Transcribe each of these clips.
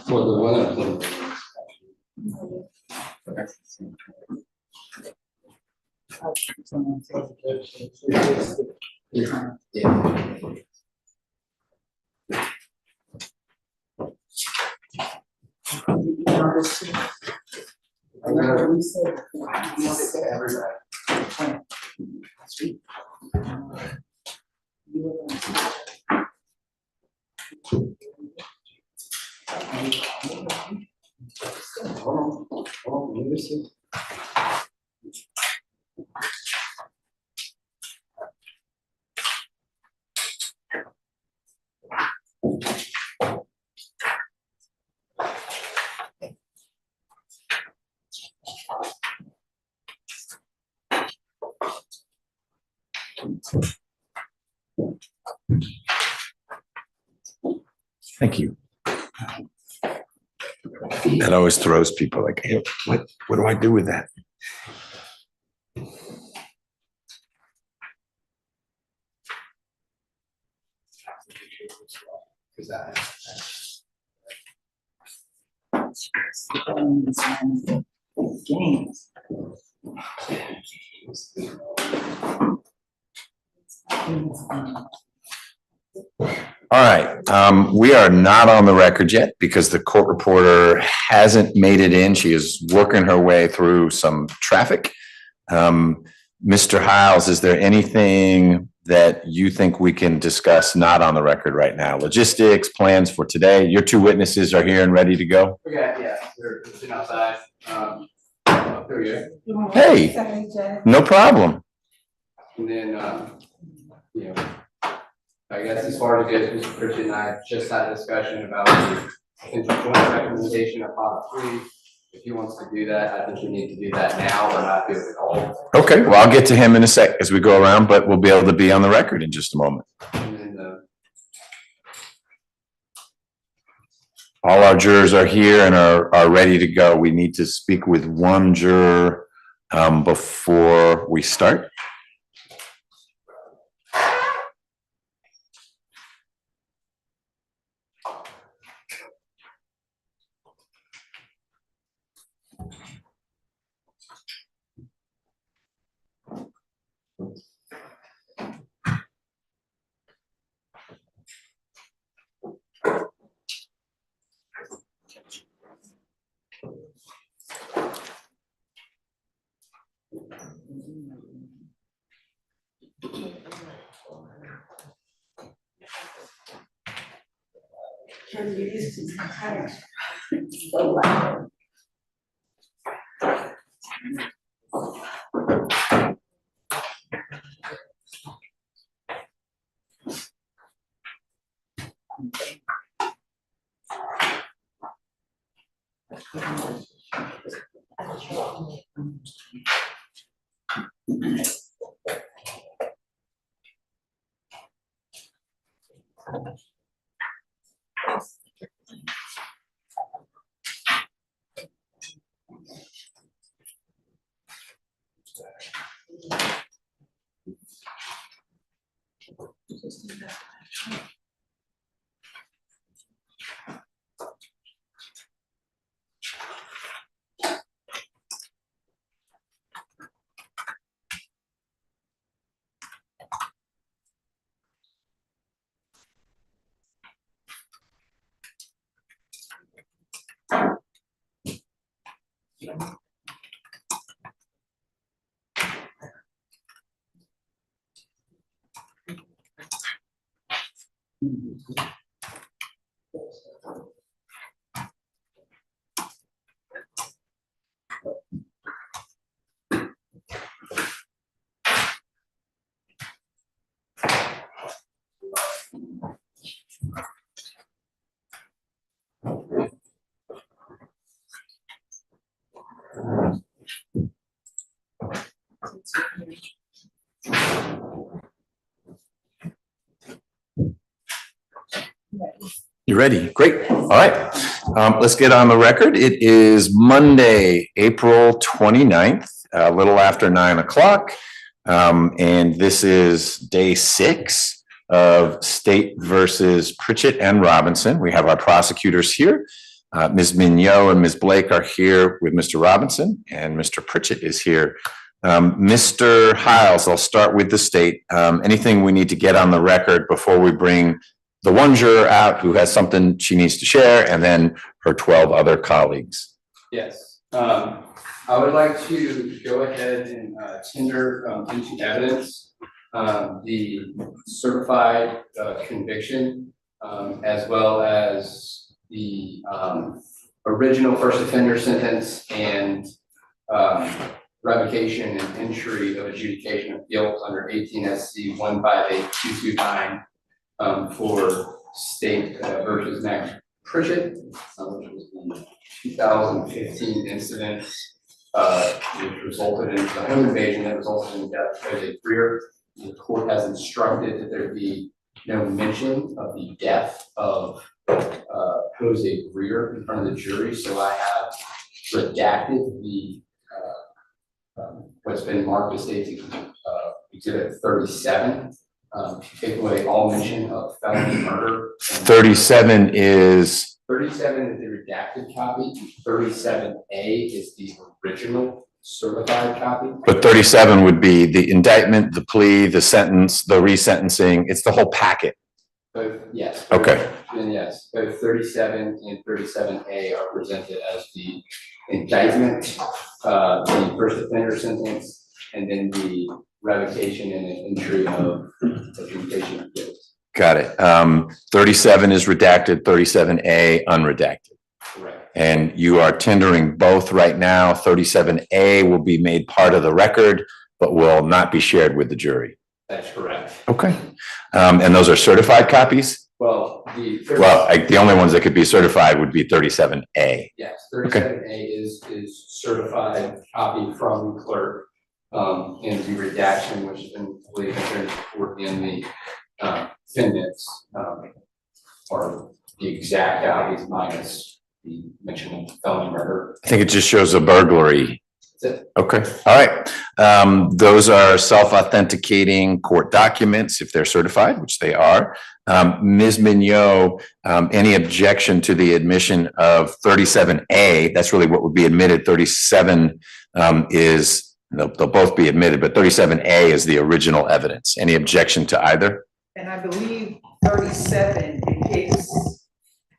For the one of them. Thank you. That always throws people like, hey, what do I do with that? All right, we are not on the record yet because the court reporter hasn't made it in. She is working her way through some traffic. Mr. Hiles, is there anything that you think we can discuss not on the record right now? Logistics, plans for today? Your two witnesses are here and ready to go? Okay, yeah, they're sitting outside. Here we go. Hey, no problem. And then, you know, I guess as far as it goes, Mr. Pritchett and I just had a discussion about the potential joint recommendation of File 3. If he wants to do that, I think we need to do that now or not do it at all. Okay, well, I'll get to him in a sec as we go around, but we'll be able to be on the record in just a moment. And then, all our jurors are here and are ready to go. We need to speak with one juror before we start. You ready? Great. All right. Let's get on the record. It is Monday, April 29th, a little after 9 o'clock. And this is day 6 of State versus Pritchett and Robinson. We have our prosecutors here. Ms. Mignot and Ms. Blake are here with Mr. Robinson, and Mr. Pritchett is here. Mr. Hiles, I'll start with the state. Anything we need to get on the record before we bring the one juror out who has something she needs to share, and then her 12 other colleagues? Yes. I would like to go ahead and tender into evidence the certified conviction, as well as the original first offender sentence and revocation and entry of adjudication of guilt under 18 SC 158229 for State versus Max Pritchett, which was the 2015 incident, which resulted in the home invasion that resulted in death of Jose Greer. The court has instructed that there be no mention of the death of Jose Greer in front of the jury, so I have redacted the what's been marked as State Exhibit 37, take away all mention of felony murder. 37 is? 37 is the redacted copy. 37A is the original certified copy. But 37 would be the indictment, the plea, the sentence, the resentencing. It's the whole packet. Both, yes. Okay. And yes, both 37 and 37A are presented as the indictment, the first offender sentence, and then the revocation and entry of adjudication of guilt. Got it. 37 is redacted, 37A unredacted. Correct. And you are tendering both right now. 37A will be made part of the record, but will not be shared with the jury. That's correct. Okay. And those are certified copies? Well, the only ones that could be certified would be 37A. Yes, 37A is certified copy from the clerk, and the redaction, which has been completed in the defendants, are the exact copies minus the mention of felony murder. I think it just shows a burglary. That's it. Okay, all right. Those are self-authenticating court documents if they're certified, which they are. Ms. Mignot, any objection to the admission of 37A? That's really what would be admitted. 37 is, they'll both be admitted, but 37A is the original evidence. Any objection to either? And I believe 37 depicts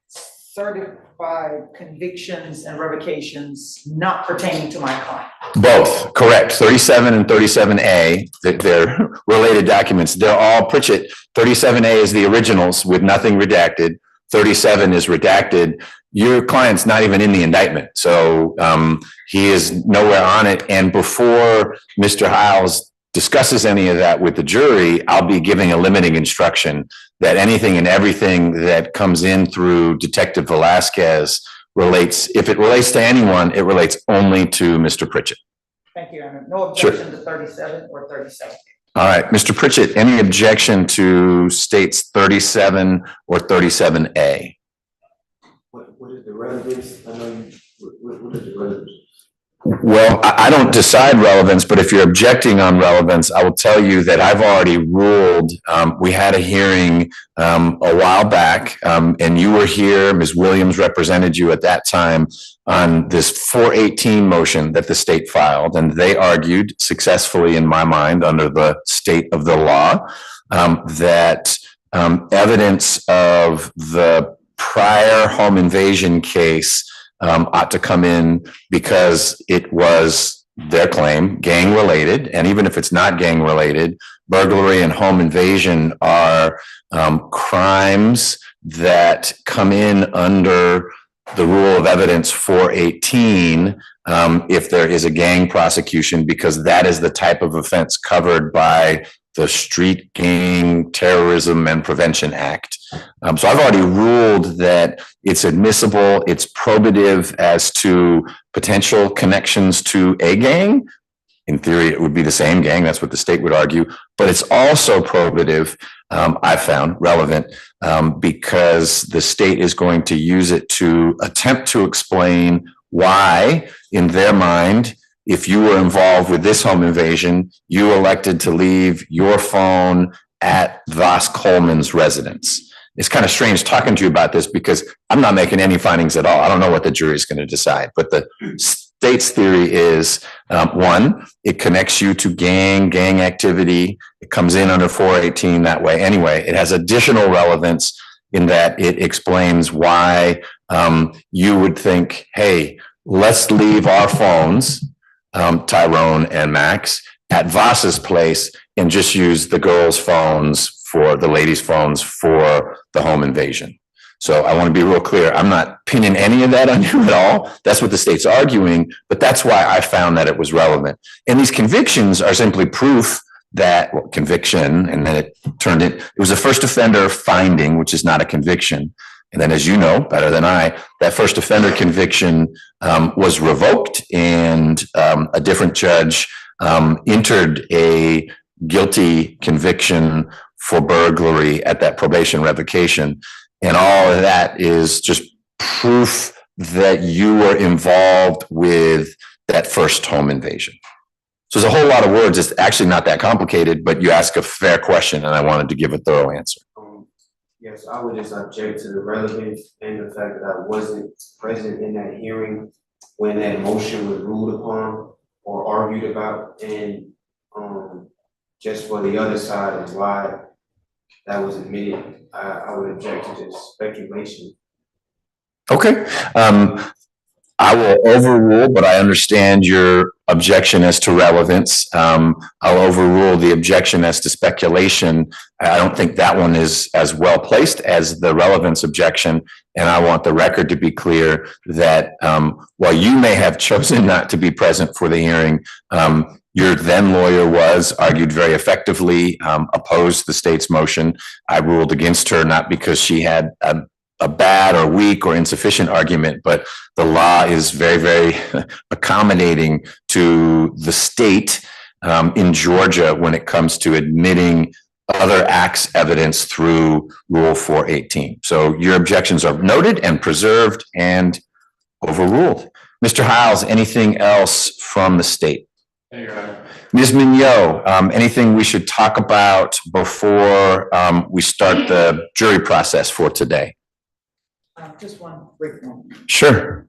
certified convictions and revocations not pertaining to my client. Both, correct. 37 and 37A, they're related documents. They're all Pritchett. 37A is the originals with nothing redacted. 37 is redacted. Your client's not even in the indictment, so he is nowhere on it. And before Mr. Hiles discusses any of that with the jury, I'll be giving a limiting instruction that anything and everything that comes in through Detective Velasquez relates, if it relates to anyone, it relates only to Mr. Pritchett. Thank you, Aaron. No objection to 37 or 37. All right, Mr. Pritchett, any objection to states 37 or 37A? What is the relevance? I know what is the relevance? Well, I don't decide relevance, but if you're objecting on relevance, I will tell you that I've already ruled. We had a hearing a while back, and you were here. Ms. Williams represented you at that time on this 418 motion that the state filed, and they argued successfully, in my mind, under the state of the law, that evidence of the prior home invasion case ought to come in because it was their claim gang related. And even if it's not gang related, burglary and home invasion are crimes that come in under the rule of evidence 418 if there is a gang prosecution, because that is the type of offense covered by the Street Gang Terrorism and Prevention Act. So I've already ruled that it's admissible, it's probative as to potential connections to a gang. In theory, it would be the same gang, that's what the state would argue, but it's also probative, I've found relevant, because the state is going to use it to attempt to explain why, in their mind, if you were involved with this home invasion, you elected to leave your phone at Voss Coleman's residence. It's kind of strange talking to you about this because I'm not making any findings at all. I don't know what the jury is going to decide, but the state's theory is, one, it connects you to gang activity. It comes in under 418 that way. Anyway, it has additional relevance in that it explains why you would think, hey, let's leave our phones, Tyrone and Max, at Voss's place and just use the girls' phones for the ladies' phones for the home invasion. So I want to be real clear. I'm not pinning any of that on you at all. That's what the state's arguing, but that's why I found that it was relevant. And these convictions are simply proof that conviction, and then it was a first offender finding, which is not a conviction. And then, as you know better than I, that first offender conviction was revoked, and a different judge entered a guilty conviction for burglary at that probation revocation. And all of that is just proof that you were involved with that first home invasion. So there's a whole lot of words. It's actually not that complicated, but you ask a fair question and I wanted to give a thorough answer. Yes, I would just object to the relevance and the fact that I wasn't present in that hearing when that motion was ruled upon or argued about, and just for the other side of why that was admitted, I would object to just speculation. Okay. I will overrule, but I understand your objection as to relevance. I'll overrule the objection as to speculation. I don't think that one is as well placed as the relevance objection. And I want the record to be clear that while you may have chosen not to be present for the hearing, your then lawyer argued very effectively, opposed the state's motion. I ruled against her, not because she had a bad or weak or insufficient argument, but the law is very, very accommodating to the state in Georgia when it comes to admitting other acts evidence through Rule 418. So your objections are noted and preserved and overruled. Mr. Hiles, anything else from the state? Hey, Your Honor. Ms. Mignot, anything we should talk about before we start the jury process for today? Just one brief moment. Sure.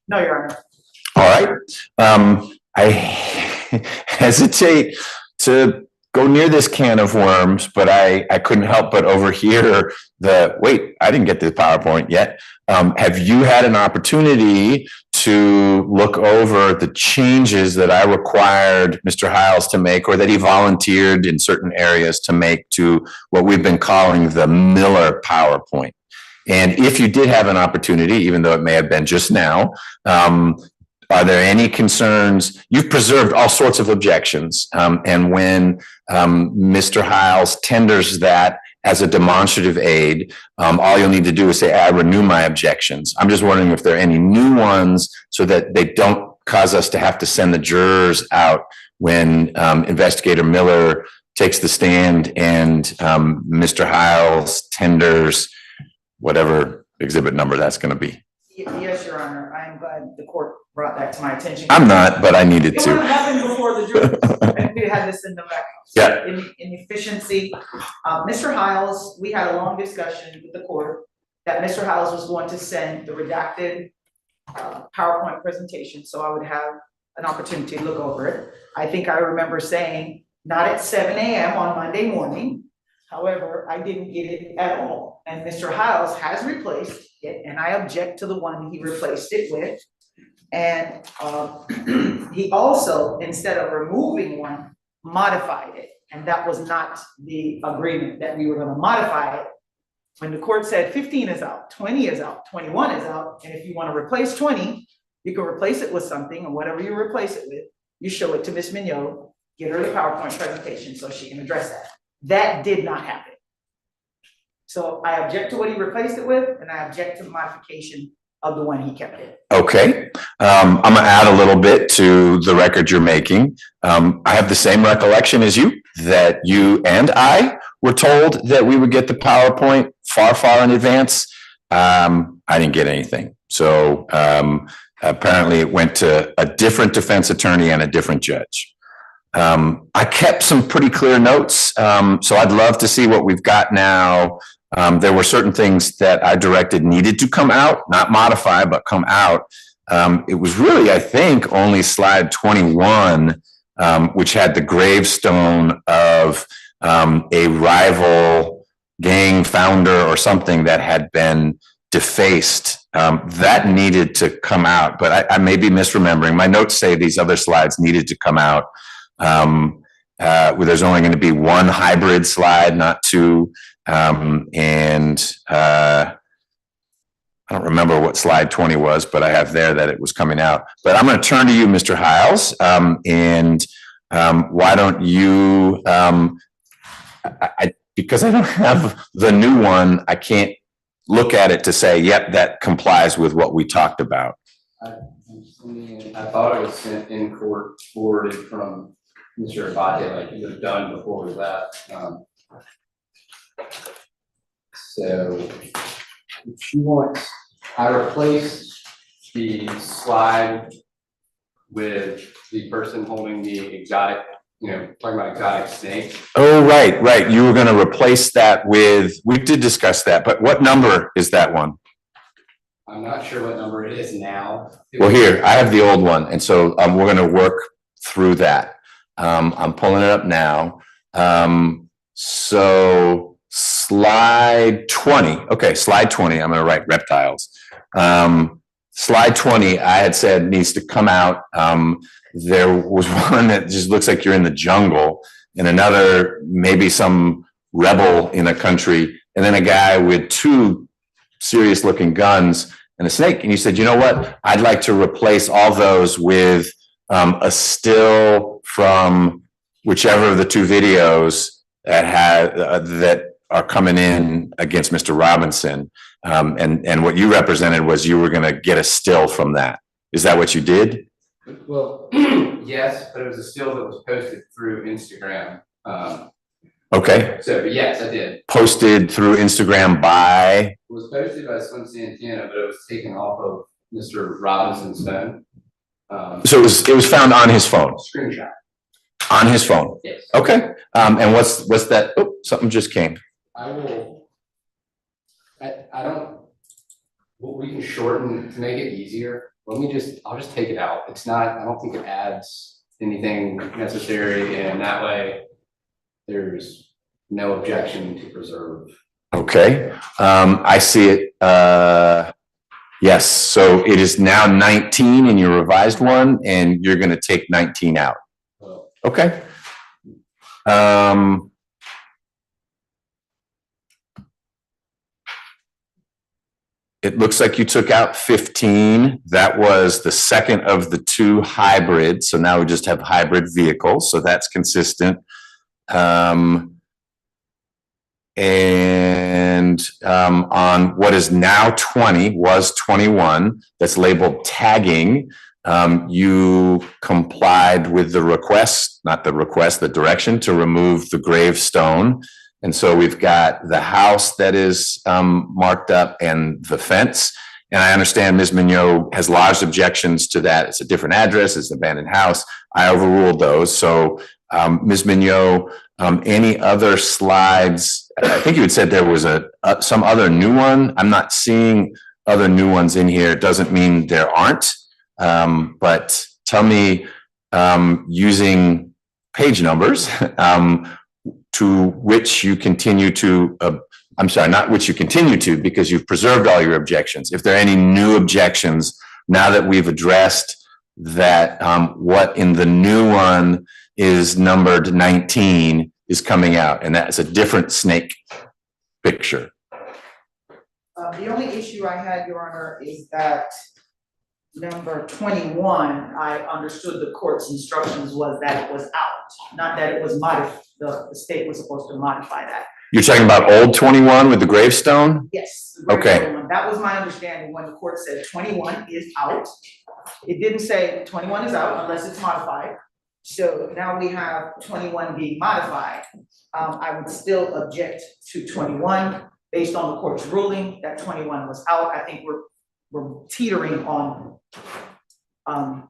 No, Your Honor. All right. I hesitate to go near this can of worms, but I couldn't help but overhear wait, I didn't get the PowerPoint yet. Have you had an opportunity to look over the changes that I required Mr. Hiles to make, or that he volunteered in certain areas to make, to what we've been calling the Miller PowerPoint? And if you did have an opportunity, even though it may have been just now, are there any concerns? You've preserved all sorts of objections. And when Mr. Hiles tenders that as a demonstrative aid, all you'll need to do is say, I renew my objections. I'm just wondering if there are any new ones so that they don't cause us to have to send the jurors out when Investigator Miller takes the stand and Mr. Hiles tenders whatever exhibit number that's going to be. Yes, Your Honor. I'm glad the court brought that to my attention. I'm not, but I needed It to. would have happened before the jury, and we had this in the back. Yeah. In efficiency, Mr. Hiles, we had a long discussion with the court that Mr. Hiles was going to send the redacted PowerPoint presentation, so I would have an opportunity to look over it. I think I remember saying, not at 7 a.m. on Monday morning. However, I didn't get it at all. And Mr. Hiles has replaced it, and I object to the one he replaced it with. And he also, instead of removing one, modified it. And that was not the agreement that we were going to modify it. When the court said 15 is out, 20 is out, 21 is out, and if you want to replace 20, you can replace it with something, and whatever you replace it with, you show it to Ms. Mignot, get her the PowerPoint presentation so she can address that. That did not happen. So I object to what he replaced it with, and I object to the modification of the one he kept in. Okay, I'm gonna add a little bit to the record you're making. I have the same recollection as you, that you and I were told that we would get the PowerPoint far in advance. I didn't get anything. So apparently it went to a different defense attorney and a different judge. I kept some pretty clear notes, so I'd love to see what we've got now. There were certain things that I directed needed to come out, not modify, but come out. It was really, I think, only slide 21, which had the gravestone of a rival gang founder or something that had been defaced. That needed to come out, but I may be misremembering. My notes say these other slides needed to come out. Where there's only going to be one hybrid slide, not two. I don't remember what slide 20 was, but I have there that it was coming out. But I'm going to turn to you, Mr. Hiles, and why don't you, because I don't have the new one, I can't look at it to say, yep, that complies with what we talked about. I thought it was sent in court, forwarded from Mr. Abate, like it was done before we left. So if you want, I replaced the slide with the person holding the exotic, talking about exotic snakes. Oh, right. You were going to replace that with, we did discuss that, but what number is that one? I'm not sure what number it is now. Well, here, I have the old one. And so we're going to work through that. I'm pulling it up now. So slide 20. Okay, slide 20. I'm going to write reptiles. Slide 20, I had said needs to come out. There was one that just looks like you're in the jungle, and another, maybe some rebel in a country, and then a guy with two serious looking guns and a snake. And you said, you know what? I'd like to replace all those with a still from whichever of the two videos that are coming in against Mr. Robinson. And what you represented was you were going to get a still from that. Is that what you did? Well, yes, but it was a still that was posted through Instagram. Okay. So yes, I did. Posted through Instagram by? It was posted by Slim Santana, but it was taken off of Mr. Robinson's phone. So it was found on his phone? Screenshot. On his phone? Yes. Okay. And what's that? Oh, something just came. I don't, we can shorten to make it easier. I'll just take it out. I don't think it adds anything necessary, and that way there's no objection to preserve. Okay. I see it. Yes. So it is now 19 in your revised one, and you're going to take 19 out. Okay. It looks like you took out 15. That was the second of the two hybrids. So now we just have hybrid vehicles. So that's consistent. On what is now 20 was 21, that's labeled tagging. You complied with the request, not the request, the direction to remove the gravestone. And so we've got the house that is marked up and the fence. And I understand Ms. Mignot has lodged objections to that. It's a different address, it's an abandoned house. I overruled those. So Ms. Mignot, any other slides? I think you had said there was some other new one. I'm not seeing other new ones in here. It doesn't mean there aren't. But tell me, using page numbers, to which you continue to, I'm sorry, not which you continue to, because you've preserved all your objections. If there are any new objections, now that we've addressed that, what in the new one is numbered 19 is coming out, and that's a different snake picture. The only issue I had, Your Honor, is that number 21, I understood the court's instructions was that it was out, not that it was modified. The state was supposed to modify that. You're talking about old 21 with the gravestone? Yes. Okay. That was my understanding when the court said 21 is out. It didn't say 21 is out unless it's modified. So now we have 21 being modified. I would still object to 21 based on the court's ruling that 21 was out. I think we're teetering on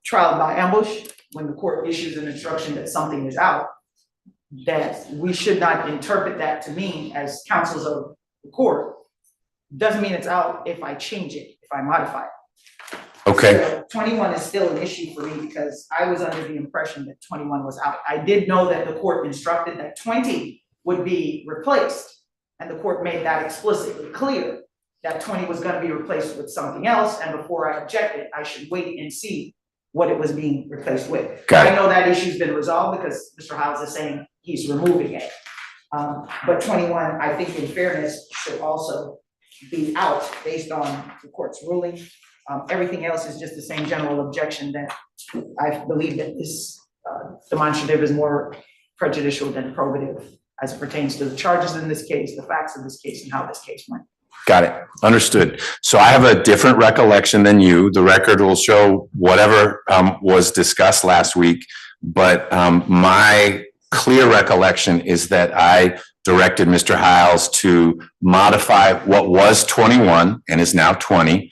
trial by ambush when the court issues an instruction that something is out, that we should not interpret that to mean, as counsels of the court, doesn't mean it's out if I change it, if I modify it. Okay. So 21 is still an issue for me because I was under the impression that 21 was out. I did know that the court instructed that 20 would be replaced, and the court made that explicitly clear that 20 was gonna be replaced with something else, and before I objected, I should wait and see what it was being replaced with. Got it. I know that issue's been resolved because Mr. Hiles is saying he's removing it. But 21, I think in fairness, should also be out based on the court's ruling. Everything else is just the same general objection that I believe that this demonstrative is more prejudicial than probative as it pertains to the charges in this case, the facts of this case, and how this case went. Got it. Understood. So I have a different recollection than you. The record will show whatever was discussed last week, but my clear recollection is that I directed Mr. Hiles to modify what was 21 and is now 20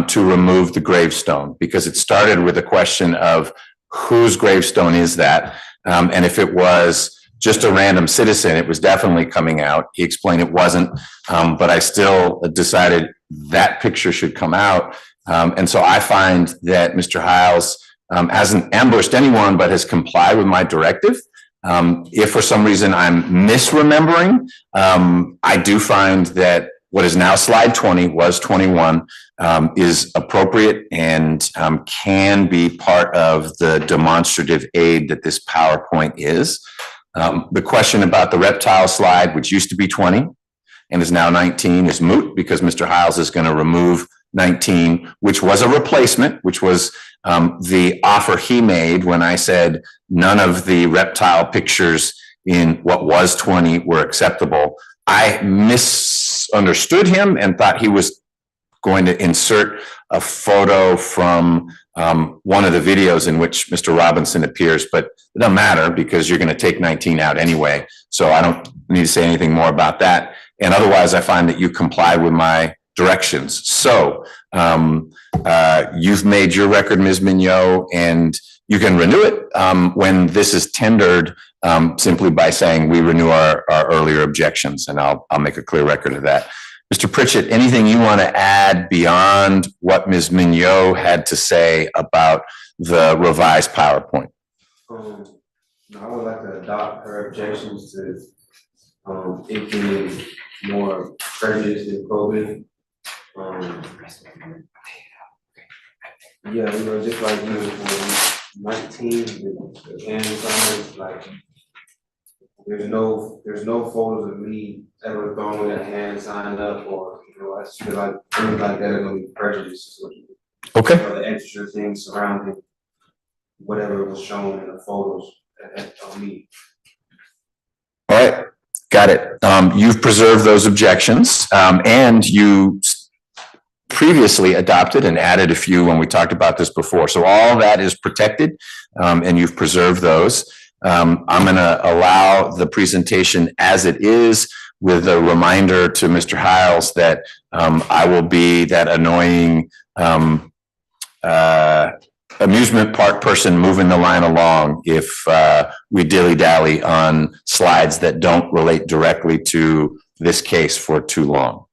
to remove the gravestone, because it started with a question of whose gravestone is that? And if it was just a random citizen, it was definitely coming out. He explained it wasn't, but I still decided that picture should come out. And so I find that Mr. Hiles hasn't ambushed anyone, but has complied with my directive. If for some reason I'm misremembering, I do find that what is now slide 20 was 21 is appropriate and can be part of the demonstrative aid that this PowerPoint is. The question about the reptile slide, which used to be 20 and is now 19, is moot because Mr. Hiles is going to remove 19, which was a replacement, which was the offer he made when I said none of the reptile pictures in what was 20 were acceptable. I misunderstood him and thought he was going to insert a photo from one of the videos in which Mr. Robinson appears, but it doesn't matter because you're going to take 19 out anyway. So I don't need to say anything more about that. And otherwise, I find that you comply with my directions. So you've made your record, Ms. Mignot, and you can renew it when this is tendered simply by saying we renew our earlier objections, and I'll make a clear record of that. Mr. Pritchett, anything you want to add beyond what Ms. Mignot had to say about the revised PowerPoint? I would like to adopt her objections to it being more prejudice than probative. Yeah, just like you for 19, the hand signs, like there's no photos of me ever throwing a hand sign up, or I just feel like things like that are gonna be prejudice. Okay. The extra things surrounding whatever was shown in the photos of me. All right, got it. You've preserved those objections, and you previously adopted and added a few when we talked about this before. So all that is protected, and you've preserved those. I'm going to allow the presentation as it is, with a reminder to Mr. Hiles that I will be that annoying amusement park person moving the line along if we dilly-dally on slides that don't relate directly to this case for too long.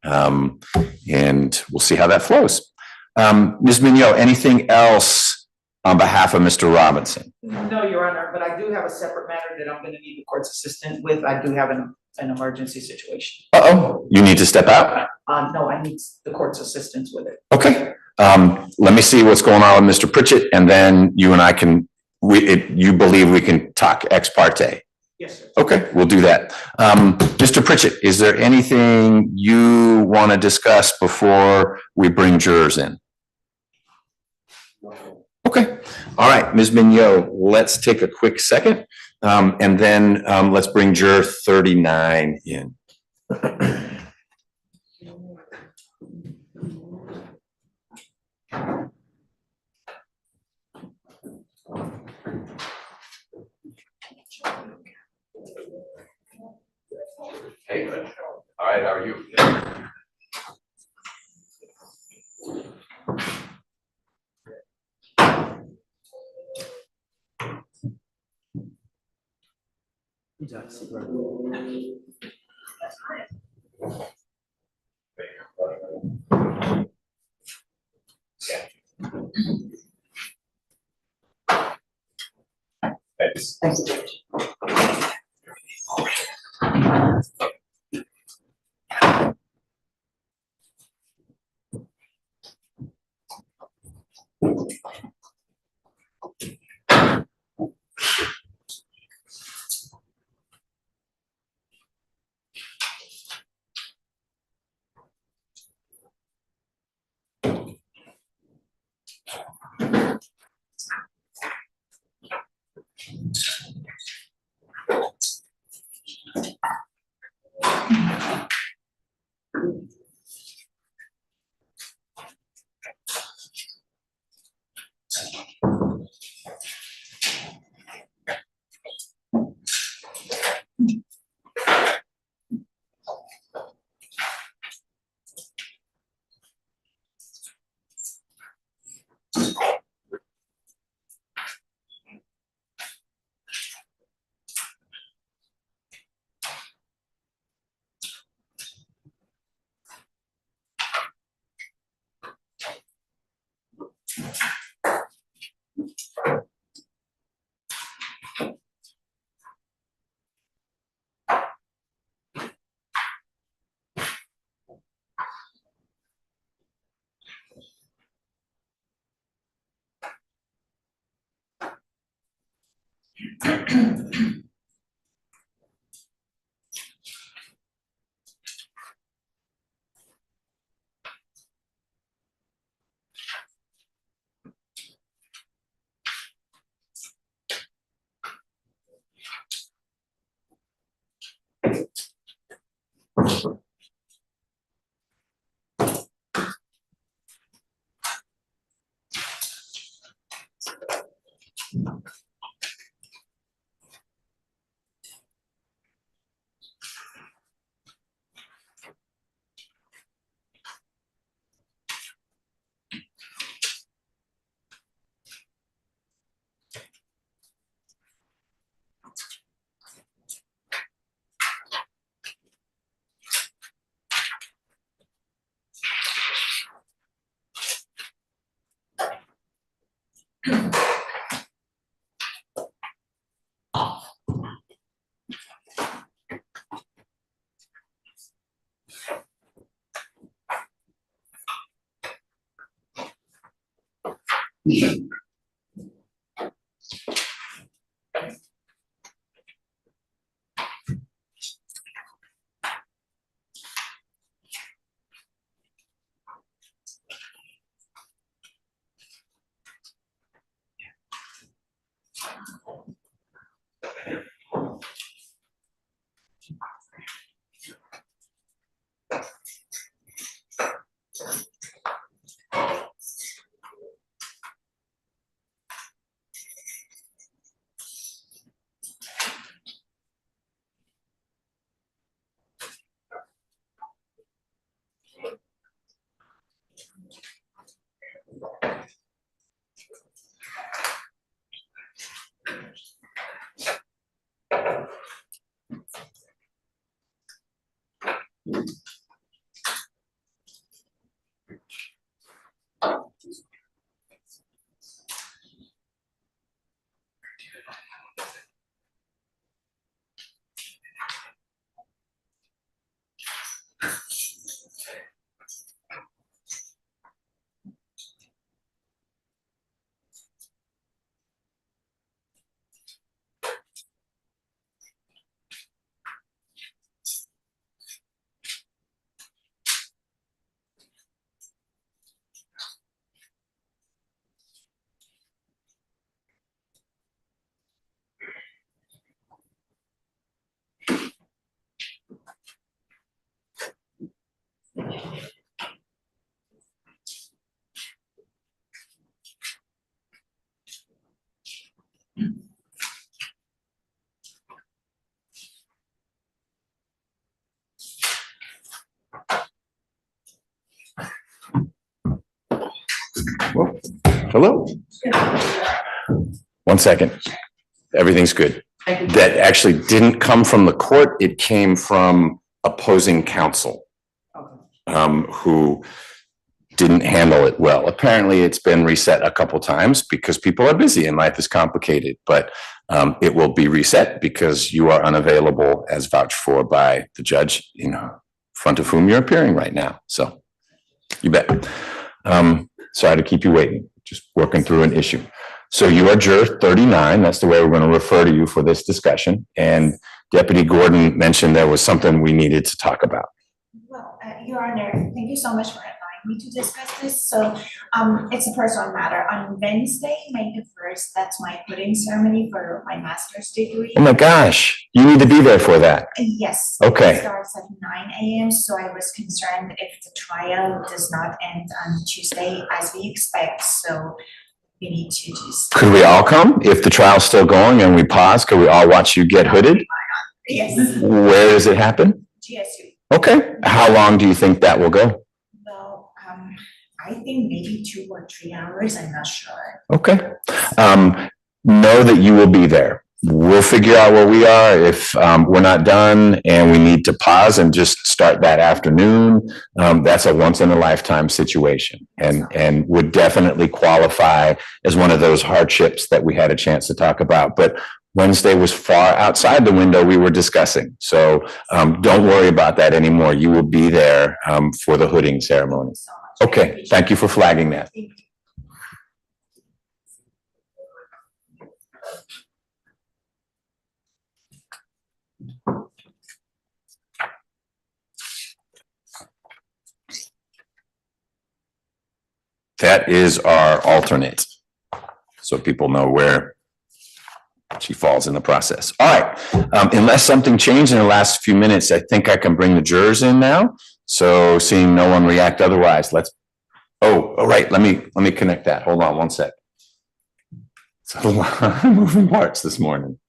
And we'll see how that flows. Ms. Mignot, anything else on behalf of Mr. Robinson? No, Your Honor, but I do have a separate matter that I'm going to need the court's assistance with. I do have an emergency situation. Uh-oh, you need to step out? No, I need the court's assistance with it. Okay. Let me see what's going on with Mr. Pritchett, and then you and I can, you believe we can talk ex parte? Yes, sir. Okay, we'll do that. Mr. Pritchett, is there anything you want to discuss before we bring jurors in? Okay. All right, Ms. Mignot, let's take a quick second, and then let's bring juror 39 in. Hey, good. All right, how are you? Thanks. Thank you. Hello. 1 second. Everything's good. Thank you. That actually didn't come from the court. It came from opposing counsel, who didn't handle it well. Apparently, it's been reset a couple times because people are busy and life is complicated, but it will be reset because you are unavailable as vouched for by the judge in front of whom you're appearing right now. So you bet. Sorry to keep you waiting, just working through an issue. So you are juror 39. That's the way we're going to refer to you for this discussion. And Deputy Gordon mentioned there was something we needed to talk about. Well, Your Honor, thank you so much for allowing me to discuss this. So it's a personal matter. On Wednesday, May the 1st, that's my putting ceremony for my master's degree. Oh my gosh, you need to be there for that. Yes. Okay. It starts at 9 a.m. So I was concerned if the trial does not end on Tuesday as we expect. So we need to just. Could we all come? If the trial's still going and we pause, could we all watch you get hooded? Yes. Where does it happen? GSU. Okay. How long do you think that will go? Well, I think maybe 2 or 3 hours. I'm not sure. Okay. Know that you will be there. We'll figure out where we are if we're not done and we need to pause and just start that afternoon. That's a once in a lifetime situation and would definitely qualify as one of those hardships that we had a chance to talk about. But Wednesday was far outside the window we were discussing. So don't worry about that anymore. You will be there for the hooding ceremony. So much. Okay. Thank you for flagging that. Thank you. That is our alternate. So people know where she falls in the process. All right. Unless something changed in the last few minutes, I think I can bring the jurors in now. So seeing no one react otherwise, all right. Let me connect that. Hold on 1 sec. It's a lot of moving parts this morning.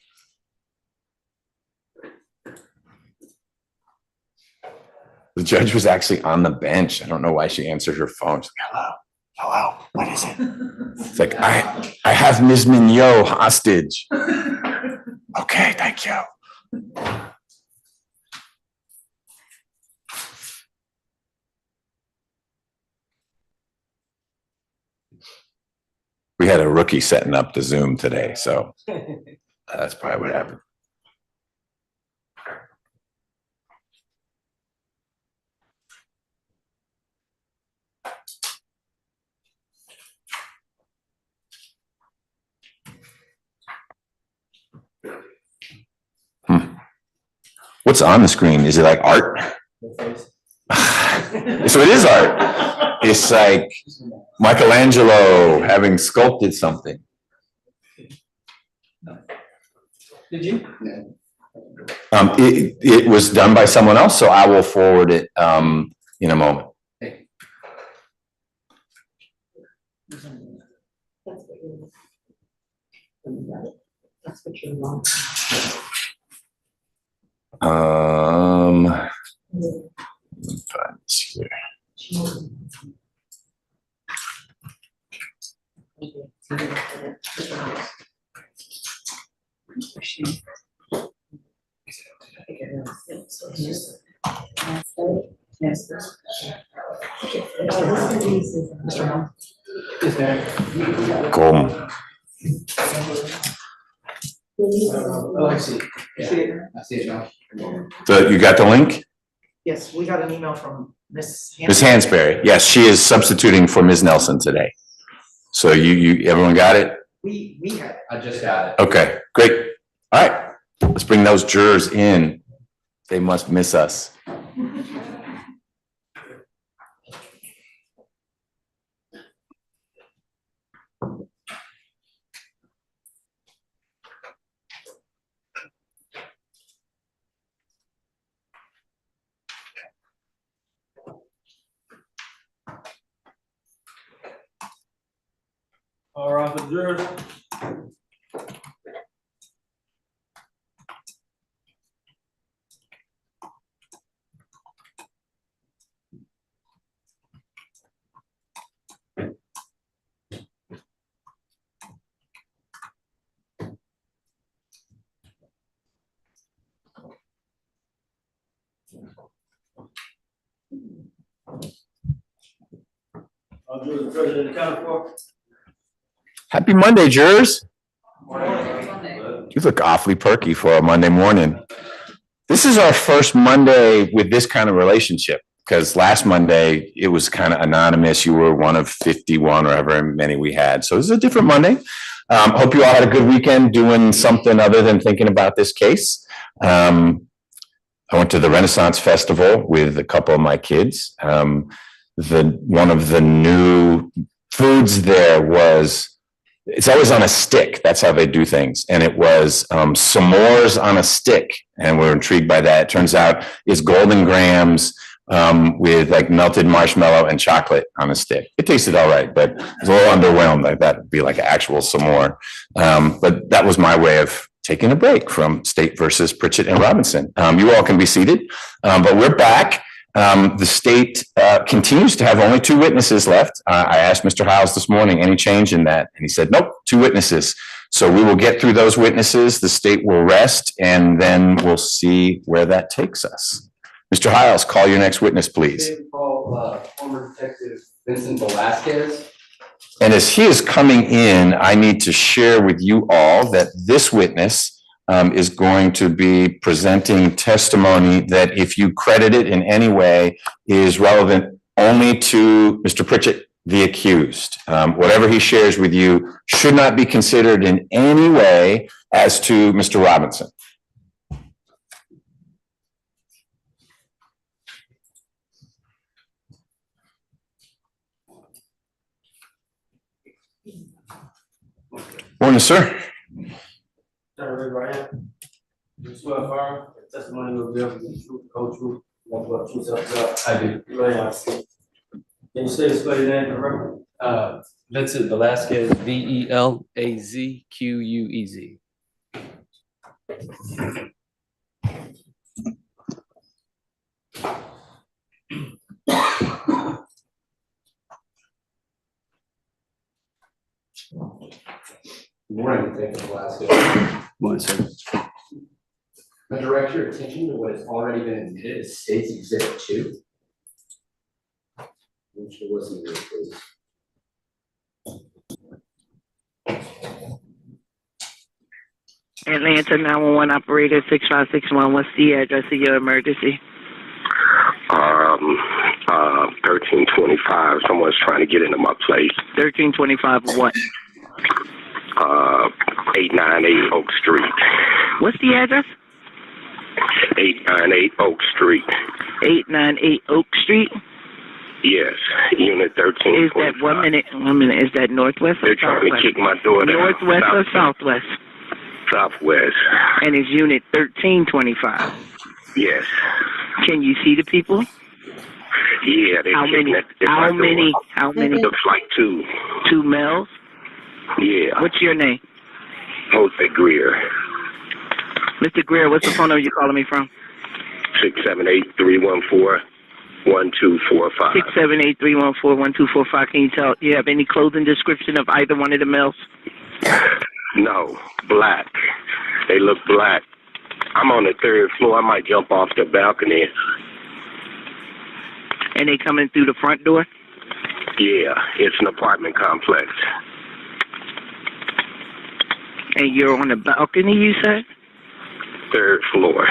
The judge was actually on the bench. I don't know why she answered her phone. She's like, hello, what is it? It's like, I have Ms. Mignot hostage. Okay, thank you. We had a rookie setting up the Zoom today, so that's probably what happened. What's on the screen? Is it like art? So it is art. It's like Michelangelo having sculpted something. Did you? It was done by someone else, so I will forward it in a moment. That's what you want. Let me find this here. Cool. Oh, I see. Yeah, I see it now. You got the link? Yes, we got an email from Ms. Ms. Hansberry. Yes, she is substituting for Ms. Nelson today. So everyone got it? We had. I just got it. Okay, great. All right, let's bring those jurors in. They must miss us. All right, the jurors. Mr. President, accounted for. Happy Monday, jurors. Monday. You look awfully perky for a Monday morning. This is our first Monday with this kind of relationship, because last Monday it was kind of anonymous. You were one of 51 or however many we had. So this is a different Monday. Hope you all had a good weekend doing something other than thinking about this case. I went to the Renaissance Festival with a couple of my kids. One of the new foods there was, it's always on a stick. That's how they do things. And it was s'mores on a stick. And we're intrigued by that. It turns out it's golden grams with like melted marshmallow and chocolate on a stick. It tasted all right, but I was a little underwhelmed. Like that would be like an actual s'more. But that was my way of taking a break from State versus Pritchett and Robinson. You all can be seated, but we're back. The state continues to have only 2 witnesses left. I asked Mr. Hiles this morning, any change in that? And he said, nope, 2 witnesses. So we will get through those witnesses. The state will rest, and then we'll see where that takes us. Mr. Hiles, call your next witness, please. Call former detective Vincent Velasquez. And as he is coming in, I need to share with you all that this witness is going to be presenting testimony that, if you credit it in any way, is relevant only to Mr. Pritchett, the accused. Whatever he shares with you should not be considered in any way as to Mr. Robinson. Morning, sir. You swear affirm the testimony will be able to be true, whole truth, nothing but true self-love. I do. Can you say the spell your name for the record? Vincent Velasquez, Velazquez. Good morning, Detective Velasquez. Morning, sir. I direct your attention to what has already been admitted as State's Exhibit 2. Which it wasn't here, please. Atlanta 911 operator 6561. What's the address of your emergency? 1325. Someone's trying to get into my place. 1325 what? 898 Oak Street. What's the address? 898 Oak Street. 898 Oak Street? Yes, Unit 13. Is that 1 minute? 1 minute. Is that northwest or They're trying southwest? to kick my door down. Northwest or southwest? Southwest. And it's unit 1325. Yes. Can you see the people? Yeah, they're How kicking many? at my door. How many? Looks like 2. 2 males? Yeah. What's your name? Jose Greer. Mr. Greer, what's the phone number you're calling me from? 678-314-1245. 678-314-1245. Can you tell, you have any clothing description of either one of the males? No, black. They look black. I'm on the 3rd floor. I might jump off the balcony. And they coming through the front door? Yeah, it's an apartment complex. And you're on the balcony, you said? 3rd floor.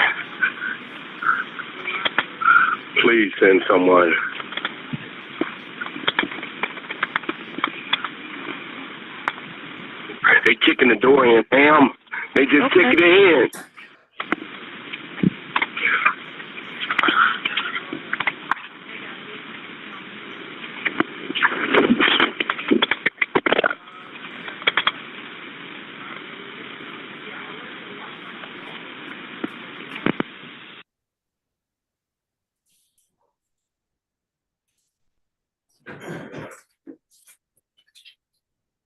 Please send someone. They kicking the door in, ma'am. They just kick it in.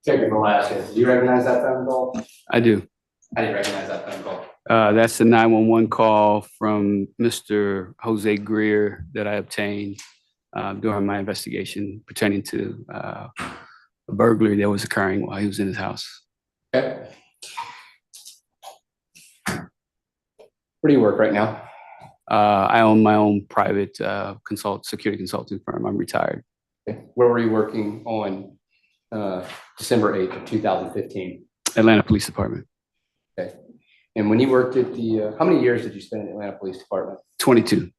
Detective Velasquez, do you recognize that phone call? I do. How do you recognize that phone call? That's the 911 call from Mr. Jose Greer that I obtained during my investigation pertaining to a burglary that was occurring while he was in his house. Okay. Where do you work right now? I own my own private security consulting firm. I'm retired. Okay. Where were you working on December 8th of 2015? Atlanta Police Department, Okay. And when you worked at the, how many years did you spend in Atlanta Police Department? 22.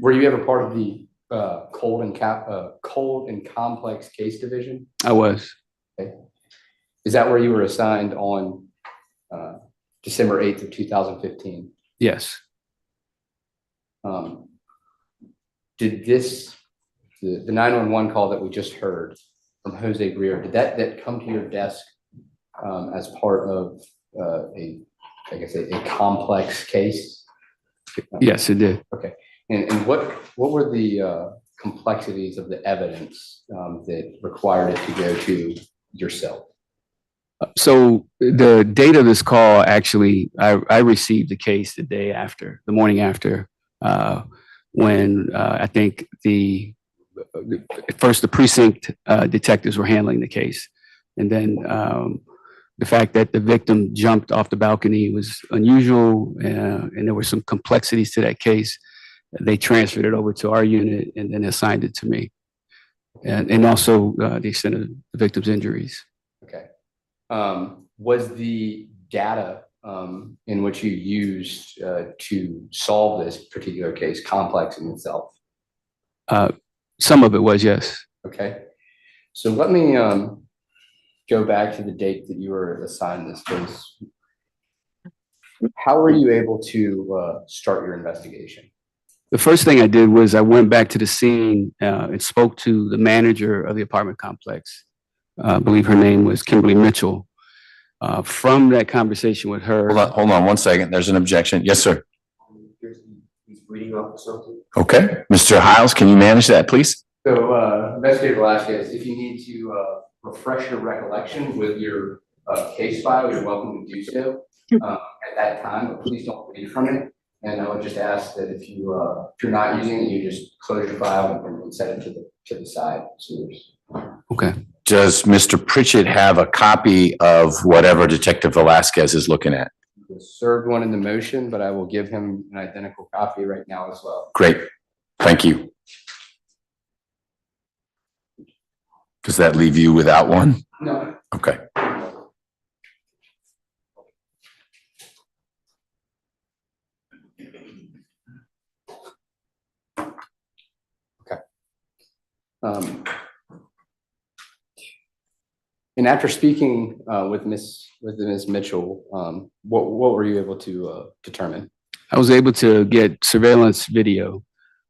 Were you ever part of the cold and complex case division? I was. Okay. Is that where you were assigned on December 8th of 2015? Yes. Did the 911 call that we just heard from Jose Greer, did that come to your desk as part of a complex case? Yes, it did. Okay. And what were the complexities of the evidence that required it to go to yourself? So the date of this call, actually, I received the case the morning after, when I think first the precinct detectives were handling the case. And then the fact that the victim jumped off the balcony was unusual, and there were some complexities to that case. They transferred it over to our unit and then assigned it to me. And also the extent of the victim's injuries. Okay. Was the data in which you used to solve this particular case complex in itself? Some of it was, yes. Okay. So let me go back to the date that you were assigned this case. How were you able to start your investigation? The first thing I did was I went back to the scene and spoke to the manager of the apartment complex. I believe her name was Kimberly Mitchell. From that conversation with her. Hold on 1 second. There's an objection. Yes, sir. He's reading up or something. Okay. Mr. Hiles, can you manage that, please? So, Investigator Velasquez, if you need to refresh your recollection with your case file, you're welcome to do so at that time, but please don't read from it. And I would just ask that if you're not using it, you just close your file and set it to the side. So Okay. Does Mr. Pritchett have a copy of whatever Detective Velasquez is looking at? served one in the motion, but I will give him an identical copy right now as well. Great. Thank you. Does that leave you without one? No. Okay. And after speaking with Ms. Mitchell, what were you able to determine? I was able to get surveillance video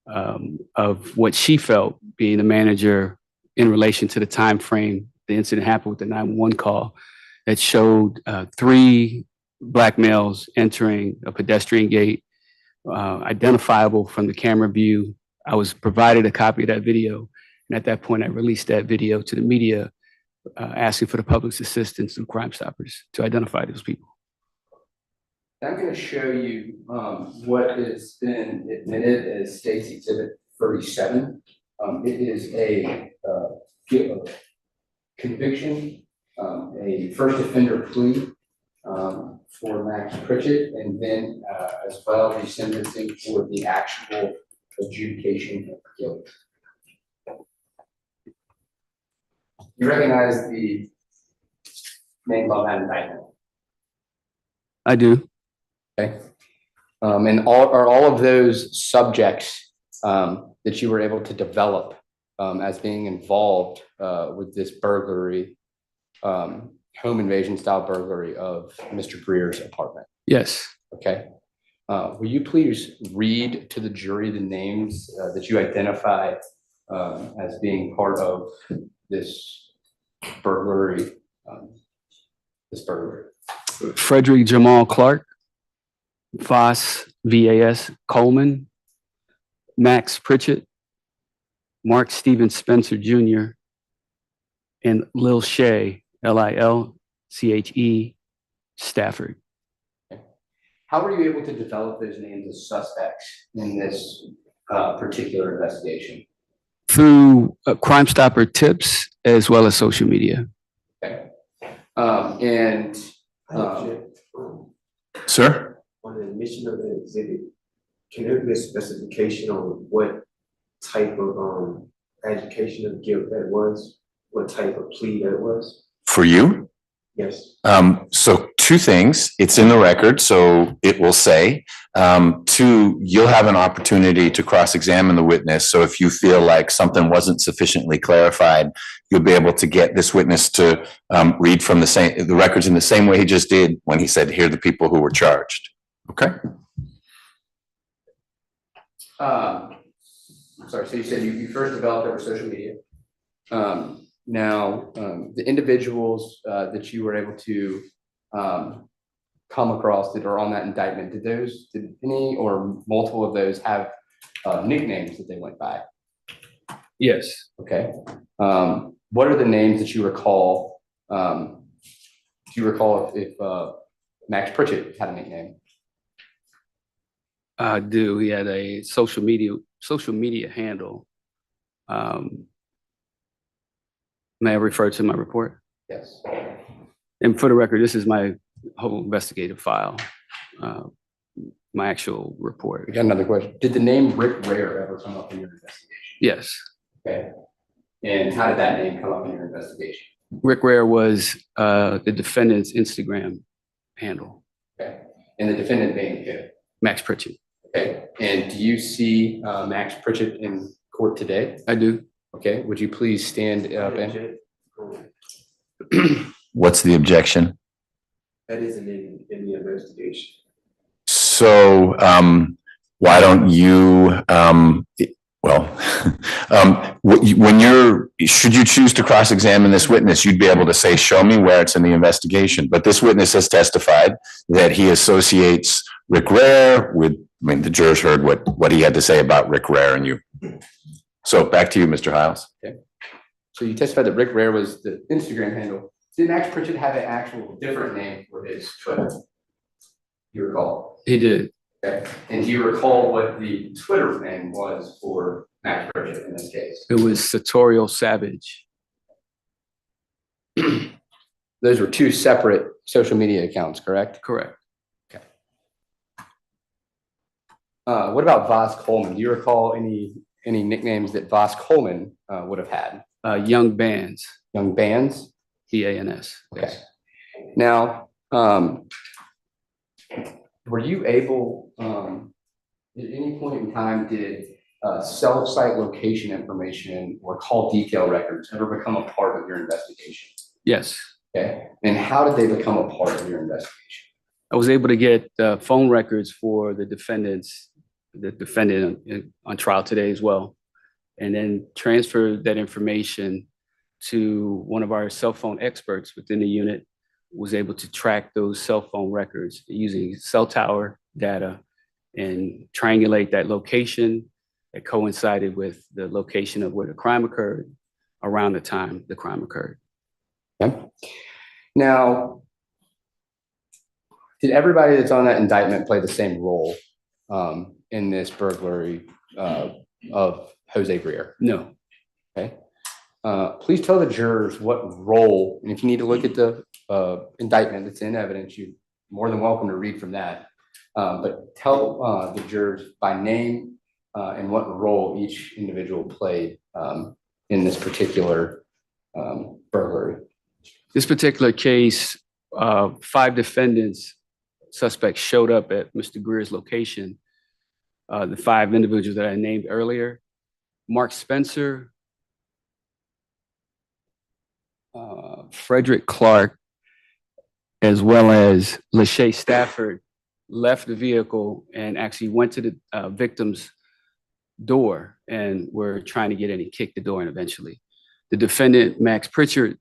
of what she felt being the manager in relation to the time frame the incident happened with the 911 call that showed 3 Black males entering a pedestrian gate, identifiable from the camera view. I was provided a copy of that video, and at that point I released that video to the media, asking for the public's assistance and Crime Stoppers to identify those people. I'm going to show you what has been admitted as State's Exhibit 37. It is a conviction, a first offender plea for Max Pritchett, and then as well the sentencing for the actual adjudication of guilt. You recognize the name on that indictment? I do. Okay. And all of those subjects that you were able to develop as being involved with this burglary, home invasion style burglary of Mr. Greer's apartment? Yes. Okay. Will you please read to the jury the names that you identified as being part of this burglary? Frederick Jamal Clark, Voss, VAS, Coleman, Max Pritchett, Mark Steven Spencer Jr., and Lil Shay, Lilche, Stafford. How were you able to develop those names as suspects in this particular investigation? Through Crime Stopper tips as well as social media. Okay. Sir? On the admission of the exhibit, can there be a specification on what type of adjudication of guilt that was? What type of plea that was? For you? Yes. So two things, it's in the record, so it will say. Two, you'll have an opportunity to cross-examine the witness. So if you feel like something wasn't sufficiently clarified, you'll be able to get this witness to read from the records in the same way he just did when he said, here are the people who were charged. Okay? Sorry, so you said you first developed over social media. Now, the individuals that you were able to come across that are on that indictment, did any or multiple of those have nicknames that they went by? Yes. Okay. What are the names that you recall? Do you recall if Max Pritchett had a nickname? I do. He had a social media handle. May I refer to my report? Yes. And for the record, this is my whole investigative file, my actual report. We got another question. Did the name Rick Ware ever come up in your investigation? Yes. Okay. And how did that name come up in your investigation? Rick Ware was the defendant's Instagram handle. Okay. And the defendant being who? Max Pritchett. Okay. And do you see Max Pritchett in court today? I do. Okay. Would you please stand up and? What's the objection? That isn't in the investigation. So why don't you, should you choose to cross-examine this witness, you'd be able to say, show me where it's in the investigation. But this witness has testified that he associates Rick Ware with, the jurors heard what he had to say about Rick Ware and you. So back to you, Mr. Hiles. Okay. So you testified that Rick Ware was the Instagram handle. Did Max Pritchett have an actual different name for his Twitter? You recall? He did. Okay. And do you recall what the Twitter name was for Max Pritchett in this case? It was Sartorial Savage. Those were two separate social media accounts, correct? Correct. Okay. What about Voss Coleman? Do you recall any nicknames that Voss Coleman would have had? Young Bands. Young Bands? BANS. Okay. Yes. Now, were you able, at any point in time, did cell site location information or call detail records ever become a part of your investigation? Yes. Okay. And how did they become a part of your investigation? I was able to get phone records for the defendant on trial today as well, and then transfer that information to one of our cell phone experts within the unit, was able to track those cell phone records using cell tower data and triangulate that location that coincided with the location of where the crime occurred around the time the crime occurred. Okay. Now, did everybody that's on that indictment play the same role in this burglary of Jose Greer? No. Okay. Please tell the jurors what role, and if you need to look at the indictment that's in evidence, you're more than welcome to read from that. But tell the jurors by name and what role each individual played in this particular burglary. This particular case, 5 suspects showed up at Mr. Greer's location. The 5 individuals that I named earlier: Mark Spencer, Frederick Clark, as well as Lachey Stafford, left the vehicle and actually went to the victim's door and were trying to get in and kick the door in eventually. The defendant, Max Pritchett,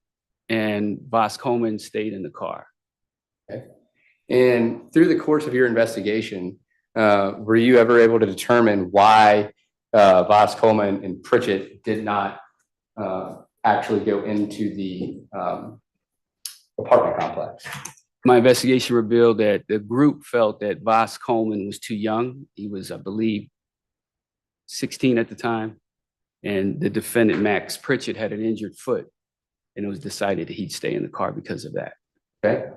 and Voss Coleman stayed in the car. Okay. And through the course of your investigation, were you ever able to determine why Voss Coleman and Pritchett did not actually go into the apartment complex? My investigation revealed that the group felt that Voss Coleman was too young. He was, I believe, 16 at the time. And the defendant, Max Pritchett, had an injured foot, and it was decided that he'd stay in the car because of that. Okay.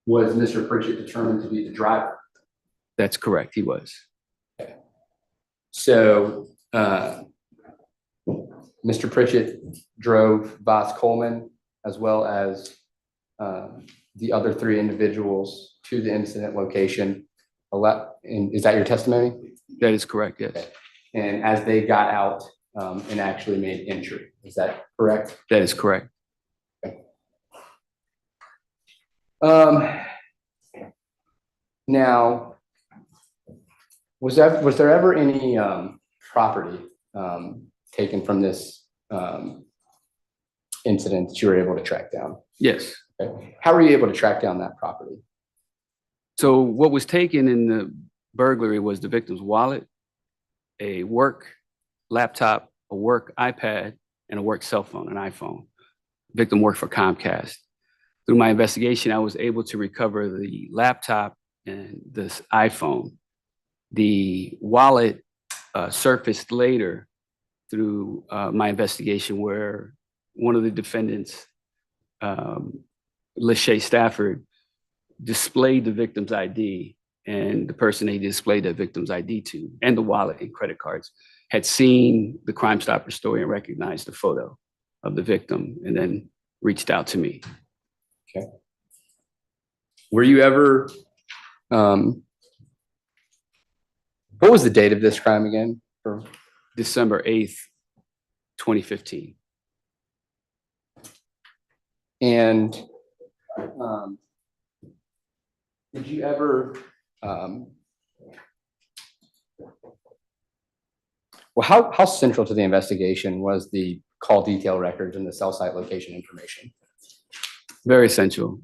Was Mr. Pritchett determined to be the driver? That's correct, he was. Okay. So, Mr. Pritchett drove Voss Coleman as well as the other three individuals to the incident location. And is that your testimony? That is correct, yes. And as they got out and actually made entry, is that correct? That is correct. Now, was there ever any property taken from this incident that you were able to track down? Yes. Okay. How were you able to track down that property? So what was taken in the burglary was the victim's wallet, a work laptop, a work iPad, and a work cell phone, an iPhone. Victim worked for Comcast. Through my investigation, I was able to recover the laptop and this iPhone. The wallet surfaced later through my investigation, where one of the defendants, Lachey Stafford, displayed the victim's ID, and the person they displayed the victim's ID to, and the wallet and credit cards, had seen the Crime Stopper story and recognized the photo of the victim, and then reached out to me. Okay. Were you ever, what was the date of this crime again? December 8th, 2015. And did you ever, well, how central to the investigation was the call detail records and the cell site location information? Very essential.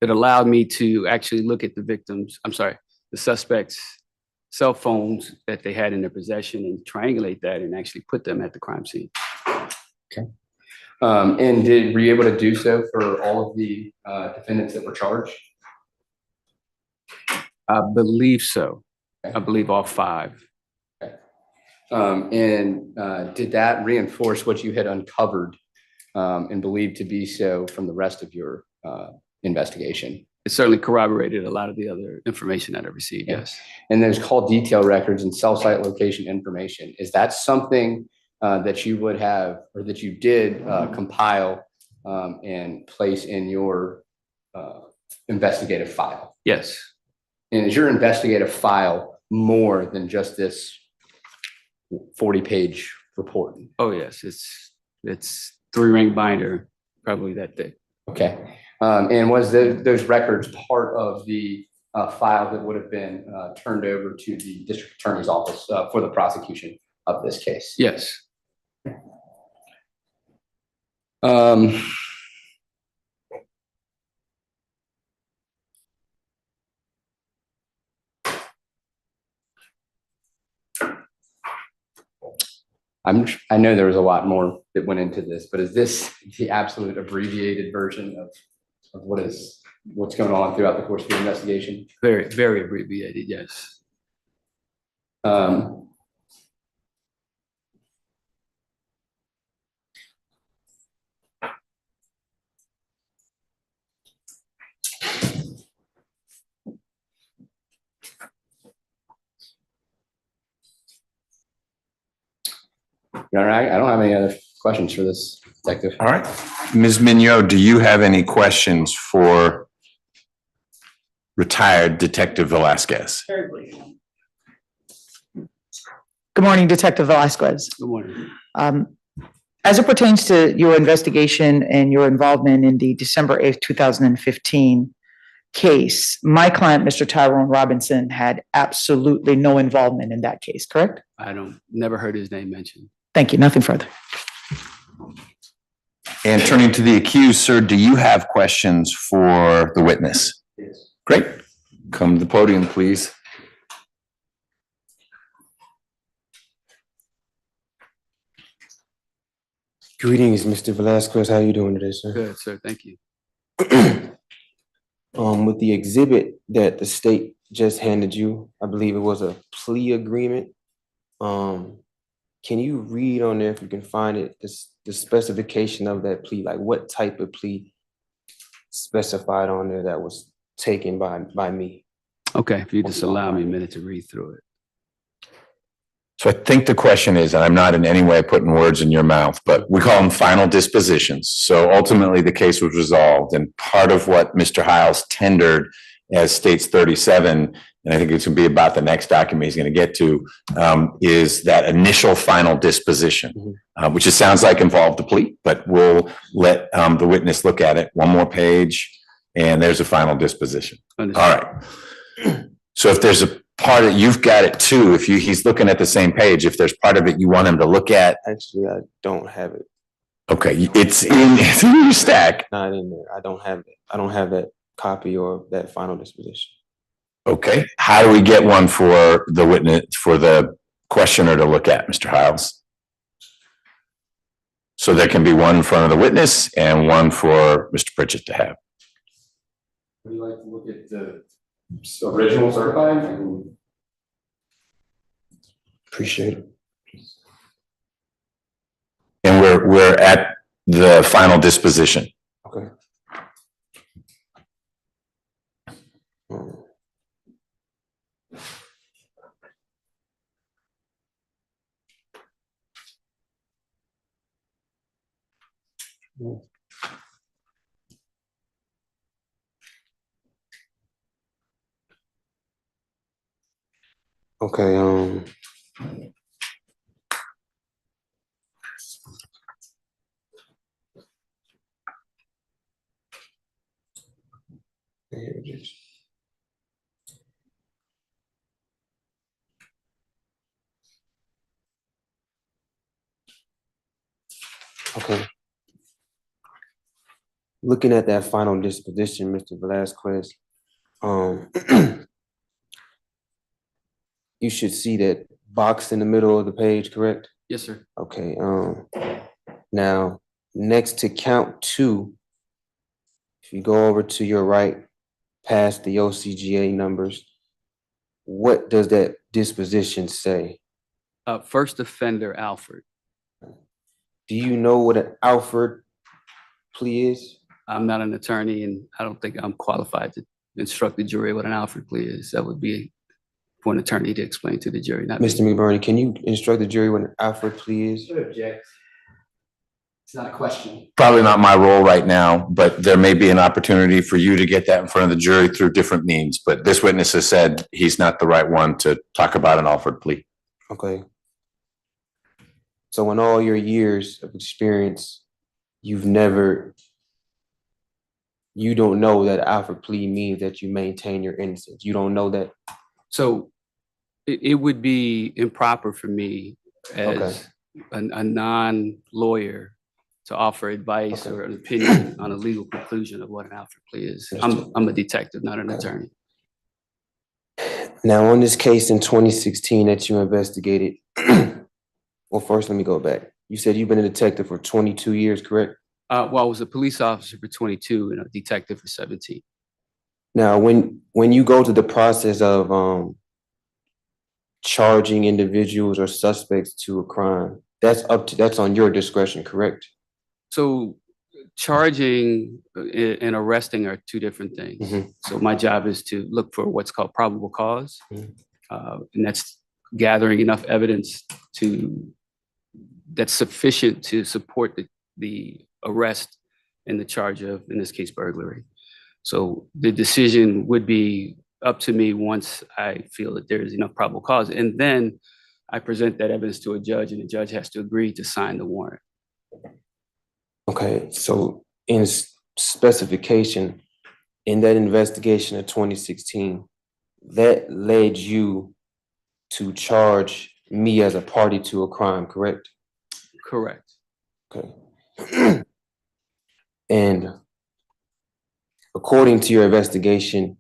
It allowed me to actually look at the suspects' cell phones that they had in their possession and triangulate that and actually put them at the crime scene. Okay. And were you able to do so for all of the defendants that were charged? I believe so. Okay. I believe all 5. Okay. And did that reinforce what you had uncovered and believed to be so from the rest of your investigation? It certainly corroborated a lot of the other information that I received, Yeah. yes. And there's call detail records and cell site location information. Is that something that you would have, or that you did compile and place in your investigative file? Yes. And is your investigative file more than just this 40-page report? Oh, yes. It's 3-ring binder, probably that thick. Okay. And was those records part of the file that would have been turned over to the district attorney's office for the prosecution of this case? Yes. I know there was a lot more that went into this, but is this the absolute abbreviated version of what's going on throughout the course of the investigation? Very, very abbreviated, yes. All right, I don't have any other questions for this detective. All right. Ms. Mignot, do you have any questions for retired Detective Velasquez? Terribly. Good morning, Detective Velasquez. Good morning. As it pertains to your investigation and your involvement in the December 8th, 2015 case, my client, Mr. Tyrone Robinson, had absolutely no involvement in that case, correct? Never heard his name mentioned. Thank you. Nothing further. And turning to the accused, sir, do you have questions for the witness? Yes. Great. Come to the podium, please. Greetings, Mr. Velasquez. How you doing today, sir? Good, sir. Thank you. With the exhibit that the state just handed you, I believe it was a plea agreement. Can you read on there, if you can find it, the specification of that plea, like what type of plea specified on there that was taken by me? Okay, if you just allow me a minute to read through it. So I think the question is, and I'm not in any way putting words in your mouth, but we call them final dispositions. So ultimately, the case was resolved, and part of what Mr. Hiles tendered as states 37, and I think it's going to be about the next document he's going to get to, is that initial final disposition, which it sounds like involved the plea, but we'll let the witness look at it. One more page, and there's a final disposition. Understood. All right. So if there's a part of, you've got it too, if he's looking at the same page, if there's part of it you want him to look at. Actually, I don't have it. Okay, it's in your stack. Not in there. I don't have it. I don't have that copy or that final disposition. Okay, how do we get one for the witness, for the questioner to look at, Mr. Hiles? So there can be one in front of the witness and one for Mr. Pritchett to have. Would you like to look at the original certified? Appreciate it. And we're at the final disposition. Okay. Okay, here it is. Okay. Looking at that final disposition, Mr. Velasquez, you should see that box in the middle of the page, correct? Yes, sir. Okay, now, next to count 2, if you go over to your right, past the OCGA numbers, what does that disposition say? First offender, Alfred. Do you know what an Alfred plea is? I'm not an attorney, and I don't think I'm qualified to instruct the jury what an Alfred plea is. That would be for an attorney to explain to the jury, not me. Mr. McBurney, can you instruct the jury what an Alfred plea is? Should object. It's not a question. Probably not my role right now, but there may be an opportunity for you to get that in front of the jury through different means. But this witness has said he's not the right one to talk about an Alfred plea. Okay. So in all your years of experience, you don't know that Alfred plea means that you maintain your innocence. You don't know that. So it would be improper for me as a non-lawyer to offer advice or an opinion on a legal conclusion of what an Alfred plea is. I'm a detective, not an attorney. Now, on this case in 2016 that you investigated, well, first, let me go back. You said you've been a detective for 22 years, correct? Well, I was a police officer for 22 and a detective for 17. Now, when you go to the process of charging individuals or suspects to a crime, that's on your discretion, correct? So charging and arresting are two different things. Mm-hmm. So my job is to look for what's called probable cause, and that's gathering enough evidence that's sufficient to support the arrest and the charge of, in this case, burglary. So the decision would be up to me once I feel that there is enough probable cause, and then I present that evidence to a judge, and the judge has to agree to sign the warrant. Okay, so in specification, in that investigation of 2016, that led you to charge me as a party to a crime, correct? Correct. Okay. And according to your investigation,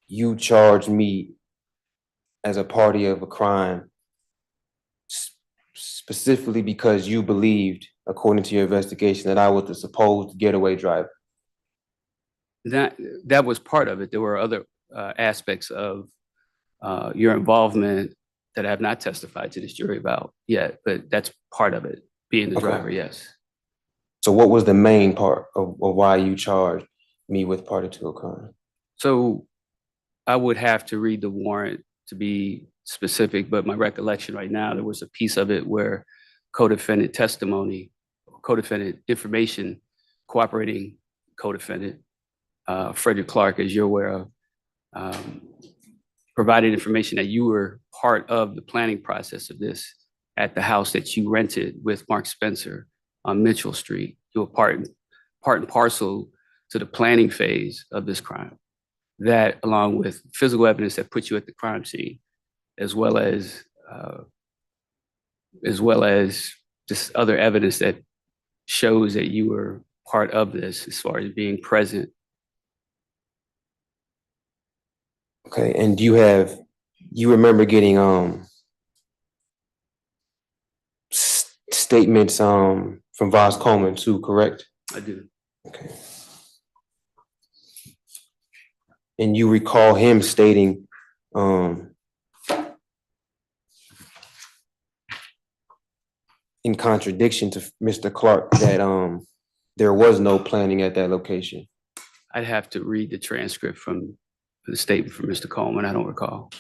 you charged me as a party of a crime specifically because you believed, according to your investigation, that I was the supposed getaway driver. That was part of it. There were other aspects of your involvement that I have not testified to this jury about yet, but that's part of it, being the driver, yes. So what was the main part of why you charged me with party to a crime? So I would have to read the warrant to be specific, but my recollection right now, there was a piece of it where co-defendant testimony, co-defendant information, cooperating co-defendant, Frederick Clark, as you're aware of, provided information that you were part of the planning process of this at the house that you rented with Mark Spencer on Mitchell Street. You were part and parcel to the planning phase of this crime. That, along with physical evidence that put you at the crime scene, as well as just other evidence that shows that you were part of this as far as being present. Okay, and you remember getting statements from Voss Coleman too, correct? I do. Okay. And you recall him stating in contradiction to Mr. Clark that there was no planning at that location. I'd have to read the transcript from the statement from Mr. Coleman. I don't recall.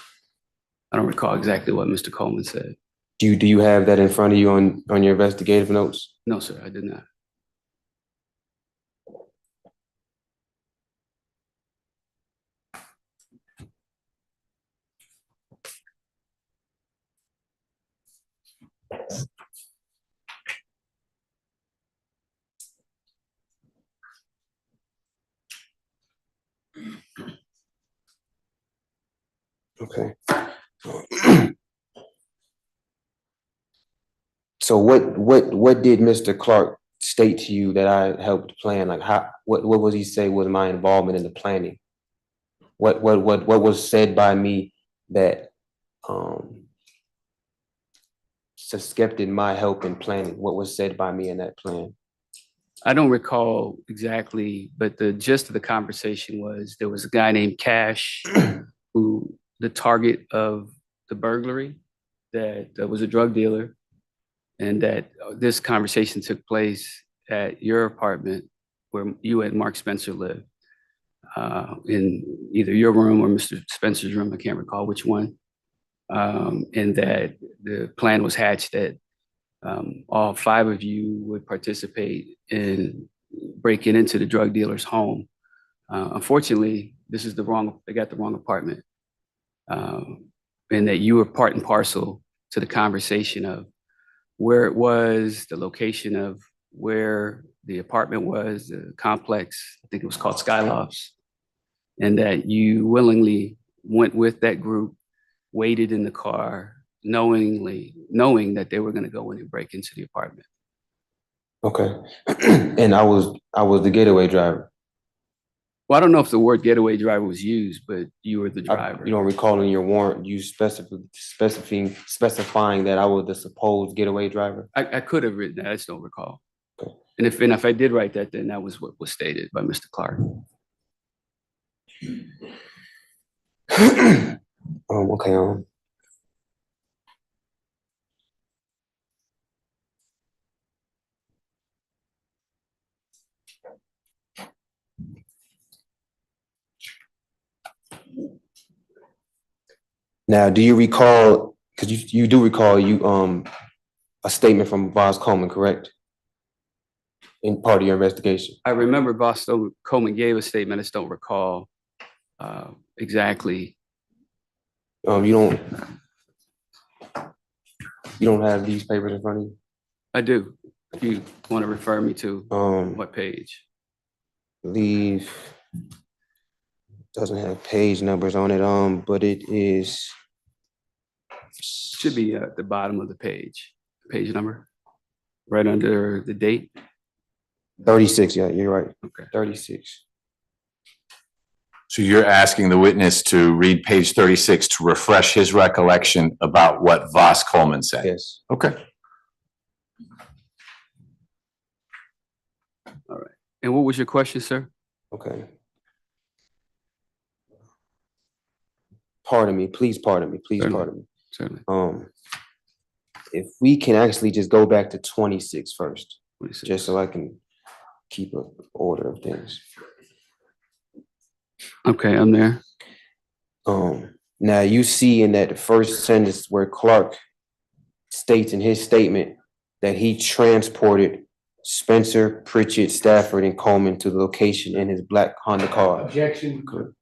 I don't recall exactly what Mr. Coleman said. Do you have that in front of you on your investigative notes? No, sir, I did not. Okay. So what did Mr. Clark state to you that I helped plan? Like what was he say was my involvement in the planning? What was said by me that suspected my help in planning? What was said by me in that plan? I don't recall exactly, but the gist of the conversation was there was a guy named Cash who the target of the burglary that was a drug dealer, and that this conversation took place at your apartment where you and Mark Spencer lived, in either your room or Mr. Spencer's room, I can't recall which one, and that the plan was hatched that all five of you would participate in breaking into the drug dealer's home. Unfortunately, they got the wrong apartment, and that you were part and parcel to the conversation of where it was, the location of where the apartment was, the complex, I think it was called Skylofts, and that you willingly went with that group, waited in the car, knowing that they were going to go in and break into the apartment. Okay. And I was the getaway driver. Well, I don't know if the word getaway driver was used, but you were the driver. You don't recall in your warrant you specifying that I was the supposed getaway driver? I could have written that. I just don't recall. Okay. And if I did write that, then that was what was stated by Mr. Clark. Okay. Now, do you recall, because you do recall a statement from Voss Coleman, correct? In part of your investigation. I remember Voss Coleman gave a statement. I just don't recall exactly. You don't have these papers in front of you? I do. If you want to refer me to what page? I believe doesn't have page numbers on it, but it is. Should be at the bottom of the page number, right under the date. 36, yeah, you're right. Okay. 36. So you're asking the witness to read page 36 to refresh his recollection about what Voss Coleman said? Yes. Okay. All right. And what was your question, sir? Okay. Pardon me, please pardon me, please Certainly. pardon me. Certainly. If we can actually just go back to 26 first, 26. just so I can keep an order of things. Okay, I'm there. Now you see in that first sentence where Clark states in his statement that he transported Spencer, Pritchett, Stafford, and Coleman to the location in his black Honda car. Objection. You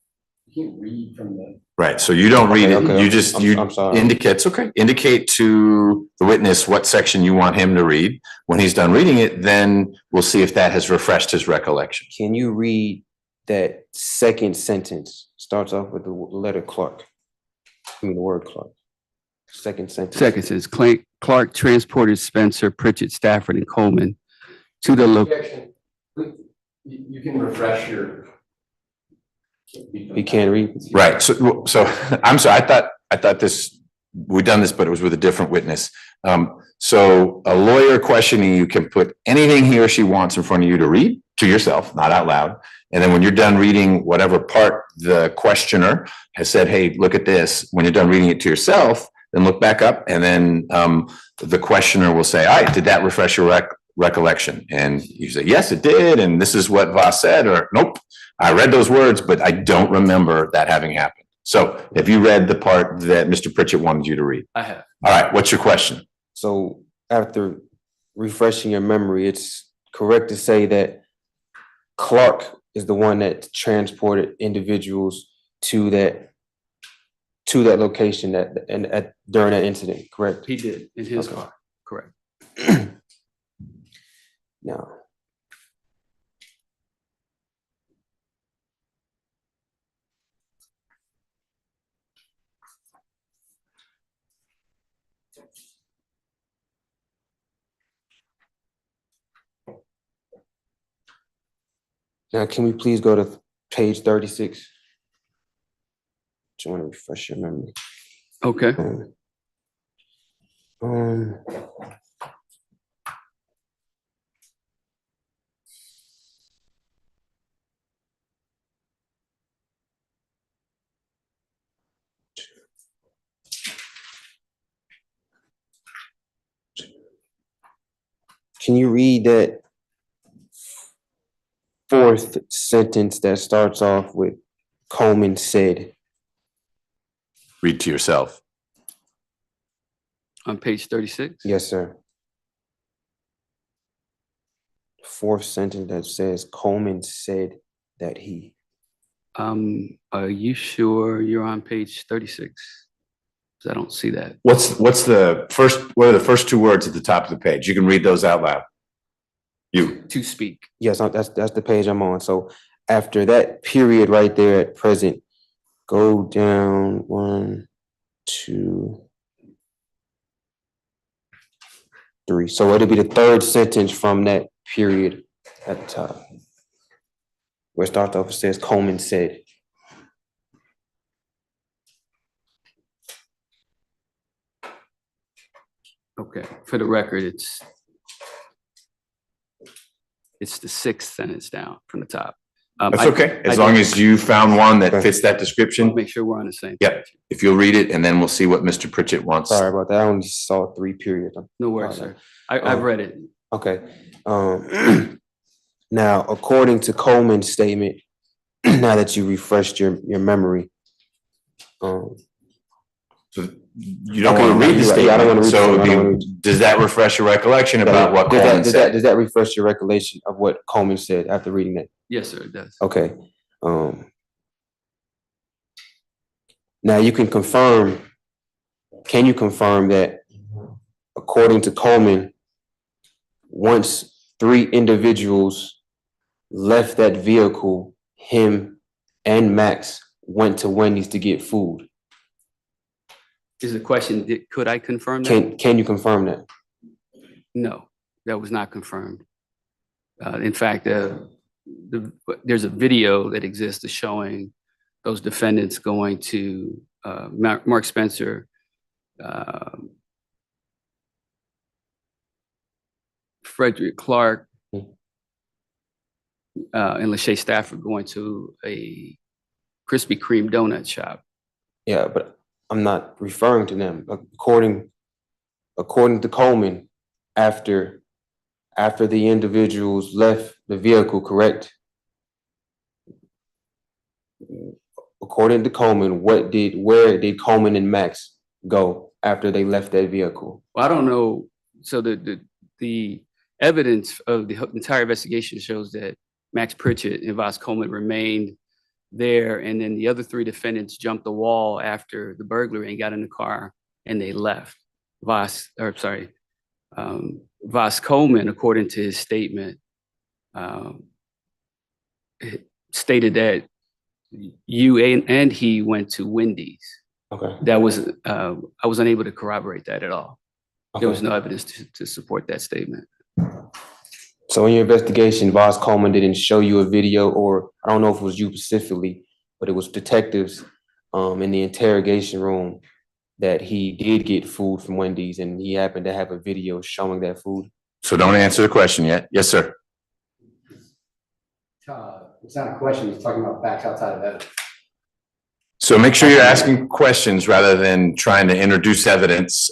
can't read from the. Right, so you don't read it, Okay, you just, I'm sorry. indicate, okay, indicate to the witness what section you want him to read. When he's done reading it, then we'll see if that has refreshed his recollection. Can you read that second sentence? Starts off with the letter Clark. I mean, the word Clark. Second sentence. Second says Clark transported Spencer, Pritchett, Stafford, and Coleman to the Objection. You can refresh your. You can't read. Right, so I'm sorry, I thought we'd done this, but it was with a different witness. So a lawyer questioning you can put anything he or she wants in front of you to read to yourself, not out loud. And then when you're done reading whatever part the questioner has said, hey, look at this, when you're done reading it to yourself, then look back up and then the questioner will say, all right, did that refresh your recollection? And you say, yes, it did. And this is what Voss said, or nope, I read those words, but I don't remember that having happened. So have you read the part that Mr. Pritchett wanted you to read? I have. All right, what's your question? So after refreshing your memory, it's correct to say that Clark is the one that transported individuals to that location during that incident, correct? He did in his Okay. car, correct. Now, can we please go to page 36? Just want to refresh your memory. Okay. Can you read that fourth sentence that starts off with Coleman said? Read to yourself. On page 36? Yes, sir. Fourth sentence that says Coleman said that he. Are you sure you're on page 36? Because I don't see that. What are the first two words at the top of the page? You can read those out loud. To speak. Yes, that's the page I'm on. So after that period right there at present, go down 1, 2, 3. So it'll be the third sentence from that period at the top. Where it starts off, it says Coleman said. Okay, for the record, it's the sixth sentence down from the top. That's okay, as long as you found one that fits that description. Make sure we're on the same Yep. page. If you'll read it, and then we'll see what Mr. Pritchett wants. Sorry about that. I only saw 3 periods. No worries, sir. I've read it. Okay. Now, according to Coleman's statement, now that you refreshed your memory, So you don't Okay, want to read the yeah, I don't wanna statement, read the so statement, I don't wanna does that refresh your recollection about what Coleman said? does that refresh your recollection of what Coleman said after reading that? Yes, sir, it does. Okay. Now you can confirm that according to Coleman, once 3 individuals left that vehicle, him and Max went to Wendy's to get food? Is the question, could I confirm that? Can you confirm that? No, that was not confirmed. In fact, there's a video that exists showing those defendants going to Mark Spencer, Frederick Clark, and Lachey Stafford going to a Krispy Kreme donut shop. Yeah, but I'm not referring to them. According to Coleman, after the individuals left the vehicle, correct? according to Coleman, where did Coleman and Max go after they left that vehicle? Well, I don't know. So the evidence of the entire investigation shows that Max Pritchett and Voss Coleman remained there, and then the other three defendants jumped the wall after the burglary and got in the car and they left. Voss Coleman, according to his statement, stated that you and he went to Wendy's. Okay. That was I was unable to corroborate that at all. Okay. There was no evidence to support that statement. So in your investigation, Voss Coleman didn't show you a video, or I don't know if it was you specifically, but it was detectives in the interrogation room that he did get food from Wendy's and he happened to have a video showing that food. So don't answer the question yet. Yes, sir. It's not a question, he's talking about facts outside of evidence. So make sure you're asking questions rather than trying to introduce evidence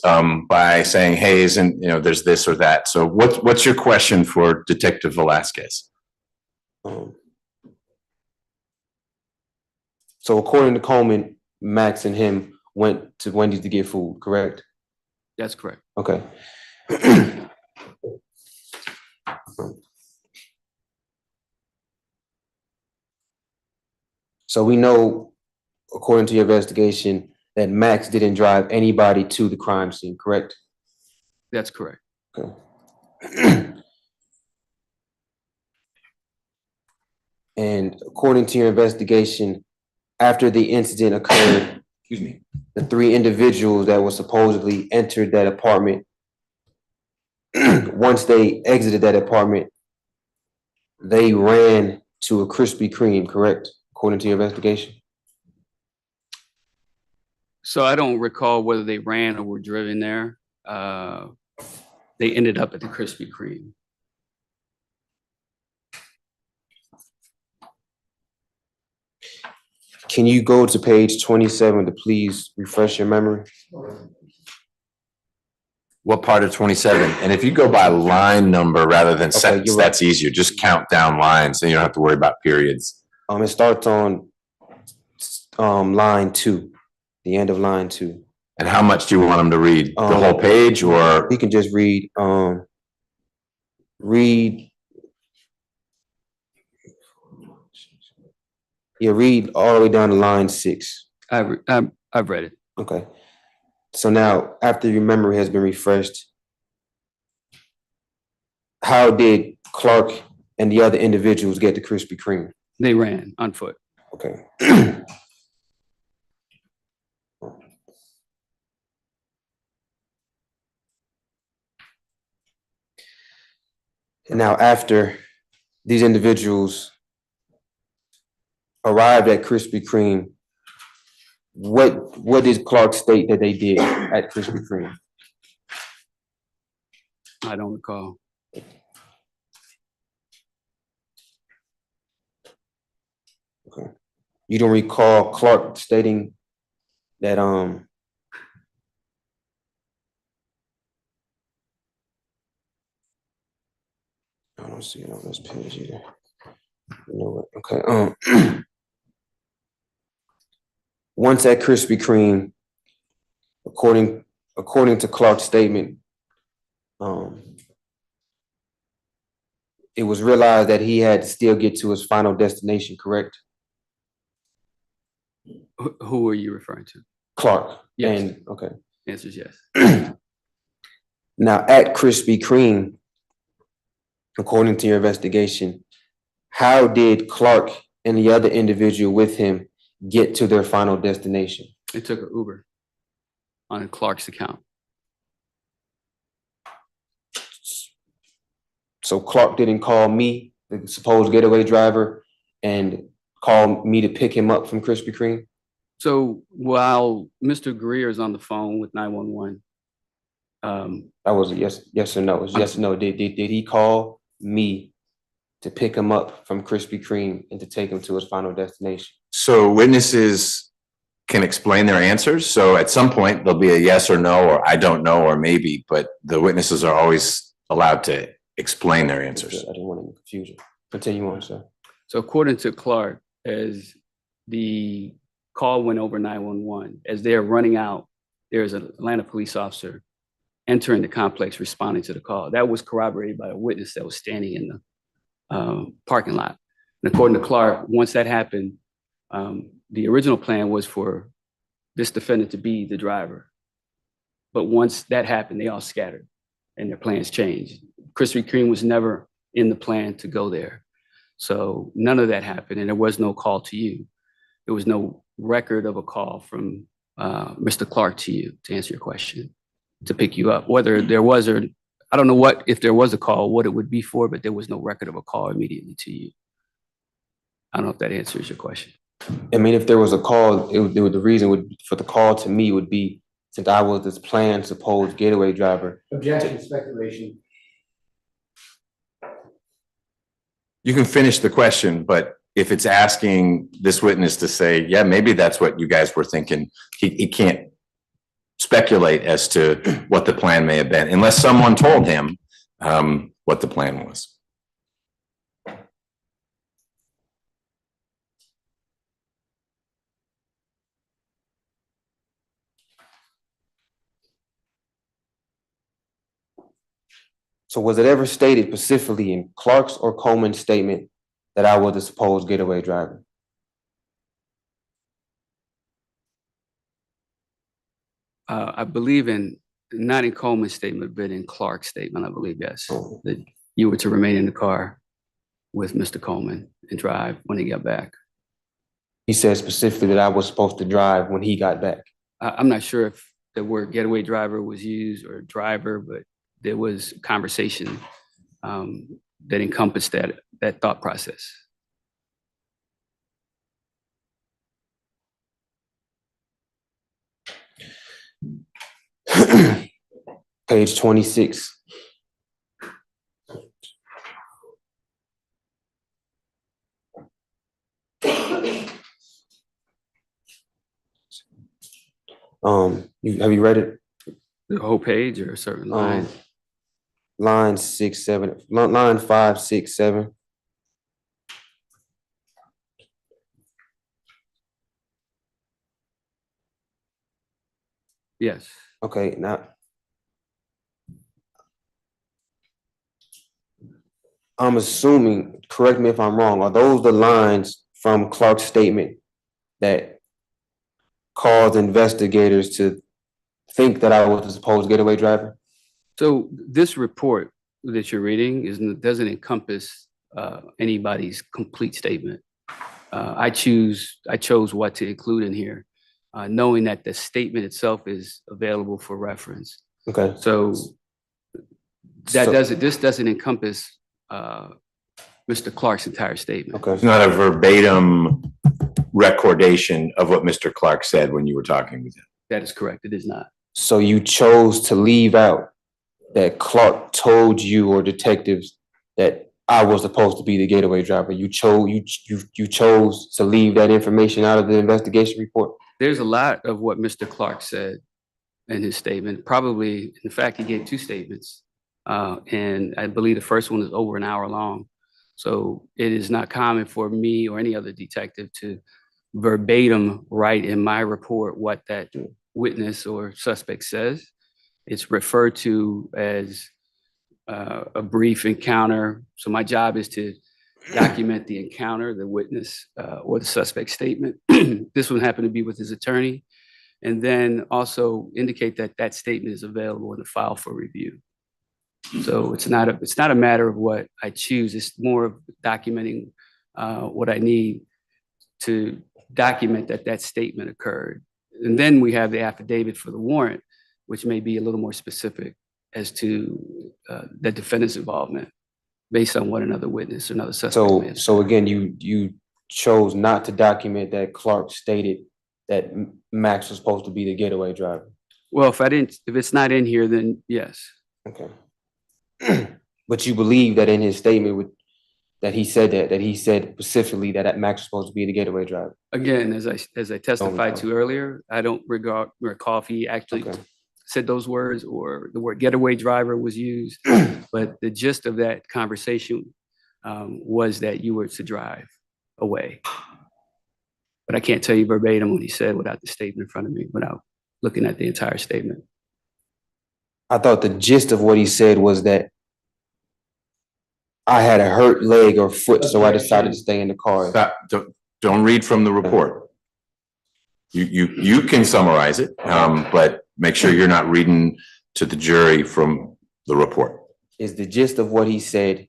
by saying, hey, isn't, there's this or that. So what's your question for Detective Velasquez? So according to Coleman, Max and him went to Wendy's to get food, correct? That's correct. Okay. So we know, according to your investigation, that Max didn't drive anybody to the crime scene, correct? That's correct. Okay. And according to your investigation, after the incident occurred, the three individuals that were supposedly entered that apartment, once they exited that apartment, they ran to a Krispy Kreme, correct? According to your investigation? So I don't recall whether they ran or were driven there. They ended up at the Krispy Kreme. Can you go to page 27 to please refresh your memory? What part of 27? And if you go by line number rather than sentence, you're right. that's easier. Just count down lines, and you don't have to worry about periods. It starts on line 2, the end of line 2. And how much do you want them to read? The whole page, or? We can just read read all the way down to line 6. I've read it. Okay. So now, after your memory has been refreshed, how did Clark and the other individuals get to Krispy Kreme? They ran on foot. Okay. And now, after these individuals arrived at Krispy Kreme, what did Clark state that they did at Krispy Kreme? I don't recall. Okay. You don't recall Clark stating that I don't see it on this page either. You know what? Okay. Once at Krispy Kreme, according to Clark's statement, it was realized that he had to still get to his final destination, correct? Who are you referring to? Clark. Yes. And okay. Answer is yes. Now at Krispy Kreme, according to your investigation, how did Clark and the other individual with him get to their final destination? They took an Uber on Clark's account. So Clark didn't call me, the supposed getaway driver, and call me to pick him up from Krispy Kreme? So while Mr. Greer is on the phone with 911, that was a yes or no. It was yes or no. Did he call me to pick him up from Krispy Kreme and to take him to his final destination? So witnesses can explain their answers. So at some point there'll be a yes or no, or I don't know, or maybe, but the witnesses are always allowed to explain their answers. I didn't want any confusion. Continue on, sir. so according to Clark, as the call went over 911. As they're running out, there's an Atlanta police officer entering the complex responding to the call. That was corroborated by a witness that was standing in the parking lot. And according to Clark, once that happened, the original plan was for this defendant to be the driver. But once that happened, they all scattered and their plans changed. Krispy Kreme was never in the plan to go there. So none of that happened, and there was no call to you. There was no record of a call from Mr. Clark to you, to answer your question, to pick you up. Whether there was or, I don't know what, if there was a call, what it would be for, but there was no record of a call immediately to you. I don't know if that answers your question. I mean, if there was a call, the reason would for the call to me would be since I was this planned supposed getaway driver. Objection, speculation. You can finish the question, but if it's asking this witness to say, yeah, maybe that's what you guys were thinking, he can't speculate as to what the plan may have been unless someone told him what the plan was. So was it ever stated specifically in Clark's or Coleman's statement that I was the supposed getaway driver? I believe not in Coleman's statement, but in Clark's statement, I believe, yes, that you were to remain in the car with Mr. Coleman and drive when he got back. He said specifically that I was supposed to drive when he got back. I'm not sure if the word getaway driver was used or driver, but there was conversation that encompassed that thought process. Page 26. Have you read it? The whole page or a certain line? Line 6, 7, line 5, 6, 7. Yes. Okay, now I'm assuming, correct me if I'm wrong, are those the lines from Clark's statement that caused investigators to think that I was the supposed getaway driver? So this report that you're reading doesn't encompass anybody's complete statement. I chose what to include in here, knowing that the statement itself is available for reference. Okay. So this doesn't encompass Mr. Clark's entire statement. Okay. It's not a verbatim recordation of what Mr. Clark said when you were talking with him. That is correct. It is not. So you chose to leave out that Clark told you or detectives that I was supposed to be the getaway driver. You chose to leave that information out of the investigation report. There's a lot of what Mr. Clark said in his statement. Probably, in fact, he gave two statements. And I believe the first one is over an hour long. So it is not common for me or any other detective to verbatim write in my report what that witness or suspect says. It's referred to as a brief encounter. So my job is to document the encounter, the witness or the suspect statement. This one happened to be with his attorney. And then also indicate that that statement is available in the file for review. So it's not a matter of what I choose. It's more of documenting what I need to document that statement occurred. And then we have the affidavit for the warrant, which may be a little more specific as to the defendant's involvement based on what another witness or another suspect may have. So again, you chose not to document that Clark stated that Max was supposed to be the getaway driver. Well, if it's not in here, then yes. Okay. But you believe that in his statement that he said specifically that Max was supposed to be the getaway driver. Again, as I testified to earlier, I don't recall if he actually said those words or the word getaway driver was used, but the gist of that conversation was that you were to drive away. but I can't tell you verbatim what he said without the statement in front of me, without looking at the entire statement. I thought the gist of what he said was that I had a hurt leg or foot, so I decided to stay in the car. Stop, don't read from the report. You can summarize it, but make sure you're not reading to the jury from the report. Is the gist of what he said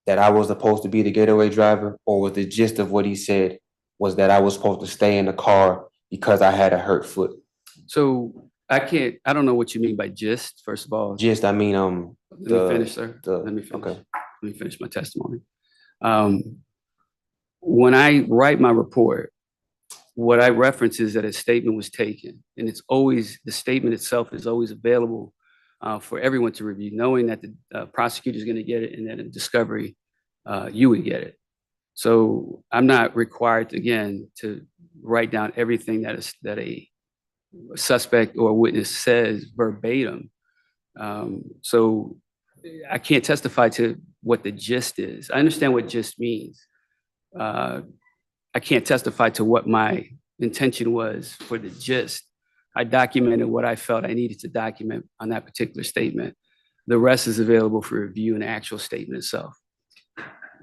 that I was supposed to be the getaway driver, or was the gist of what he said was that I was supposed to stay in the car because I had a hurt foot? So I don't know what you mean by gist, first of all. Gist, I mean, Let me finish, sir. Let me finish. okay. Let me finish my testimony. When I write my report, what I reference is that a statement was taken, and it's always, the statement itself is always available for everyone to review, knowing that the prosecutor is going to get it, and then in discovery, you would get it. So I'm not required, again, to write down everything that a suspect or witness says verbatim. So I can't testify to what the gist is. I understand what gist means. I can't testify to what my intention was for the gist. I documented what I felt I needed to document on that particular statement. The rest is available for review in the actual statement itself.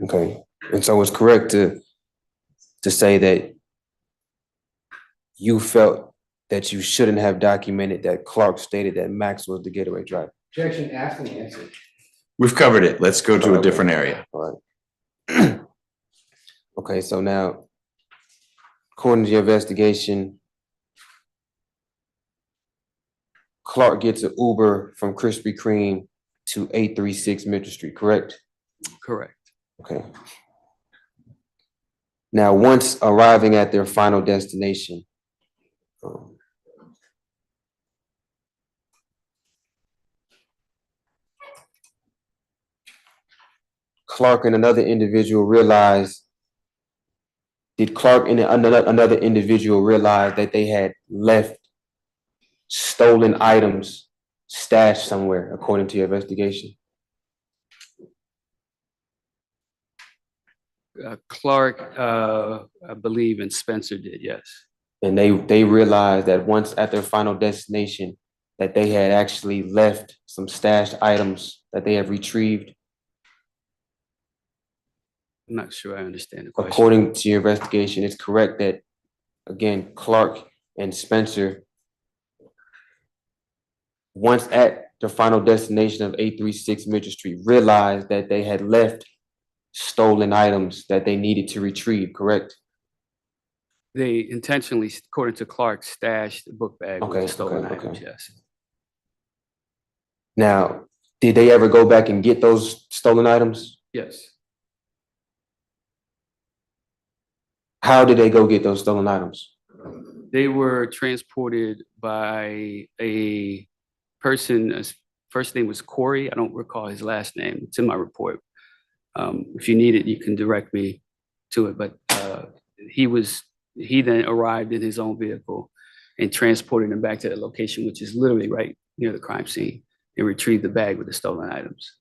Okay, and so it's correct to say that you felt that you shouldn't have documented that Clark stated that Max was the getaway driver. Objection, asked and answered. We've covered it. Let's go to a different area. All right. Okay, so now, according to your investigation, Clark gets an Uber from Krispy Kreme to 836 Mitchell Street, correct? Correct. Okay. Now, once arriving at their final destination, Clark and another individual realized, did Clark and another individual realize that they had left stolen items stashed somewhere, according to your investigation? Clark, I believe, and Spencer did, yes. And they realized that once at their final destination, that they had actually left some stashed items that they have retrieved? I'm not sure I understand the question. According to your investigation, it's correct that, again, Clark and Spencer, once at the final destination of 836 Mitchell Street, realized that they had left stolen items that they needed to retrieve, correct? They intentionally, according to Clark, stashed the book bag with the stolen items, yes. Now, did they ever go back and get those stolen items? Yes. How did they go get those stolen items? They were transported by a person, his first name was Corey. I don't recall his last name. It's in my report. If you need it, you can direct me to it. But he then arrived in his own vehicle and transported them back to the location, which is literally right near the crime scene, and retrieved the bag with the stolen items.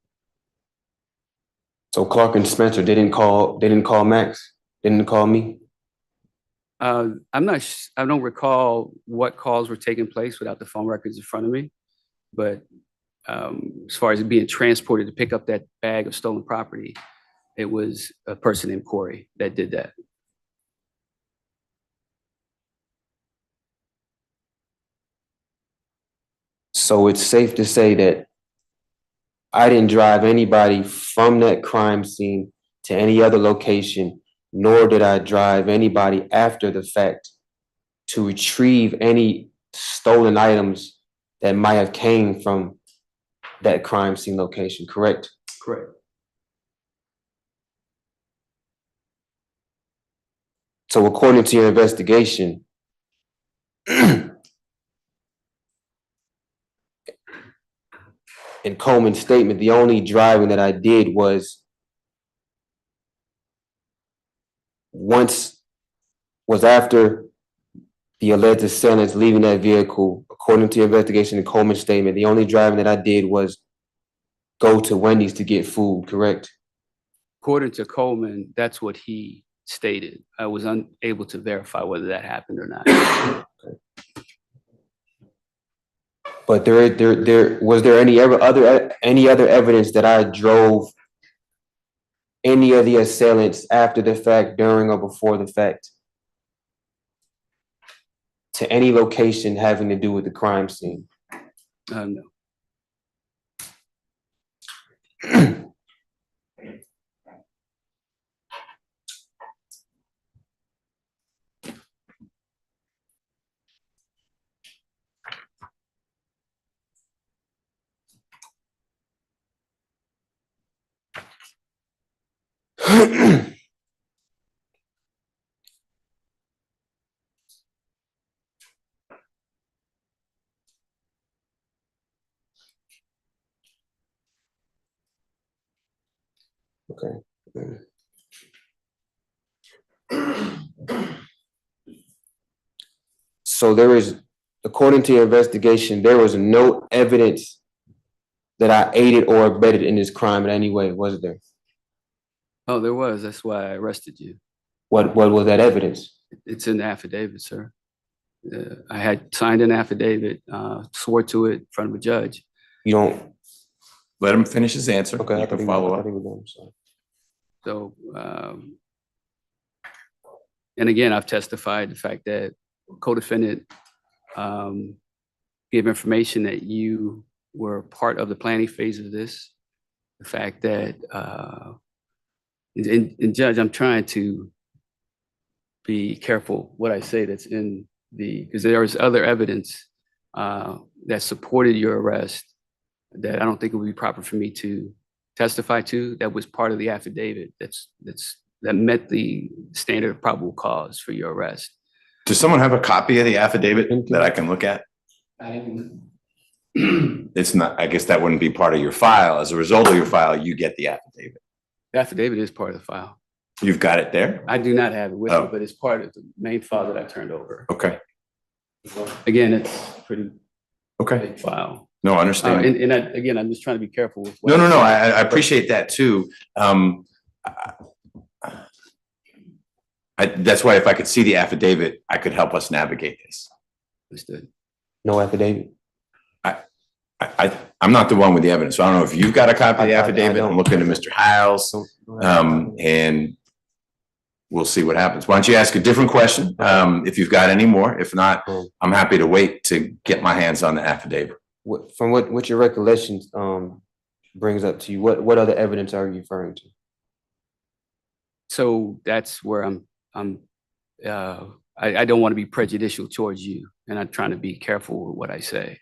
So Clark and Spencer, they didn't call Max? They didn't call me? I don't recall what calls were taking place without the phone records in front of me, but as far as it being transported to pick up that bag of stolen property, it was a person named Corey that did that. So it's safe to say that I didn't drive anybody from that crime scene to any other location, nor did I drive anybody after the fact to retrieve any stolen items that might have came from that crime scene location, correct? Correct. So according to your investigation, in Coleman's statement, the only driving that I did was after the alleged assailants leaving that vehicle. According to your investigation in Coleman's statement, the only driving that I did was go to Wendy's to get food, correct? According to Coleman, that's what he stated. I was unable to verify whether that happened or not. But was there any other evidence that I drove any of the assailants after the fact, during or before the fact, to any location having to do with the crime scene? No. Okay. So there is, according to your investigation, there was no evidence that I aided or abetted in this crime in any way, was there? Oh, there was. That's why I arrested you. What was that evidence? It's in the affidavit, sir. I had signed an affidavit, swore to it in front of a judge. You don't. Let him finish his answer. Okay. You can follow up. So, and again, I've testified the fact that co-defendant gave information that you were part of the planning phase of this. The fact that, and Judge, I'm trying to be careful what I say that's in because there was other evidence that supported your arrest that I don't think it would be proper for me to testify to. That was part of the affidavit that met the standard of probable cause for your arrest. Does someone have a copy of the affidavit that I can look at? It's not, I guess that wouldn't be part of your file. As a result of your file, you get the affidavit. The affidavit is part of the file. You've got it there? I do not have it with Oh. me, but it's part of the main file that I turned over. Okay. Again, it's a pretty Okay. big file. No, I understand. Again, I'm just trying to be careful with what No. I say. I appreciate that too. That's why if I could see the affidavit, I could help us navigate this. Understood. No affidavit? I'm not the one with the evidence, so I don't know if you've got a copy of the I affidavit. don't. I'm looking to Mr. Hiles, and we'll see what happens. Why don't you ask a different question, if you've got any more? If not, I'm happy to wait to get my hands on the affidavit. From what your recollections brings up to you, what other evidence are you referring to? So that's where I don't want to be prejudicial towards you, and I'm trying to be careful with what I say.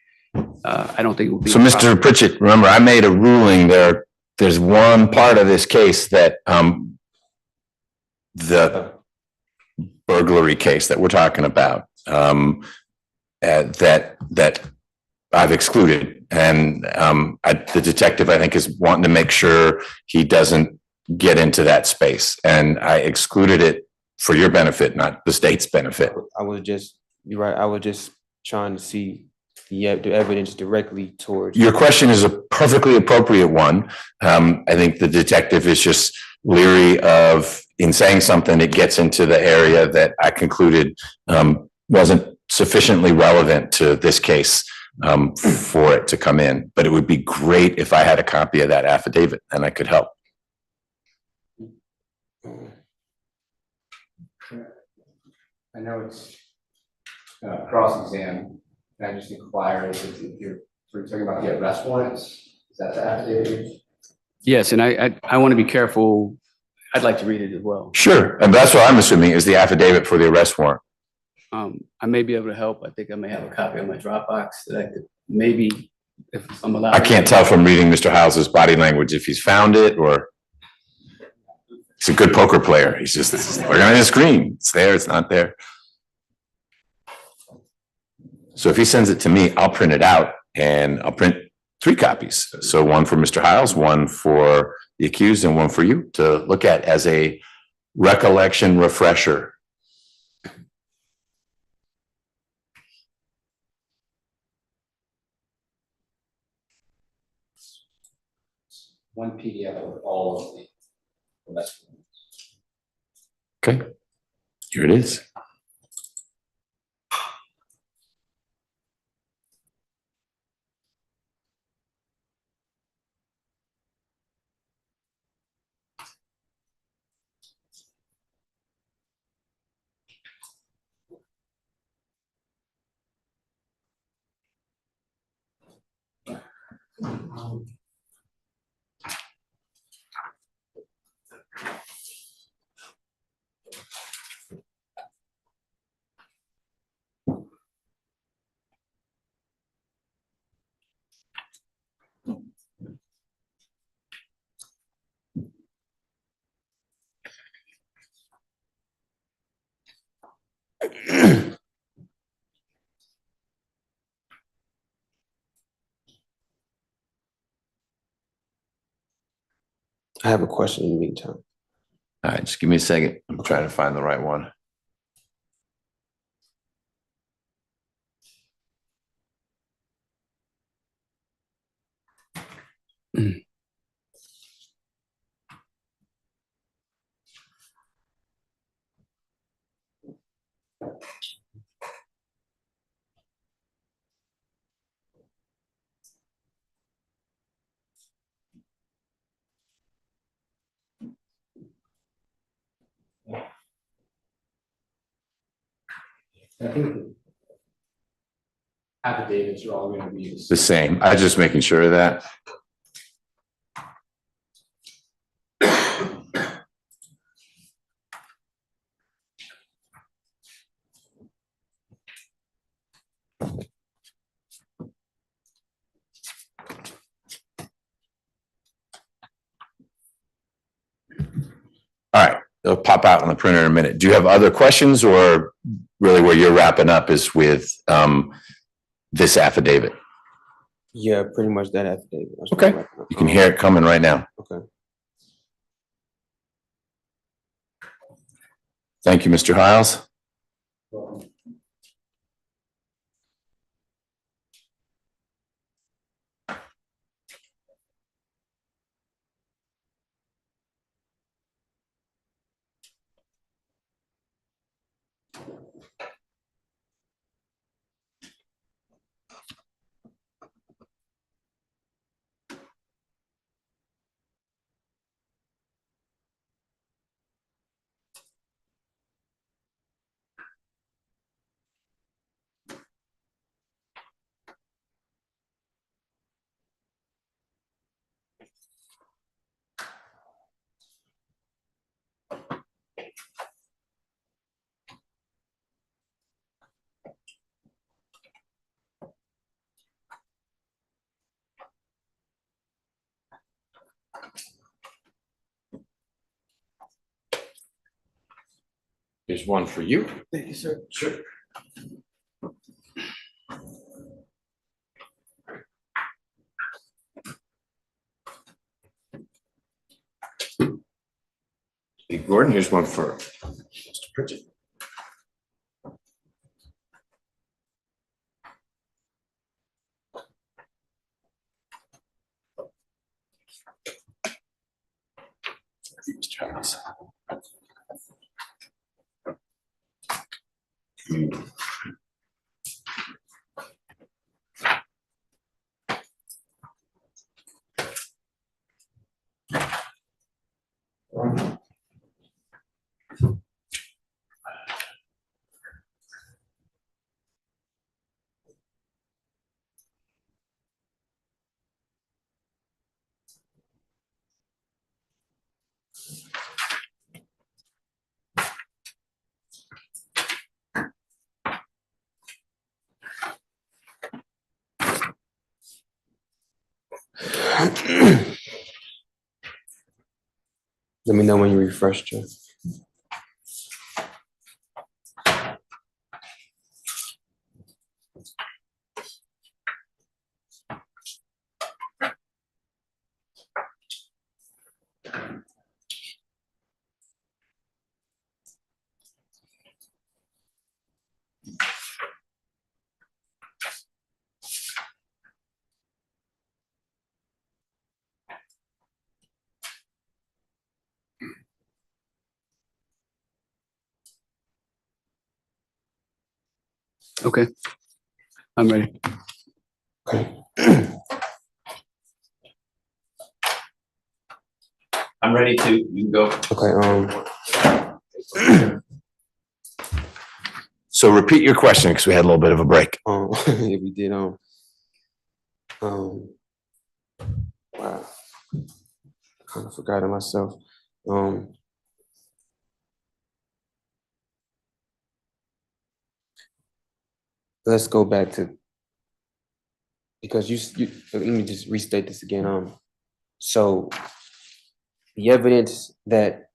I don't think it would be. So, Mr. Pritchett, remember, I made a ruling there. There's one part of this case that the burglary case that we're talking about that I've excluded, and the detective, I think, is wanting to make sure he doesn't get into that space, and I excluded it for your benefit, not the state's benefit. You're right. I was just trying to see the evidence directly towards. Your question is a perfectly appropriate one. I think the detective is just leery of, in saying something, it gets into the area that I concluded wasn't sufficiently relevant to this case for it to come in. But it would be great if I had a copy of that affidavit and I could help. I know it's cross-exam. Can I just inquire if you're talking about the arrest warrants? Is that the affidavit? Yes, and I want to be careful. I'd like to read it as well. Sure, and that's what I'm assuming is the affidavit for the arrest warrant. I may be able to help. I think I may have a copy on my Dropbox that I could maybe, if I'm allowed. I can't tell from reading Mr. House's body language if he's found it or he's a good poker player. He's just looking at his screen. It's there, it's not there. So if he sends it to me, I'll print it out and I'll print 3 copies. So one for Mr. Hiles, one for the accused, and one for you to look at as a recollection refresher. One PDF with all of the arrest warrants. Okay, here it is. I have a question in the meantime. All right, just give me a second. I'm trying to find the right one. I think the affidavits are all gonna be The same. I was just making sure of that. All right, they'll pop out on the printer in a minute. Do you have other questions, or really where you're wrapping up is with this affidavit? Yeah, pretty much that affidavit. That's what Okay. I'm wrapping up. You can hear it coming right now. Okay. Thank you, Mr. Hiles. Here's one for you. Thank you, sir. Sure. Hey, Gordon, here's one for Mr. Pritchett. Mr. Hiles. Let me know when you refresh, Joe. Okay, I'm ready. Okay. I'm ready to, you can go. Okay, So repeat your question because we had a little bit of a break. yeah, we did, wow, kind of forgot it myself. Let's go back to, because you, let me just restate this again. So the evidence that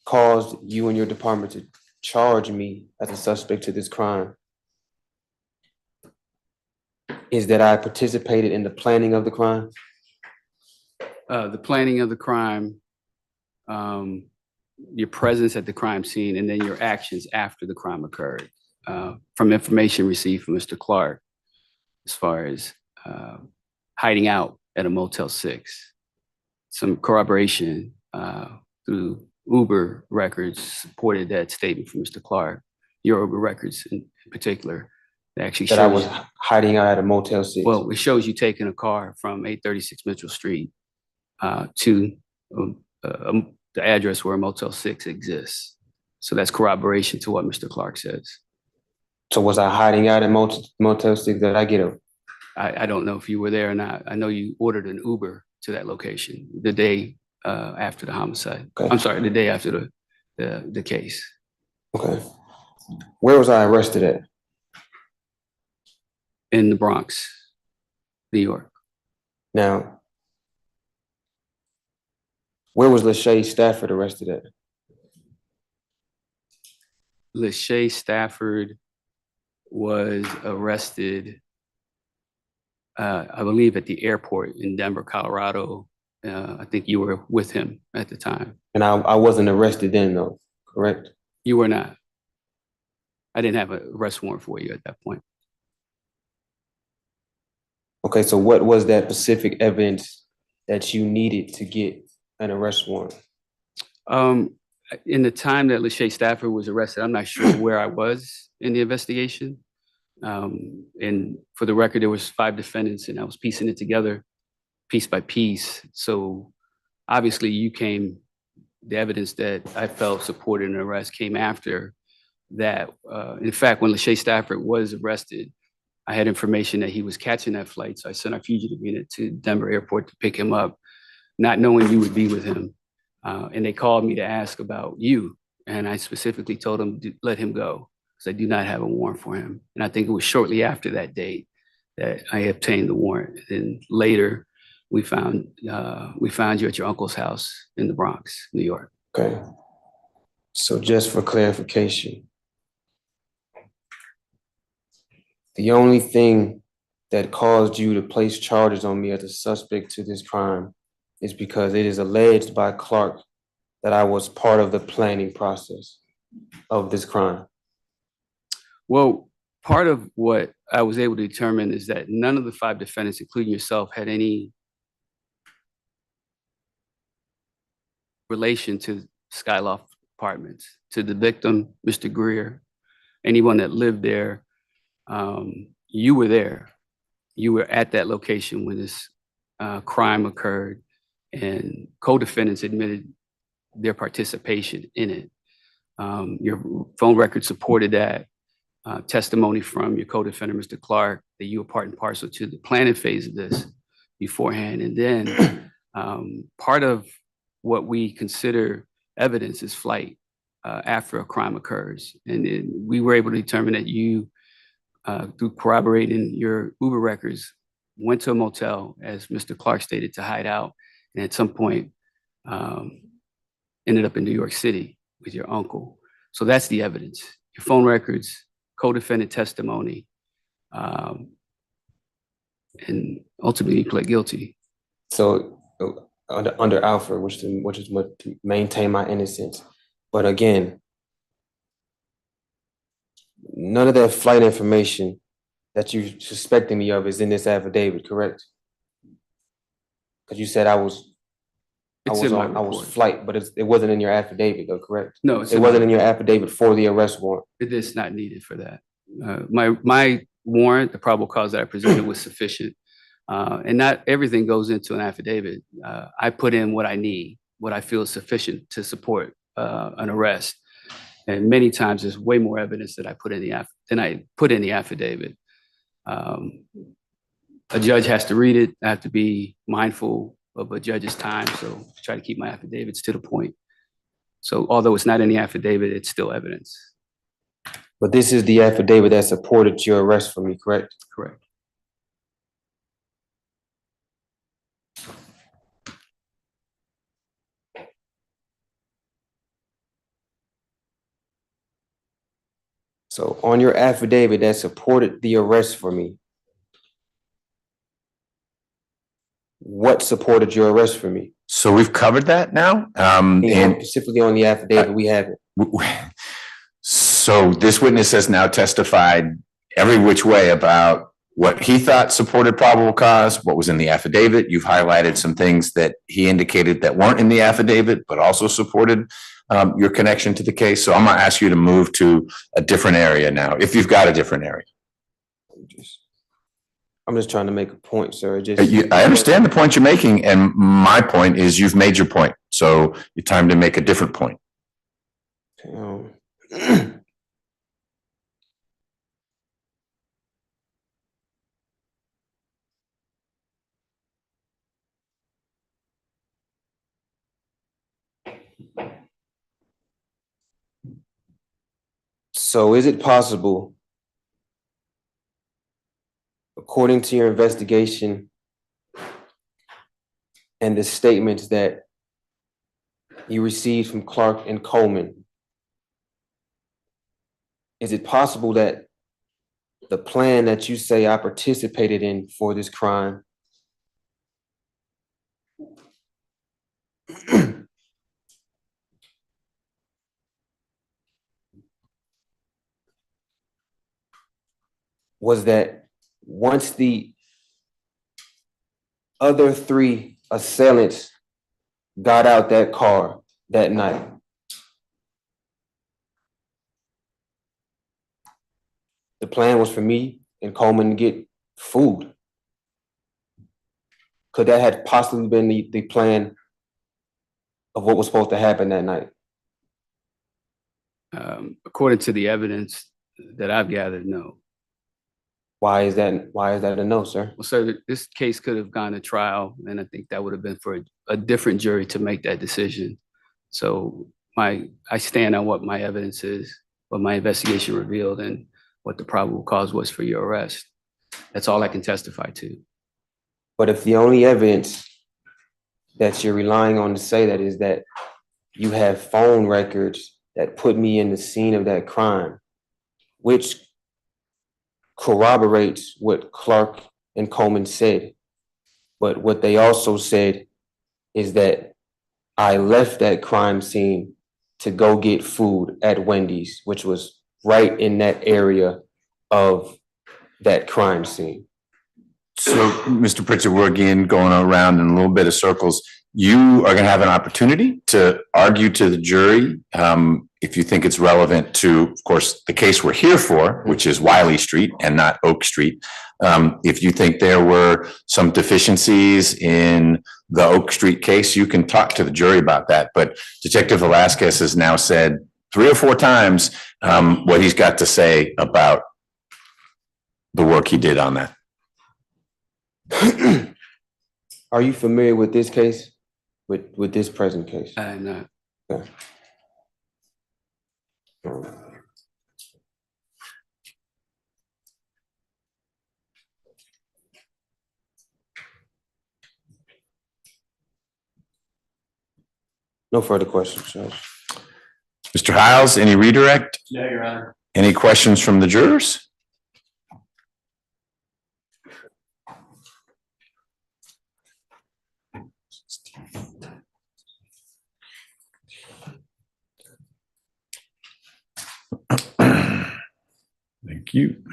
caused you and your department to charge me as a suspect to this crime is that I participated in the planning of the crime? The planning of the crime, your presence at the crime scene, and then your actions after the crime occurred. From information received from Mr. Clark, as far as hiding out at a Motel 6. Some corroboration through Uber records supported that statement from Mr. Clark. Your Uber records in particular, that actually shows That I was hiding out at a Motel 6? Well, it shows you taking a car from 836 Mitchell Street to the address where Motel 6 exists. So that's corroboration to what Mr. Clark says. So was I hiding out at Motel 6? Did I get a? I don't know if you were there or not. I know you ordered an Uber to that location the day after the homicide. Okay. I'm sorry, the day after the case. Okay. Where was I arrested at? In the Bronx, New York. Now, where was Lachey Stafford arrested at? Lachey Stafford was arrested, I believe, at the airport in Denver, Colorado. I think you were with him at the time. And I wasn't arrested then, though, correct? You were not. I didn't have an arrest warrant for you at that point. Okay, so what was that specific evidence that you needed to get an arrest warrant? In the time that Lachey Stafford was arrested, I'm not sure where I was in the investigation. And for the record, there was 5 defendants and I was piecing it together piece by piece. So obviously the evidence that I felt supported an arrest came after that. In fact, when Lachey Stafford was arrested, I had information that he was catching that flight. So I sent our fugitive unit to Denver airport to pick him up, not knowing you would be with him. And they called me to ask about you. And I specifically told them to let him go because I do not have a warrant for him. And I think it was shortly after that date that I obtained the warrant. And later we found you at your uncle's house in the Bronx, New York. Okay. So just for clarification, the only thing that caused you to place charges on me as a suspect to this crime is because it is alleged by Clark that I was part of the planning process of this crime. Well, part of what I was able to determine is that none of the 5 defendants, including yourself, had any relation to Skyloft Apartments, to the victim, Mr. Greer, anyone that lived there. You were there. You were at that location when this crime occurred, and co-defendants admitted their participation in it. Your phone record supported that. Testimony from your co-defendant, Mr. Clark, that you were part and parcel to the planning phase of this beforehand. And then part of what we consider evidence is flight after a crime occurs. And we were able to determine that you, through corroborating your Uber records, went to a motel, as Mr. Clark stated, to hide out. And at some point, ended up in New York City with your uncle. So that's the evidence. Your phone records, co-defendant testimony, and ultimately you pled guilty. So under Alfred, which is to maintain my innocence. But again, none of that flight information that you're suspecting me of is in this affidavit, correct? Because you said I was It's in my I was report. flight, but it wasn't in your affidavit though, correct? No, it's It wasn't in your affidavit for the arrest warrant. It is not needed for that. My warrant, the probable cause that I presented was sufficient. And not everything goes into an affidavit. I put in what I need, what I feel is sufficient to support an arrest. And many times there's way more evidence that I put in the affidavit. A judge has to read it. I have to be mindful of a judge's time, so try to keep my affidavits to the point. So although it's not in the affidavit, it's still evidence. But this is the affidavit that supported your arrest for me, correct? Correct. So on your affidavit that supported the arrest for me, what supported your arrest for me? So we've covered that now. And specifically on the affidavit, we haven't. So this witness has now testified every which way about what he thought supported probable cause, what was in the affidavit. You've highlighted some things that he indicated that weren't in the affidavit, but also supported your connection to the case. So I'm gonna ask you to move to a different area now, if you've got a different area. I'm just trying to make a point, sir. I understand the point you're making, and my point is you've made your point. So it's time to make a different point. So is it possible, according to your investigation and the statements that you received from Clark and Coleman, is it possible that the plan that you say I participated in for this crime was that once the other three assailants got out that car that night, the plan was for me and Coleman to get food? Could that have possibly been the plan of what was supposed to happen that night? According to the evidence that I've gathered, no. Why is that a no, sir? Well, sir, this case could have gone to trial, and I think that would have been for a different jury to make that decision. So I stand on what my evidence is, what my investigation revealed, and what the probable cause was for your arrest. That's all I can testify to. But if the only evidence that you're relying on to say that is that you have phone records that put me in the scene of that crime, which corroborates what Clark and Coleman said. But what they also said is that I left that crime scene to go get food at Wendy's, which was right in that area of that crime scene. So, Mr. Pritchett, we're again going around in a little bit of circles. You are going to have an opportunity to argue to the jury if you think it's relevant to, of course, the case we're here for, which is Wiley Street and not Oak Street. If you think there were some deficiencies in the Oak Street case, you can talk to the jury about that. But Detective Velasquez has now said 3 or 4 times what he's got to say about the work he did on that. Are you familiar with this case, with this present case? I am not. Okay. No further questions, Judge. Mr. Hiles, any redirect? No, Your Honor. Any questions from the jurors? Thank you.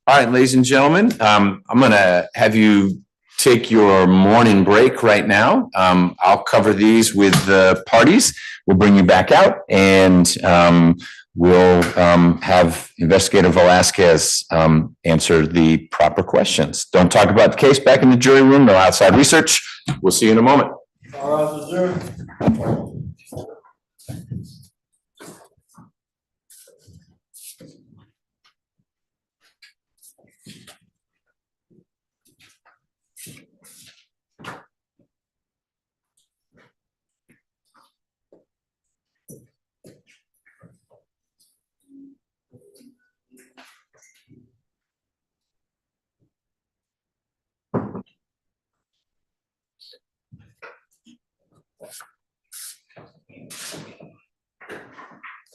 All right, ladies and gentlemen, I'm gonna have you take your morning break right now. I'll cover these with the parties. We'll bring you back out and we'll have Investigator Velasquez answer the proper questions. Don't talk about the case back in the jury room, no outside research. We'll see you in a moment. All right, sir.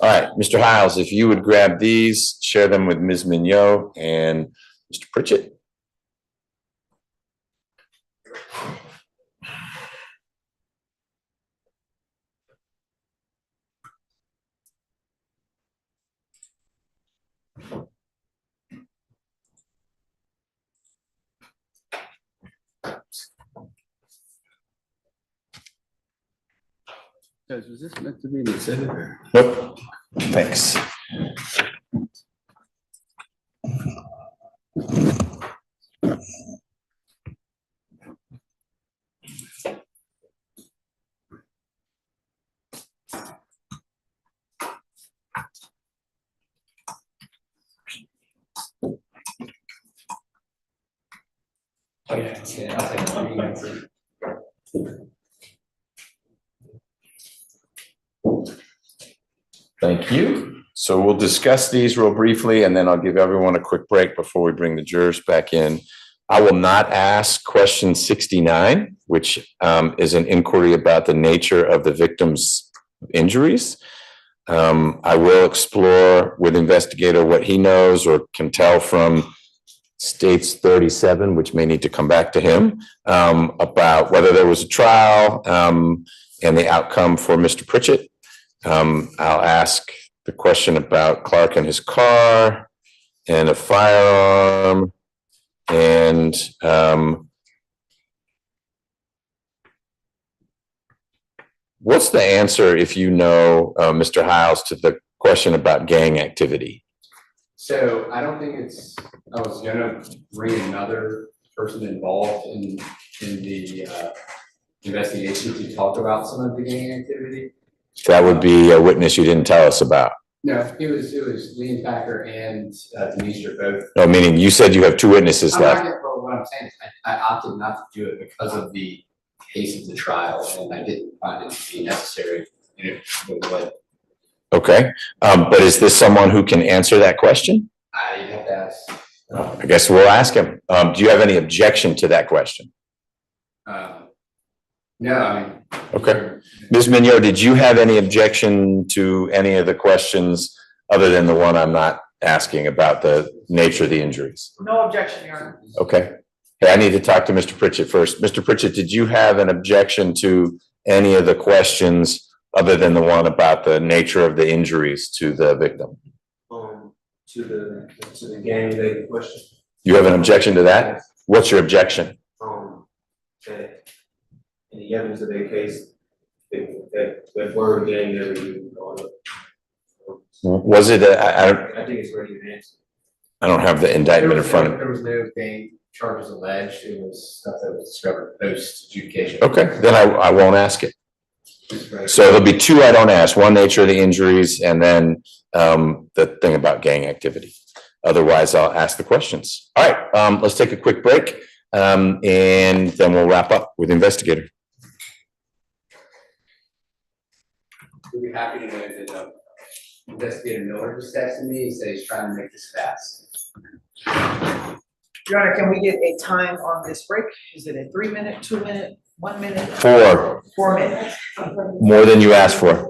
All right, Mr. Hiles, if you would grab these, share them with Ms. Mignot and Mr. Pritchett. Judge, was this meant to be an exhibit or? Nope, thanks. Oh, yeah, I'll take it. Thank you. So we'll discuss these real briefly, and then I'll give everyone a quick break before we bring the jurors back in. I will not ask question 69, which is an inquiry about the nature of the victim's injuries. I will explore with investigator what he knows or can tell from states 37, which may need to come back to him, about whether there was a trial and the outcome for Mr. Pritchett. I'll ask the question about Clark and his car and a firearm and what's the answer, if you know, Mr. Hiles, to the question about gang activity? So I don't think it's, I was gonna bring another person involved in the investigation to talk about some of the gang activity. That would be a witness you didn't tell us about. No, it was Lean Packer and Demeester both. No, meaning you said you have two witnesses I'm not left. gonna, but what I'm saying is I opted not to do it because of the pace of the trial, and I didn't find it to be necessary. Okay, but is this someone who can answer that question? I have to ask. I guess we'll ask him. Do you have any objection to that question? No, I mean. Okay. Ms. Mignot, did you have any objection to any of the questions other than the one I'm not asking about the nature of the injuries? No objection, Your Honor. Okay. Hey, I need to talk to Mr. Pritchett first. Mr. Pritchett, did you have an objection to any of the questions other than the one about the nature of the injuries to the victim? To the gang related question. You have an objection to that? What's your objection? That in the evidence of their case, that word gang never used. Was it, I think it's ready to answer. I don't have the indictment in front of me. There was no gang charges alleged. It was stuff that was discovered post adjudication. Okay, then I won't ask it. So there'll be two I don't ask, one nature of the injuries and then the thing about gang activity. Otherwise, I'll ask the questions. All right, let's take a quick break and then we'll wrap up with investigator. We'll be happy to know that Investigator Miller just texted me. He said he's trying to make this fast. Your Honor, can we get a time on this break? Is it a 3-minute, 2-minute, 1 minute? 4. 4 minutes. More than you asked for.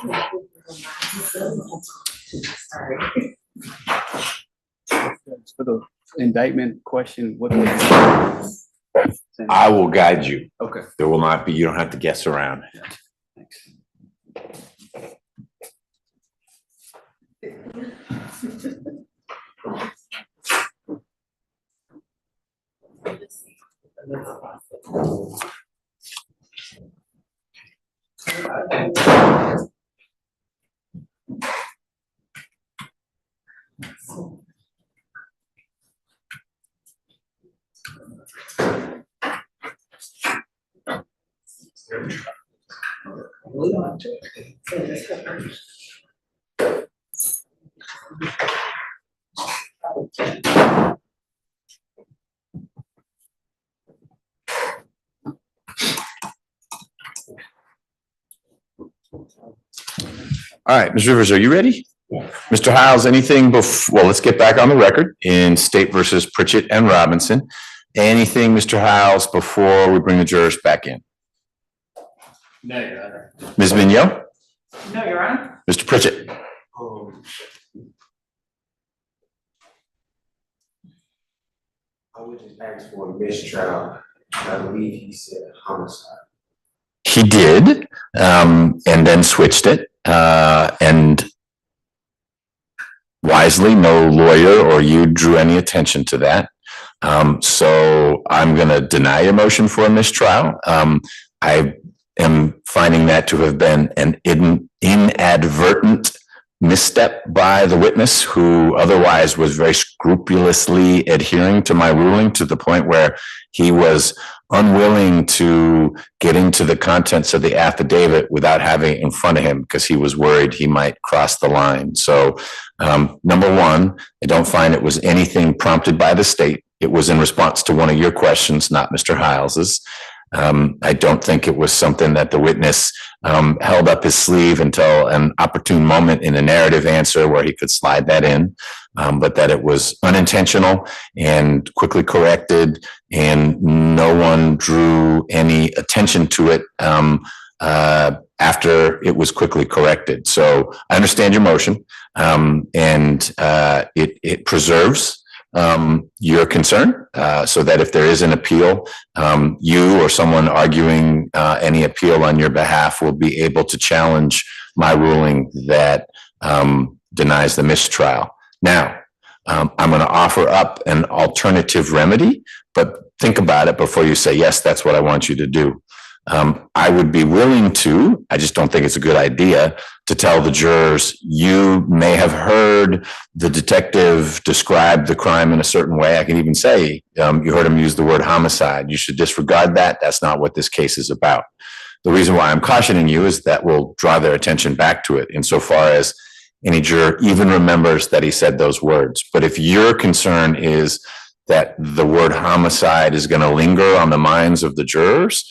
For the indictment question, what? I will guide you. Okay. There will not be, you don't have to guess around. Thanks. All right, Ms. Rivers, are you ready? Mr. Hiles, anything before, well, let's get back on the record in State versus Pritchett and Robinson. Anything, Mr. Hiles, before we bring the jurors back in? No, Your Honor. Ms. Mignot? No, Your Honor. Mr. Pritchett? I would just ask for a mistrial. I believe he said homicide. He did, and then switched it, and wisely, no lawyer or you drew any attention to that. So I'm going to deny your motion for a mistrial. I am finding that to have been an inadvertent misstep by the witness, who otherwise was very scrupulously adhering to my ruling, to the point where he was unwilling to get into the contents of the affidavit without having it in front of him, because he was worried he might cross the line. So number one, I don't find it was anything prompted by the state. It was in response to one of your questions, not Mr. Hiles's. I don't think it was something that the witness held up his sleeve until an opportune moment in a narrative answer where he could slide that in, but that it was unintentional and quickly corrected, and no one drew any attention to it after it was quickly corrected. So I understand your motion, and it preserves your concern, so that if there is an appeal, you or someone arguing any appeal on your behalf will be able to challenge my ruling that denies the mistrial. Now, I'm going to offer up an alternative remedy, but think about it before you say, yes, that's what I want you to do. I would be willing to, I just don't think it's a good idea, to tell the jurors, you may have heard the detective describe the crime in a certain way. I can even say, you heard him use the word homicide. You should disregard that. That's not what this case is about. The reason why I'm cautioning you is that will draw their attention back to it, insofar as any juror even remembers that he said those words. But if your concern is that the word homicide is going to linger on the minds of the jurors,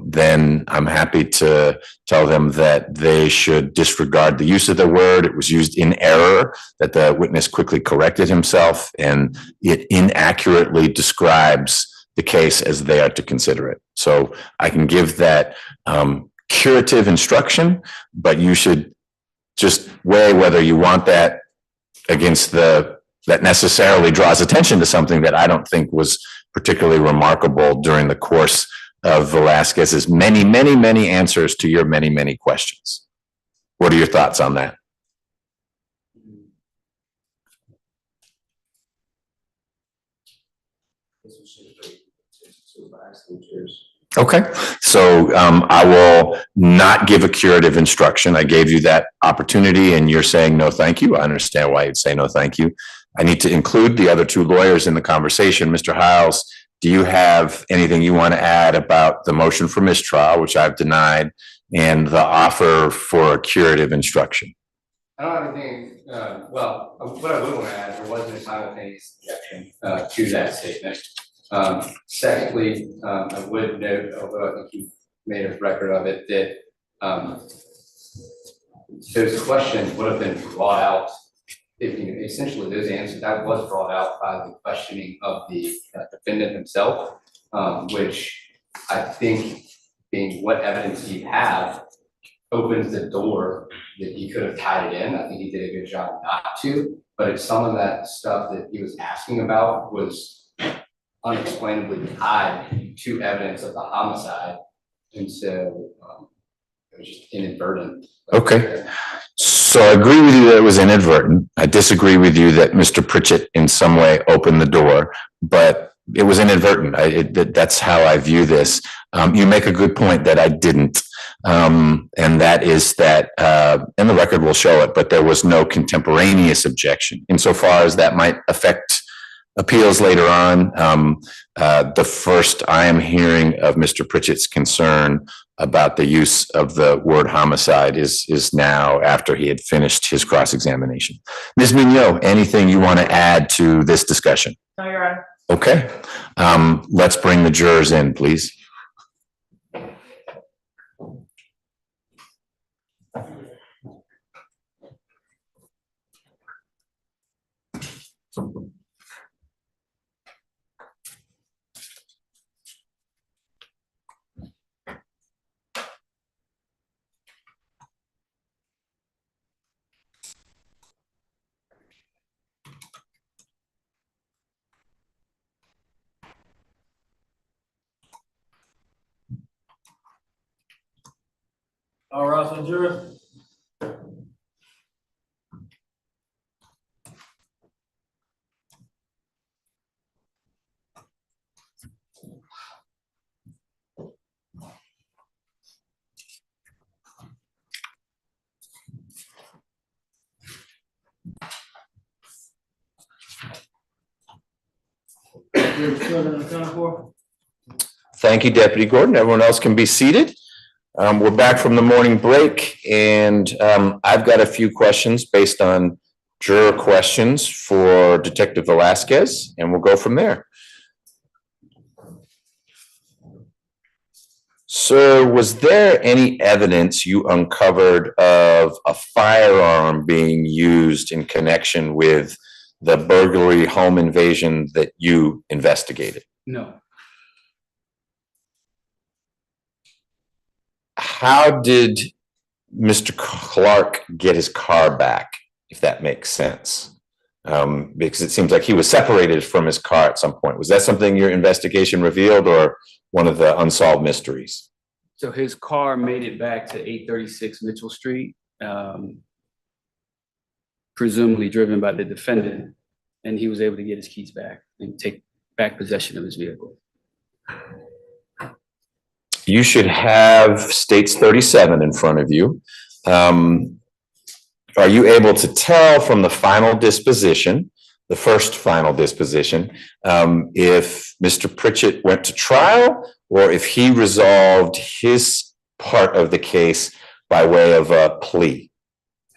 then I'm happy to tell them that they should disregard the use of the word. It was used in error, that the witness quickly corrected himself, and it inaccurately describes the case as they are to consider it. So I can give that curative instruction, but you should just weigh whether you want that against that necessarily draws attention to something that I don't think was particularly remarkable during the course of Velasquez's many, many, many answers to your many, many questions. What are your thoughts on that? Okay, so I will not give a curative instruction. I gave you that opportunity and you're saying no, thank you. I understand why you'd say no, thank you. I need to include the other two lawyers in the conversation. Mr. Hiles, do you have anything you want to add about the motion for mistrial, which I've denied, and the offer for a curative instruction? I don't have anything, well, what I would want to add, there wasn't a simultaneous objection to that statement. Secondly, I would note, although I think you made a record of it, that those questions would have been brought out, essentially those answers, that was brought out by the questioning of the defendant himself, which I think, being what evidence you have, opens the door, that he could have tied it in. I think he did a good job not to, but if some of that stuff that he was asking about was unexplainably tied to evidence of the homicide, and so it was just inadvertent. Okay. So I agree with you that it was inadvertent. I disagree with you that Mr. Pritchett in some way opened the door, but it was inadvertent. That's how I view this. You make a good point that I didn't. And that is that, and the record will show it, but there was no contemporaneous objection. Insofar as that might affect appeals later on, the first I am hearing of Mr. Pritchett's concern about the use of the word homicide is now after he had finished his cross-examination. Ms. Mignot, anything you want to add to this discussion? No, Your Honor. Okay, let's bring the jurors in, please. All right, so juror. Thank you, Deputy Gordon. Everyone else can be seated. We're back from the morning break, and I've got a few questions based on juror questions for Detective Velasquez, and we'll go from there. Sir, was there any evidence you uncovered of a firearm being used in connection with the burglary home invasion that you investigated? No. How did Mr. Clark get his car back, if that makes sense? Because it seems like he was separated from his car at some point. Was that something your investigation revealed, or one of the unsolved mysteries? So his car made it back to 836 Mitchell Street, presumably driven by the defendant, and he was able to get his keys back and take back possession of his vehicle. You should have States 37 in front of you. Are you able to tell from the final disposition, the first final disposition, if Mr. Pritchett went to trial or if he resolved his part of the case by way of a plea?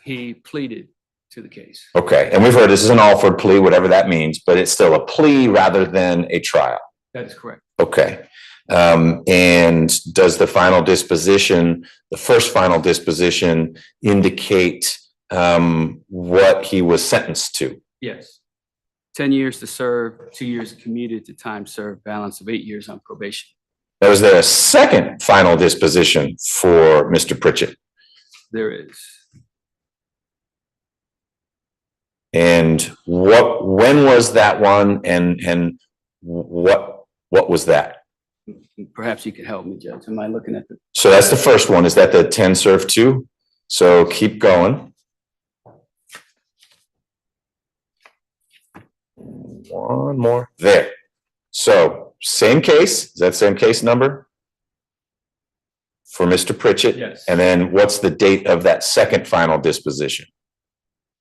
He pleaded to the case. Okay, and we've heard this is an offered plea, whatever that means, but it's still a plea rather than a trial. That is correct. Okay. And does the final disposition, the first final disposition, indicate what he was sentenced to? Yes. 10 years to serve, 2 years commuted to time served, balance of 8 years on probation. Now, is there a second final disposition for Mr. Pritchett? There is. And when was that one, and what was that? Perhaps you could help me, Judge. Am I looking at the? So that's the first one. Is that the 10 served 2? So keep going. One more there. So same case. Is that same case number for Mr. Pritchett? Yes. And then what's the date of that second final disposition?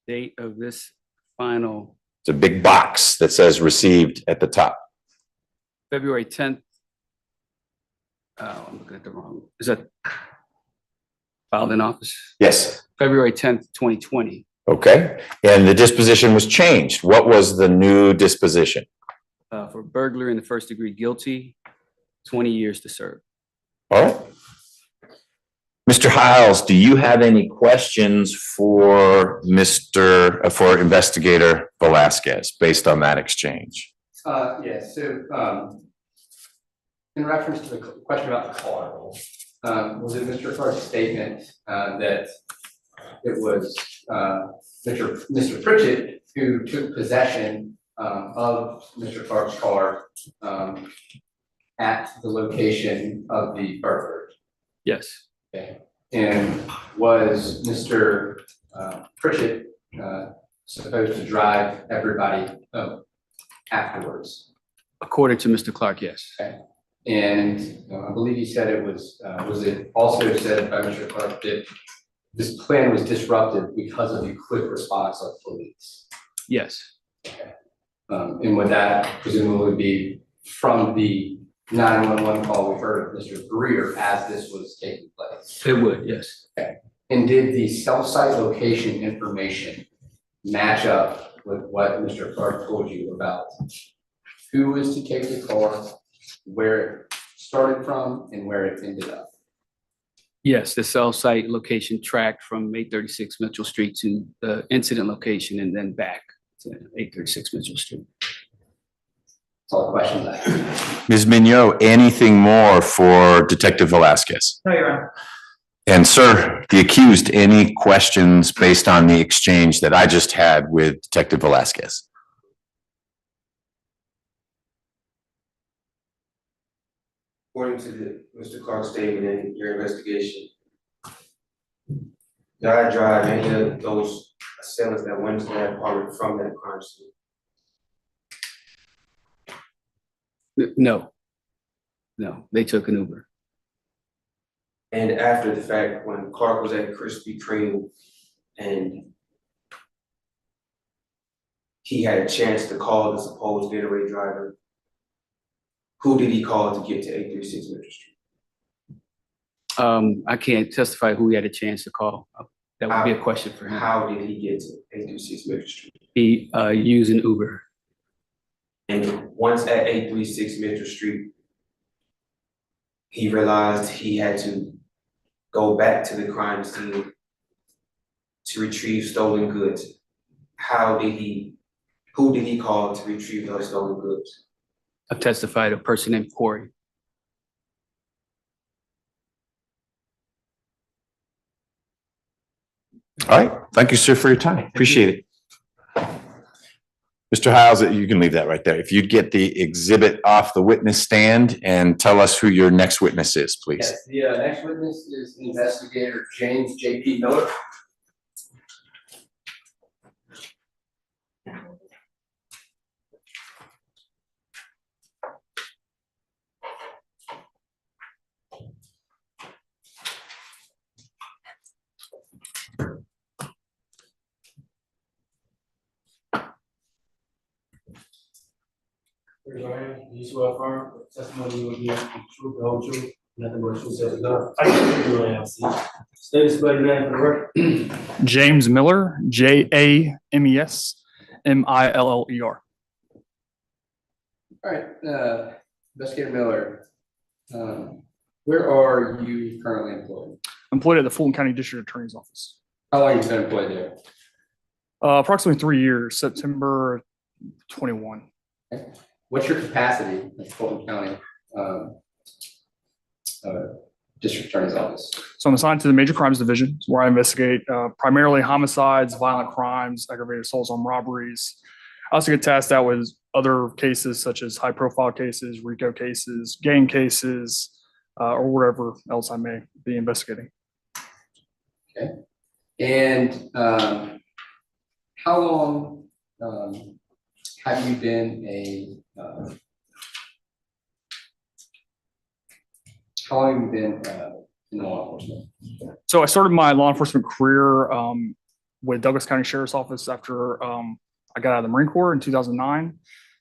Date of this final. It's a big box that says received at the top. February 10th. I'm looking at the wrong. Is that filed in office? Yes. February 10th, 2020. Okay. And the disposition was changed. What was the new disposition? For burglary in the first degree guilty, 20 years to serve. All right. Mr. Hiles, do you have any questions for for Investigator Velasquez based on that exchange? Yes, so in reference to the question about the car, was it Mr. Clark's statement, that it was, Mr. Pritchett who took possession, of Mr. Clark's car, at the location of the burglary? Yes, Okay, and was Mr. Pritchett supposed to drive everybody home afterwards? according to Mr. Clark, yes. Okay, and I believe you said it was it also said by Mr. Clark that this plan was disrupted because of the quick response of police? Yes, And would that presumably be from the 911 call we heard of Mr. Greer as this was taking place? it would, yes. And did the cell site location information match up with what Mr. Clark told you about who was to take the car, where it started from, and where it ended up? Yes, the cell site location tracked from 836 Mitchell Street to the incident location and then back to 836 Mitchell Street. That's all the questions I have. Ms. Mignot, anything more for Detective Velasquez? No, Your Honor. And sir, the accused, any questions based on the exchange that I just had with Detective Velasquez? According to Mr. Clark's statement in your investigation, did I drive any of those assailants that went to that apartment from that crime scene? No, they took an Uber. And after the fact, when Clark was at Krispy Kreme and he had a chance to call the supposed getaway driver, who did he call to get to 836 Mitchell Street? I can't testify who he had a chance to call. That would be a question for him. How did he get to 836 Mitchell Street? He used an Uber. And once at 836 Mitchell Street, he realized he had to go back to the crime scene to retrieve stolen goods. Who did he call to retrieve those stolen goods? I testified a person named Corey. All right. Thank you, sir, for your time. Appreciate it. Mr. Hiles, you can leave that right there. If you'd get the exhibit off the witness stand and tell us who your next witness is, please. Yes, the next witness is Investigator James J.P. Miller. Raise your hand. You swear affirm the testimony you will give the truth, the whole truth, nothing but the truth, so help you God. I can do it, MC. State and spell your name for the record. James Miller, James Miller. All right, Investigator Miller, where are you currently employed? Employed at the Fulton County District Attorney's Office. How long have you been employed there? Approximately 3 years, September 21. Okay. What's your capacity at Fulton County District Attorney's Office? So I'm assigned to the Major Crimes Division, where I investigate primarily homicides, violent crimes, aggravated assaults, armed robberies. I also get tasked out with other cases such as high-profile cases, RICO cases, gang cases, or whatever else I may be investigating. Okay. And how long have you been in law enforcement? So I started my law enforcement career with Douglas County Sheriff's Office after I got out of the Marine Corps in 2009.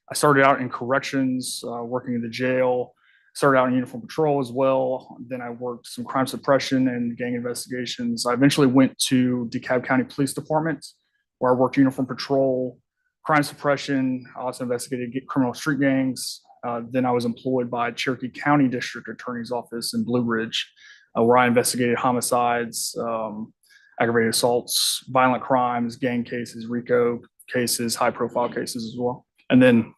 I started out in corrections, working in the jail, started out in uniform patrol as well. Then I worked some crime suppression and gang investigations. I eventually went to DeKalb County Police Department, where I worked uniform patrol, crime suppression. I also investigated criminal street gangs. Then I was employed by Cherokee County District Attorney's Office in Blue Ridge, where I investigated homicides, aggravated assaults, violent crimes, gang cases, RICO cases, high profile cases as well. And then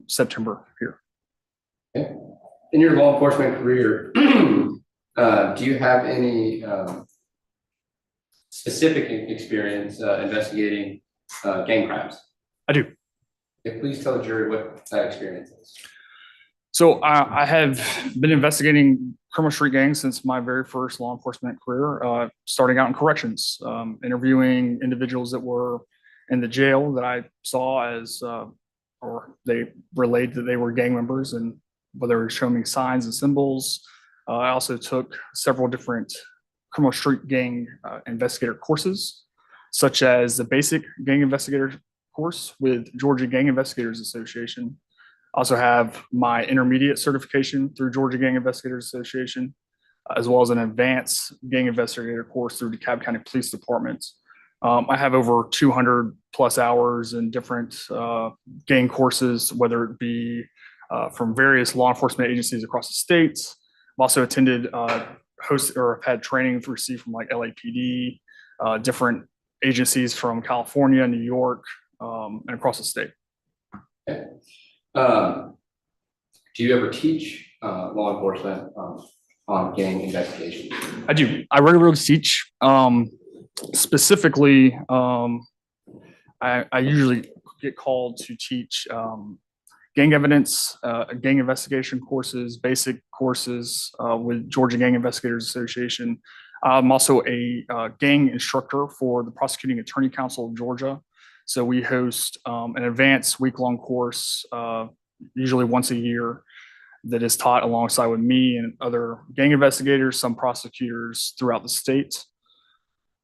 September here. Okay. In your law enforcement career, Do you have any specific experience investigating gang crimes? I do. Yeah, please tell the jury what that experience is. So I have been investigating criminal street gangs since my very first law enforcement career, starting out in corrections, interviewing individuals that were in the jail that I saw as, or they relayed that they were gang members, and whether they were showing me signs and symbols. I also took several different criminal street gang investigator courses, such as the basic gang investigator course with Georgia Gang Investigators Association. I also have my intermediate certification through Georgia Gang Investigators Association, as well as an advanced gang investigator course through DeKalb County Police Department. I have over 200 plus hours in different gang courses, whether it be from various law enforcement agencies across the states. I've also attended, have had training received from like LAPD, different agencies from California, New York, and across the state. Okay. Do you ever teach law enforcement on gang investigations? I do. I regularly teach. Specifically, I usually get called to teach gang evidence, gang investigation courses, basic courses with Georgia Gang Investigators Association. I'm also a gang instructor for the Prosecuting Attorney Council of Georgia. So we host an advanced week-long course, usually once a year, that is taught alongside with me and other gang investigators, some prosecutors throughout the state.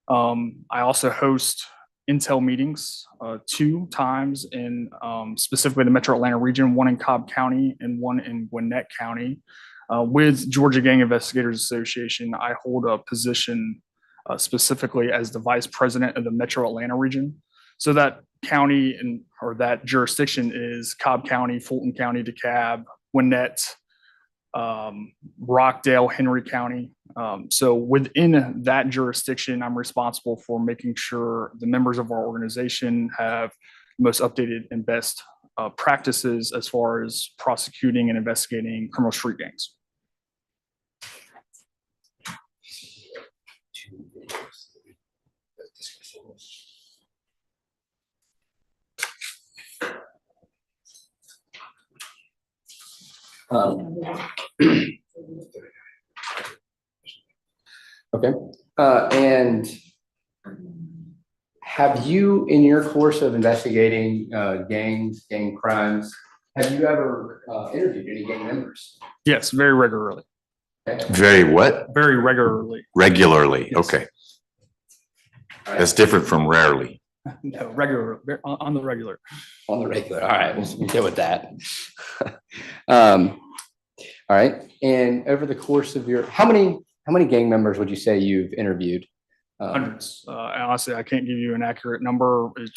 I also host intel meetings 2 times in specifically the Metro Atlanta region, one in Cobb County and one in Gwinnett County. With Georgia Gang Investigators Association, I hold a position specifically as the vice president of the Metro Atlanta region. So that county or that jurisdiction is Cobb County, Fulton County, DeKalb, Gwinnett, Rockdale, Henry County. So within that jurisdiction, I'm responsible for making sure the members of our organization have the most updated and best practices as far as prosecuting and investigating criminal street gangs. Okay. And have you, in your course of investigating gangs, gang crimes, have you ever interviewed any gang members? Yes, very regularly. Okay. Very what? Very regularly. Regularly, Yes. okay. All right. That's different from rarely. No, regular, on the regular. On the regular. All right, we'll get with that. All right. And over the course of your, how many gang members would you say you've interviewed? Hundreds. And honestly, I can't give you an accurate number. It's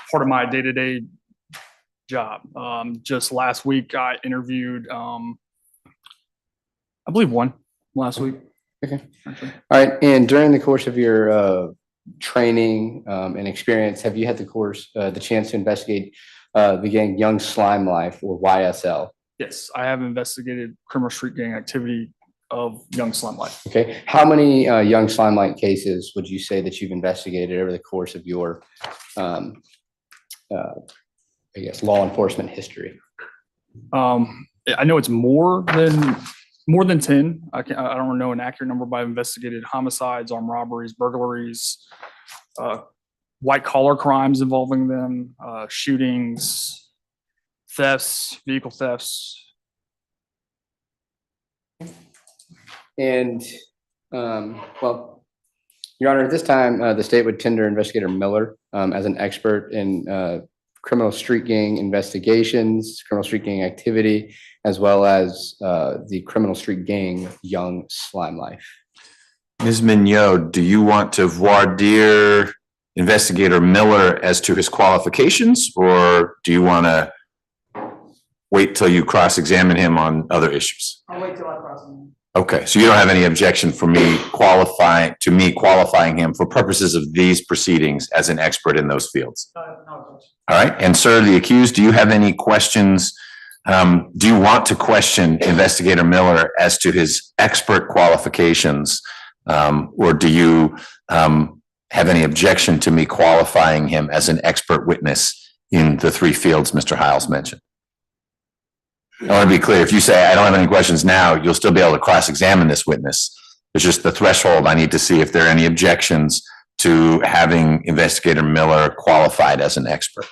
part of my day-to-day job. Just last week, I interviewed, I believe one last week. Okay. Actually. All right. And during the course of your training and experience, have you had the chance to investigate the gang Young Slime Life, or YSL? Yes, I have investigated criminal street gang activity of Young Slime Life. Okay. How many Young Slime Life cases would you say that you've investigated over the course of your, I guess, law enforcement history? I know it's more than 10. I don't know an accurate number, but I've investigated homicides, armed robberies, burglaries, white collar crimes involving them, shootings, thefts, vehicle thefts. And, well, Your Honor, at this time, the state would tender Investigator Miller as an expert in criminal street gang investigations, criminal street gang activity, as well as the criminal street gang Young Slime Life. Ms. Mignot, do you want to voir dire Investigator Miller as to his qualifications, or do you want to wait till you cross-examine him on other issues? I'll wait till I cross him. Okay, so you don't have any objection for me qualifying him for purposes of these proceedings as an expert in those fields? No, All right, and sir, the accused, do you have any questions Do you want to question Investigator Miller as to his expert qualifications? Or do you have any objection to me qualifying him as an expert witness in the three fields Mr. Hiles mentioned? I want to be clear. If you say I don't have any questions now, you'll still be able to cross-examine this witness. It's just the threshold. I need to see if there are any objections to having Investigator Miller qualified as an expert.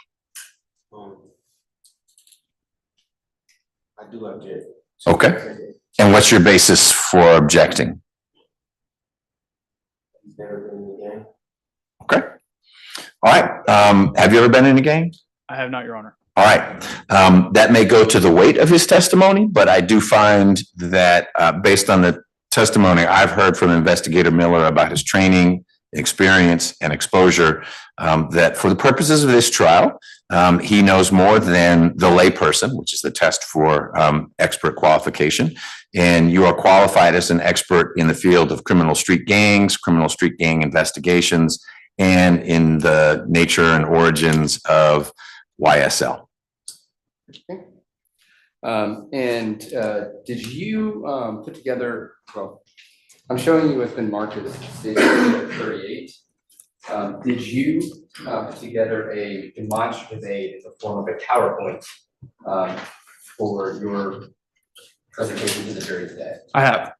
I do object. Okay. And what's your basis for objecting? He's never been in the game. Okay. All right. Have you ever been in a gang? I have not, Your Honor. All right. That may go to the weight of his testimony, but I do find that based on the testimony I've heard from Investigator Miller about his training, experience, and exposure, that for the purposes of this trial, he knows more than the layperson, which is the test for expert qualification. And you are qualified as an expert in the field of criminal street gangs, criminal street gang investigations, and in the nature and origins of YSL. Okay. Did you put together, well, I'm showing you what's been marked as state 38. Did you put together a demonstrative aid in the form of a PowerPoint for your presentation to the jury today? I have.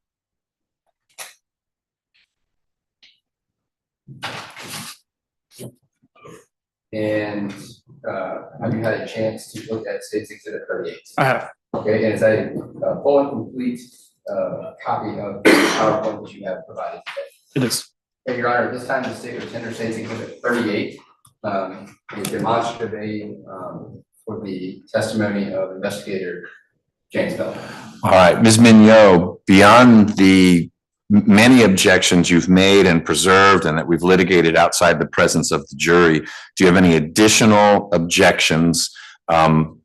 And have you had a chance to look at State's Exhibit 38? I have. Okay, and it's a full and complete copy of the PowerPoint that you have provided today. It is. And Your Honor, at this time, the state would tender State's Exhibit 38, a demonstrative aid for the testimony of Investigator James Miller. All right, Ms. Mignot, beyond the many objections you've made and preserved and that we've litigated outside the presence of the jury, do you have any additional objections?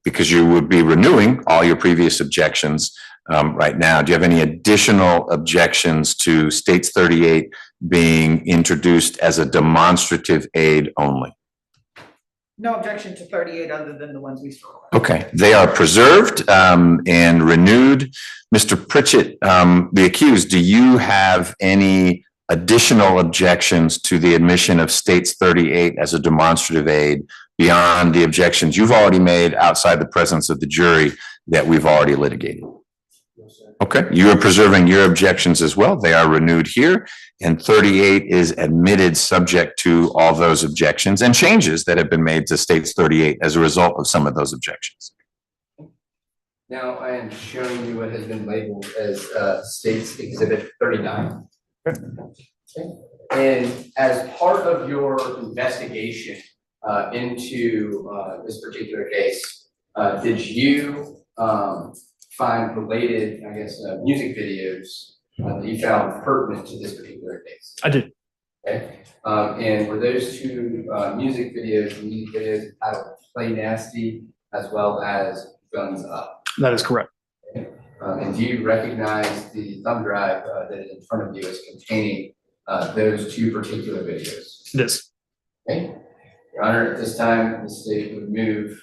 Because you would be renewing all your previous objections right now. Do you have any additional objections to State's 38 being introduced as a demonstrative aid only? No objection to 38 other than the ones we saw. Okay, they are preserved and renewed. Mr. Pritchett, the accused, do you have any additional objections to the admission of State's 38 as a demonstrative aid beyond the objections you've already made outside the presence of the jury that we've already litigated? Okay, you are preserving your objections as well. They are renewed here, and 38 is admitted subject to all those objections and changes that have been made to State's 38 as a result of some of those objections. Now I am showing you what has been labeled as State's Exhibit 39. Okay. And as part of your investigation into this particular case, did you find related, I guess, music videos that you found pertinent to this particular case? I did. Okay. And were those two music videos entitled Play Nasty as well as Guns Up? That is correct. Okay. And do you recognize the thumb drive that is in front of you as containing those two particular videos? It is. Okay. Your Honor, at this time, the state would move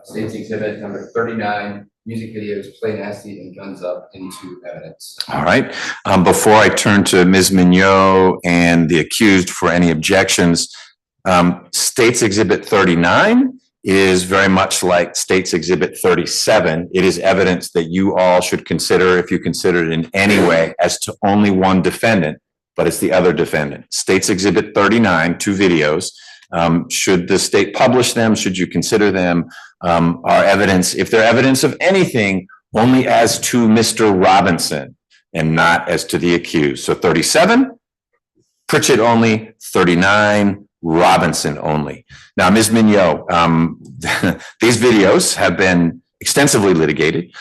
State's Exhibit number 39, music videos, Play Nasty and Guns Up, into evidence. All right. Before I turn to Ms. Mignot and the accused for any objections, State's Exhibit 39 is very much like State's Exhibit 37. It is evidence that you all should consider, if you consider it in any way, as to only one defendant, but it's the other defendant. State's Exhibit 39, two videos. Should the state publish them? Should you consider them? Are evidence, if they're evidence of anything, only as to Mr. Robinson and not as to the accused. So 37, Pritchett only, 39, Robinson only. Now, Ms. Mignot, these videos have been extensively litigated.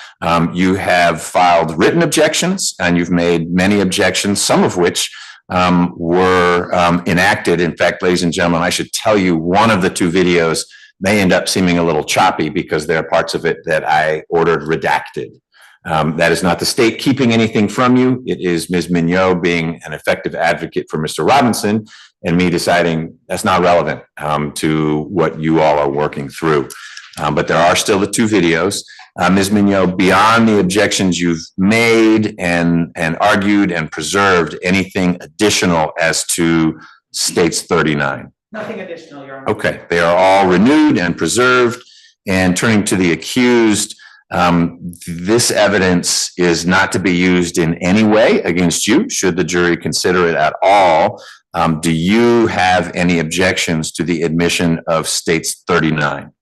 You have filed written objections and you've made many objections, some of which were enacted. In fact, ladies and gentlemen, I should tell you one of the two videos may end up seeming a little choppy because there are parts of it that I ordered redacted. That is not the state keeping anything from you. It is Ms. Mignot being an effective advocate for Mr. Robinson and me deciding that's not relevant to what you all are working through. But there are still the two videos. Ms. Mignot, beyond the objections you've made and argued and preserved, anything additional as to states 39? Nothing additional, Your Honor. Okay, they are all renewed and preserved. And turning to the accused, this evidence is not to be used in any way against you, should the jury consider it at all. Do you have any objections to the admission of states 39?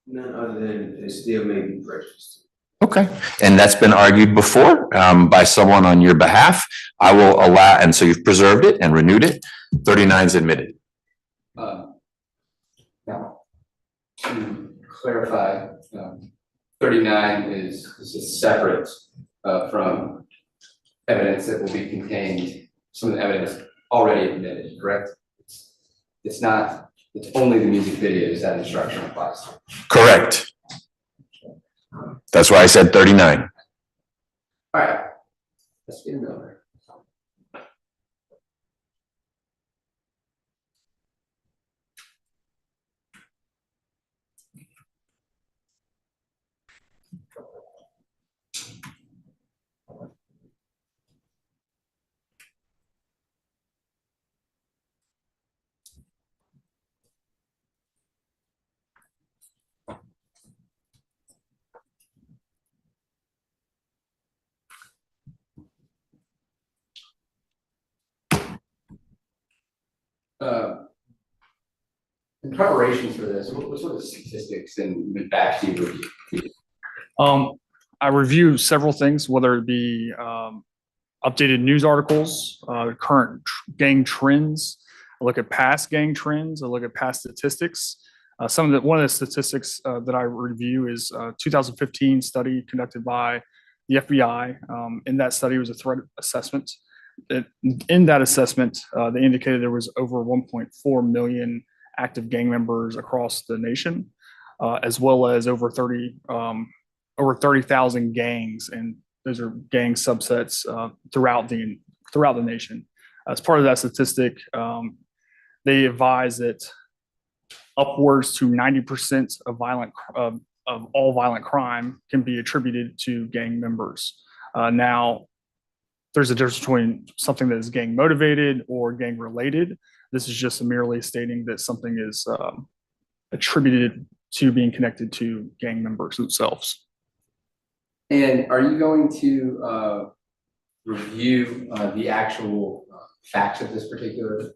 None other than it still may be prejudiced. Okay, and that's been argued before by someone on your behalf. I will allow, and so you've preserved it and renewed it. 39 is admitted. Now, to clarify, 39 is separate from evidence that will be contained, some of the evidence already admitted, correct? It's not, it's only the music videos that instruction applies to. Correct. That's why I said 39. All right, let's get Miller. In preparation for this, what sort of statistics and facts do you review? I review several things, whether it be updated news articles, current gang trends. I look at past gang trends. I look at past statistics. One of the statistics that I review is a 2015 study conducted by the FBI. In that study was a threat assessment. In that assessment, they indicated there was over 1.4 million active gang members across the nation, as well as over 30,000 gangs, and those are gang subsets throughout the nation. As part of that statistic, they advise that upwards to 90% of all violent crime can be attributed to gang members. Now, there's a difference between something that is gang motivated or gang related. This is just merely stating that something is attributed to being connected to gang members themselves. And are you going to review the actual facts of this particular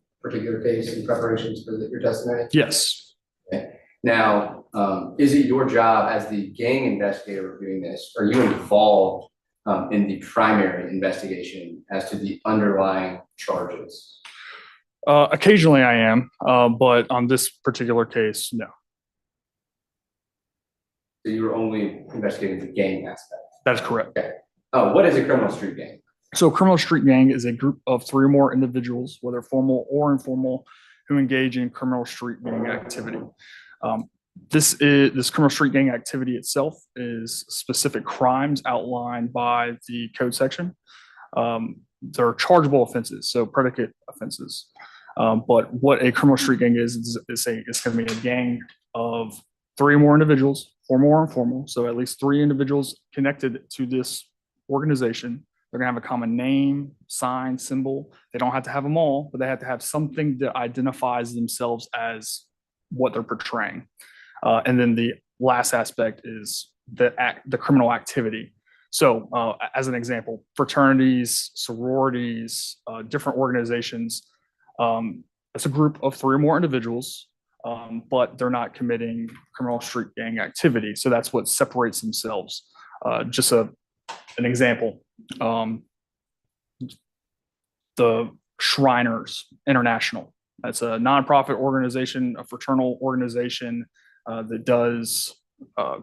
case in preparations for your testimony? Yes. Okay. Now, is it your job as the gang investigator reviewing this? Are you involved in the primary investigation as to the underlying charges? Occasionally I am, but on this particular case, no. So you were only investigating the gang aspect? That is correct. Okay. What is a criminal street gang? So criminal street gang is a group of 3 or more individuals, whether formal or informal, who engage in criminal street gang activity. This criminal street gang activity itself is specific crimes outlined by the code section. They're chargeable offenses, so predicate offenses. But what a criminal street gang is going to be a gang of 3 or more individuals, 4 more informal, so at least 3 individuals connected to this organization. They're going to have a common name, sign, symbol. They don't have to have them all, but they have to have something that identifies themselves as what they're portraying. And then the last aspect is the criminal activity. So as an example, fraternities, sororities, different organizations, it's a group of 3 or more individuals, but they're not committing criminal street gang activity. So that's what separates themselves. Just an example, the Shriners International. That's a nonprofit organization, a fraternal organization that does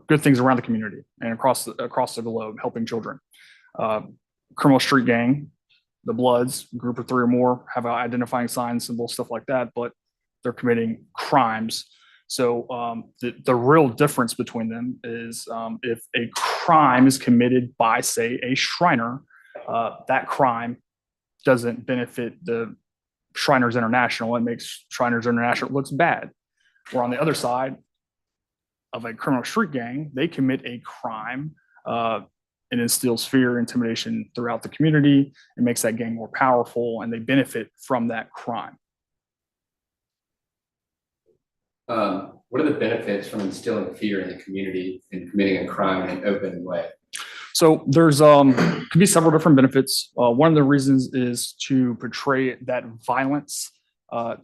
good things around the community and across the globe, helping children. Criminal street gang, the Bloods, a group of 3 or more, have identifying signs, symbols, stuff like that, but they're committing crimes. So the real difference between them is if a crime is committed by, say, a Shriner, that crime doesn't benefit the Shriners International. It makes Shriners International looks bad. Or on the other side, of a criminal street gang, they commit a crime. It instills fear, intimidation throughout the community. It makes that gang more powerful, and they benefit from that crime. What are the benefits from instilling fear in the community and committing a crime in an open way? So there's could be several different benefits. One of the reasons is to portray that violence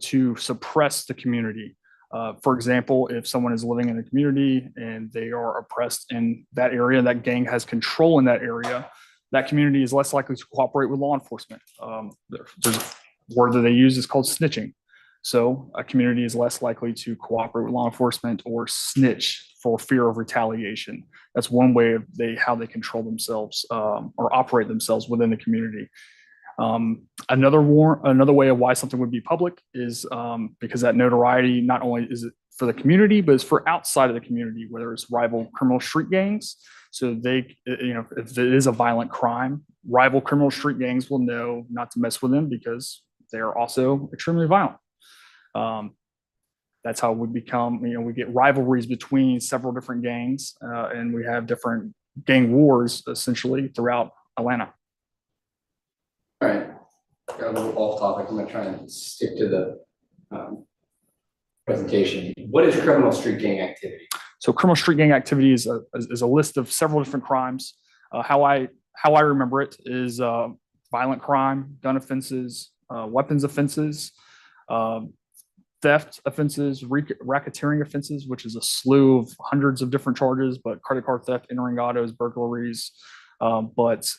to suppress the community. For example, if someone is living in a community and they are oppressed in that area, that gang has control in that area, that community is less likely to cooperate with law enforcement. There's a word that they use is called snitching. So a community is less likely to cooperate with law enforcement or snitch for fear of retaliation. That's one way of how they control themselves or operate themselves within the community. Another way of why something would be public is because that notoriety not only is it for the community, but it's for outside of the community, whether it's rival criminal street gangs. So they, if it is a violent crime, rival criminal street gangs will know not to mess with them because they are also extremely violent. That's how we become, we get rivalries between several different gangs, and we have different gang wars essentially throughout Atlanta. All right, got a little off topic. I'm gonna try and stick to the presentation. What is criminal street gang activity? So criminal street gang activity is a list of several different crimes. How I remember it is violent crime, gun offenses, weapons offenses, theft offenses, racketeering offenses, which is a slew of hundreds of different charges, but credit card theft, entering autos, burglaries, but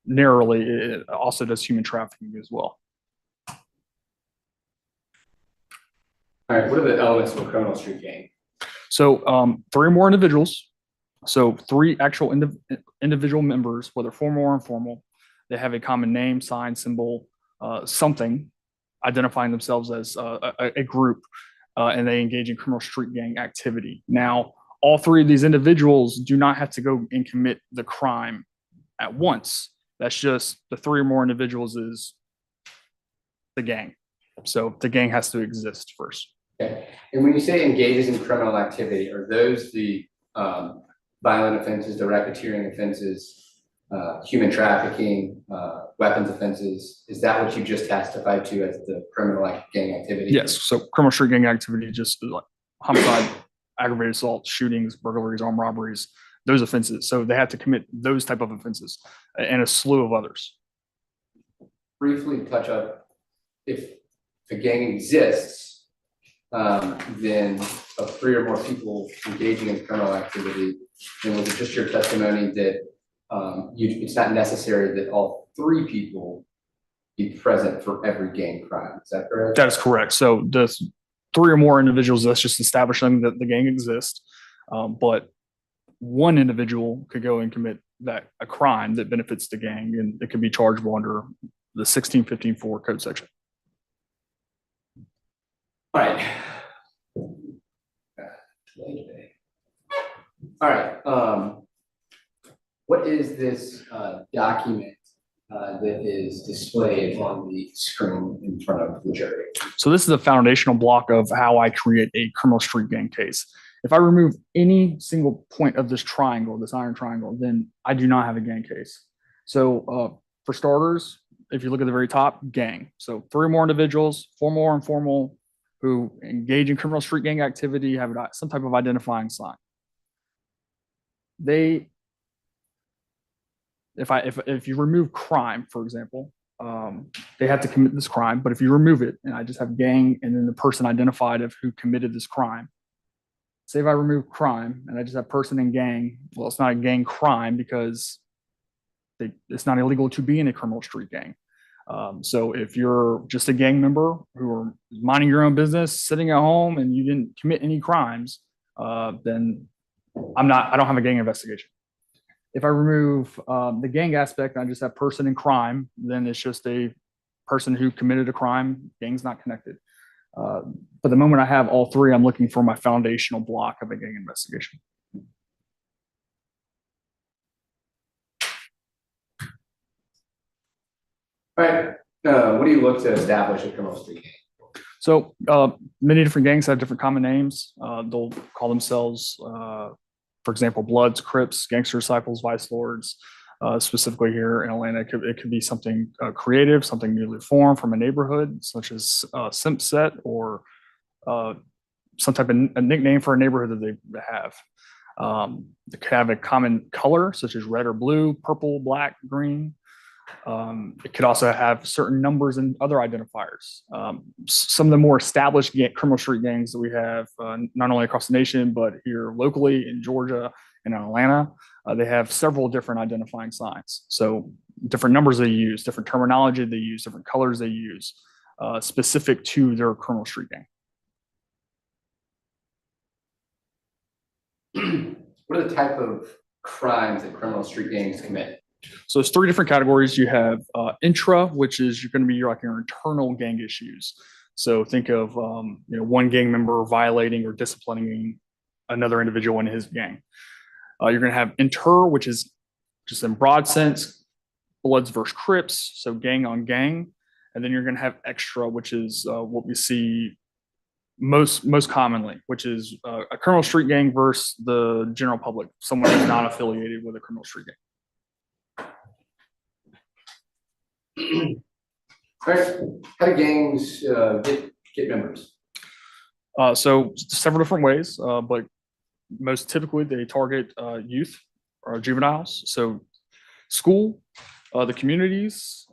narrowly, it also does human trafficking as well. All right, what are the elements of a criminal street gang? So 3 or more individuals. So 3 actual individual members, whether formal or informal, they have a common name, sign, symbol, something identifying themselves as a group, and they engage in criminal street gang activity. Now, all 3 of these individuals do not have to go and commit the crime at once. That's just the 3 or more individuals is the gang. So the gang has to exist first. Okay, and when you say engages in criminal activity, are those the violent offenses, the racketeering offenses, human trafficking, weapons offenses? Is that what you just testified to as the criminal gang activity? Yes. So criminal street gang activity, just like homicide, aggravated assault, shootings, burglaries, armed robberies, those offenses. So they have to commit those type of offenses and a slew of others. Briefly touch up, if the gang exists, then of 3 or more people engaging in criminal activity, then was it just your testimony that it's not necessary that all 3 people be present for every gang crime? Is that correct? That is correct. So the 3 or more individuals, that's just establishing that the gang exists. But one individual could go and commit a crime that benefits the gang, and it could be chargeable under the 1615-4 code section. All right. All right. What is this document that is displayed on the screen in front of the jury? So this is a foundational block of how I create a criminal street gang case. If I remove any single point of this triangle, this iron triangle, then I do not have a gang case. So for starters, if you look at the very top, gang. So 3 or more individuals, formal or informal, who engage in criminal street gang activity, have some type of identifying sign. If you remove crime, for example, they have to commit this crime, but if you remove it and I just have gang and then the person identified of who committed this crime, say if I remove crime and I just have person and gang, well, it's not a gang crime because it's not illegal to be in a criminal street gang. So if you're just a gang member who are minding your own business, sitting at home, and you didn't commit any crimes, then I don't have a gang investigation. If I remove the gang aspect, and I just have person in crime, then it's just a person who committed a crime. Gang's not connected. But the moment I have all 3, I'm looking for my foundational block of a gang investigation. All right. What do you look to establish a criminal street gang? So many different gangs have different common names. They'll call themselves, for example, Bloods, Crips, Gangster Disciples, Vice Lords. Specifically here in Atlanta, it could be something creative, something newly formed from a neighborhood, such as Simp Set or some type of a nickname for a neighborhood that they have. They could have a common color, such as red or blue, purple, black, green. It could also have certain numbers and other identifiers. Some of the more established criminal street gangs that we have, not only across the nation, but here locally in Georgia and in Atlanta, they have several different identifying signs. So different numbers they use, different terminology they use, different colors they use, specific to their criminal street gang. What are the type of crimes that criminal street gangs commit? So there's three different categories. You have intra, which is you're going to be like your internal gang issues. So think of one gang member violating or disciplining another individual in his gang. You're going to have inter, which is just in broad sense, Bloods versus Crips, so gang on gang. And then you're going to have extra, which is what we see most commonly, which is a criminal street gang versus the general public, someone who's not affiliated with a criminal street gang. All right. How do gangs get members? So several different ways, but most typically they target youth or juveniles. So school, the communities,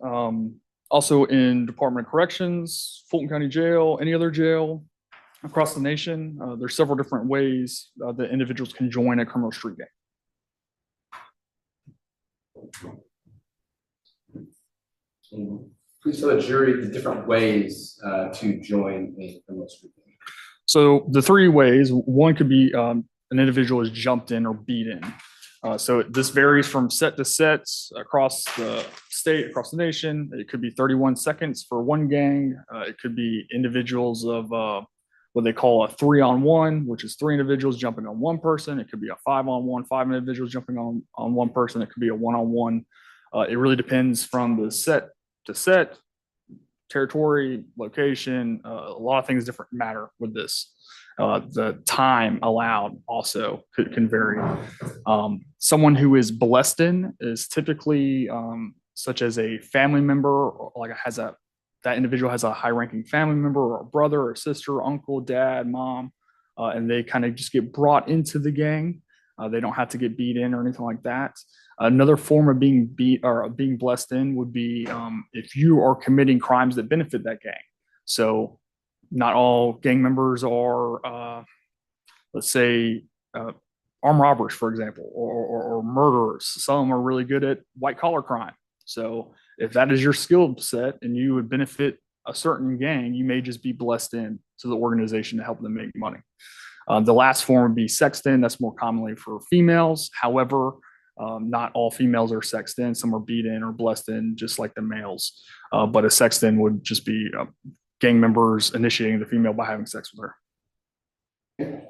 also in Department of Corrections, Fulton County Jail, any other jail across the nation. There's several different ways that individuals can join a criminal street gang. Please tell the jury the different ways to join a criminal street gang. So the three ways, one could be an individual is jumped in or beat in. So this varies from set to set across the state, across the nation. It could be 31 seconds for one gang. It could be individuals of what they call a 3-on-1, which is 3 individuals jumping on one person. It could be a 5-on-1, 5 individuals jumping on one person. It could be a 1-on-1. It really depends from the set to set, territory, location. A lot of things different matter with this. The time allowed also can vary. Someone who is blessed in is typically such as a family member, like that individual has a high-ranking family member or a brother or sister, uncle, dad, mom, and they kind of just get brought into the gang. They don't have to get beat in or anything like that. Another form of being beat or being blessed in would be if you are committing crimes that benefit that gang. So not all gang members are, let's say, armed robbers, for example, or murderers. Some of them are really good at white collar crime. So if that is your skill set and you would benefit a certain gang, you may just be blessed in to the organization to help them make money. The last form would be sexed in. That's more commonly for females. However, not all females are sexed in. Some are beat in or blessed in, just like the males. But a sexed in would just be gang members initiating the female by having sex with her.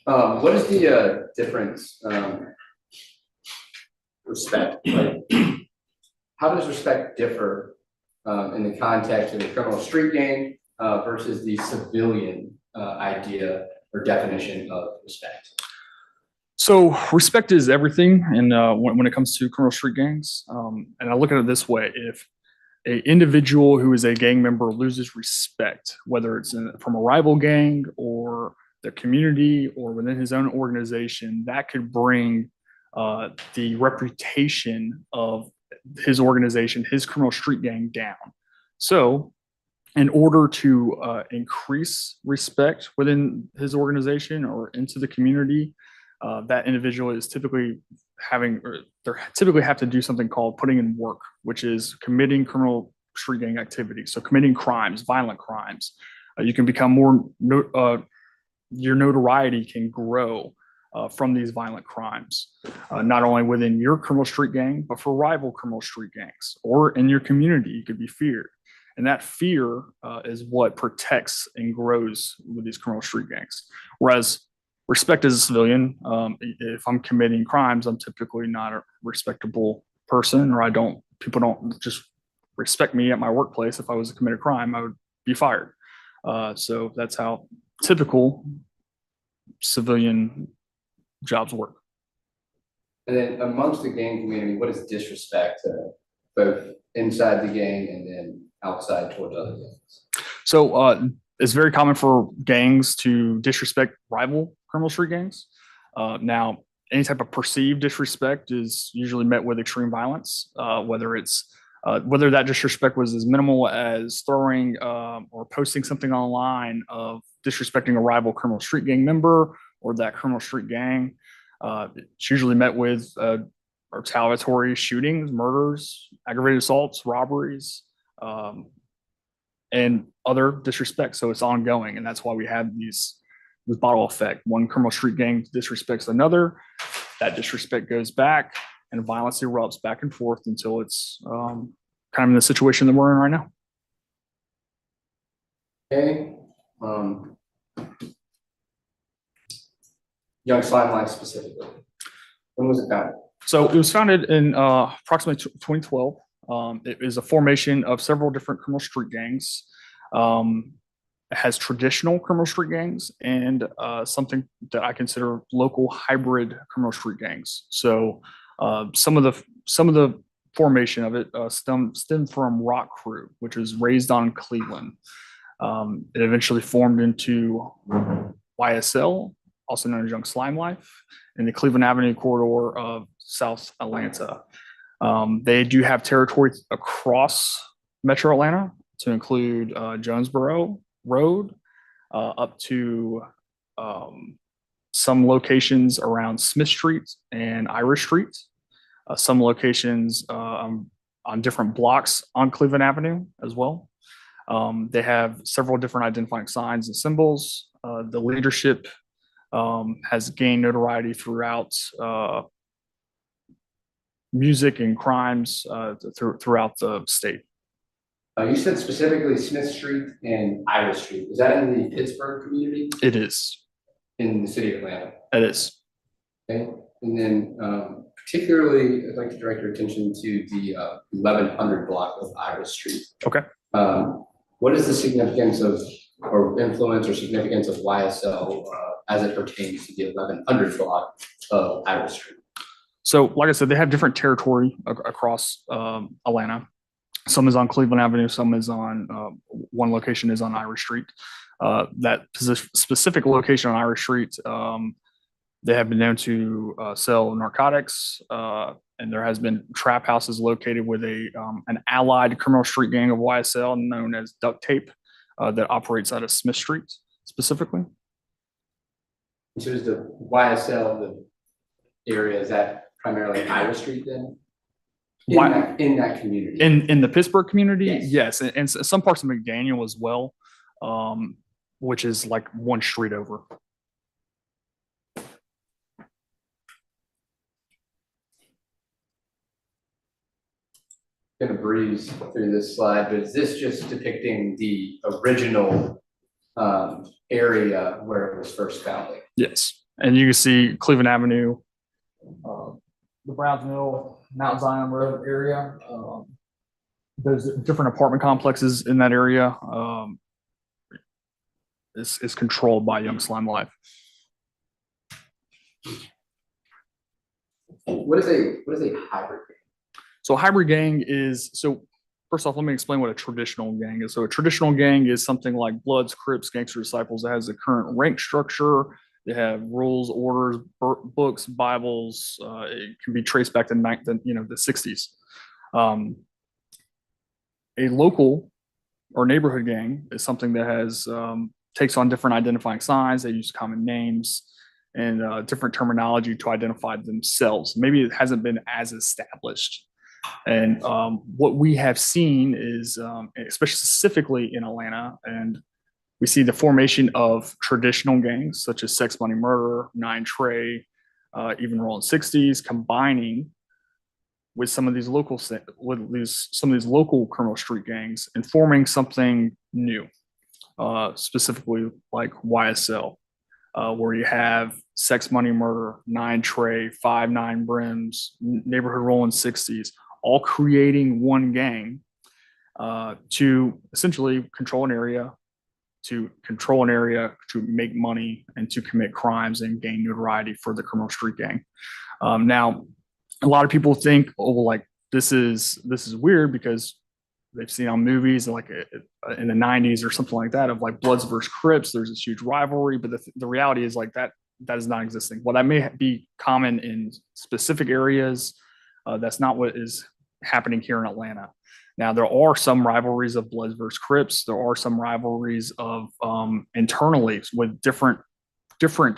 What is the difference? Respect. How does respect differ in the context of the criminal street gang versus the civilian idea or definition of respect? So respect is everything, and when it comes to criminal street gangs, and I look at it this way: if an individual who is a gang member loses respect, whether it's from a rival gang or their community or within his own organization, that could bring the reputation of his organization, his criminal street gang, down. So in order to increase respect within his organization or into the community, that individual is typically typically have to do something called putting in work, which is committing criminal street gang activity. So committing crimes, violent crimes. You can become more, your notoriety can grow from these violent crimes, not only within your criminal street gang, but for rival criminal street gangs or in your community. You could be feared. And that fear is what protects and grows with these criminal street gangs. Whereas respect as a civilian, if I'm committing crimes, I'm typically not a respectable person, or people don't just respect me at my workplace. If I was to commit a crime, I would be fired. So that's how typical civilian jobs work. And then amongst the gang community, what is disrespect to both inside the gang and then outside towards other gangs? So it's very common for gangs to disrespect rival criminal street gangs. Now, any type of perceived disrespect is usually met with extreme violence, whether that disrespect was as minimal as throwing or posting something online of disrespecting a rival criminal street gang member or that criminal street gang. It's usually met with retaliatory shootings, murders, aggravated assaults, robberies, and other disrespect. So it's ongoing, and that's why we have this bottle effect. One criminal street gang disrespects another, that disrespect goes back, and violence erupts back and forth until it's kind of in the situation that we're in right now. Okay. Young Slime Life specifically. When was it founded? So it was founded in approximately 2012. It is a formation of several different criminal street gangs. It has traditional criminal street gangs and something that I consider local hybrid criminal street gangs. So some of the formation of it stemmed from Rock Crew, which was raised on Cleveland. It eventually formed into YSL, also known as Young Slime Life, in the Cleveland Avenue corridor of South Atlanta. They do have territory across Metro Atlanta to include Jonesboro Road, up to some locations around Smith Street and Irish Street, some locations on different blocks on Cleveland Avenue as well. They have several different identifying signs and symbols. The leadership has gained notoriety throughout music and crimes throughout the state. You said specifically Smith Street and Irish Street. Is that in the Pittsburgh community? It is. In the city of Atlanta? It is. Okay. And then particularly, I'd like to direct your attention to the 1100 block of Irish Street. Okay. What is the significance of, or influence or significance of YSL as it pertains to the 1100 block of Irish Street? So, like I said, they have different territory across Atlanta. Some is on Cleveland Avenue, some is on, one location is on Irish Street. That specific location on Irish Street, they have been known to sell narcotics, and there has been trap houses located with an allied criminal street gang of YSL known as Duct Tape that operates out of Smith Street specifically. So is the YSL, the area, is that primarily Irish Street then? In that community? In the Pittsburgh community, yes. And some parts of McDaniel as well, which is like one street over. Gonna breeze through this slide, but is this just depicting the original area where it was first founded? Yes, and you can see Cleveland Avenue, the Browns Mill, Mount Zion Road area. There's different apartment complexes in that area. It's controlled by Young Slime Life. What is a hybrid gang? So a hybrid gang is, so first off, let me explain what a traditional gang is. So a traditional gang is something like Bloods, Crips, Gangster Disciples that has the current rank structure. They have rules, orders, books, Bibles. It can be traced back to the 60s. A local or neighborhood gang is something that has takes on different identifying signs. They use common names and different terminology to identify themselves. Maybe it hasn't been as established. And what we have seen is, especially specifically in Atlanta, and we see the formation of traditional gangs such as Sex, Money, Murder, 9 Trey, even Rolling 60s, combining with some of these local criminal street gangs and forming something new, specifically like YSL, where you have Sex, Money, Murder, 9 Trey, 5 9 Brims, Neighborhood Rolling 60s, all creating one gang to essentially control an area, to control an area, to make money, and to commit crimes and gain notoriety for the criminal street gang. Now, a lot of people think, oh, well, like this is weird because they've seen on movies like in the 90s or something like that of like Bloods versus Crips. There's this huge rivalry, but the reality is like that is not existing. While that may be common in specific areas, that's not what is happening here in Atlanta. Now, there are some rivalries of Bloods versus Crips. There are some rivalries of internally with different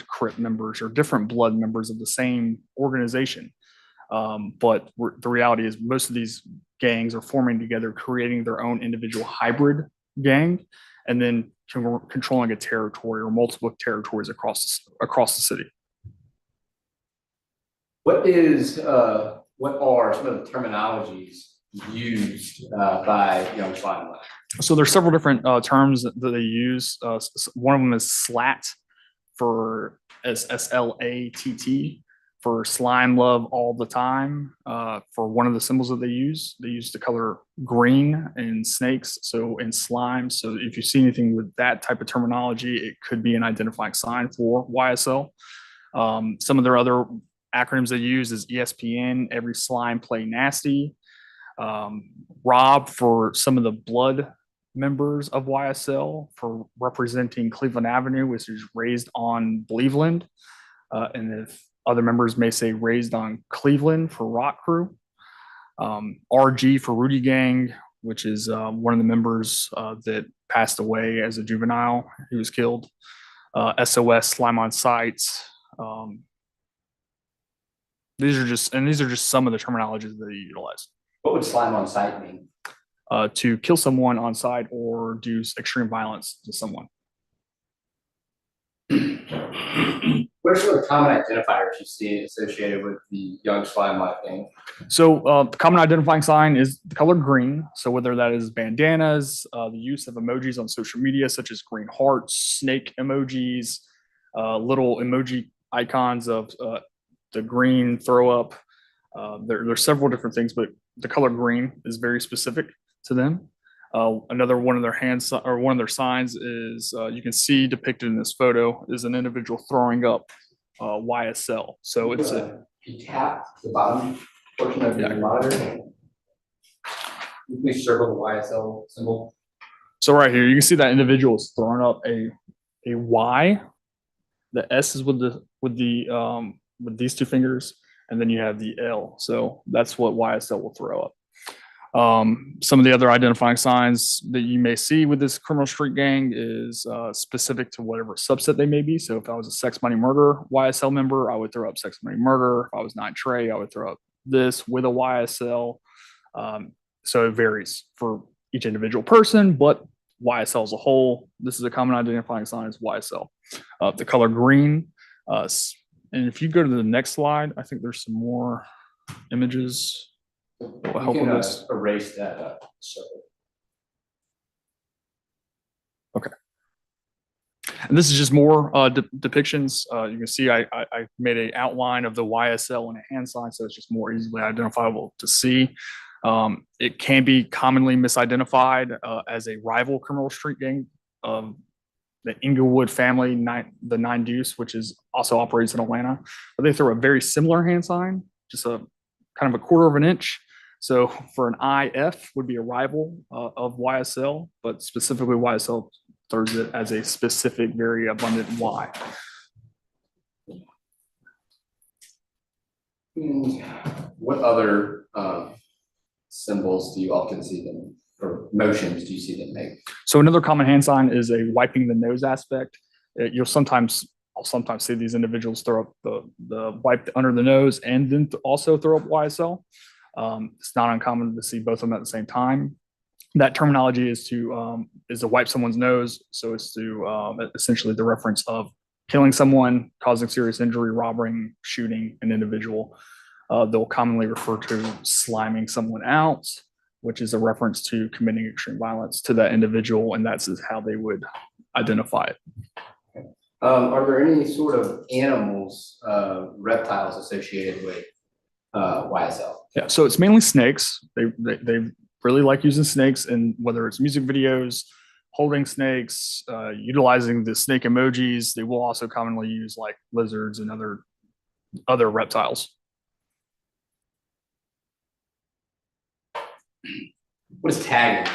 Crip members or different Blood members of the same organization. But the reality is most of these gangs are forming together, creating their own individual hybrid gang, and then controlling a territory or multiple territories across the city. What are some of the terminologies used by young slime? So there's several different terms that they use. One of them is SLAT for SLATT for slime love all the time. For one of the symbols that they use the color green in snakes, so in slime. So if you see anything with that type of terminology, it could be an identifying sign for YSL. Some of their other acronyms they use is ESPN, every slime play nasty. Rob for some of the Blood members of YSL for representing Cleveland Avenue, which is raised on Cleveland. And if other members may say raised on Cleveland for Rock Crew. RG for Rudy Gang, which is one of the members that passed away as a juvenile. He was killed. SOS, Slime on Sites. These are just some of the terminologies that they utilize. What would slime on site mean? To kill someone on site or do extreme violence to someone. What are some of the common identifiers you see associated with the young slime life gang? So the common identifying sign is the color green. So whether that is bandanas, the use of emojis on social media, such as green hearts, snake emojis, little emoji icons of the green throw up. There's several different things, but the color green is very specific to them. Another one of their hands or one of their signs is you can see depicted in this photo is an individual throwing up YSL. So it's you tap the bottom portion of your monitor. Please circle the YSL symbol. So right here, you can see that individual is throwing up a Y. The S is with these two fingers, and then you have the L. So that's what YSL will throw up. Some of the other identifying signs that you may see with this criminal street gang is specific to whatever subset they may be. So if I was a sex, money, murder YSL member, I would throw up sex, money, murder. If I was not Trey, I would throw up this with a YSL. So it varies for each individual person, but YSL as a whole, this is a common identifying sign is YSL. The color green. And if you go to the next slide, I think there's some more images. Will help with this. Erase that circle. Okay. And this is just more depictions. You can see I made an outline of the YSL and a hand sign, so it's just more easily identifiable to see. It can be commonly misidentified as a rival criminal street gang of the Inglewood family, the Nine Deuce, which is also operates in Atlanta. But they throw a very similar hand sign, just a kind of a quarter of an inch. So for an IF would be a rival of YSL, but specifically YSL throws it as a specific, very abundant Y. What other symbols do you often see them, or motions do you see them make? So another common hand sign is a wiping the nose aspect. I'll sometimes see these individuals throw up the wipe under the nose and then also throw up YSL. It's not uncommon to see both of them at the same time. That terminology is to wipe someone's nose. So it's to essentially the reference of killing someone, causing serious injury, robbing, shooting an individual. They'll commonly refer to sliming someone out, which is a reference to committing extreme violence to that individual, and that's how they would identify it. Are there any sort of animals, reptiles associated with YSL? Yeah, so it's mainly snakes. They really like using snakes, and whether it's music videos, holding snakes, utilizing the snake emojis. They will also commonly use like lizards and other reptiles. What is tagging?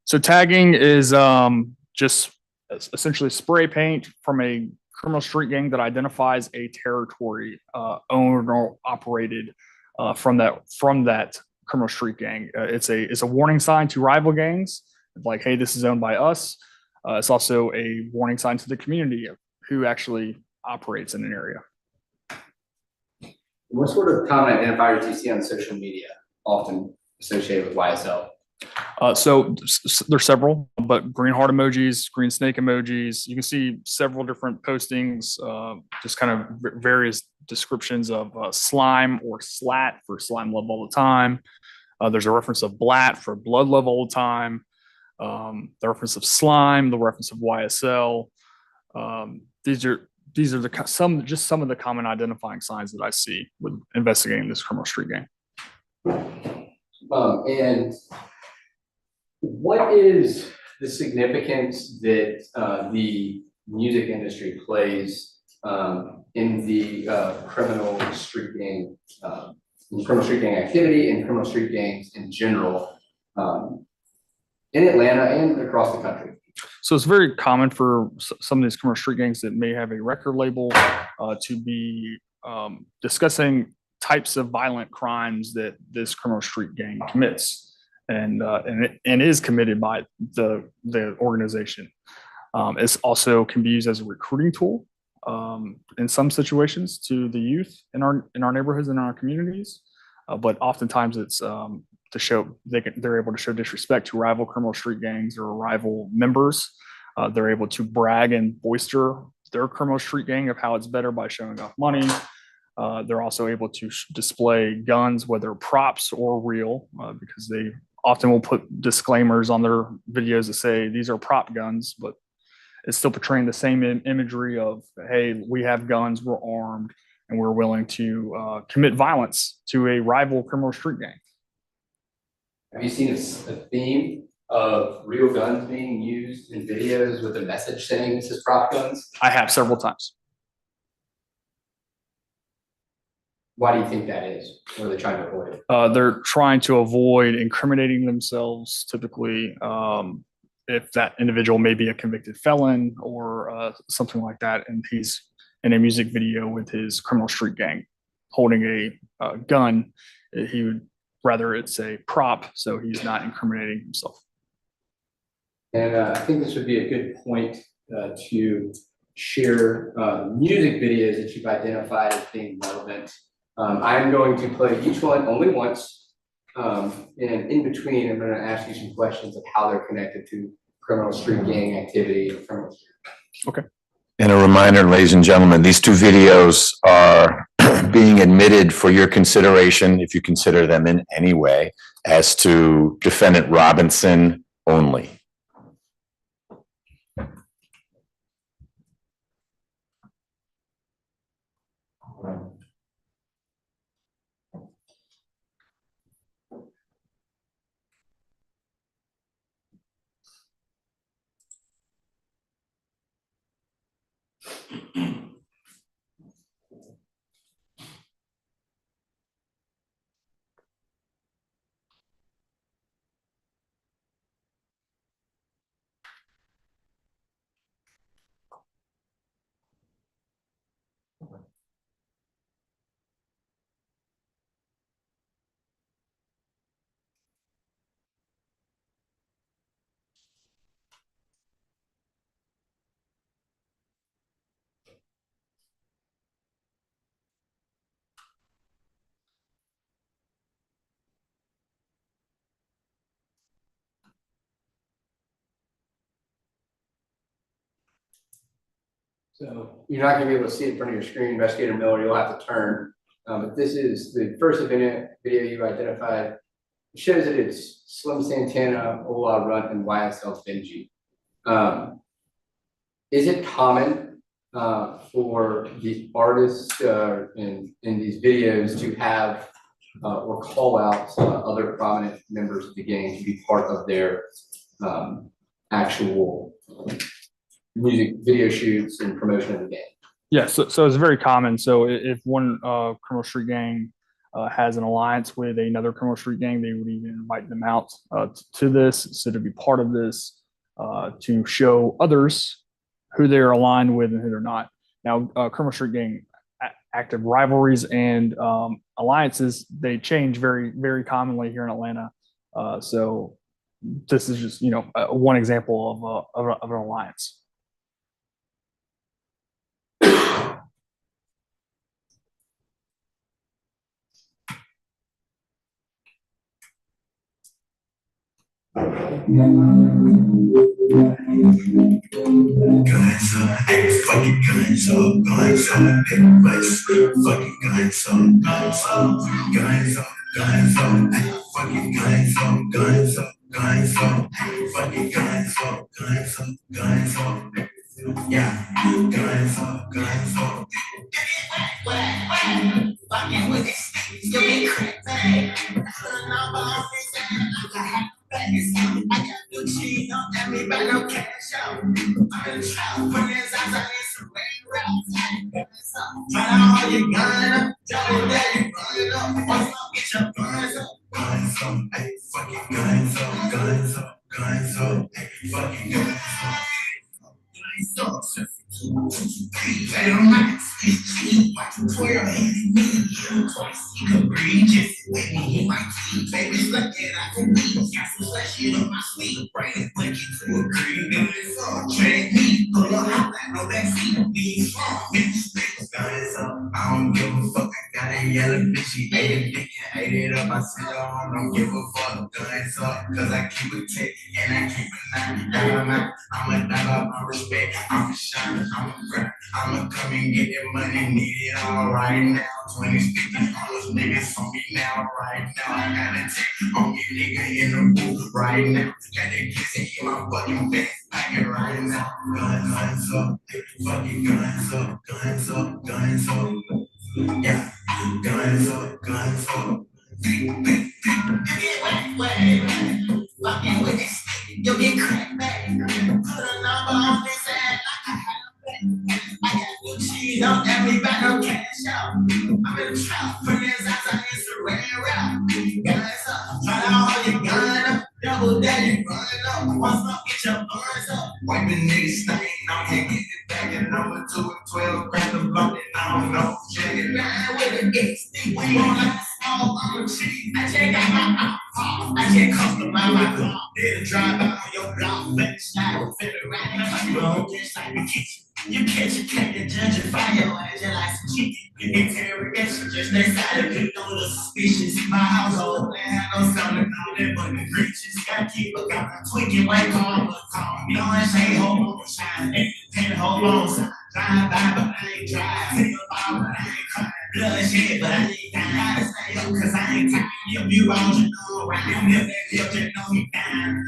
So tagging is just essentially spray paint from a criminal street gang that identifies a territory owned or operated from that criminal street gang. It's a warning sign to rival gangs, like, hey, this is owned by us. It's also a warning sign to the community of who actually operates in an area. What sort of common identifiers do you see on social media often associated with YSL? So there's several, but green heart emojis, green snake emojis. You can see several different postings, just kind of various descriptions of slime or slat for slime love all the time. There's a reference of blat for blood love all the time. The reference of slime, the reference of YSL. These are some of the common identifying signs that I see with investigating this criminal street gang. And what is the significance that the music industry plays in the criminal street gang activity and criminal street gangs in general in Atlanta and across the country? So it's very common for some of these criminal street gangs that may have a record label to be discussing types of violent crimes that this criminal street gang commits and is committed by the organization. It's also can be used as a recruiting tool in some situations to the youth in our neighborhoods and our communities, but oftentimes it's to show they're able to show disrespect to rival criminal street gangs or rival members. They're able to brag and boister their criminal street gang of how it's better by showing off money. They're also able to display guns, whether props or real, because they often will put disclaimers on their videos that say these are prop guns, but it's still portraying the same imagery of, hey, we have guns, we're armed, and we're willing to commit violence to a rival criminal street gang. Have you seen a theme of real guns being used in videos with a message saying this is prop guns? I have several times. Why do you think that is? What are they trying to avoid? They're trying to avoid incriminating themselves, typically, if that individual may be a convicted felon or something like that, and he's in a music video with his criminal street gang holding a gun. He would rather it's a prop, so he's not incriminating himself. And I think this would be a good point to share music videos that you've identified as being relevant. I'm going to play each one only once, and in between, I'm going to ask you some questions of how they're connected to criminal street gang activity. Okay. And a reminder, ladies and gentlemen, these two videos are being admitted for your consideration, if you consider them in any way, as to defendant Robinson only. So you're not going to be able to see it in front of your screen, Investigator Miller. You'll have to turn. But this is the first video you identified. It shows that it's Slim Santana, Ola Runt, and YSL Benji. Is it common for the artists in these videos to have or call out other prominent members of the gang to be part of their actual music video shoots and promotion of the game. Yeah, so it's very common. So if one criminal street gang has an alliance with another criminal street gang, they would even invite them out to this, so to be part of this, to show others who they're aligned with and who they're not. Now, criminal street gang active rivalries and alliances, they change very, very commonly here in Atlanta. So this is just, one example of an alliance. Guns up, hey, fucking guns up, hey, let's fucking guns up, guns up, hey, fucking guns up, hey, fucking guns up, yeah, guns up. Fucking with this, you be crazy. I got blue cheese on every bag, no cash out. I'm in the trap, put his eyes on Instagram. Try to hold your gun up, double that you run up. Once I get your guns up, hey, fucking guns up, hey, fucking guns up. Play on my sleep, watch 12 hit me, twice you can breathe, just with me in my teeth, baby, look at I can leave, got some flesh shit on my sleeve, brain blinking to a cream, it's all track me, pull up, I know that seat, be strong, bitch, guns up, I don't give a fuck, I got a yellow bitch, she ate it, dick, ate it up, I said, I don't give a fuck, guns up, cause I keep a tick, and I keep a 90 I'm a dollar, my respect, I'm a shot, I'm a rap, I'ma come and get that money, need it all right now. 20s, 50s, all those niggas on me now, right now. I got a tick on me, nigga, in the booth right now. Got that kissing in my fucking face, back right now. Guns up, fucking guns up, yeah, guns up. Fucking with this, you'll get cracked back. Put a number on this ass like a half. I got blue cheese on every bag, no cash out. I'm in the trap, put his ass on Instagram rap. Guns up, try to hold your gun up, double that you run up. Once I get your guns up, wiping niggas stain. I can't get it back in number 2 and 12, grab the blunt and I don't know. Check it line with an XD, we on like small on cheese. I check out my I can't customize my car. It'll drive out on your block, but it's not fit around. You don't just like the kitchen. You catch a cat and judge it by your eyes, you like some chicken. Interrogation just inside of it, through the suspicious. My household, they have no something about it, but the breaches got keep a got a tweaking like karma. You know I say hold on, shine, and hold on, son. Drive by, but I ain't drive. Think about, but I ain't crying. Bloodshed, but I ain't dying. Gotta stay up, cause I ain't tired. If you wrong, you know, right? If they live, you know you dying.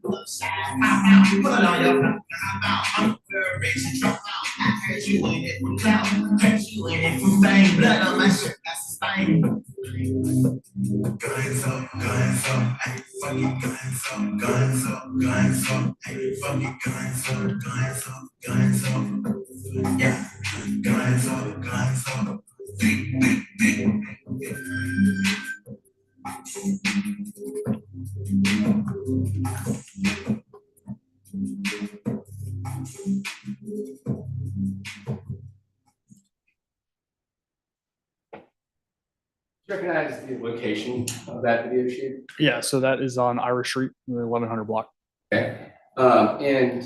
Pop out, put on your block, hop out. I'm very rich and drop out. I heard you in it from clout. Heard you in it from fame. Blood on my shirt, that's a stain. Guns up, hey, fucking guns up, hey, fucking guns up, yeah, guns up, Recognize the location of that video shoot. Yeah, so that is on Irish Street, the 1100 block. Okay. And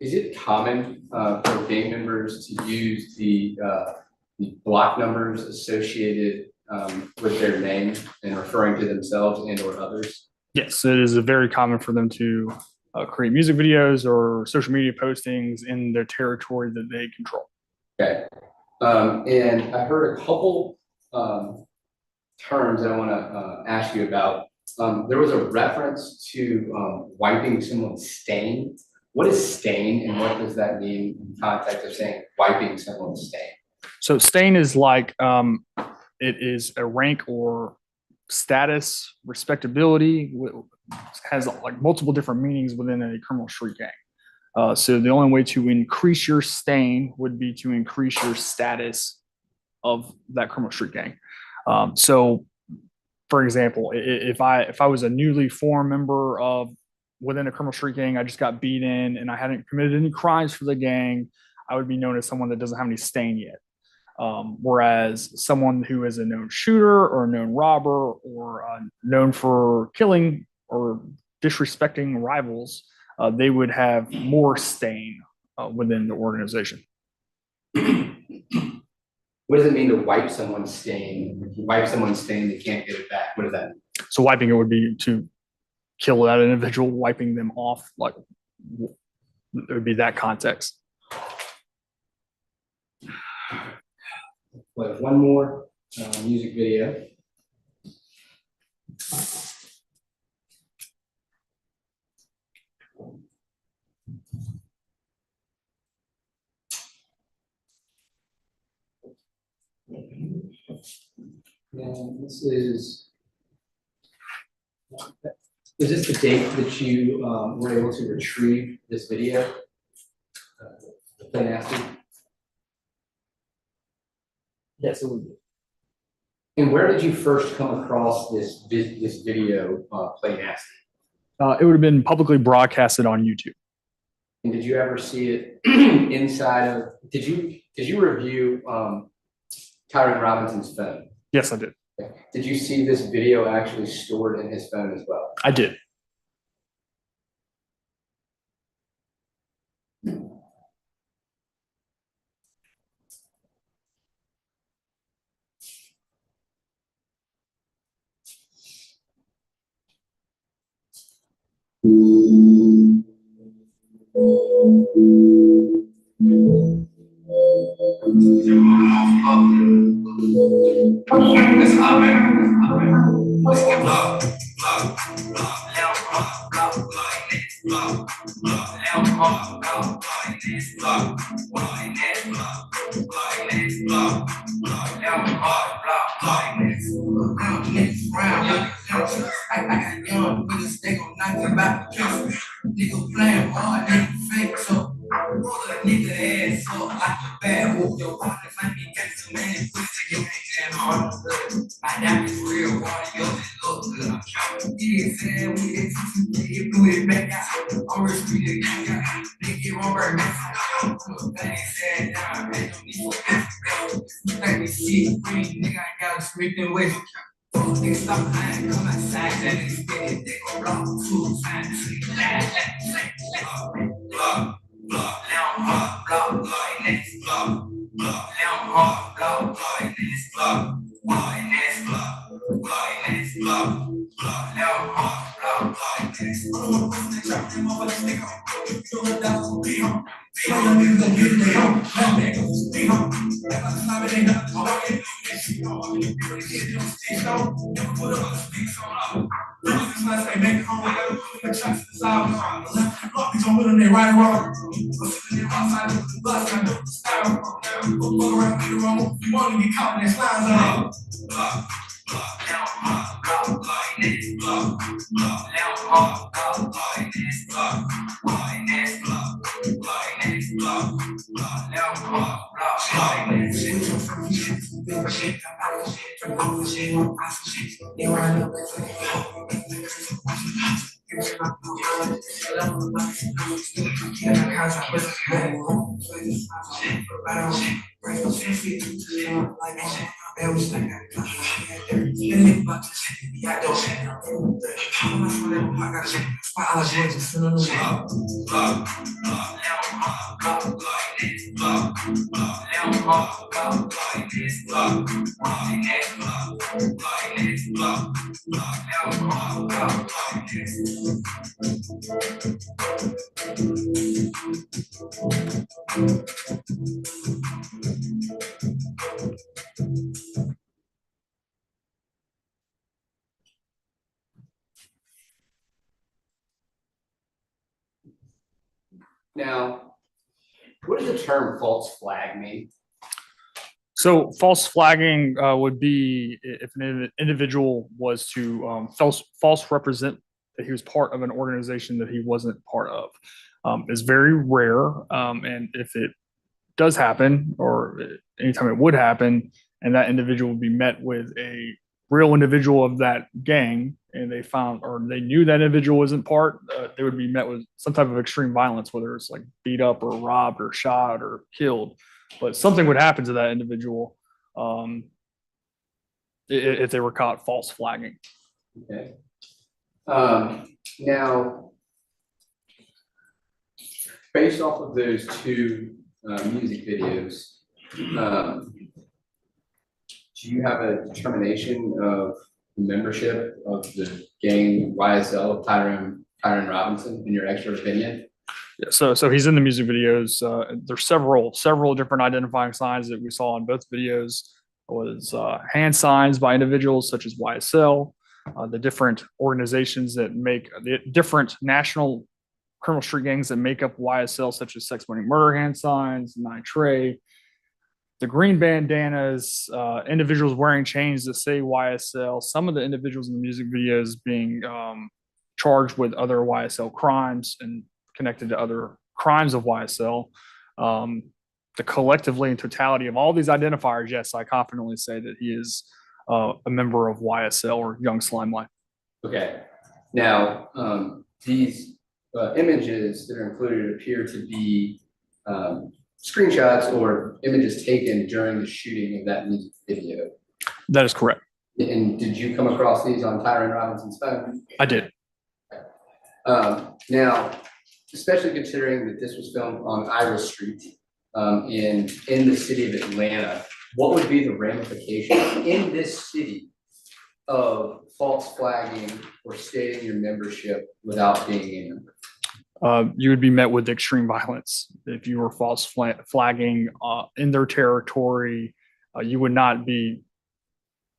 is it common for gang members to use the block numbers associated with their name and referring to themselves and or others? Yes, it is very common for them to create music videos or social media postings in their territory that they control. Okay. And I heard a couple terms I want to ask you about. There was a reference to wiping someone's stain. What is stain and what does that mean in context of saying wiping someone's stain? So stain is like, it is a rank or status, respectability has like multiple different meanings within a criminal street gang. So the only way to increase your stain would be to increase your status of that criminal street gang. So, for example, if I was a newly formed member of within a criminal street gang, I just got beaten and I hadn't committed any crimes for the gang, I would be known as someone that doesn't have any stain yet. Whereas someone who is a known shooter or a known robber or known for killing or disrespecting rivals, they would have more stain within the organization. What does it mean to wipe someone's stain? If you wipe someone's stain, they can't get it back. What does that mean? So wiping it would be to kill that individual, wiping them off, like it would be that context. We have one more music video. And this is this the date that you were able to retrieve this video? Play nasty? Yes, it would be. And where did you first come across this video, Play Nasty? It would have been publicly broadcasted on YouTube. And did you ever see it inside of? Did you review Tyrone Robinson's phone? Yes, I did. Okay. Did you see this video actually stored in his phone as well? I did. Now, what does the term false flag mean? So false flagging would be if an individual was to false represent that he was part of an organization that he wasn't part of. It's very rare, and if it does happen, or anytime it would happen, and that individual would be met with a real individual of that gang, and they found or they knew that individual wasn't part, they would be met with some type of extreme violence, whether it's like beat up or robbed or shot or killed. But something would happen to that individual if they were caught false flagging. Okay. Now, based off of those two music videos, do you have a determination of the membership of the gang YSL, Tyrone Robinson, in your expert opinion? Yeah, so he's in the music videos. There's several different identifying signs that we saw in both videos. Was hand signs by individuals such as YSL, the different organizations that make the different national criminal street gangs that make up YSL, such as Sex Money Murder hand signs, Nine Trey, the green bandanas, individuals wearing chains that say YSL. Some of the individuals in the music videos being charged with other YSL crimes and connected to other crimes of YSL. The collectively and totality of all these identifiers, yes, I confidently say that he is a member of YSL or Young Slime Life. Okay. Now, these images that are included appear to be screenshots or images taken during the shooting of that music video. That is correct. And did you come across these on Tyrone Robinson's phone? I did. Now, especially considering that this was filmed on Ira Street in the city of Atlanta, what would be the ramification in this city of false flagging or stating your membership without being a member? You would be met with extreme violence if you were false flagging in their territory. You would not be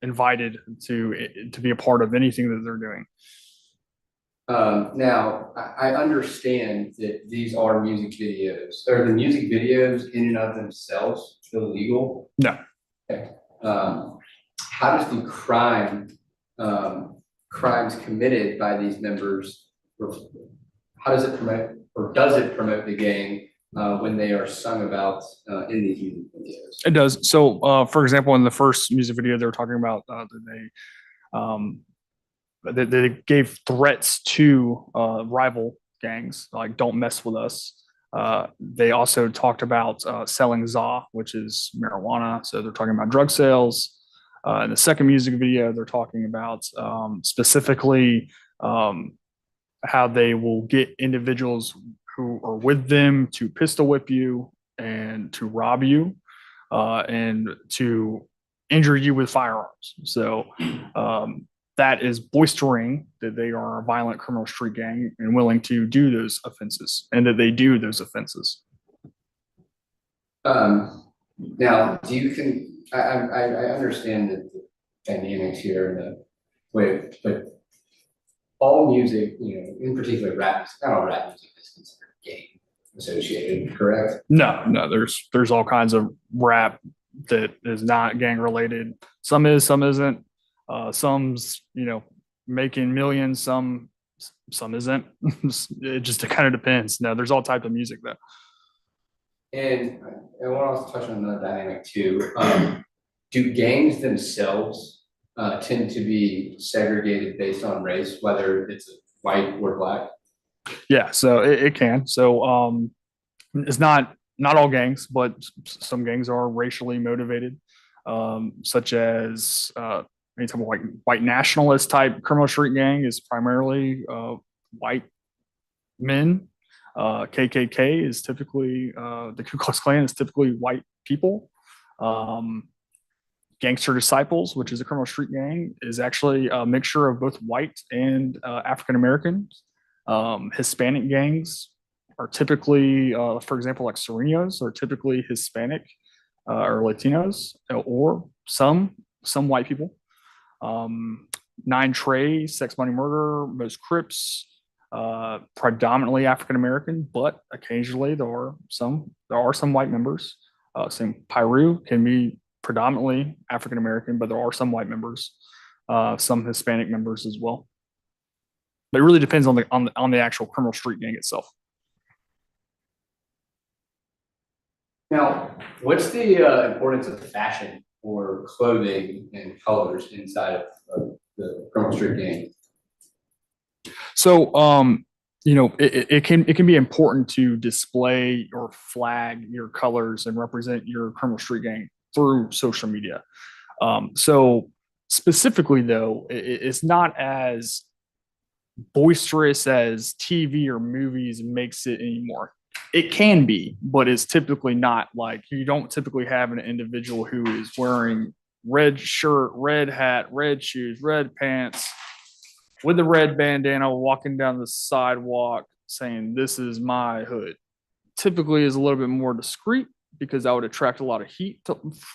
invited to be a part of anything that they're doing. Now, I understand that these are music videos. Are the music videos in and of themselves illegal? No. Okay. How does the crimes committed by these members, how does it promote, or does it promote the gang when they are sung about in these music videos? It does. So, for example, in the first music video, they were talking about they gave threats to rival gangs, like "Don't mess with us." They also talked about selling za, which is marijuana. So they're talking about drug sales. In the second music video, they're talking about specifically how they will get individuals who are with them to pistol whip you and to rob you and to injure you with firearms. So that is boistering that they are a violent criminal street gang and willing to do those offenses, and that they do those offenses. Now, do you I understand the dynamics here and the way, but all music, in particular rap, not all rap music is considered gang associated, correct? No, there's all kinds of rap that is not gang related. Some is, some isn't. Some's, making millions, some isn't. It just kind of depends. No, there's all types of music though. And I want to touch on the dynamic too. Do gangs themselves tend to be segregated based on race, whether it's white or black? Yeah, so it can. So it's not all gangs, but some gangs are racially motivated, such as any type of white nationalist type criminal street gang is primarily white men. KKK is typically the Ku Klux Klan is typically white people. Gangster Disciples, which is a criminal street gang, is actually a mixture of both white and African Americans. Hispanic gangs are typically, for example, like Serenos are typically Hispanic or Latinos, or some white people. Nine Trey, Sex Money Murder, most Crips, predominantly African American, but occasionally there are some white members. Same Pyru can be predominantly African American, but there are some white members, some Hispanic members as well. But it really depends on the actual criminal street gang itself. Now, what's the importance of fashion or clothing and colors inside of the criminal street gang? So, it can be important to display or flag your colors and represent your criminal street gang through social media. So specifically though, it's not as boisterous as TV or movies makes it anymore. It can be, but it's typically not. Like, you don't typically have an individual who is wearing red shirt, red hat, red shoes, red pants, with a red bandana, walking down the sidewalk saying, "This is my hood." Typically is a little bit more discreet, because that would attract a lot of heat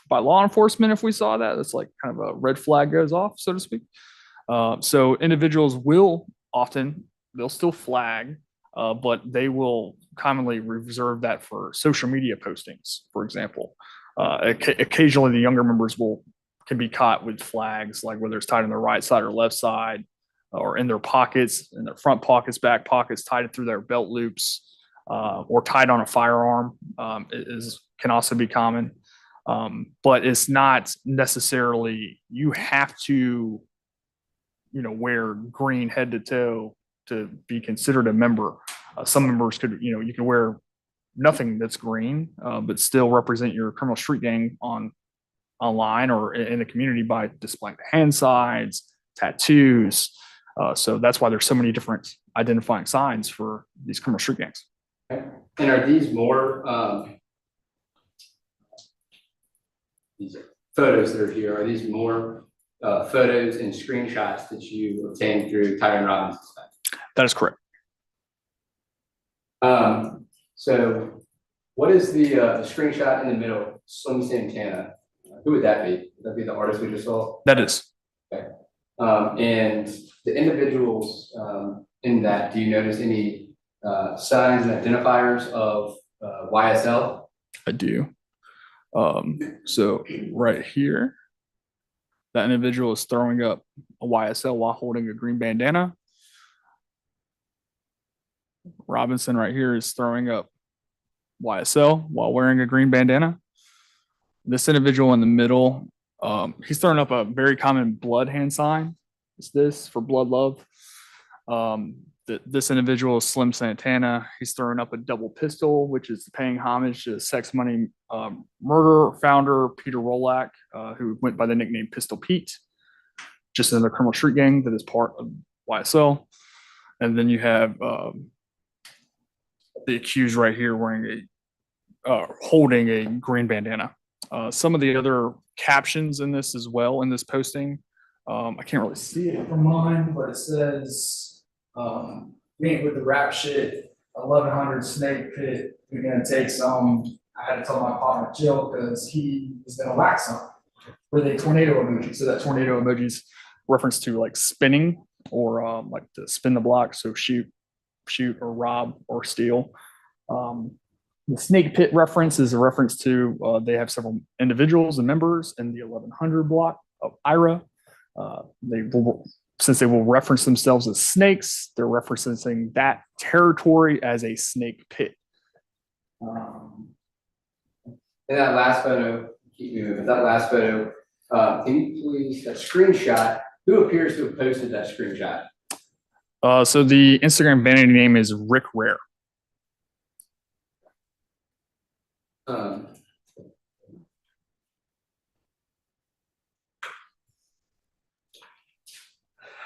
by law enforcement if we saw that. That's like kind of a red flag goes off, so to speak. So individuals will often, they'll still flag, but they will commonly reserve that for social media postings, for example. Occasionally the younger members can be caught with flags, like whether it's tied on their right side or left side, or in their pockets, in their front pockets, back pockets, tied through their belt loops, or tied on a firearm, can also be common. But it's not necessarily, you have to, wear green head to toe to be considered a member. Some members could, you can wear nothing that's green, but still represent your criminal street gang online or in the community by displaying the hand signs, tattoos. So that's why there's so many different identifying signs for these criminal street gangs. And are these more, these photos that are here, are these more photos and screenshots that you obtained through Tyrone Robinson's site? That is correct. So what is the screenshot in the middle, Slim Santana? Who would that be? Would that be the artist we just saw? That is. Okay. And the individuals in that, do you notice any signs and identifiers of YSL? I do. So right here, that individual is throwing up a YSL while holding a green bandana. Robinson right here is throwing up YSL while wearing a green bandana. This individual in the middle, he's throwing up a very common blood hand sign. It's this for blood love. This individual is Slim Santana. He's throwing up a double pistol, which is paying homage to Sex Money murder founder Peter Rolak, who went by the nickname Pistol Pete, just another criminal street gang that is part of YSL. And then you have the accused right here wearing holding a green bandana. Some of the other captions in this as well, in this posting, I can't really see it from mine, but it says, "Me with the rap shit, 1100 snake pit. We're gonna take some." I had to tell my partner Jill because he was gonna whack some with a tornado emoji. So that tornado emoji is reference to like spinning, or like to spin the block. So shoot or rob or steal. The snake pit reference is a reference to they have several individuals and members in the 1100 block of IRA. Since they will reference themselves as snakes, they're referencing that territory as a snake pit. In that last photo, keep moving, that last photo, can you please, that screenshot, who appears to have posted that screenshot? So the Instagram vanity name is Rick Rare.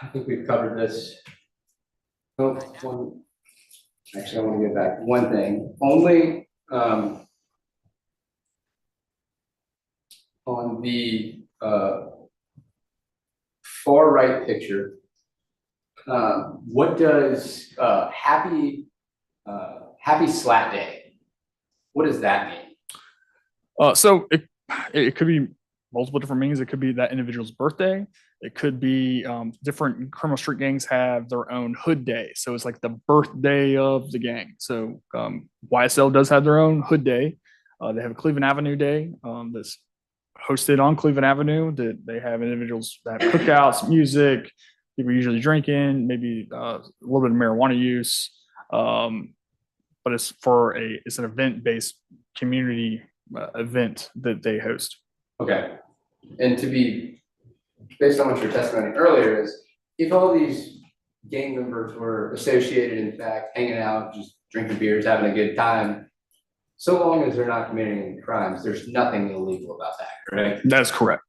I think we've covered this. Oh, actually, I want to get back one thing. Only on the far right picture, what does happy Slat Day? What does that mean? So it could be multiple different meanings. It could be that individual's birthday. It could be different criminal street gangs have their own hood day. So it's like the birthday of the gang. So YSL does have their own hood day. They have a Cleveland Avenue Day that's hosted on Cleveland Avenue. That they have individuals that have cookouts, music, people usually drinking, maybe a little bit of marijuana use. But it's an event-based community event that they host. Okay. And to be, based on what your testimony earlier is, if all these gang members were associated, in fact, hanging out, just drinking beers, having a good time, so long as they're not committing any crimes, there's nothing illegal about that, correct? That's correct.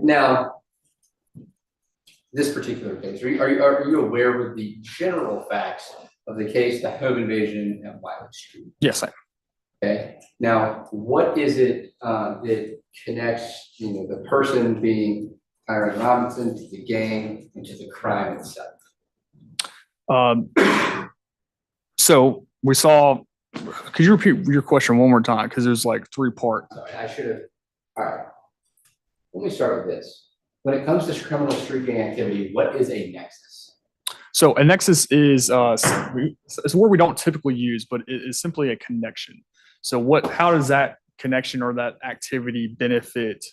Now, this particular case, are you aware of the general facts of the case, the home invasion at Wiley Street? Yes, I am. Okay, now, what is it that connects, the person being Tyrone Robinson to the gang and to the crime itself? So we saw, could you repeat your question one more time? Because there's like 3 parts. Sorry, I should have, all right. Let me start with this. When it comes to criminal street gang activity, what is a nexus? So a nexus is it's a word we don't typically use, but it is simply a connection. So how does that connection or that activity benefit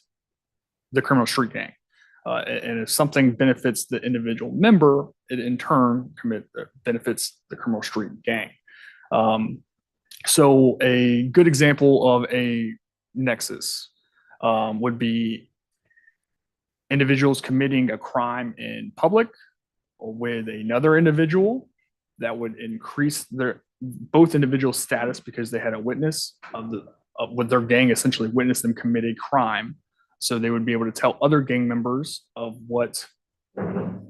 the criminal street gang? And if something benefits the individual member, it in turn benefits the criminal street gang. So a good example of a nexus would be individuals committing a crime in public or with another individual that would increase both individual status because they had a witness with their gang essentially witnessed them commit a crime. So they would be able to tell other gang members of what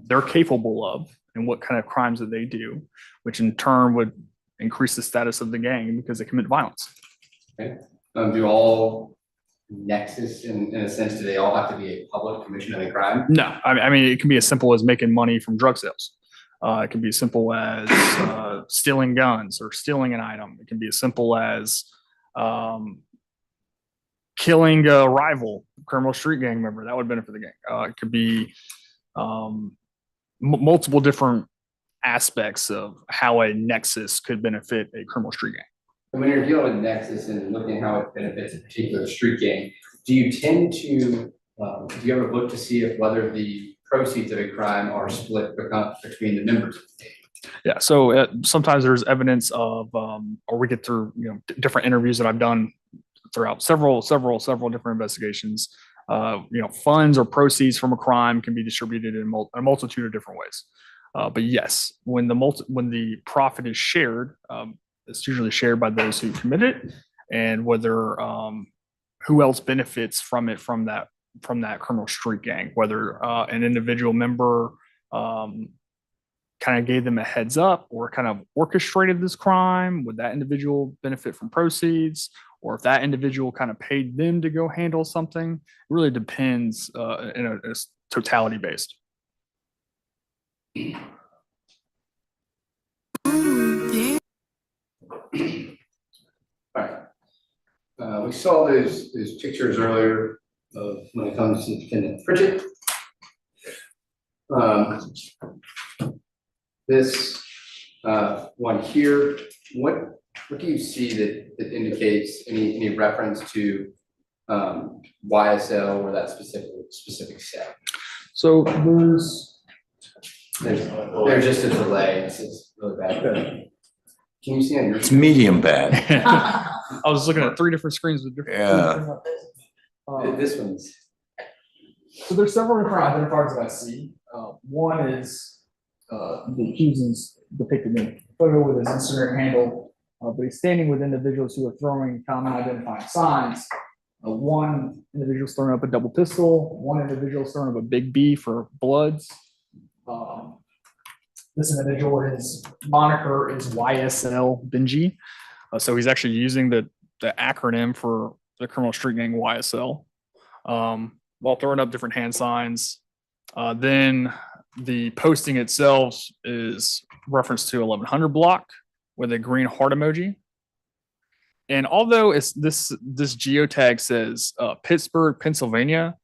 they're capable of and what kind of crimes that they do, which in turn would increase the status of the gang because they commit violence. Okay. Do all nexus, in a sense, do they all have to be a public commission of a crime? No, I mean, it can be as simple as making money from drug sales. It can be as simple as stealing guns or stealing an item. It can be as simple as killing a rival criminal street gang member. That would benefit the gang. It could be multiple different aspects of how a nexus could benefit a criminal street gang. And when you're dealing with nexus and looking at how it benefits a particular street gang, do you tend to, do you ever look to see if whether the proceeds of a crime are split between the members of the gang? Yeah, so sometimes there's evidence of, or we get through, different interviews that I've done throughout several different investigations. Funds or proceeds from a crime can be distributed in a multitude of different ways. But yes, when the profit is shared, it's usually shared by those who commit it, and whether who else benefits from it from that criminal street gang, whether an individual member kind of gave them a heads up or kind of orchestrated this crime, would that individual benefit from proceeds, or if that individual kind of paid them to go handle something. It really depends it's totality based. All right. We saw those pictures earlier of when it comes to defendant Pritchett. This one here, what do you see that indicates any reference to YSL or that specific set? So there's just a delay. This is really bad. Can you see on your? It's medium bad. I was looking at 3 different screens with different. Yeah. This one's. So there's several different identifiers that I see. One is the accused depicted in a photo with his Instagram handle, but he's standing with individuals who are throwing common identifying signs. One individual is throwing up a double pistol. One individual is throwing up a big B for Bloods. This individual, his moniker is YSL Benji. So he's actually using the acronym for the criminal street gang YSL while throwing up different hand signs. Then the posting itself is reference to 1100 block with a green heart emoji. And although it's this geotag says Pittsburgh, Pennsylvania,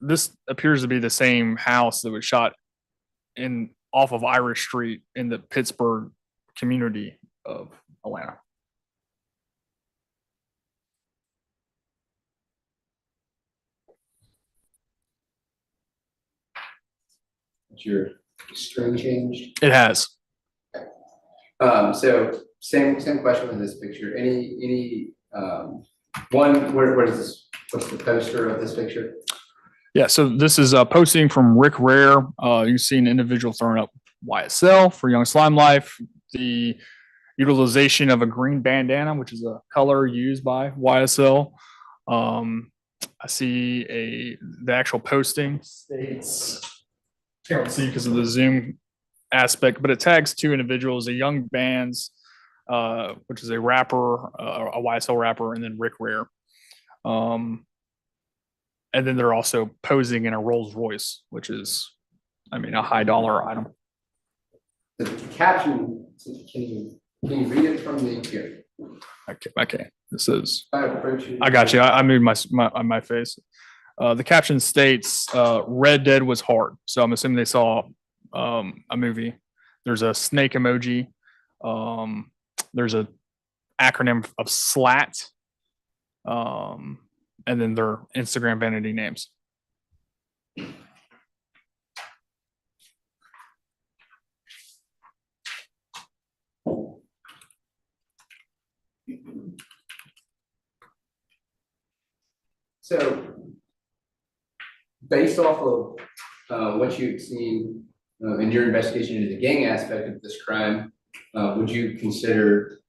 this appears to be the same house that was shot off of Irish Street in the Pittsburgh community of Atlanta. your string changed? It has. So same question with this picture. One, where is this, what's the poster of this picture? Yeah, so this is a posting from Rick Rare. You see an individual throwing up YSL for Young Slime Life. The utilization of a green bandana, which is a color used by YSL. I see the actual posting states, can't see because of the zoom aspect, but it tags two individuals, a Young Bands, which is a rapper, a YSL rapper, and then Rick Rare. And then they're also posing in a Rolls Royce, which is, I mean, a high dollar item. The caption, can you read it from the here? I can't. This is. I got you. I moved my face. The caption states, "Red Dead was hard." So I'm assuming they saw a movie. There's a snake emoji. There's a acronym of SLAT. And then their Instagram vanity names. So, based off of what you've seen in your investigation into the gang aspect of this crime, would you consider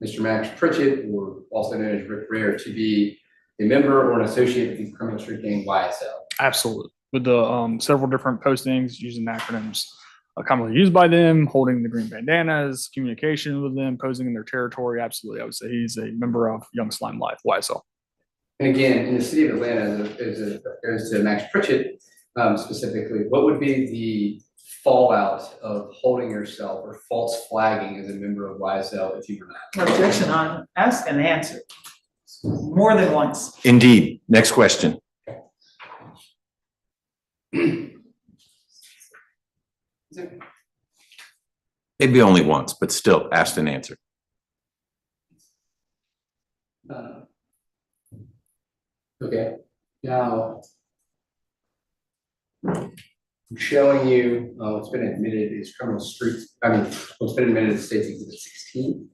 Mr. Max Pritchett, or also known as Rick Rare, to be a member or an associate with the criminal street gang YSL? Absolutely. With the several different postings using acronyms commonly used by them, holding the green bandanas, communication with them, posing in their territory. Absolutely. I would say he's a member of Young Slime Life, YSL. And again, in the city of Atlanta, as it goes to Max Pritchett specifically, what would be the fallout of holding yourself or false flagging as a member of YSL if you were not? Objection on ask and answer more than once. Indeed. Next question. Maybe only once, but still asked and answered. Okay. Now, I'm showing you what's been admitted is criminal street. I mean, what's been admitted as State's Exhibit 16.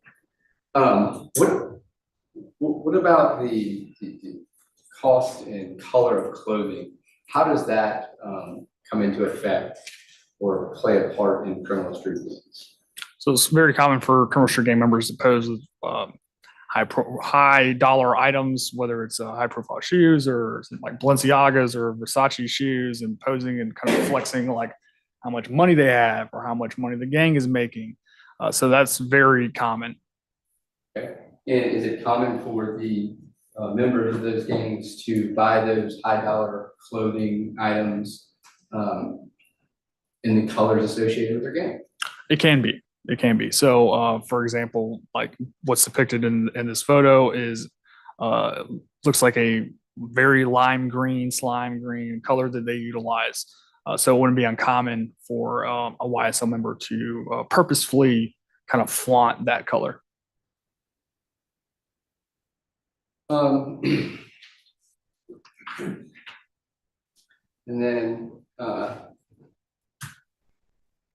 What about the cost and color of clothing? How does that come into effect or play a part in criminal street gangs? So it's very common for criminal street gang members to pose with high dollar items, whether it's high profile shoes or like Balenciagas or Versace shoes, and posing and kind of flexing like how much money they have or how much money the gang is making. So that's very common. Okay. And is it common for the members of those gangs to buy those high dollar clothing items in the colors associated with their gang? It can be. It can be. So, for example, like what's depicted in this photo is looks like a very slime green color that they utilize. So it wouldn't be uncommon for a YSL member to purposefully kind of flaunt that color. And then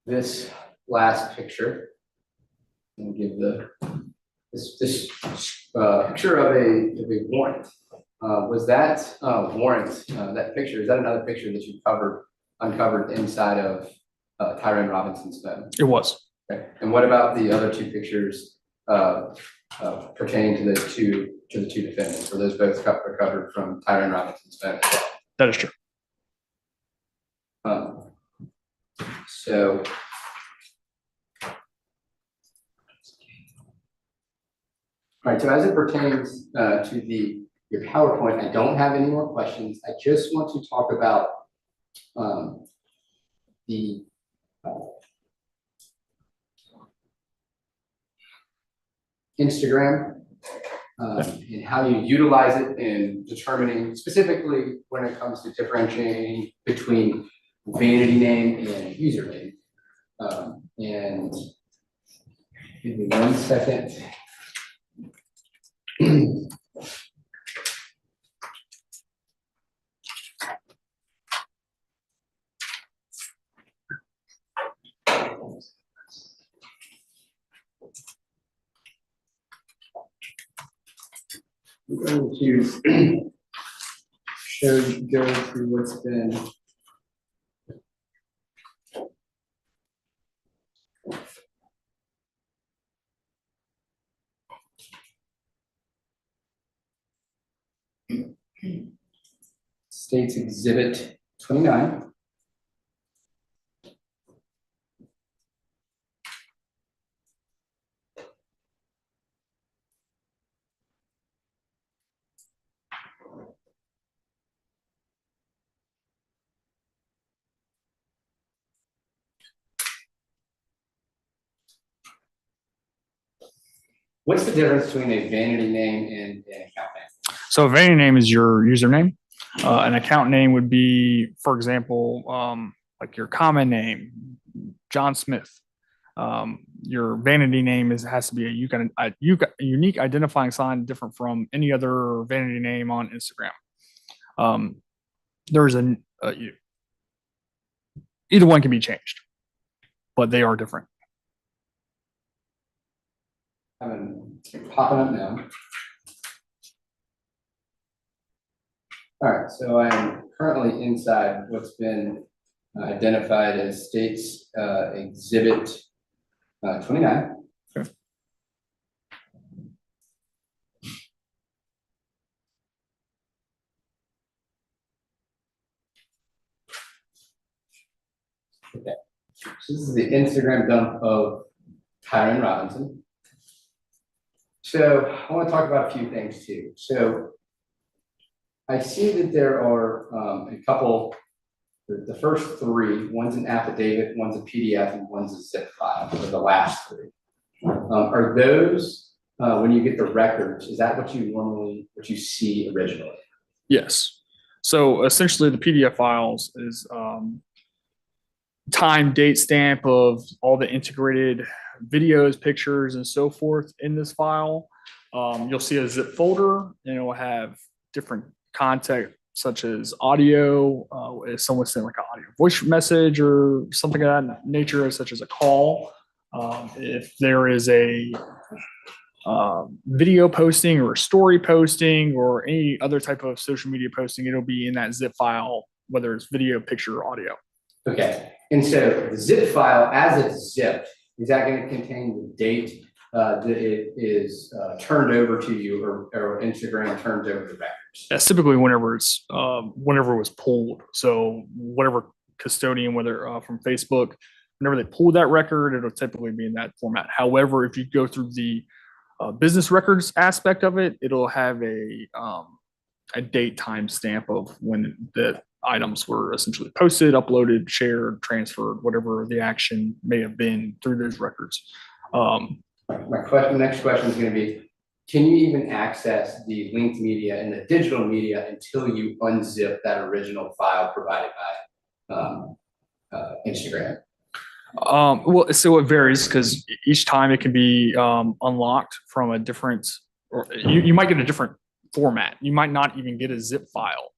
this last picture, and give this picture of a warrant. Was that warrant, that picture, is that another picture that you uncovered inside of Tyrone Robinson's phone? It was. Okay. And what about the other two pictures pertaining to the two defendants? Were those both recovered from Tyrone Robinson's phone as well? That is true. So all right, so as it pertains to your PowerPoint, I don't have any more questions. I just want to talk about the Instagram and how you utilize it in determining, specifically when it comes to differentiating between vanity name and username. And give me 1 second. going to go through what's been. State's Exhibit 29. What's the difference between a vanity name and an account name? So a vanity name is your username. An account name would be, for example, like your common name, John Smith. Your vanity name has to be a unique identifying sign different from any other vanity name on Instagram. There's either one can be changed, but they are different. Popping up now. All right, so I'm currently inside what's been identified as State's Exhibit 29. Okay. Okay, so this is the Instagram dump of Tyrone Robinson. So I want to talk about a few things too. So I see that there are a couple, the first three, one's an affidavit, one's a PDF, and one's a zip file, or the last three. Are those, when you get the records, is that what you see originally? Yes. So essentially the PDF files is time, date stamp of all the integrated videos, pictures, and so forth in this file. You'll see a zip folder, and it will have different content such as audio, if someone sent like an audio voice message or something of that nature, such as a call. If there is a video posting or a story posting or any other type of social media posting, it'll be in that zip file, whether it's video, picture, or audio. Okay, and so the zip file, as it's zipped, is that going to contain the date that it is turned over to you, or Instagram turns over the records? That's typically whenever it was pulled. So whatever custodian, whether from Facebook, whenever they pull that record, it'll typically be in that format. However, if you go through the business records aspect of it, it'll have a date time stamp of when the items were essentially posted, uploaded, shared, transferred, whatever the action may have been through those records. Next question is going to be, can you even access the linked media and the digital media until you unzip that original file provided by Instagram? Well, so it varies because each time it can be unlocked from a different, or you might get a different format. You might not even get a zip file.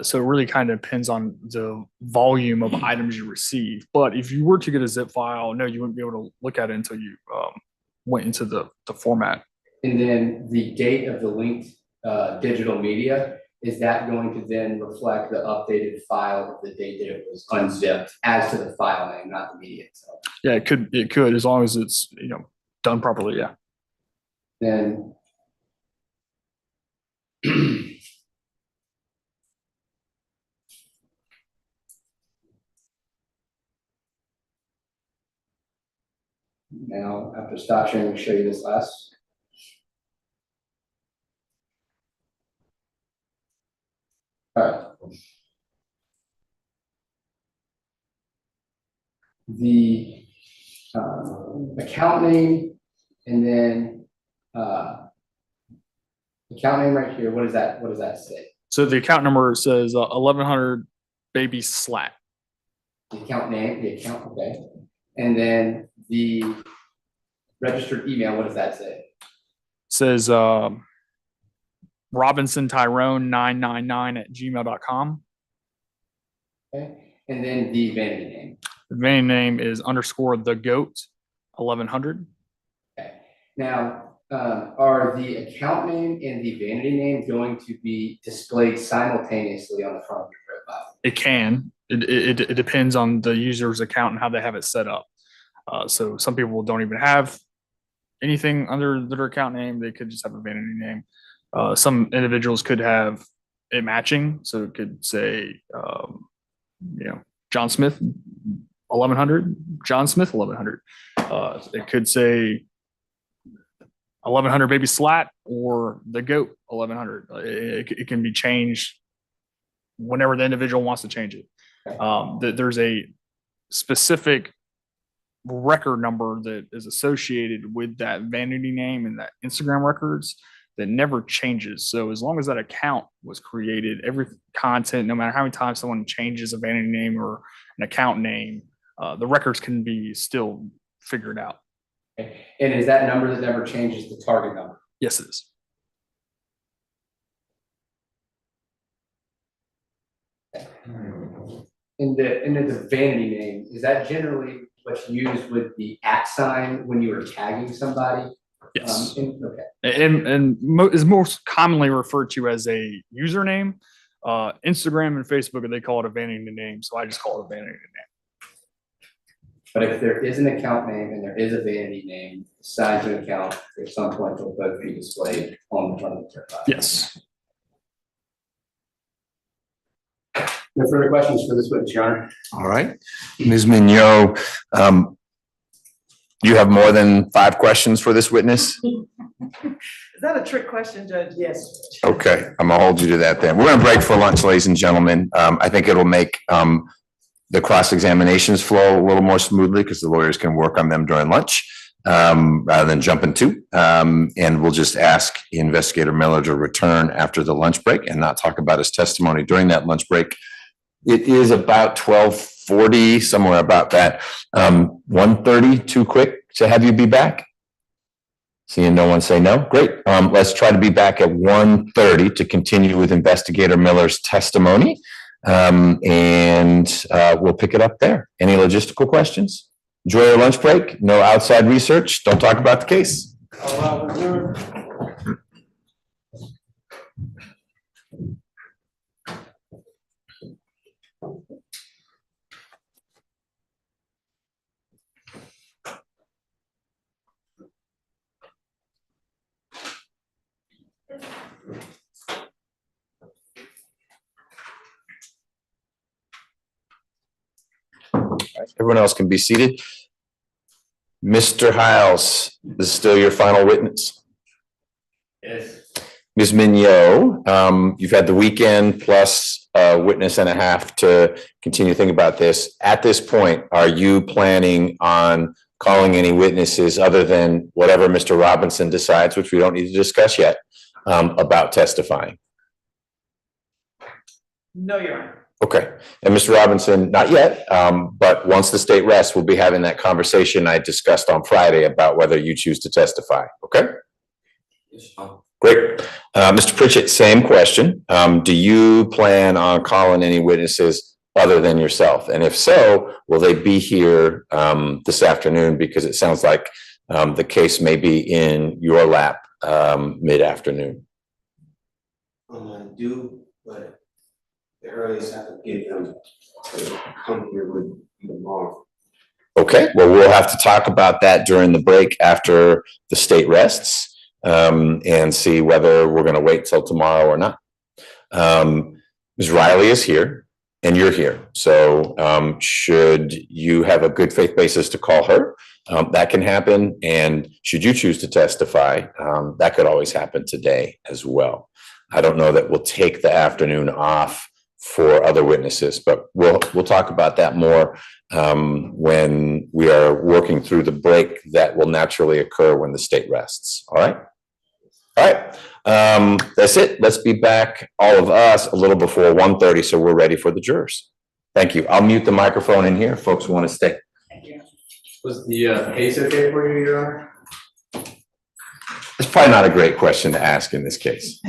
So it really kind of depends on the volume of items you receive. But if you were to get a zip file, no, you wouldn't be able to look at it until you went into the format. And then the date of the linked digital media, is that going to then reflect the updated file of the date that it was unzipped as to the file name, not the media itself? Yeah, it could, as long as it's, done properly. Yeah. Then now, after stop sharing, I'll show you this last. All right. The account name, and then account name right here. What does that say? So the account number says 1100 baby slat. The account name, the account, okay. And then the registered email, what does that say? Says Robinson Tyrone 999@gmail.com. Okay. And then the vanity name. The vanity name is _the goat 1100. Okay. Now, Are the account name and the vanity name going to be displayed simultaneously on the front of your profile? It can. It depends on the user's account and how they have it set up. So some people don't even have anything under their account name. They could just have a vanity name. Some individuals could have it matching. So it could say, John Smith, 1100, John Smith, 1100. It could say 1100 baby slat or the goat 1100. It can be changed whenever the individual wants to change it. There's a specific record number that is associated with that vanity name and that Instagram records that never changes. So as long as that account was created, every content, no matter how many times someone changes a vanity name or an account name, the records can be still figured out. And is that number that never changes the target number? Yes, it is. In the vanity name, is that generally what's used with the @ sign when you are tagging somebody? Yes. Okay. And is most commonly referred to as a username. Instagram and Facebook, they call it a vanity name. So I just call it a vanity name. But if there is an account name and there is a vanity name assigned to an account, at some point they'll both be displayed on the front of the profile. Yes. No further questions for this witness, Your Honor. All right. Ms. Mignot, you have more than 5 questions for this witness? Is that a trick question, Judge? Yes. Okay, I'm gonna hold you to that then. We're gonna break for lunch, ladies and gentlemen. I think it'll make the cross-examinations flow a little more smoothly because the lawyers can work on them during lunch rather than jumping to. And we'll just ask Investigator Miller to return after the lunch break and not talk about his testimony during that lunch break. It is about 12:40, somewhere about that. 1:30, too quick to have you be back? Seeing no one say no, great. Let's try to be back at 1:30 to continue with Investigator Miller's testimony. And we'll pick it up there. Any logistical questions? Enjoy your lunch break. No outside research. Don't talk about the case. Everyone else can be seated. Mr. Hiles, this is still your final witness. Yes. Ms. Mignot, you've had the weekend plus a witness and a half to continue thinking about this. At this point, are you planning on calling any witnesses other than whatever Mr. Robinson decides, which we don't need to discuss yet, about testifying? No, Your Honor. Okay, and Mr. Robinson, not yet, but once the state rests, we'll be having that conversation I discussed on Friday about whether you choose to testify, okay? Great. Mr. Pritchett, same question. Do you plan on calling any witnesses other than yourself? And if so, will they be here this afternoon? Because it sounds like the case may be in your lap mid-afternoon. I do, but the earliest I could get them to come here would be tomorrow. Okay, well, we'll have to talk about that during the break after the state rests and see whether we're going to wait till tomorrow or not. Ms. Riley is here and you're here. So should you have a good faith basis to call her, that can happen. And should you choose to testify, that could always happen today as well. I don't know that we'll take the afternoon off for other witnesses, but we'll talk about that more when we are working through the break that will naturally occur when the state rests. All right. That's it. Let's be back, all of us, a little before 1:30, so we're ready for the jurors. Thank you. I'll mute the microphone in here. Folks want to stay. Thank you. Was the case okay for you, Your Honor? It's probably not a great question to ask in this case.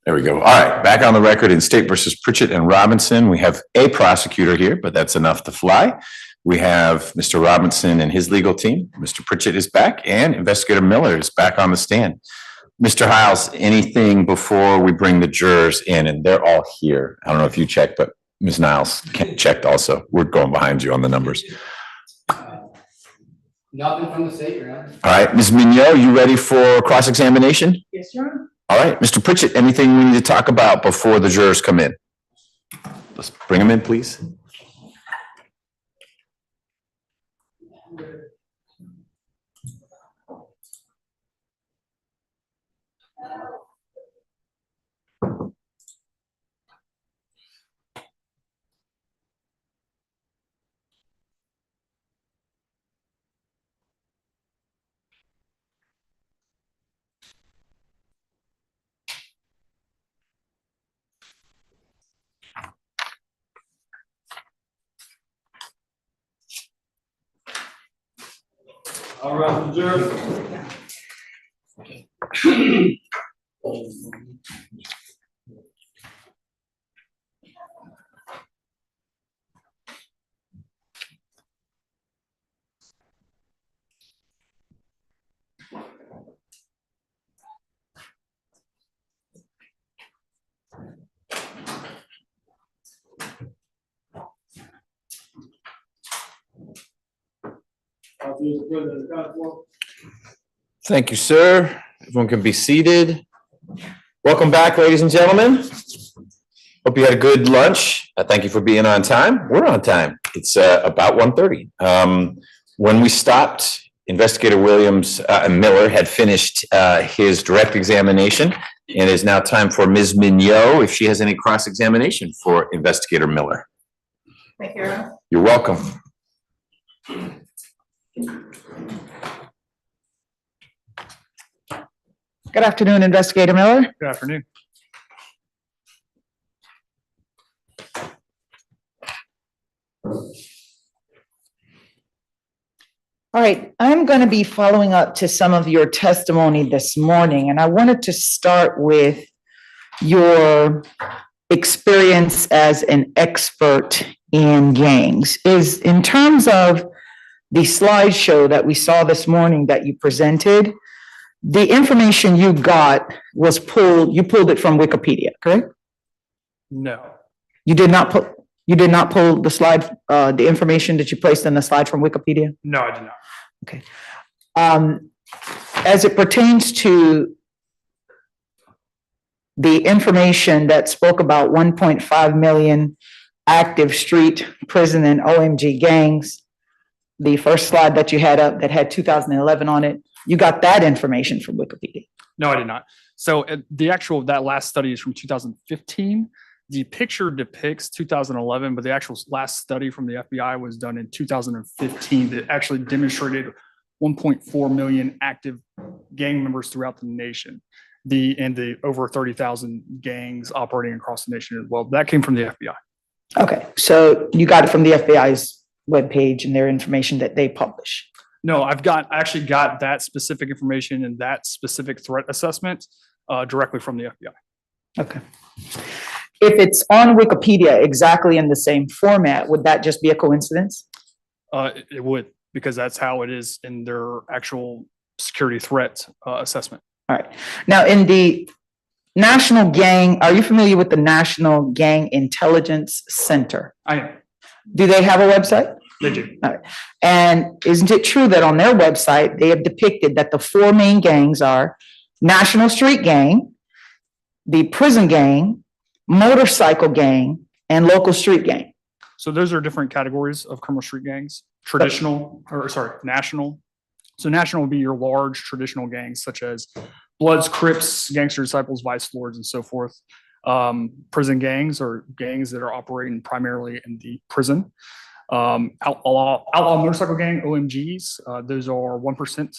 There we go. All right, back on the record in State versus Pritchett and Robinson. We have a prosecutor here, but that's enough to fly. We have Mr. Robinson and his legal team. Mr. Pritchett is back and Investigator Miller is back on the stand. Mr. Hiles, anything before we bring the jurors in? And they're all here. I don't know if you checked, but Ms. Niles checked also. We're going behind you on the numbers. Nothing from the state, Your Honor. All right, Ms. Mignot, you ready for cross-examination? Yes, Your Honor. All right, Mr. Pritchett, anything we need to talk about before the jurors come in? Let's bring them in, please. All right, jurors. Thank you, sir. Everyone can be seated. Welcome back, ladies and gentlemen. Hope you had a good lunch. Thank you for being on time. We're on time. It's about 1:30. When we stopped, Investigator Miller had finished his direct examination, and it is now time for Ms. Mignot, if she has any cross-examination for Investigator Miller. Thank you, Your Honor. You're welcome. Good afternoon, Investigator Miller. Good afternoon. All right, I'm going to be following up to some of your testimony this morning, and I wanted to start with your experience as an expert in gangs. Is in terms of the slideshow that we saw this morning that you presented, the information you got was you pulled it from Wikipedia, correct? No. You did not pull the slide, the information that you placed in the slide from Wikipedia? No, I did not. Okay. As it pertains to the information that spoke about 1.5 million active street, prison, and OMG gangs, the first slide that you had up that had 2011 on it, you got that information from Wikipedia? No, I did not. So that last study is from 2015. The picture depicts 2011, but the actual last study from the FBI was done in 2015 that actually demonstrated 1.4 million active gang members throughout the nation. And the over 30,000 gangs operating across the nation as well. That came from the FBI. Okay, so you got it from the FBI's webpage and their information that they publish? No, I actually got that specific information and that specific threat assessment directly from the FBI. Okay. If it's on Wikipedia exactly in the same format, would that just be a coincidence? It would, because that's how it is in their actual security threat assessment. All right. Now, in the National Gang, are you familiar with the National Gang Intelligence Center? I am. Do they have a website? They do. All right. And isn't it true that on their website, they have depicted that the four main gangs are National Street Gang, the Prison Gang, Motorcycle Gang, and Local Street Gang? So those are different categories of criminal street gangs. National. So national would be your large traditional gangs such as Bloods, Crips, Gangster Disciples, Vice Lords, and so forth. Prison gangs are gangs that are operating primarily in the prison. Outlaw Motorcycle Gang, OMGs, those are 1%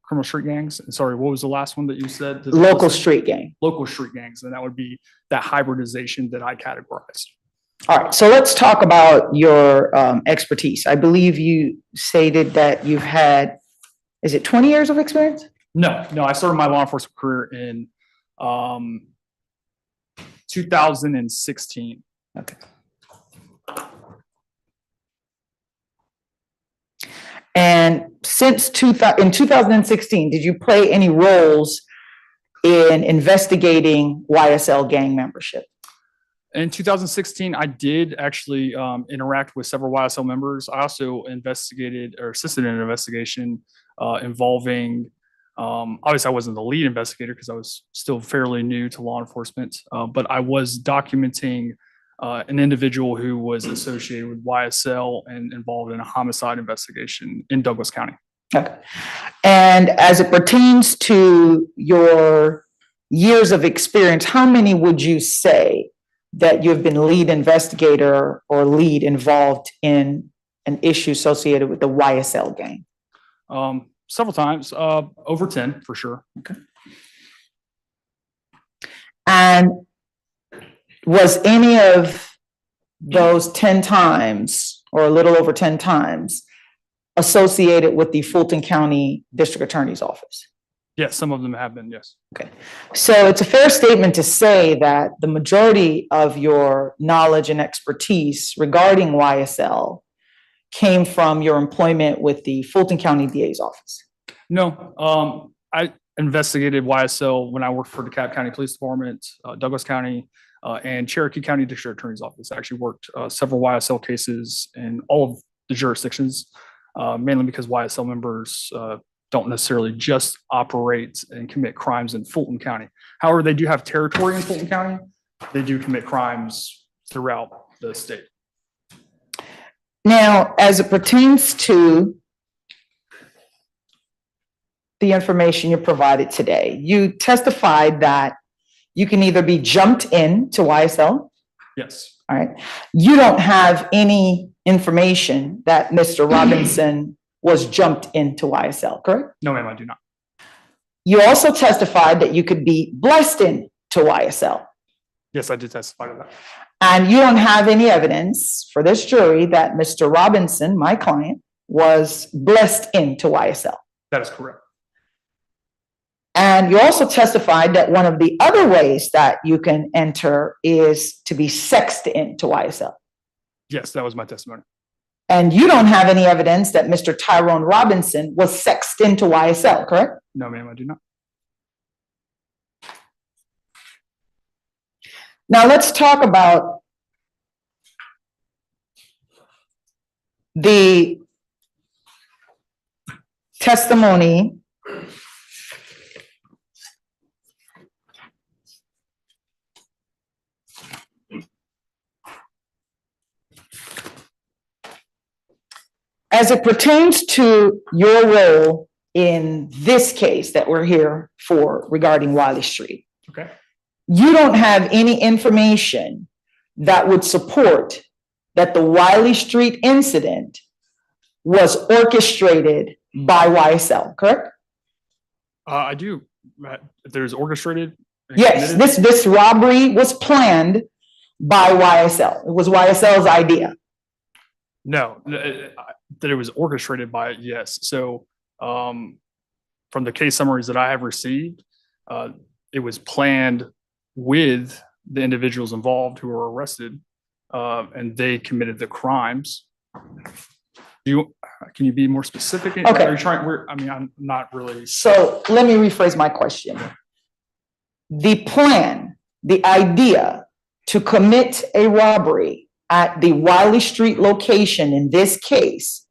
criminal street gangs. And sorry, what was the last one that you said? Local Street Gang. Local street gangs, and that would be that hybridization that I categorized. All right, so let's talk about your expertise. I believe you stated that you've had, is it 20 years of experience? No, I started my law enforcement career in 2016. Okay. And since in 2016, did you play any roles in investigating YSL gang membership? In 2016, I did actually interact with several YSL members. I also investigated or assisted in an investigation involving, obviously I wasn't the lead investigator because I was still fairly new to law enforcement, but I was documenting an individual who was associated with YSL and involved in a homicide investigation in Douglas County. Okay. And as it pertains to your years of experience, how many would you say that you've been lead investigator or lead involved in an issue associated with the YSL gang? Several times, over 10 for sure. Okay. And was any of those 10 times or a little over 10 times associated with the Fulton County District Attorney's Office? Yes, some of them have been, yes. Okay. So it's a fair statement to say that the majority of your knowledge and expertise regarding YSL came from your employment with the Fulton County DA's office. No, I investigated YSL when I worked for DeKalb County Police Department, Douglas County, and Cherokee County District Attorney's Office. I actually worked several YSL cases in all of the jurisdictions, mainly because YSL members don't necessarily just operate and commit crimes in Fulton County. However, they do have territory in Fulton County. They do commit crimes throughout the state. Now, as it pertains to the information you provided today, you testified that you can either be jumped in to YSL. Yes. All right. You don't have any information that Mr. Robinson was jumped into YSL, correct? No, ma'am, I do not. You also testified that you could be blessed into YSL. Yes, I did testify to that. And you don't have any evidence for this jury that Mr. Robinson, my client, was blessed into YSL. That is correct. And you also testified that one of the other ways that you can enter is to be sexed into YSL. Yes, that was my testimony. And you don't have any evidence that Mr. Tyrone Robinson was sexed into YSL, correct? No, ma'am, I do not. Now let's talk about the testimony as it pertains to your role in this case that we're here for regarding Wiley Street. Okay. You don't have any information that would support that the Wiley Street incident was orchestrated by YSL, correct? I do. There's orchestrated. Yes, this robbery was planned by YSL. It was YSL's idea. No, that it was orchestrated by it, yes. So from the case summaries that I have received, it was planned with the individuals involved who were arrested, and they committed the crimes. Can you be more specific? Okay. Are you trying? I'm not really. So let me rephrase my question. The plan, the idea to commit a robbery at the Wiley Street location in this case,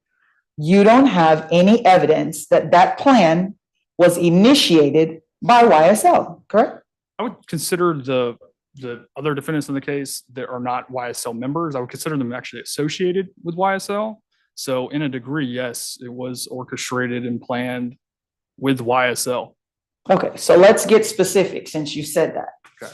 you don't have any evidence that that plan was initiated by YSL, correct? I would consider the other defendants in the case that are not YSL members, I would consider them actually associated with YSL. So in a degree, yes, it was orchestrated and planned with YSL. Okay, so let's get specific since you said that. Okay.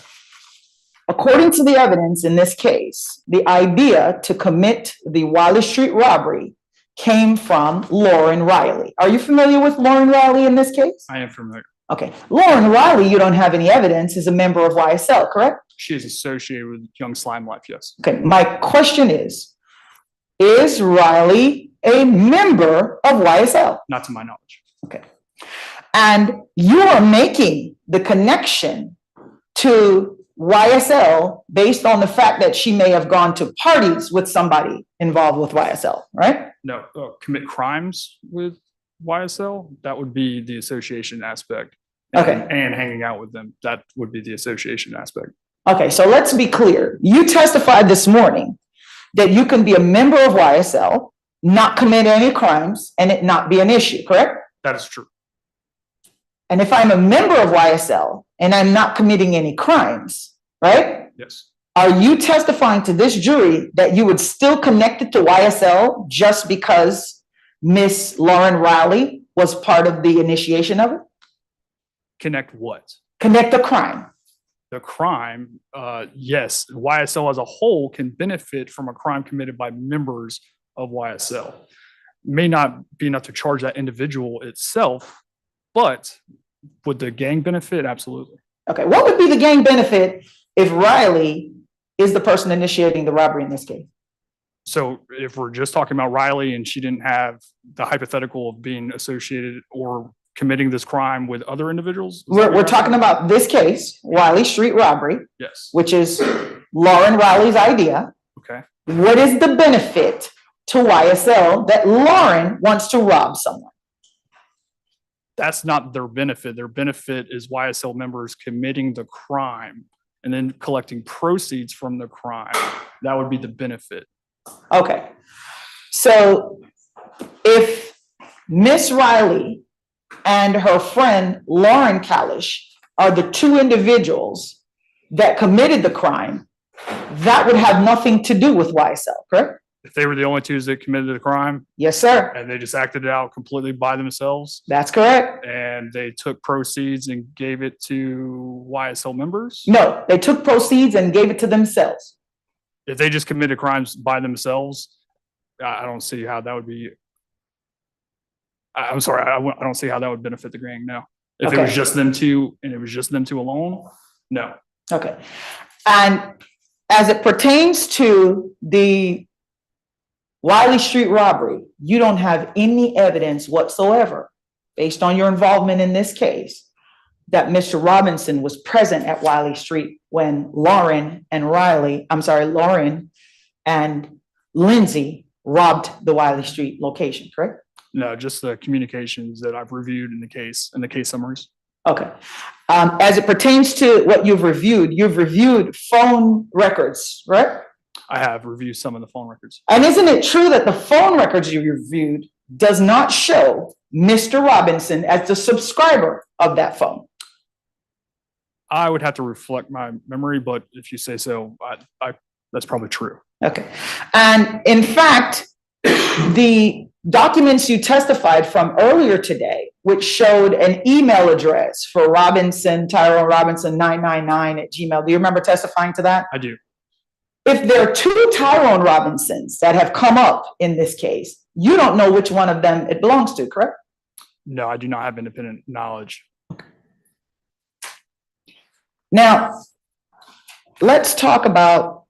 According to the evidence in this case, the idea to commit the Wiley Street robbery came from Lauren Riley. Are you familiar with Lauren Riley in this case? I am familiar. Okay, Lauren Riley, you don't have any evidence, is a member of YSL, correct? She is associated with Young Slime Life, yes. Okay, my question is Riley a member of YSL? Not to my knowledge. Okay. And you are making the connection to YSL based on the fact that she may have gone to parties with somebody involved with YSL, right? No, commit crimes with YSL, that would be the association aspect. Okay. And hanging out with them, that would be the association aspect. Okay, so let's be clear. You testified this morning that you can be a member of YSL, not commit any crimes, and it not be an issue, correct? That is true. And if I'm a member of YSL and I'm not committing any crimes, right? Yes. Are you testifying to this jury that you would still connect it to YSL just because Miss Lauren Riley was part of the initiation of it? Connect what? Connect the crime. The crime, yes, YSL as a whole can benefit from a crime committed by members of YSL. May not be enough to charge that individual itself, but would the gang benefit? Absolutely. Okay, what would be the gang benefit if Riley is the person initiating the robbery in this case? So if we're just talking about Riley and she didn't have the hypothetical of being associated or committing this crime with other individuals? We're talking about this case, Riley Street robbery. Yes. Which is Lauren Riley's idea. Okay. What is the benefit to YSL that Lauren wants to rob someone? That's not their benefit. Their benefit is YSL members committing the crime and then collecting proceeds from the crime. That would be the benefit. Okay. So if Miss Riley and her friend Lauren Kalish are the two individuals that committed the crime, that would have nothing to do with YSL, correct? If they were the only two that committed the crime? Yes, sir. And they just acted it out completely by themselves? That's correct. And they took proceeds and gave it to YSL members? No, they took proceeds and gave it to themselves. If they just committed crimes by themselves, I don't see how that would be. I'm sorry, I don't see how that would benefit the gang, no. If it was just them two and it was just them two alone, no. Okay. And as it pertains to the Wiley Street robbery, you don't have any evidence whatsoever, based on your involvement in this case, that Mr. Robinson was present at Wiley Street when Lauren and Lindsay robbed the Wiley Street location, correct? No, just the communications that I've reviewed in the case summaries. Okay. As it pertains to what you've reviewed phone records, right? I have reviewed some of the phone records. And isn't it true that the phone records you reviewed does not show Mr. Robinson as the subscriber of that phone? I would have to reflect my memory, but if you say so, that's probably true. Okay. And in fact, the documents you testified from earlier today, which showed an email address for Robinson, Tyrone Robinson 999@gmail. Do you remember testifying to that? I do. If there are two Tyrone Robinsons that have come up in this case, you don't know which one of them it belongs to, correct? No, I do not have independent knowledge. Now, let's talk about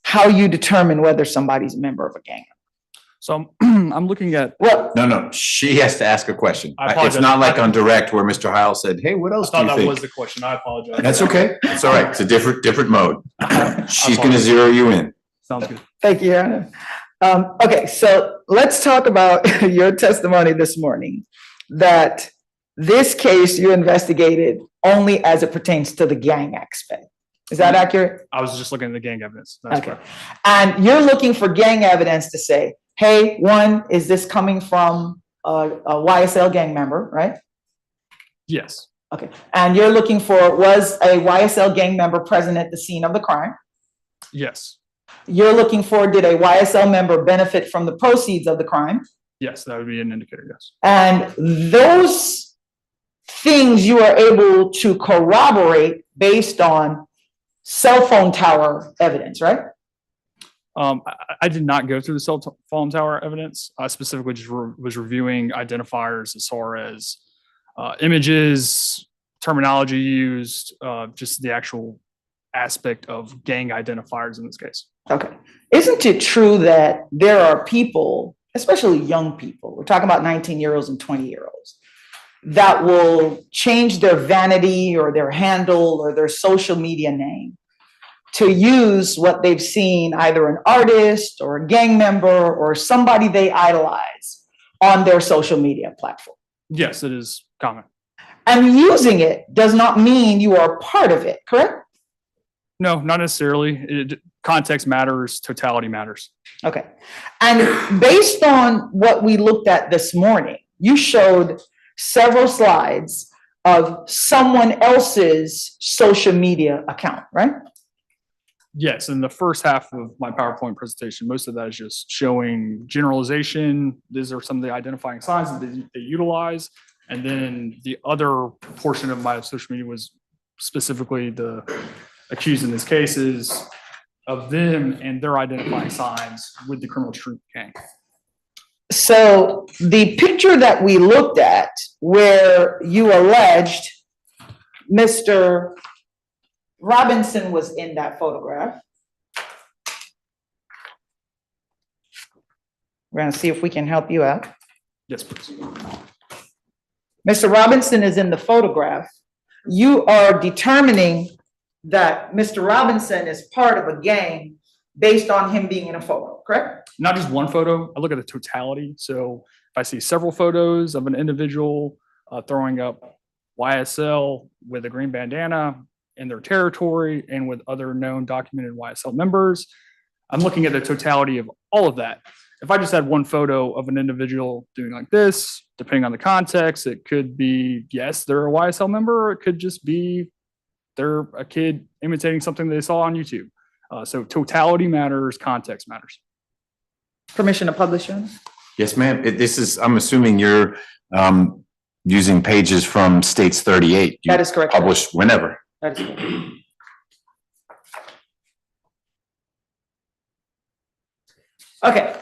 how you determine whether somebody's a member of a gang. So I'm looking at. Well, No, she has to ask a question. I apologize. It's not like on direct where Mr. Heil said, hey, what else do I you thought that think? was the question. I apologize. That's okay. It's all right. It's a different mode. She's going to zero you in. Sounds good. Thank you, Your Honor. Okay, so let's talk about your testimony this morning, that this case you investigated only as it pertains to the gang aspect. Is that accurate? I was just looking at the gang evidence. That's correct. And you're looking for gang evidence to say, hey, one, is this coming from a YSL gang member, right? Yes. Okay. And you're looking for, was a YSL gang member present at the scene of the crime? Yes. You're looking for, did a YSL member benefit from the proceeds of the crime? Yes, that would be an indicator, yes. And those things you are able to corroborate based on cell phone tower evidence, right? I did not go through the cell phone tower evidence. I specifically just was reviewing identifiers as far as images, terminology used, just the actual aspect of gang identifiers in this case. Okay. Isn't it true that there are people, especially young people, we're talking about 19-year-olds and 20-year-olds, that will change their vanity or their handle or their social media name to use what they've seen, either an artist or a gang member or somebody they idolize on their social media platform. Yes, it is common. And using it does not mean you are part of it, correct? No, not necessarily. Context matters, totality matters. Okay. And based on what we looked at this morning, you showed several slides of someone else's social media account, right? Yes, in the first half of my PowerPoint presentation, most of that is just showing generalization. These are some of the identifying signs that they utilize. And then the other portion of my social media was specifically the accused in this case is of them and their identifying signs with the criminal street gang. So the picture that we looked at where you alleged Mr. Robinson was in that photograph. We're going to see if we can help you out. Yes, please. Mr. Robinson is in the photograph. You are determining that Mr. Robinson is part of a gang based on him being in a photo, correct? Not just one photo, I look at the totality. So if I see several photos of an individual throwing up YSL with a green bandana in their territory and with other known documented YSL members, I'm looking at the totality of all of that. If I just had one photo of an individual doing like this, depending on the context, it could be, yes, they're a YSL member, or it could just be they're a kid imitating something they saw on YouTube. So totality matters, context matters. Permission to publish, Your Honor? Yes, ma'am. This is, I'm assuming you're using pages from States 38. That is correct. Published whenever. That is correct. Okay,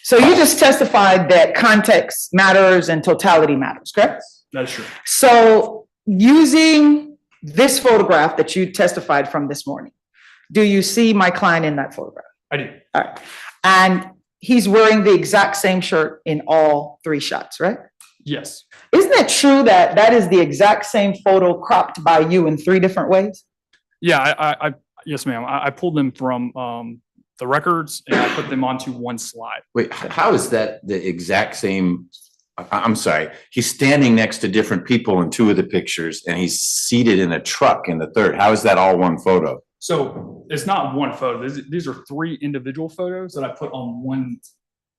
so you just testified that context matters and totality matters, correct? That is true. So using this photograph that you testified from this morning, do you see my client in that photograph? I do. All right. And he's wearing the exact same shirt in all three shots, right? Yes. Isn't it true that that is the exact same photo cropped by you in three different ways? Yeah, yes, ma'am. I pulled them from the records and I put them onto one slide. Wait, how is that the exact same? I'm sorry. He's standing next to different people in two of the pictures and he's seated in a truck in the third. How is that all one photo? So it's not one photo. These are three individual photos that I put on one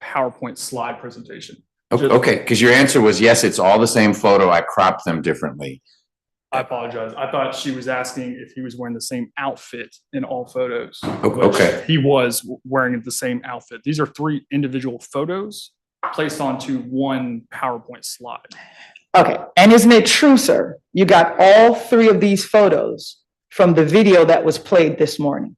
PowerPoint slide presentation. Okay, because your answer was yes, it's all the same photo. I cropped them differently. I apologize. I thought she was asking if he was wearing the same outfit in all photos. Okay. He was wearing the same outfit. These are three individual photos placed onto one PowerPoint slide. Okay, and isn't it true, sir? You got all three of these photos from the video that was played this morning.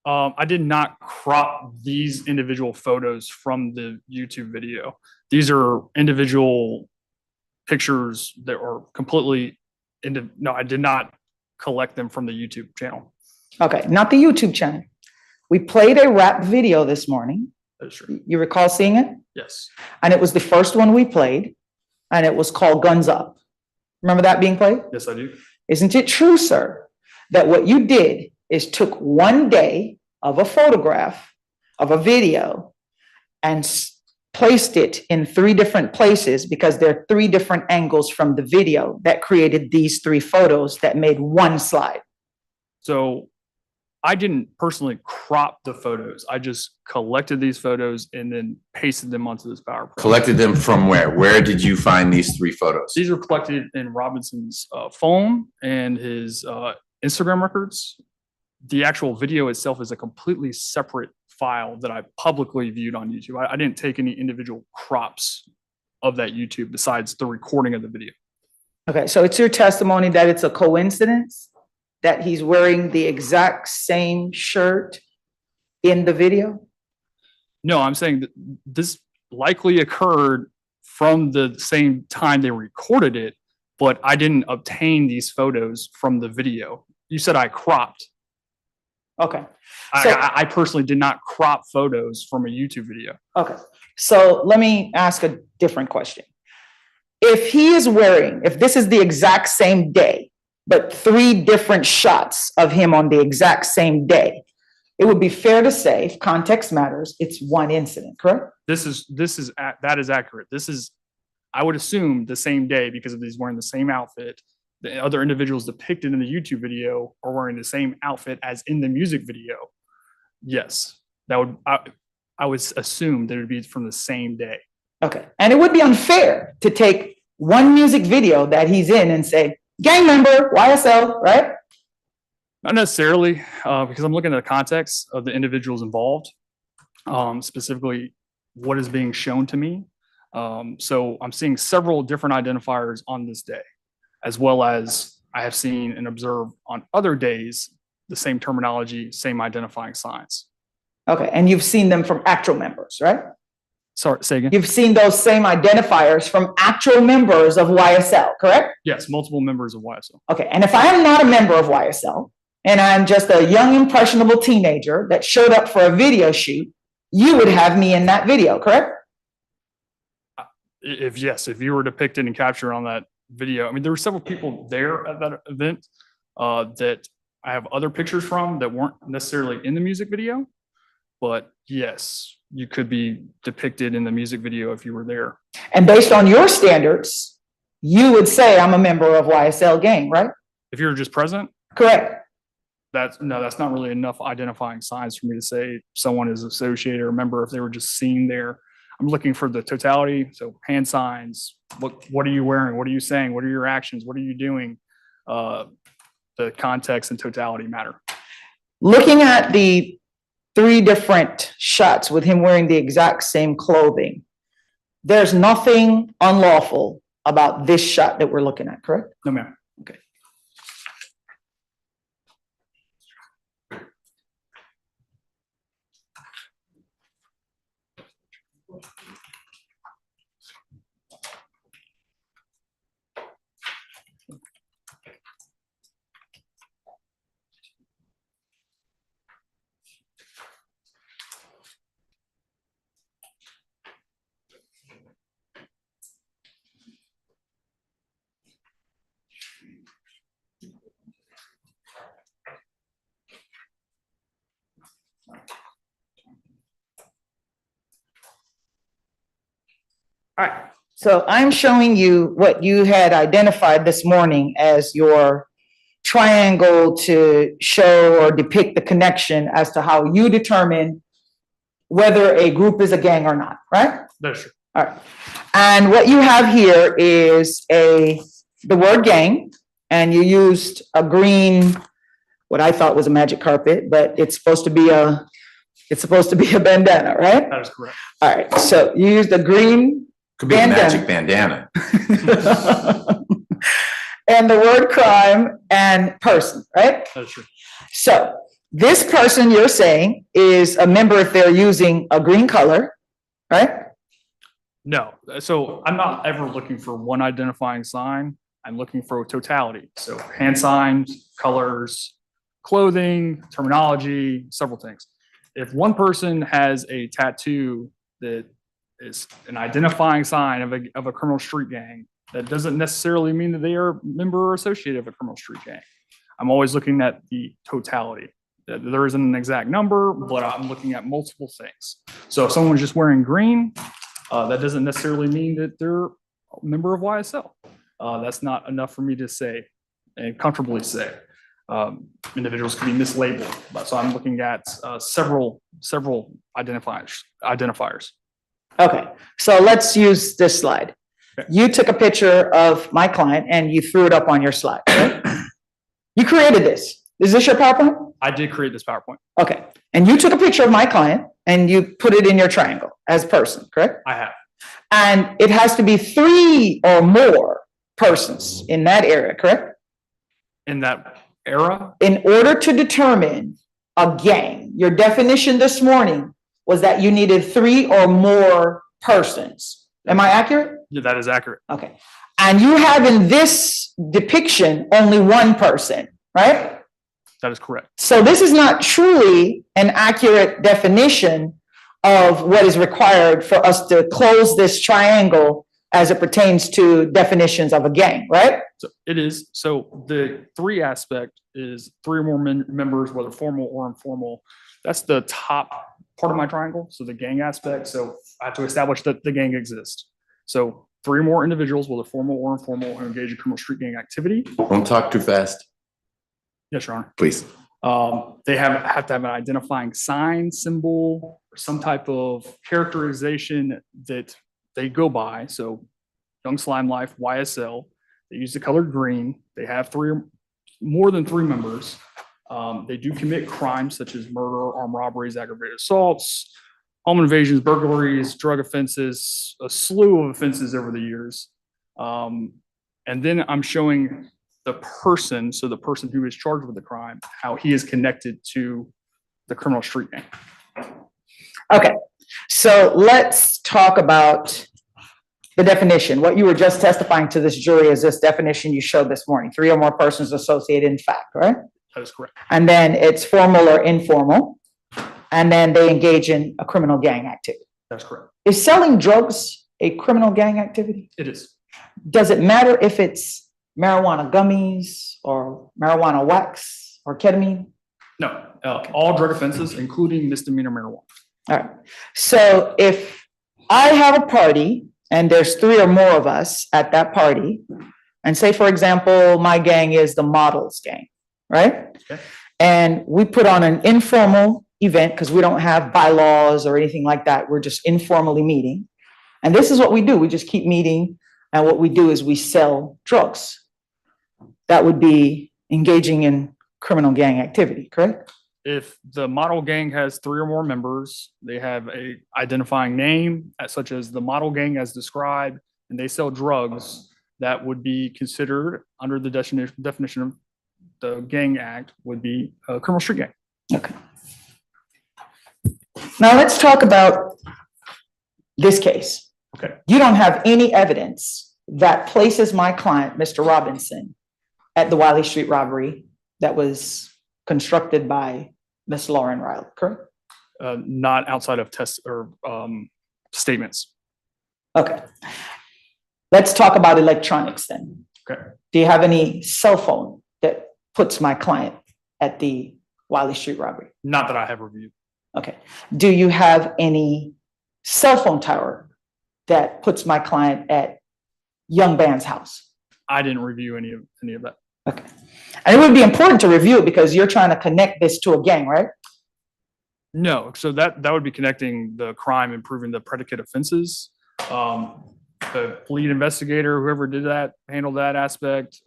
I did not crop these individual photos from the YouTube video. These are individual pictures that are completely no, I did not collect them from the YouTube channel. Okay, not the YouTube channel. We played a rap video this morning. That's true. You recall seeing it? Yes. And it was the first one we played, and it was called Guns Up. Remember that being played? Yes, I do. Isn't it true, sir, that what you did is took one day of a photograph of a video and placed it in three different places because there are three different angles from the video that created these three photos that made one slide? So I didn't personally crop the photos. I just collected these photos and then pasted them onto this PowerPoint. Collected them from where? Where did you find these three photos? These were collected in Robinson's phone and his Instagram records. The actual video itself is a completely separate file that I publicly viewed on YouTube. I didn't take any individual crops of that YouTube besides the recording of the video. Okay, so it's your testimony that it's a coincidence that he's wearing the exact same shirt in the video? No, I'm saying that this likely occurred from the same time they recorded it, but I didn't obtain these photos from the video. You said I cropped. Okay. I personally did not crop photos from a YouTube video. Okay, so let me ask a different question. if this is the exact same day, but 3 different shots of him on the exact same day, it would be fair to say, if context matters, it's one incident, correct? That is accurate. I would assume the same day because he's wearing the same outfit. The other individuals depicted in the YouTube video are wearing the same outfit as in the music video. Yes, I would assume that it would be from the same day. Okay, and it would be unfair to take one music video that he's in and say, gang member, YSL, right? Not necessarily, because I'm looking at the context of the individuals involved, specifically what is being shown to me. So I'm seeing several different identifiers on this day, as well as I have seen and observed on other days the same terminology, same identifying signs. Okay, and you've seen them from actual members, right? Sorry, say again? You've seen those same identifiers from actual members of YSL, correct? Yes, multiple members of YSL. Okay, and if I am not a member of YSL, and I'm just a young, impressionable teenager that showed up for a video shoot, you would have me in that video, correct? If you were depicted and captured on that video, I mean, there were several people there at that event that I have other pictures from that weren't necessarily in the music video, but yes, you could be depicted in the music video if you were there. And based on your standards, you would say I'm a member of YSL gang, right? If you were just present? Correct. That's not really enough identifying signs for me to say someone is associated or a member if they were just seen there. I'm looking for the totality. So hand signs, what are you wearing? What are you saying? What are your actions? What are you doing? The context and totality matter. Looking at the 3 different shots with him wearing the exact same clothing, there's nothing unlawful about this shot that we're looking at, correct? No, ma'am. Okay. All right, so I'm showing you what you had identified this morning as your triangle to show or depict the connection as to how you determine whether a group is a gang or not, right? That's true. All right, and what you have here is the word gang, and you used a green, what I thought was a magic carpet, but it's supposed to be a bandana, right? That is correct. All right, so you used a green Could be a magic bandana. and the word crime and person, right? That's true. So this person you're saying is a member if they're using a green color, right? No, so I'm not ever looking for one identifying sign. I'm looking for totality. So hand signs, colors, clothing, terminology, several things. If one person has a tattoo that is an identifying sign of a criminal street gang, that doesn't necessarily mean that they are a member or associate of a criminal street gang. I'm always looking at the totality. There isn't an exact number, but I'm looking at multiple things. So if someone's just wearing green, that doesn't necessarily mean that they're a member of YSL. That's not enough for me to say and comfortably say. Individuals can be mislabeled. So I'm looking at several identifiers. Okay, so let's use this slide. Okay. You took a picture of my client and you threw it up on your slide, right? You created this. Is this your PowerPoint? I did create this PowerPoint. Okay, and you took a picture of my client and you put it in your triangle as person, correct? I have. And it has to be 3 or more persons in that area, correct? In that era? In order to determine a gang, your definition this morning was that you needed 3 or more persons. Am I accurate? Yeah, that is accurate. Okay. And you have in this depiction only 1 person, right? That is correct. So this is not truly an accurate definition of what is required for us to close this triangle as it pertains to definitions of a gang, right? So it is. So the three aspect is three or more members, whether formal or informal. That's the top part of my triangle. So the gang aspect. So I have to establish that the gang exists. So three or more individuals, whether formal or informal, who engage in criminal street gang activity. Don't talk too fast, Yes, Your Honor. please. They have to have an identifying sign, symbol, or some type of characterization that they go by. So Young Slime Life, YSL, they use the color green. They have more than three members. They do commit crimes such as murder, armed robberies, aggravated assaults, home invasions, burglaries, drug offenses, a slew of offenses over the years. And then I'm showing the person, so the person who is charged with the crime, how he is connected to the criminal street gang. Okay, so let's talk about the definition. What you were just testifying to this jury is this definition you showed this morning, three or more persons associated in fact, right? That is correct. And then it's formal or informal, and then they engage in a criminal gang activity. That's correct. Is selling drugs a criminal gang activity? It is. Does it matter if it's marijuana gummies or marijuana wax or ketamine? No, all drug offenses, including misdemeanor marijuana. All right. So if I have a party and there's three or more of us at that party, and say, for example, my gang is the Models Gang, right? Okay. And we put on an informal event because we don't have bylaws or anything like that. We're just informally meeting. And this is what we do. We just keep meeting. And what we do is we sell drugs. That would be engaging in criminal gang activity, correct? If the model gang has three or more members, they have a identifying name, such as the model gang as described, and they sell drugs, that would be considered under the definition of the gang act would be a criminal street gang. Okay. Now let's talk about this case. Okay. You don't have any evidence that places my client, Mr. Robinson, at the Wiley Street robbery that was constructed by Miss Lauren Riley, correct? Not outside of tests or statements. Okay. Let's talk about electronics then. Okay. Do you have any cell phone that puts my client at the Wiley Street robbery? Not that I have reviewed. Okay. Do you have any cell phone tower that puts my client at Young Band's house? I didn't review any of that. Okay. And it would be important to review it because you're trying to connect this to a gang, right? No, so that would be connecting the crime and proving the predicate offenses. The lead investigator, whoever did that, handled that aspect.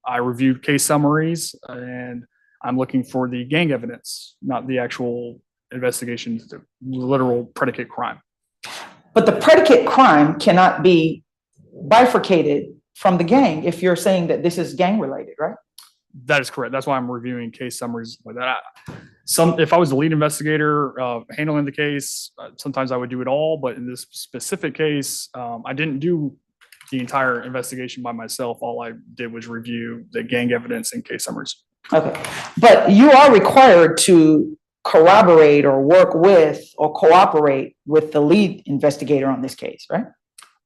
I reviewed case summaries and I'm looking for the gang evidence, not the actual investigation, the literal predicate crime. But the predicate crime cannot be bifurcated from the gang if you're saying that this is gang related, right? That is correct. That's why I'm reviewing case summaries like that. If I was the lead investigator handling the case, sometimes I would do it all, but in this specific case, I didn't do the entire investigation by myself. All I did was review the gang evidence and case summaries. Okay, but you are required to corroborate or work with or cooperate with the lead investigator on this case, right?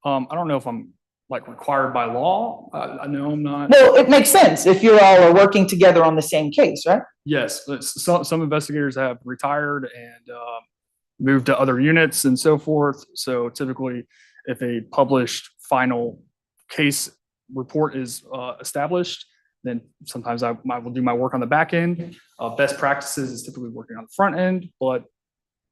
I don't know if I'm required by law. I know I'm not. Well, it makes sense if you all are working together on the same case, right? Yes, some investigators have retired and moved to other units and so forth. So typically, if a published final case report is established, then sometimes I will do my work on the back end. Best practices is typically working on the front end, but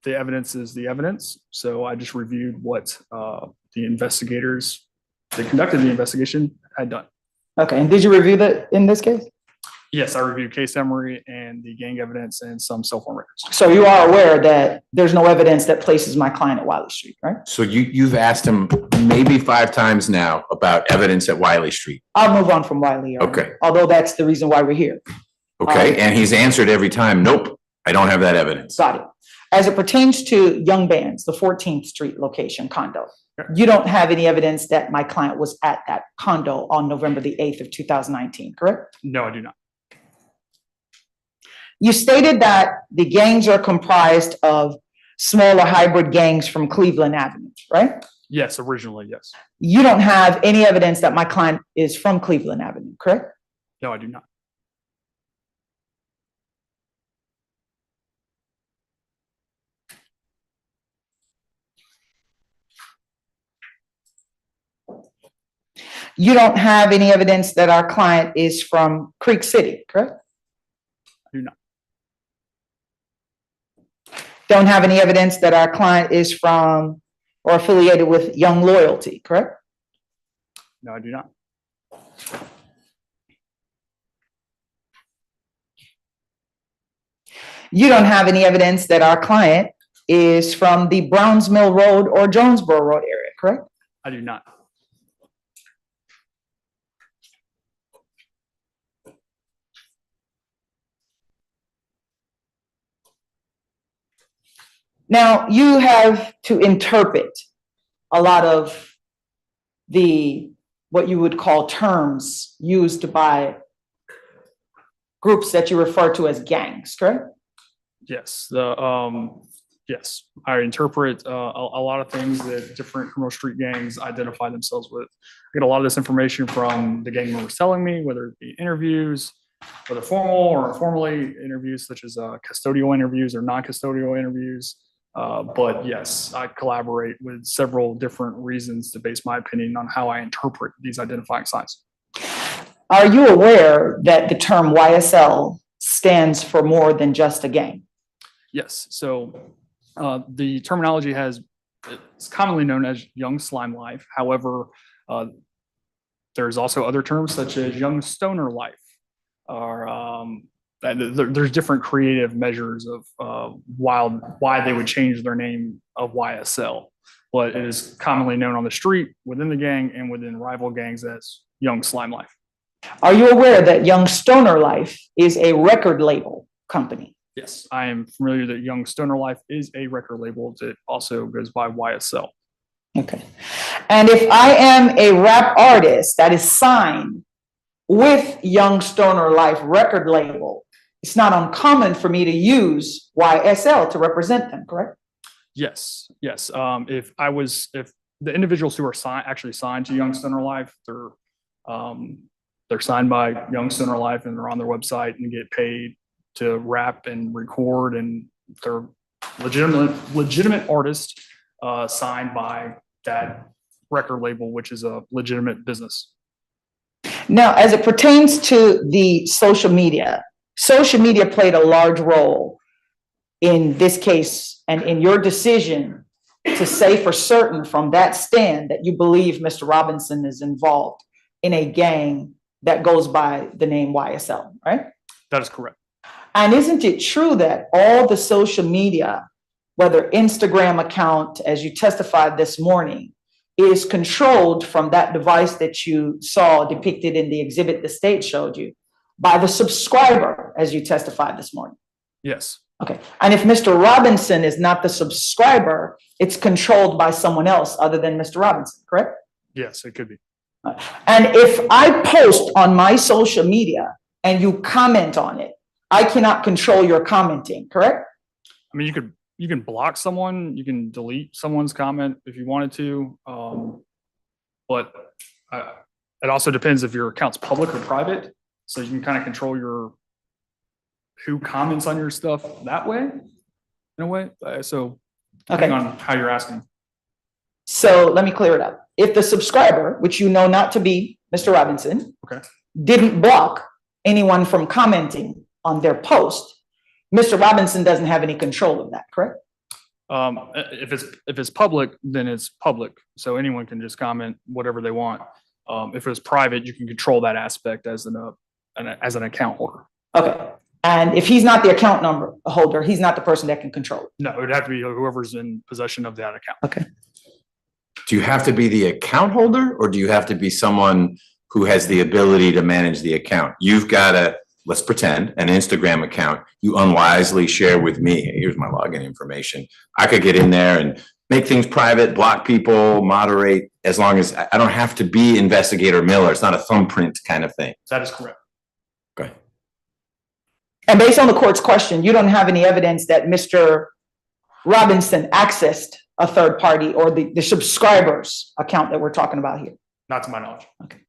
the evidence is the evidence. So I just reviewed what the investigators that conducted the investigation had done. Okay, and did you review that in this case? Yes, I reviewed case summary and the gang evidence and some cell phone records. So you are aware that there's no evidence that places my client at Wiley Street, right? So you've asked him maybe 5 times now about evidence at Wiley Street. I'll move on from Wiley. Your Honor, Okay. Although that's the reason why we're here. Okay, and he's answered every time, nope, I don't have that evidence. Got it. As it pertains to Young Bands, the 14th Street location condo, you don't have any evidence that my client was at that condo on November the 8th of 2019, correct? No, I do not. You stated that the gangs are comprised of smaller hybrid gangs from Cleveland Avenue, right? Yes, originally, yes. You don't have any evidence that my client is from Cleveland Avenue, correct? No, I do not. You don't have any evidence that our client is from Creek City, correct? I do not. Don't have any evidence that our client is from or affiliated with Young Loyalty, correct? No, I do not. You don't have any evidence that our client is from the Browns Mill Road or Jonesboro Road area, correct? I do not. Now, you have to interpret a lot of the, what you would call terms used by groups that you refer to as gangs, correct? Yes, yes, I interpret a lot of things that different criminal street gangs identify themselves with. I get a lot of this information from the gang members telling me, whether it be interviews, whether formal or informally interviews, such as custodial interviews or non-custodial interviews. But yes, I collaborate with several different reasons to base my opinion on how I interpret these identifying signs. Are you aware that the term YSL stands for more than just a gang? Yes, so the terminology it's commonly known as Young Slime Life. However, there's also other terms such as Young Stoner Life, or there's different creative measures of why they would change their name of YSL. But it is commonly known on the street, within the gang, and within rival gangs as Young Slime Life. Are you aware that Young Stoner Life is a record label company? Yes, I am familiar that Young Stoner Life is a record label that also goes by YSL. Okay. And if I am a rap artist that is signed with Young Stoner Life record label, it's not uncommon for me to use YSL to represent them, correct? Yes, yes. If the individuals who are actually signed to Young Stoner Life, they're signed by Young Stoner Life and they're on their website and get paid to rap and record, and they're legitimate artists signed by that record label, which is a legitimate business. Now, as it pertains to the social media played a large role in this case and in your decision to say for certain from that stand that you believe Mr. Robinson is involved in a gang that goes by the name YSL, right? That is correct. And isn't it true that all the social media, whether Instagram account, as you testified this morning, is controlled from that device that you saw depicted in the exhibit the state showed you by the subscriber, as you testified this morning? Yes. Okay. And if Mr. Robinson is not the subscriber, it's controlled by someone else other than Mr. Robinson, correct? Yes, it could be. And if I post on my social media and you comment on it, I cannot control your commenting, correct? I mean, you can block someone, you can delete someone's comment if you wanted to, but it also depends if your account's public or private. So you can kind of control who comments on your stuff that way, in a way. So depending on how you're asking. So let me clear it up. If the subscriber, which you know not to be Mr. Robinson, didn't block anyone from commenting on their post, Mr. Robinson doesn't have any control of that, correct? If it's public, then it's public. So anyone can just comment whatever they want. If it's private, you can control that aspect as an account holder. Okay. And if he's not the account number holder, he's not the person that can control it. No, it would have to be whoever's in possession of that account. Okay. Do you have to be the account holder, or do you have to be someone who has the ability to manage the account? You've got let's pretend, an Instagram account you unwisely share with me. Here's my login information. I could get in there and make things private, block people, moderate, as long as I don't have to be Investigator Miller. It's not a thumbprint kind of thing. That is correct. Okay. And based on the court's question, you don't have any evidence that Mr. Robinson accessed a third party or the subscriber's account that we're talking about here? Not to my knowledge. Okay.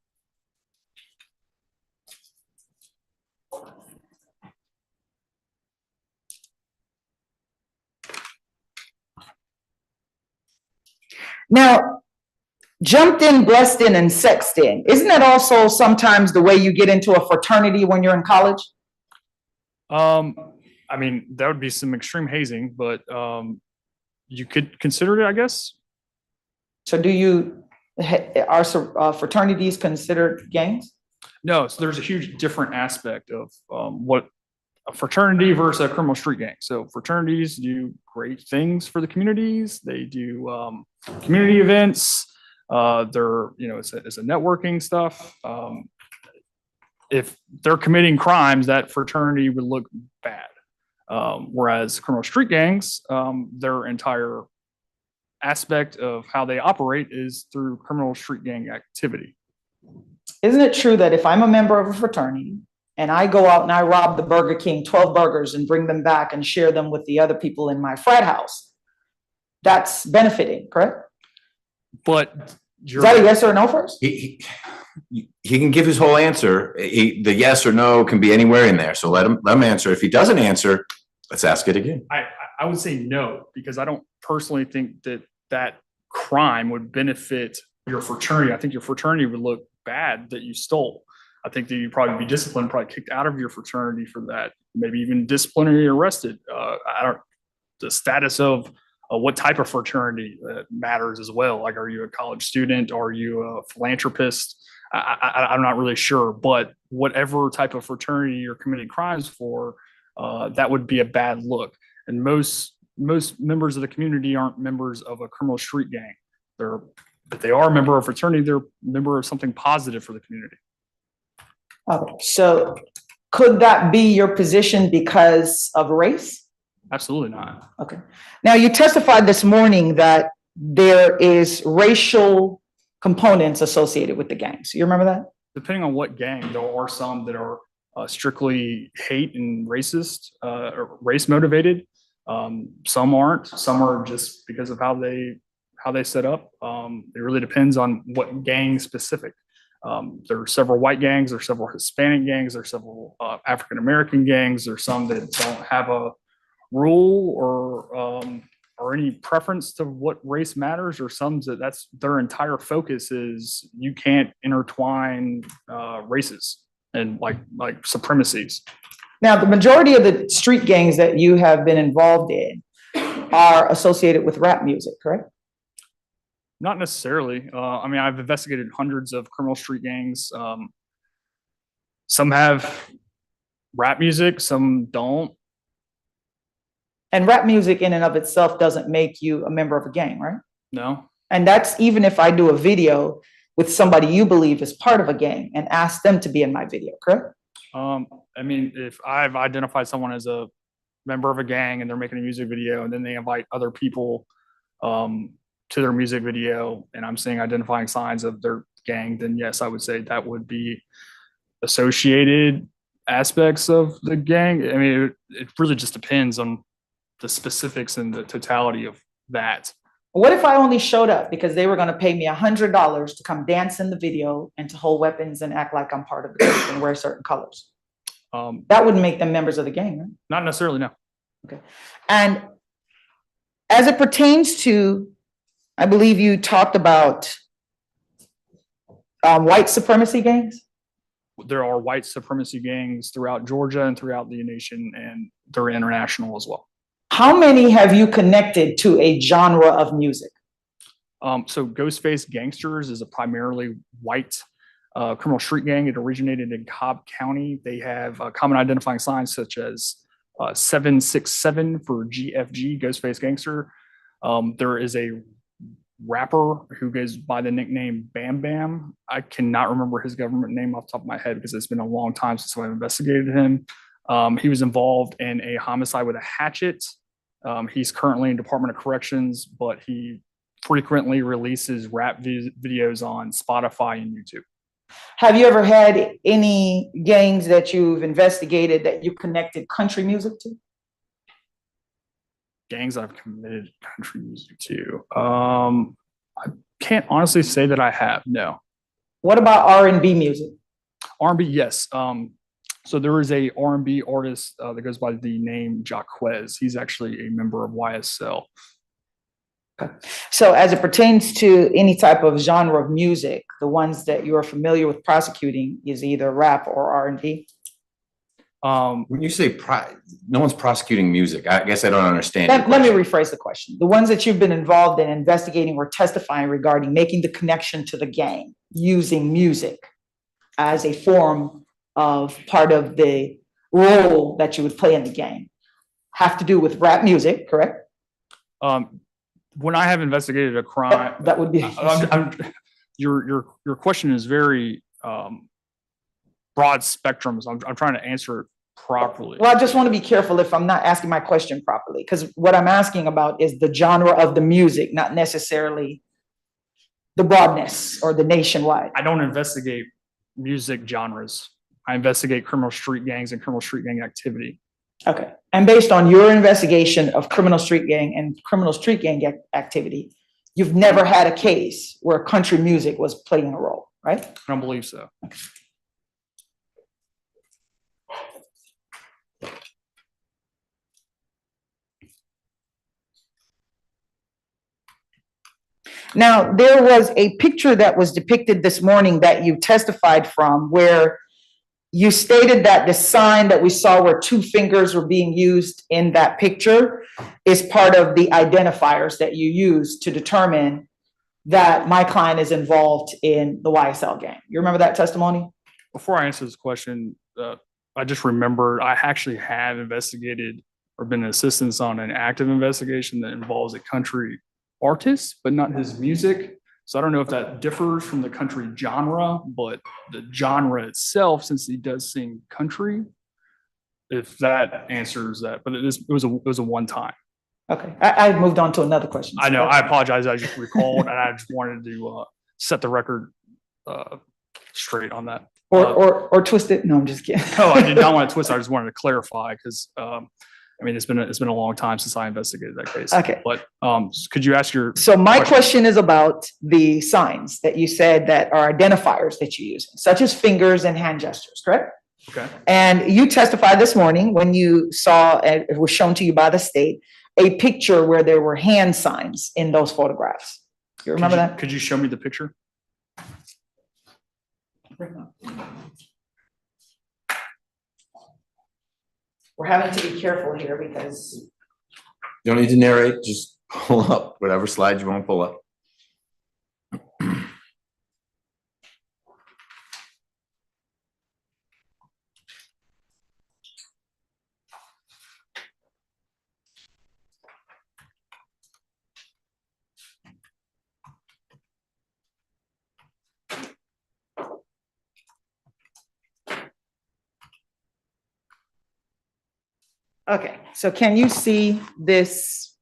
Now, jumped in, blessed in, and sexed in. Isn't that also sometimes the way you get into a fraternity when you're in college? I mean, that would be some extreme hazing, but you could consider it, I guess. So are fraternities considered gangs? No, so there's a huge different aspect of what a fraternity versus a criminal street gang. So fraternities do great things for the communities. They do community events. They're, it's a networking stuff. If they're committing crimes, that fraternity would look bad. Whereas criminal street gangs, their entire aspect of how they operate is through criminal street gang activity. Isn't it true that if I'm a member of a fraternity and I go out and I rob the Burger King 12 burgers and bring them back and share them with the other people in my frat house, that's benefiting, correct? But is that a yes or a no first? He can give his whole answer. The yes or no can be anywhere in there. So let him answer. If he doesn't answer, let's ask it again. I would say no, because I don't personally think that crime would benefit your fraternity. I think your fraternity would look bad that you stole. I think that you'd probably be disciplined, probably kicked out of your fraternity for that, maybe even disciplinary arrested. The status of what type of fraternity matters as well. Like, are you a college student? Are you a philanthropist? I'm not really sure, but whatever type of fraternity you're committing crimes for, that would be a bad look. And most members of the community aren't members of a criminal street gang. If they are a member of a fraternity, they're a member of something positive for the community. Okay, so could that be your position because of race? Absolutely not. Okay. Now, you testified this morning that there is racial components associated with the gangs. You remember that? Depending on what gang, there are some that are strictly hate and racist, or race motivated. Some aren't. Some are just because of how they set up. It really depends on what gang specific. There are several white gangs, there are several Hispanic gangs, there are several African American gangs. There are some that don't have a rule or any preference to what race matters, or some that's their entire focus is you can't intertwine races and like supremacies. Now, the majority of the street gangs that you have been involved in are associated with rap music, correct? Not necessarily. I mean, I've investigated hundreds of criminal street gangs. Some have rap music, some don't. And rap music in and of itself doesn't make you a member of a gang, right? No. And that's even if I do a video with somebody you believe is part of a gang and ask them to be in my video, correct? I mean, if I've identified someone as a member of a gang and they're making a music video and then they invite other people to their music video and I'm seeing identifying signs of their gang, then yes, I would say that would be associated aspects of the gang. I mean, it really just depends on the specifics and the totality of that. What if I only showed up because they were going to pay me $100 to come dance in the video and to hold weapons and act like I'm part of the group and wear certain colors? That wouldn't make them members of the gang, right? Not necessarily, no. Okay. And as it pertains to, I believe you talked about white supremacy gangs? There are white supremacy gangs throughout Georgia and throughout the nation, and they're international as well. How many have you connected to a genre of music? So Ghostface Gangsters is a primarily white criminal street gang. It originated in Cobb County. They have common identifying signs such as 767 for GFG, Ghostface Gangster. There is a rapper who goes by the nickname Bam Bam. I cannot remember his government name off the top of my head because it's been a long time since I've investigated him. He was involved in a homicide with a hatchet. He's currently in Department of Corrections, but he frequently releases rap videos on Spotify and YouTube. Have you ever had any gangs that you've investigated that you connected country music to? gangs I've committed country music to. I can't honestly say that I have, no. What about R&B music? R&B, yes. So there is a R&B artist that goes by the name Jaquez. He's actually a member of YSL. So as it pertains to any type of genre of music, the ones that you are familiar with prosecuting is either rap or R&B? When you say no one's prosecuting music, I guess I don't understand. Let me rephrase the question. The ones that you've been involved in investigating or testifying regarding making the connection to the gang using music as a form of part of the role that you would play in the gang have to do with rap music, correct? When I have investigated a crime, that would be. Your question is very broad spectrum, so I'm trying to answer it properly. Well, I just want to be careful if I'm not asking my question properly, because what I'm asking about is the genre of the music, not necessarily the broadness or the nationwide. I don't investigate music genres. I investigate criminal street gangs and criminal street gang activity. Okay. And based on your investigation of criminal street gang and criminal street gang activity, you've never had a case where country music was playing a role, right? I don't believe so. Okay. Now, there was a picture that was depicted this morning that you testified from where you stated that the sign that we saw where two fingers were being used in that picture is part of the identifiers that you use to determine that my client is involved in the YSL gang. You remember that testimony? Before I answer this question, I just remembered I actually have investigated or been an assistant on an active investigation that involves a country artist, but not his music. So I don't know if that differs from the country genre, but the genre itself, since he does sing country, if that answers that. But it was a one time. Okay, I moved on to another question. I know. I apologize. I just recalled, and I just wanted to set the record straight on that. Or twist it. No, I'm just kidding. No, I did not want to twist it. I just wanted to clarify because I mean, it's been a long time since I investigated that case. Okay. But could you ask your So my question is about the signs that you said that are identifiers that you use, such as fingers and hand gestures, correct? Okay. And you testified this morning when you saw, it was shown to you by the state, a picture where there were hand signs in those photographs. You remember that? Could you show me the picture? We're having to be careful here because You don't need to narrate, just pull up whatever slide you want to pull up. Okay, so can you see this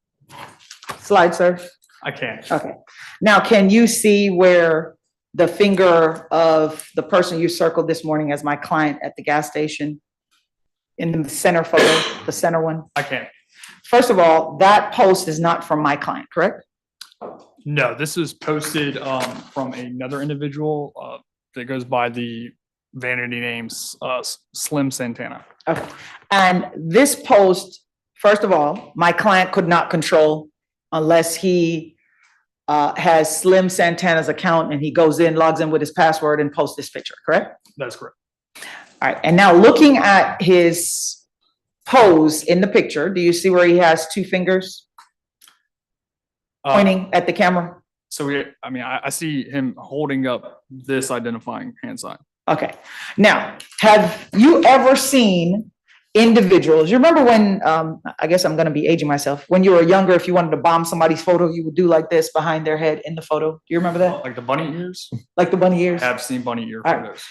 slide, sir? I can't. Okay. Now, can you see where the finger of the person you circled this morning as my client at the gas station in the center photo, the center one? I can't. First of all, that post is not from my client, correct? No, this is posted from another individual that goes by the vanity names Slim Santana. Okay. And this post, first of all, my client could not control unless he has Slim Santana's account and he goes in, logs in with his password and posts this picture, correct? That's correct. All right. And now looking at his pose in the picture, do you see where he has two fingers pointing at the camera? So I see him holding up this identifying hand sign. Okay. Now, have you ever seen individuals? You remember when, I guess I'm going to be aging myself. When you were younger, if you wanted to bomb somebody's photo, you would do like this behind their head in the photo. Do you remember that? Like the bunny ears? Like the bunny ears? I've seen bunny ear All right. photos.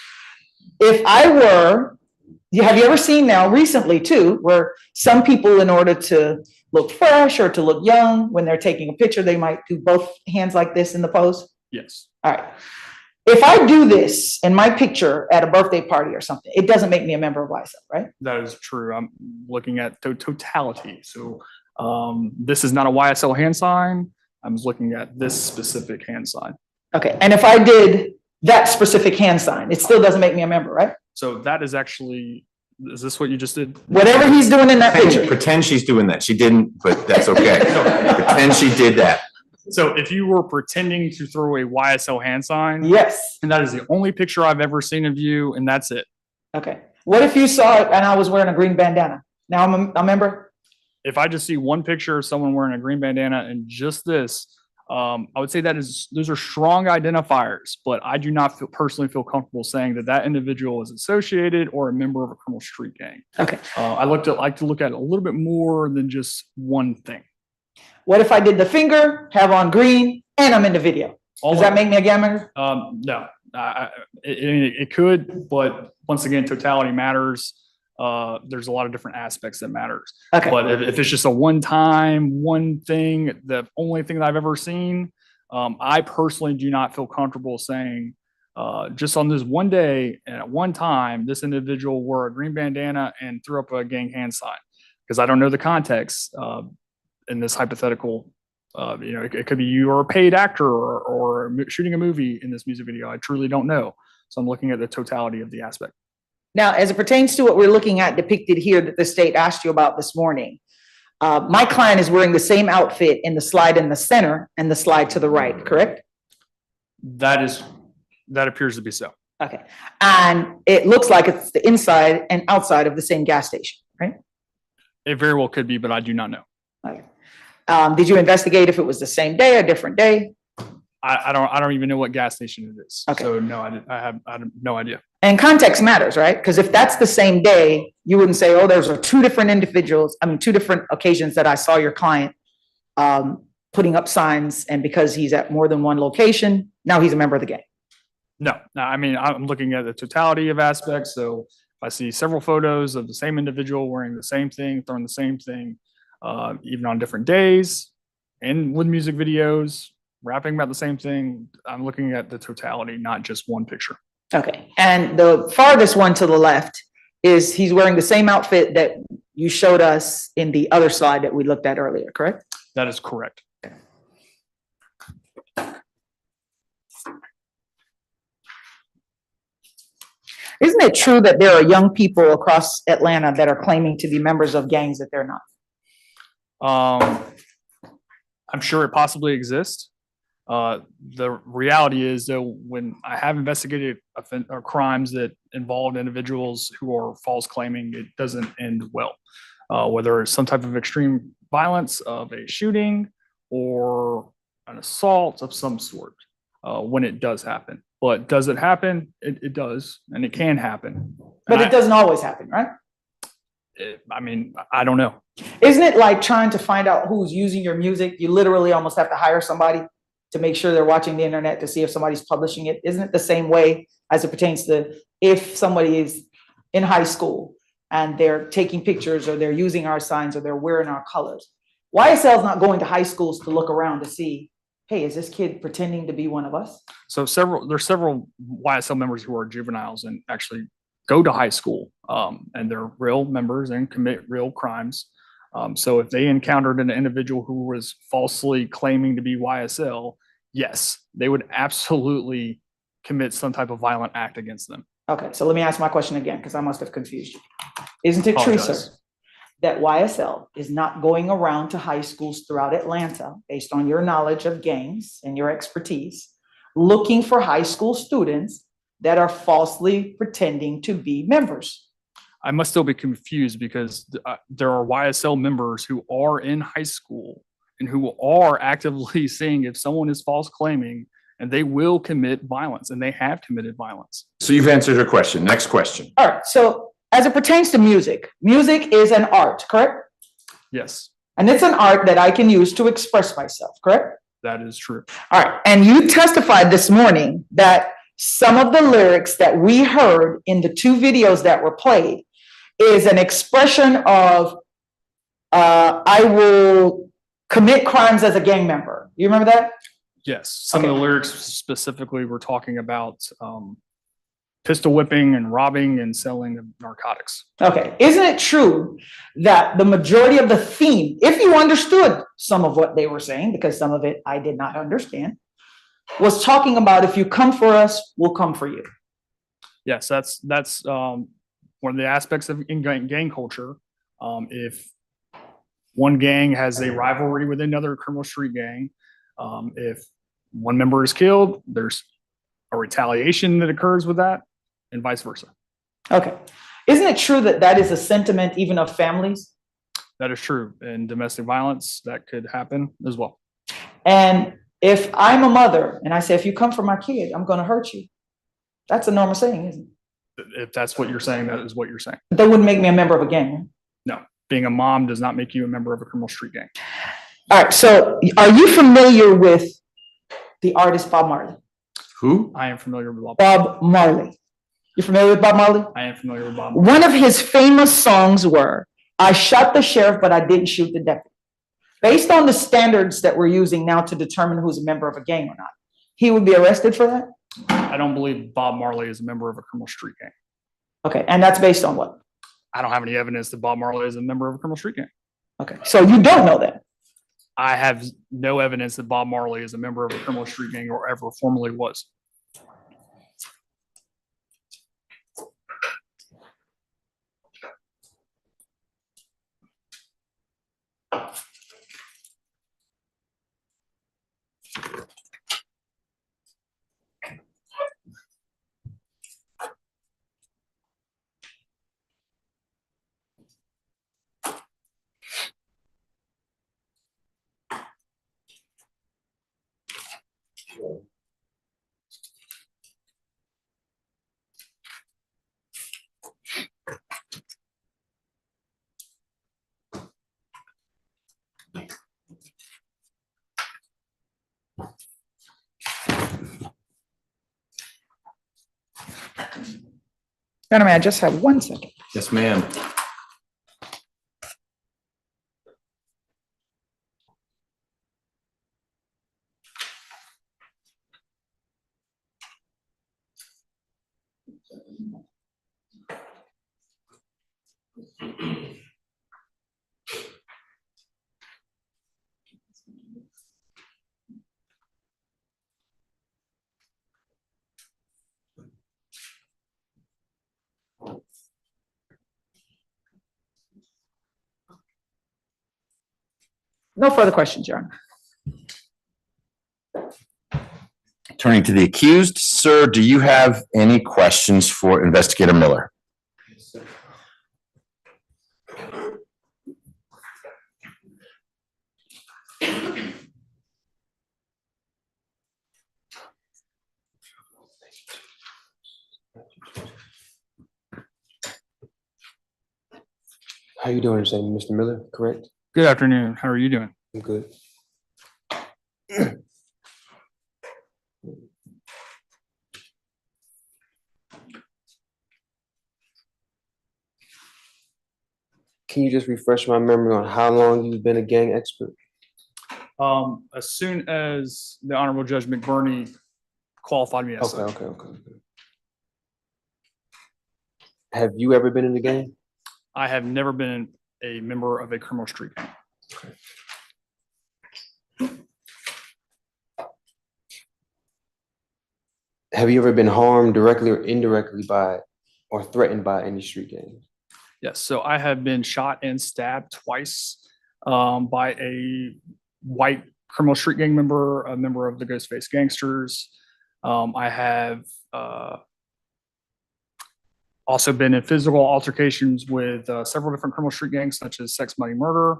If I were, have you ever seen now recently too, where some people, in order to look fresh or to look young, when they're taking a picture, they might do both hands like this in the pose? Yes. All right. If I do this in my picture at a birthday party or something, it doesn't make me a member of YSL, right? That is true. I'm looking at the totality. So This is not a YSL hand sign. I was looking at this specific hand sign. Okay, and if I did that specific hand sign, it still doesn't make me a member, right? So that is actually, is this what you just did? Whatever he's doing in that picture. Pretend she's doing that. She didn't, but that's okay. Pretend she did that. So if you were pretending to throw a YSL hand sign. Yes. And that is the only picture I've ever seen of you, and that's it. Okay. What if you saw it and I was wearing a green bandana? Now I'm a member? If I just see one picture of someone wearing a green bandana and just this, I would say those are strong identifiers, but I do not personally feel comfortable saying that that individual is associated or a member of a criminal street gang. Okay. I like to look at it a little bit more than just one thing. What if I did the finger, have on green, and I'm in the video? Does that make me a gang member? No, it could, but once again, totality matters. There's a lot of different aspects that matters. Okay. But if it's just a one thing, the only thing that I've ever seen, I personally do not feel comfortable saying, just on this one day and at one time, this individual wore a green bandana and threw up a gang hand sign, because I don't know the context in this hypothetical. It could be you are a paid actor or shooting a movie in this music video. I truly don't know. So I'm looking at the totality of the aspect. Now, as it pertains to what we're looking at depicted here that the state asked you about this morning, my client is wearing the same outfit in the slide in the center and the slide to the right, correct? That appears to be so. Okay. And it looks like it's the inside and outside of the same gas station, right? It very well could be, but I do not know. Okay. Did you investigate if it was the same day or different day? I don't even know what gas station it is. Okay. So no, I have no idea. And context matters, right? Because if that's the same day, you wouldn't say, oh, there's two different occasions that I saw your client putting up signs, and because he's at more than one location, now he's a member of the gang. No, I mean, I'm looking at the totality of aspects. So if I see several photos of the same individual wearing the same thing, throwing the same thing, even on different days and with music videos, rapping about the same thing, I'm looking at the totality, not just one picture. Okay. And the farthest one to the left is he's wearing the same outfit that you showed us in the other slide that we looked at earlier, correct? That is correct. Okay. Isn't it true that there are young people across Atlanta that are claiming to be members of gangs that they're not? I'm sure it possibly exists. The reality is, though, when I have investigated crimes that involved individuals who are false claiming, it doesn't end well. Whether it's some type of extreme violence of a shooting or an assault of some sort, when it does happen. But does it happen? It does, and it can happen. But it doesn't always happen, right? I don't know. Isn't it like trying to find out who's using your music? You literally almost have to hire somebody to make sure they're watching the internet to see if somebody's publishing it. Isn't it the same way as it pertains to if somebody is in high school and they're taking pictures or they're using our signs or they're wearing our colors? YSL is not going to high schools to look around to see, hey, is this kid pretending to be one of us? So there's several YSL members who are juveniles and actually go to high school, and they're real members and commit real crimes. So if they encountered an individual who was falsely claiming to be YSL, yes, they would absolutely commit some type of violent act against them. Okay, so let me ask my question again, because I must have confused you. Isn't it true, sir, that YSL is not going around to high schools throughout Atlanta, based on your knowledge of gangs and your expertise, looking for high school students that are falsely pretending to be members? I must still be confused because there are YSL members who are in high school and who are actively seeing if someone is false claiming, and they will commit violence, and they have committed violence. So you've answered her question. Next question. All right, so as it pertains to music, music is an art, correct? Yes. And it's an art that I can use to express myself, correct? That is true. All right, and you testified this morning that some of the lyrics that we heard in the two videos that were played is an expression of, I will commit crimes as a gang member. You remember that? Yes. Some of the lyrics specifically were talking about pistol whipping and robbing and selling of narcotics. Okay, isn't it true that the majority of the theme, if you understood some of what they were saying, because some of it I did not understand, was talking about if you come for us, we'll come for you. Yes, that's one of the aspects of in gang culture. If one gang has a rivalry with another criminal street gang, if one member is killed, there's a retaliation that occurs with that, and vice versa. Okay, isn't it true that that is a sentiment even of families? That is true. In domestic violence, that could happen as well. And if I'm a mother and I say, if you come for my kid, I'm going to hurt you. That's a normal saying, isn't it? If that's what you're saying, that is what you're saying. But that wouldn't make me a member of a gang, right? No, being a mom does not make you a member of a criminal street gang. All right, so are you familiar with the artist Bob Marley? Who? I am familiar with Bob Marley. You familiar with Bob Marley? I am familiar with Bob Marley. One of his famous songs were, I shot the sheriff, but I didn't shoot the deputy. Based on the standards that we're using now to determine who's a member of a gang or not, he would be arrested for that? I don't believe Bob Marley is a member of a criminal street gang. Okay, and that's based on what? I don't have any evidence that Bob Marley is a member of a criminal street gang. Okay, so you don't know that? I have no evidence that Bob Marley is a member of a criminal street gang or ever formerly was. Gentlemen, I just have 1 second. Yes, ma'am. No further questions, Your Honor. Turning to the accused, sir, do you have any questions for Investigator Miller? How you doing, Mr. Miller, correct? Good afternoon. How are you doing? I'm good. Can you just refresh my memory on how long you've been a gang expert? As soon as the Honorable Judge McBurney qualified me as such. Okay. Have you ever been in the gang? I have never been a member of a criminal street gang. Have you ever been harmed directly or indirectly by or threatened by any street gang? Yes, so I have been shot and stabbed twice by a white criminal street gang member, a member of the Ghostface Gangsters. I have also been in physical altercations with several different criminal street gangs, such as Sex, Money, Murder,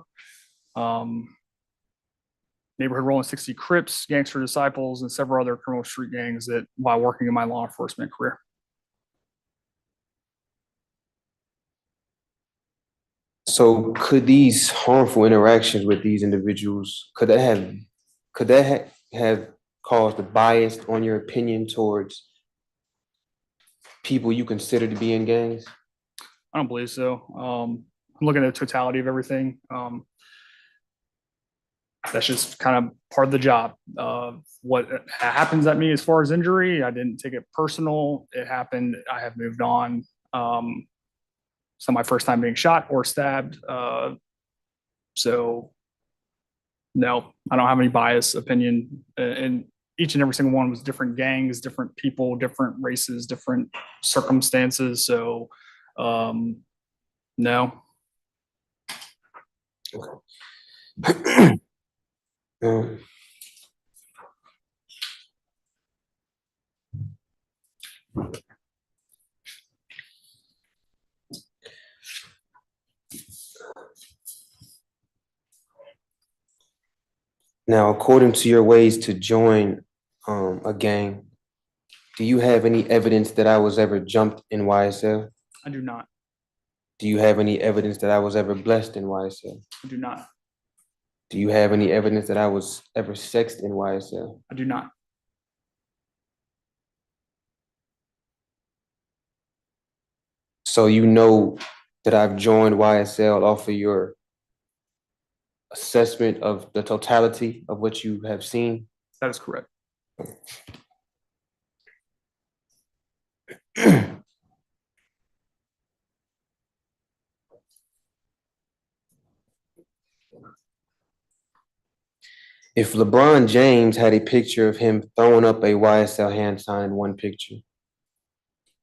Neighborhood Rolling 60 Crips, Gangster Disciples, and several other criminal street gangs that while working in my law enforcement career. So could these harmful interactions with these individuals, could that have caused a bias on your opinion towards people you consider to be in gangs? I don't believe so. I'm looking at the totality of everything. that's just kind of part of the job. What happens at me as far as injury, I didn't take it personal. It happened. I have moved on. It's not my first time being shot or stabbed. So no, I don't have any bias opinion. And each and every single one was different gangs, different people, different races, different circumstances. So no. Now, according to your ways to join a gang, do you have any evidence that I was ever jumped in YSL? I do not. Do you have any evidence that I was ever blessed in YSL? I do not. Do you have any evidence that I was ever sexed in YSL? I do not. So you know that I've joined YSL off of your assessment of the totality of what you have seen? That is correct. If LeBron James had a picture of him throwing up a YSL hand sign in one picture,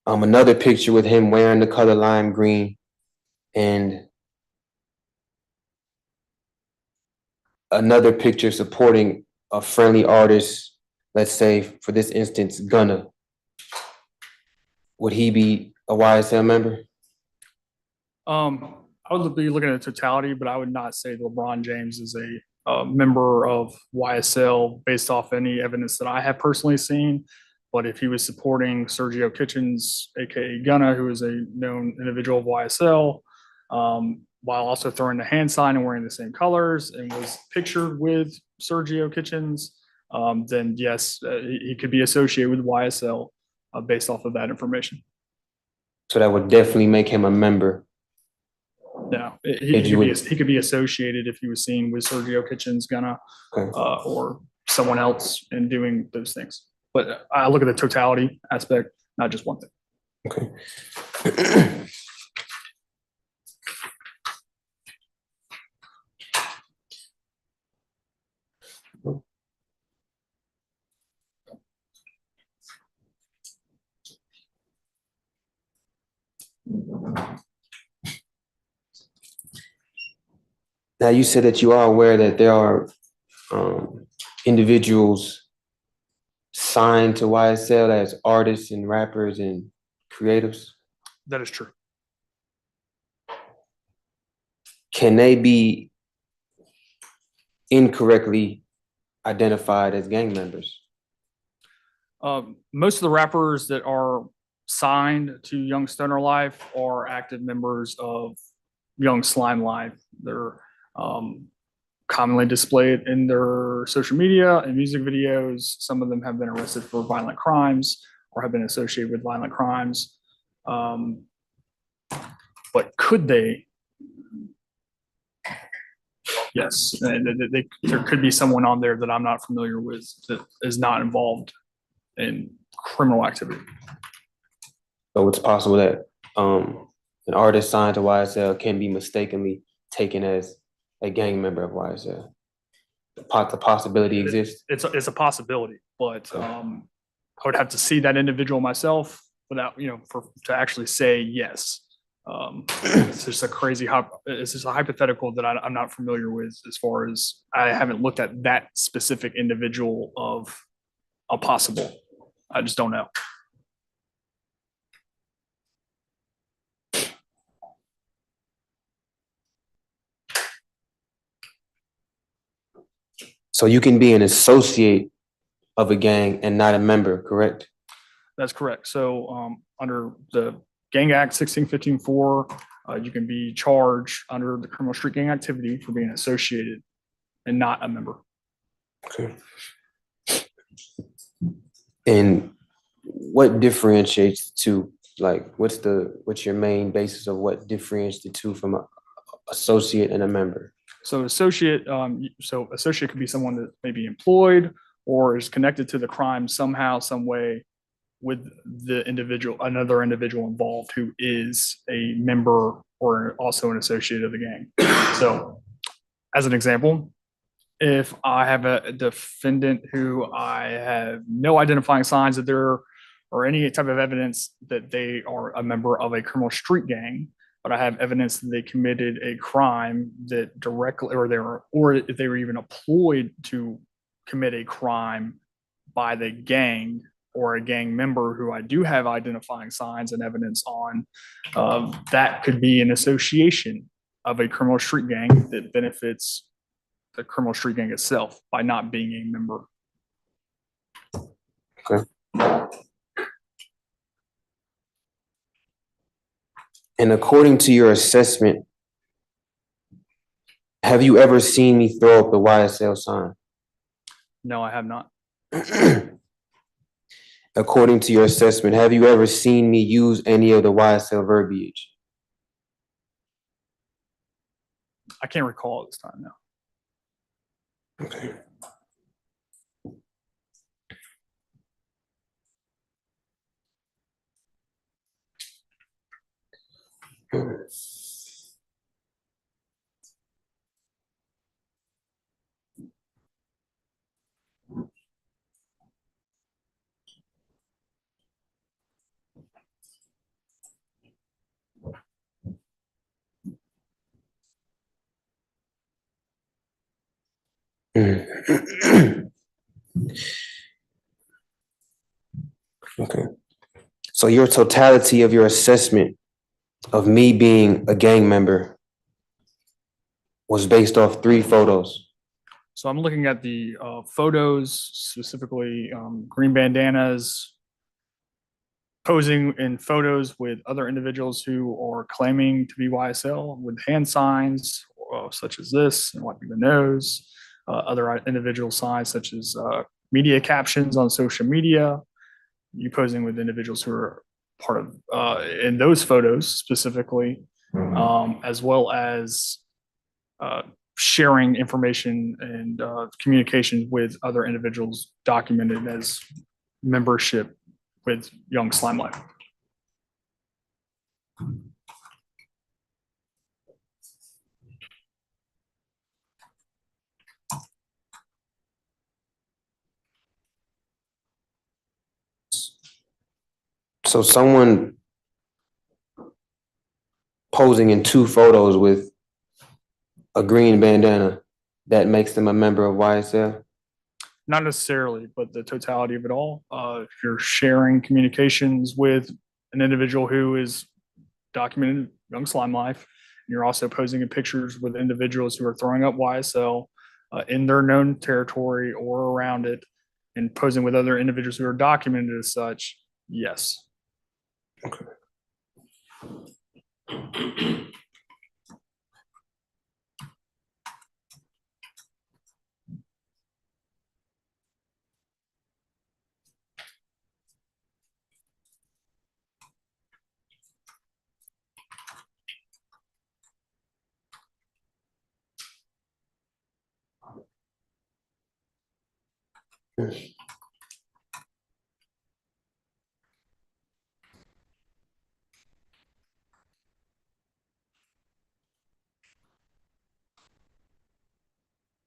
another picture with him wearing the color lime green, and another picture supporting a friendly artist, let's say for this instance, Gunna, would he be a YSL member? I would be looking at the totality, but I would not say LeBron James is a member of YSL based off any evidence that I have personally seen. But if he was supporting Sergio Kitchens, aka Gunna, who is a known individual of YSL, while also throwing the hand sign and wearing the same colors and was pictured with Sergio Kitchens, then yes, he could be associated with YSL based off of that information. So that would definitely make him a member. No, he could be associated if he was seen with Sergio Kitchens, Gunna, or someone else and doing those things. But I look at the totality aspect, not just one thing. Okay. Now, you said that you are aware that there are individuals signed to YSL as artists and rappers and creatives? That is true. Can they be incorrectly identified as gang members? Most of the rappers that are signed to Young Stoner Life are active members of Young Slime Life. They're commonly displayed in their social media and music videos. Some of them have been arrested for violent crimes or have been associated with violent crimes. But could they? Yes, there could be someone on there that I'm not familiar with that is not involved in criminal activity. So it's possible that an artist signed to YSL can be mistakenly taken as a gang member of YSL. The possibility exists. It's a possibility, but I would have to see that individual myself without, to actually say yes. It's just it's just a hypothetical that I'm not familiar with, as far as I haven't looked at that specific individual of a possible. I just don't know. So you can be an associate of a gang and not a member, correct? That's correct. So under the Gang Act 1615-4, you can be charged under the criminal street gang activity for being associated and not a member. Okay. And what differentiates the two? Like, what's your main basis of what differentiates the two from an associate and a member? So associate, so associate could be someone that may be employed or is connected to the crime somehow, some way with the individual, another individual involved who is a member or also an associate of the gang. So as an example, if I have a defendant who I have no identifying signs that they're or any type of evidence that they are a member of a criminal street gang, but I have evidence that they committed a crime that directly, or if they were even employed to commit a crime by the gang or a gang member who I do have identifying signs and evidence on, that could be an association of a criminal street gang that benefits the criminal street gang itself by not being a member. Okay. And according to your assessment, have you ever seen me throw up the YSL sign? No, I have not. According to your assessment, have you ever seen me use any of the YSL verbiage? I can't recall at this time, no. Okay. Okay. So your totality of your assessment of me being a gang member was based off 3 photos. So I'm looking at the photos, specifically green bandanas, posing in photos with other individuals who are claiming to be YSL with hand signs such as this, and wiping the nose, other individual signs such as media captions on social media, you posing with individuals who are part of, in those photos specifically, as well as sharing information and communication with other individuals documented as membership with Young Slime Life. So someone posing in 2 photos with a green bandana, that makes them a member of YSL? Not necessarily, but the totality of it all. If you're sharing communications with an individual who is documented Young Slime Life, and you're also posing in pictures with individuals who are throwing up YSL in their known territory or around it, and posing with other individuals who are documented as such, yes. Okay.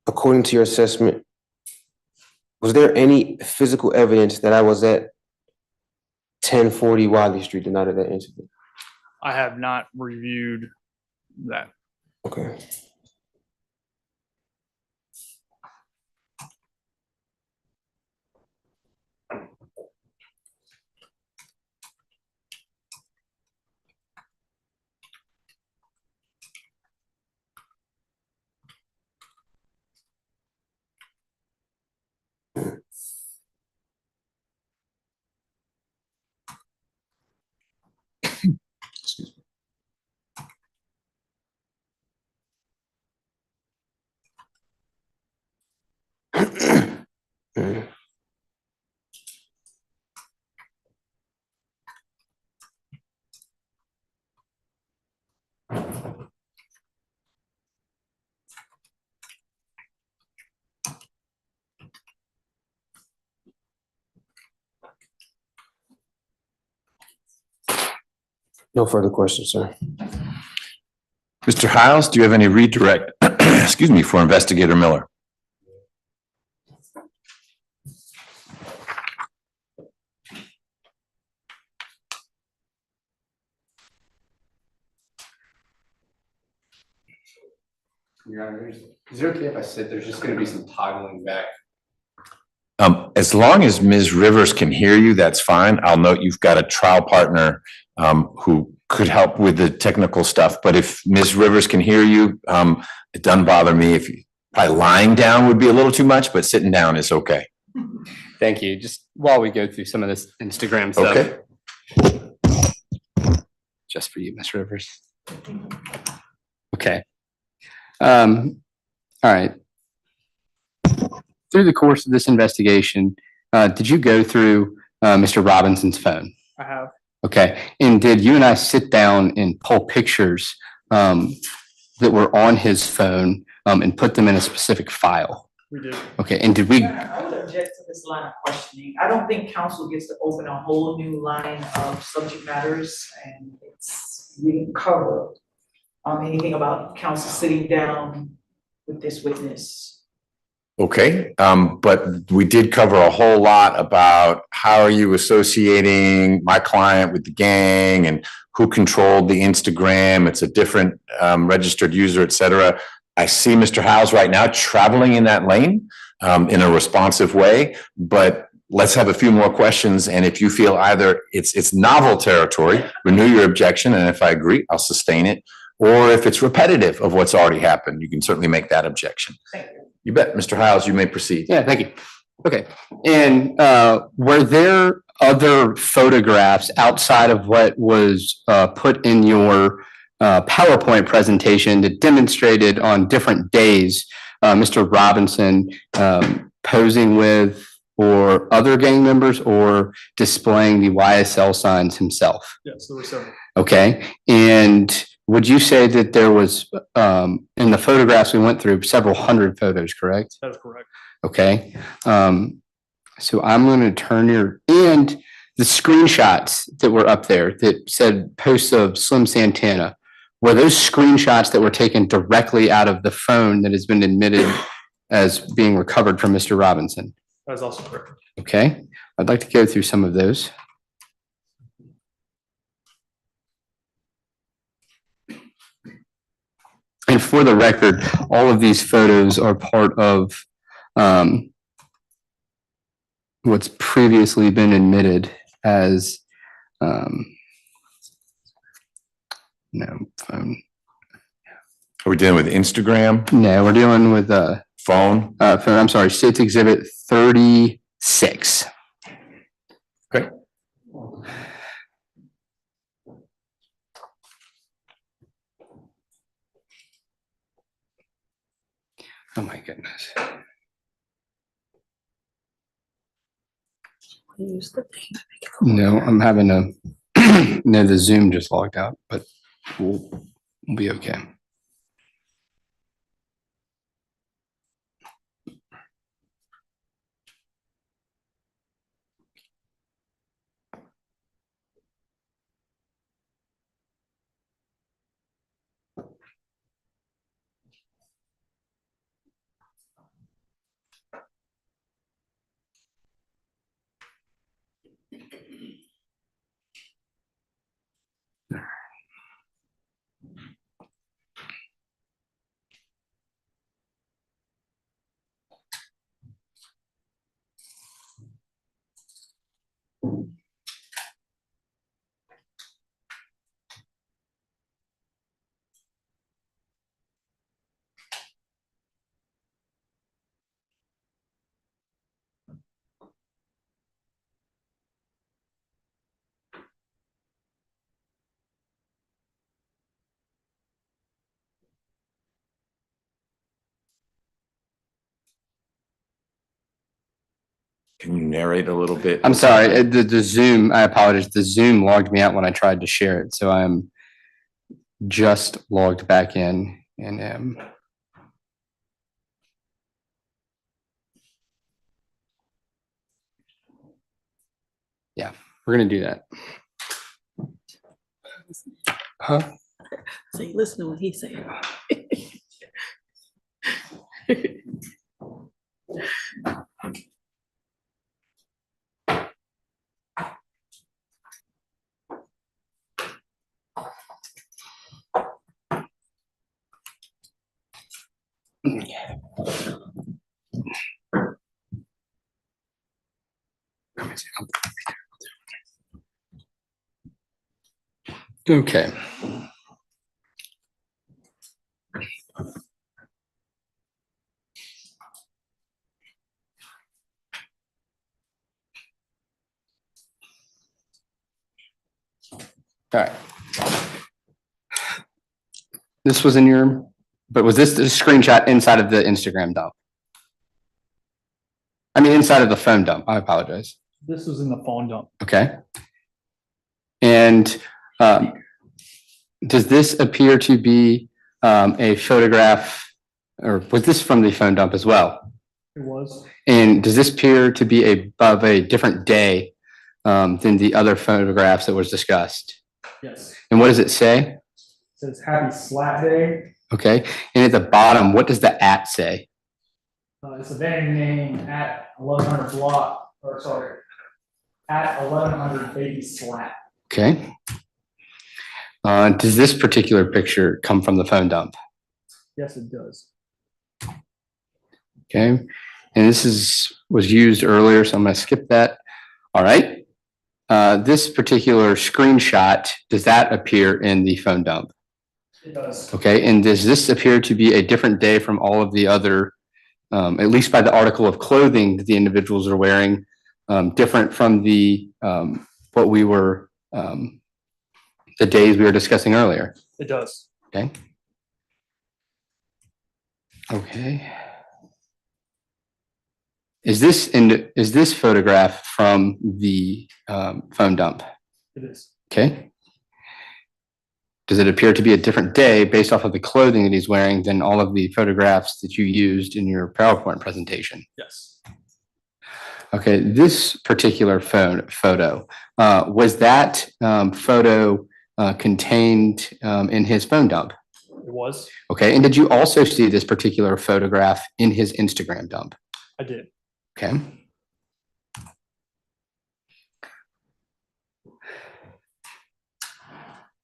According to your assessment, was there any physical evidence that I was at 1040 Wiley Street the night of that incident? I have not reviewed that. Okay. Excuse me. No further questions, sir. Mr. Hiles, do you have any redirect, excuse me, for Investigator Miller? Your Honor, is it okay if I sit? There's just gonna be some toggling back. As long as Ms. Rivers can hear you, that's fine. I'll note you've got a trial partner who could help with the technical stuff, but if Ms. Rivers can hear you, it doesn't bother me. If you, probably lying down would be a little too much, but sitting down is okay. Thank you. Just while we go through some of this Instagram stuff. Okay. Just for you, Ms. Rivers. Okay. All right. Through the course of this investigation, did you go through Mr. Robinson's phone? I have. Okay. And did you and I sit down and pull pictures that were on his phone and put them in a specific file? We did. Okay. And did we? I would object to this line of questioning. I don't think council gets to open a whole new line of subject matters, and we didn't cover anything about council sitting down with this witness. Okay, but we did cover a whole lot about how are you associating my client with the gang and who controlled the Instagram. It's a different registered user, et cetera. I see Mr. Howes right now traveling in that lane in a responsive way, but let's have a few more questions. And if you feel either it's novel territory, renew your objection. And if I agree, I'll sustain it. Or if it's repetitive of what's already happened, you can certainly make that objection. Thank you. You bet, Mr. Howes, you may proceed. Yeah, thank you. Okay. And were there other photographs outside of what was put in your PowerPoint presentation that demonstrated on different days Mr. Robinson posing with or other gang members or displaying the YSL signs himself? Yes, there were several. Okay. And would you say that there was, in the photographs we went through, several hundred photos, correct? That is correct. Okay. So I'm going to turn and the screenshots that were up there that said posts of Slim Santana, were those screenshots that were taken directly out of the phone that has been admitted as being recovered from Mr. Robinson? That is also correct. Okay. I'd like to go through some of those. And for the record, all of these photos are part of what's previously been admitted as no phone. Are we dealing with Instagram? No, we're dealing with phone. Phone. I'm sorry, State's Exhibit 36. Okay. Oh my goodness. No, I'm having a, no, the Zoom just logged out, but we'll be okay. Can you narrate a little bit? I'm sorry, the Zoom, I apologize. The Zoom logged me out when I tried to share it. So I'm just logged back in and yeah, we're going to do that. Huh? So you listen to what he said. Okay. All right. This was in your, but was this the screenshot inside of the Instagram dump? I mean, inside of the phone dump. I apologize. This was in the phone dump. Okay. And does this appear to be a photograph, or was this from the phone dump as well? It was. And does this appear to be of a different day than the other photographs that was discussed? Yes. And what does it say? It says happy slat day. Okay. And at the bottom, what does the @ say? It's a vending name at 1100 block, or sorry, at 1100 baby slat. Okay. Does this particular picture come from the phone dump? Yes, it does. Okay. And this was used earlier, so I'm going to skip that. All right. This particular screenshot, does that appear in the phone dump? It does. Okay. And does this appear to be a different day from all of the other, at least by the article of clothing that the individuals are wearing, different from the what we were the days we were discussing earlier? It does. Okay. Okay. Is this photograph from the phone dump? It is. Okay. Does it appear to be a different day based off of the clothing that he's wearing than all of the photographs that you used in your PowerPoint presentation? Yes. Okay, this particular photo, was that photo contained in his phone dump? It was. Okay, and did you also see this particular photograph in his Instagram dump? I did. Okay.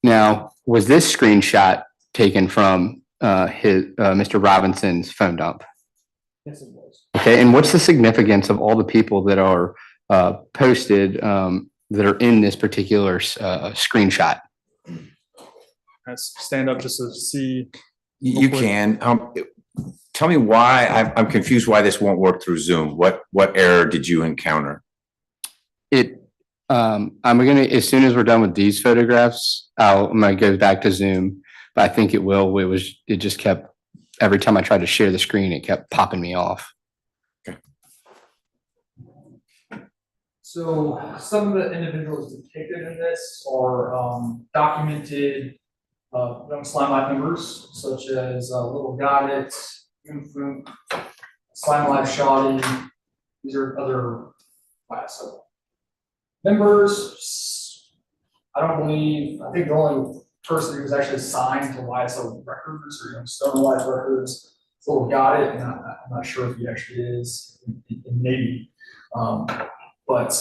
Now, was this screenshot taken from Mr. Robinson's phone dump? Yes, it was. Okay, and what's the significance of all the people that are posted that are in this particular screenshot? Let's stand up just to see. You can. Tell me why, I'm confused why this won't work through Zoom. What error did you encounter? I'm gonna, as soon as we're done with these photographs, I'm gonna go back to Zoom, but I think it will. It just kept, every time I tried to share the screen, it kept popping me off. Okay. So some of the individuals depicted in this are documented young slime life members, such as Little Got It, Slime Life Shoddy. These are other members. I think the only person who was actually signed to YSL Records or Stone Life Records is Little Got It, and I'm not sure if he actually is, maybe. But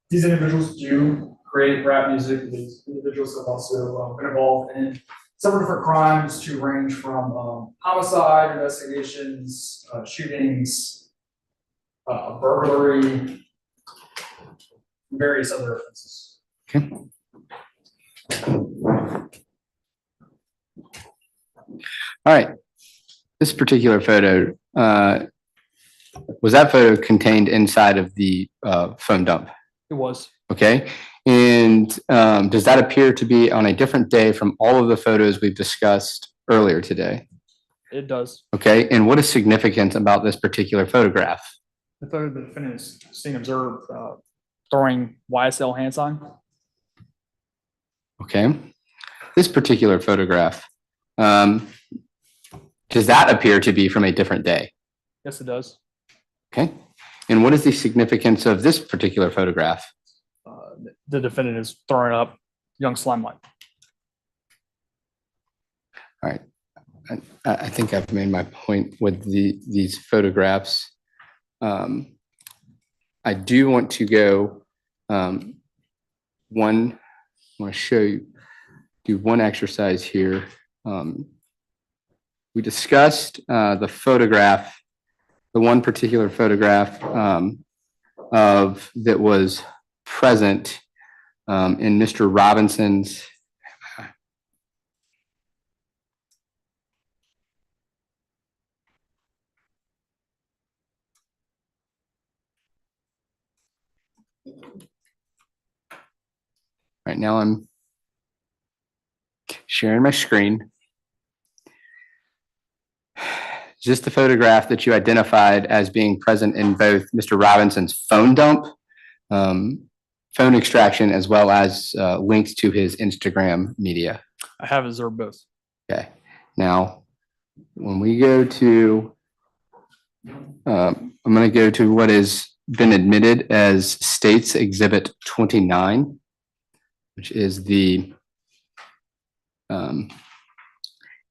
these individuals do create rap music. These individuals have also been involved in several different crimes to range from homicide investigations, shootings, burglary, various other offenses. Okay. All right. This particular photo, was that photo contained inside of the phone dump? It was. Okay. And does that appear to be on a different day from all of the photos we've discussed earlier today? It does. Okay. And what is significant about this particular photograph? The photo of the defendant is seen observed throwing YSL hand sign. Okay. This particular photograph, does that appear to be from a different day? Yes, it does. Okay. And what is the significance of this particular photograph? The defendant is throwing up young slime life. All right. I think I've made my point with these photographs. I do want to go, I want to show you, do one exercise here. We discussed the photograph, the one particular photograph of that was present in Mr. Robinson's right now. I'm sharing my screen. Just the photograph that you identified as being present in both Mr. Robinson's phone dump, phone extraction, as well as links to his Instagram media. I have observed both. Okay. Now, when we go to, I'm going to go to what has been admitted as State's Exhibit 29, which is the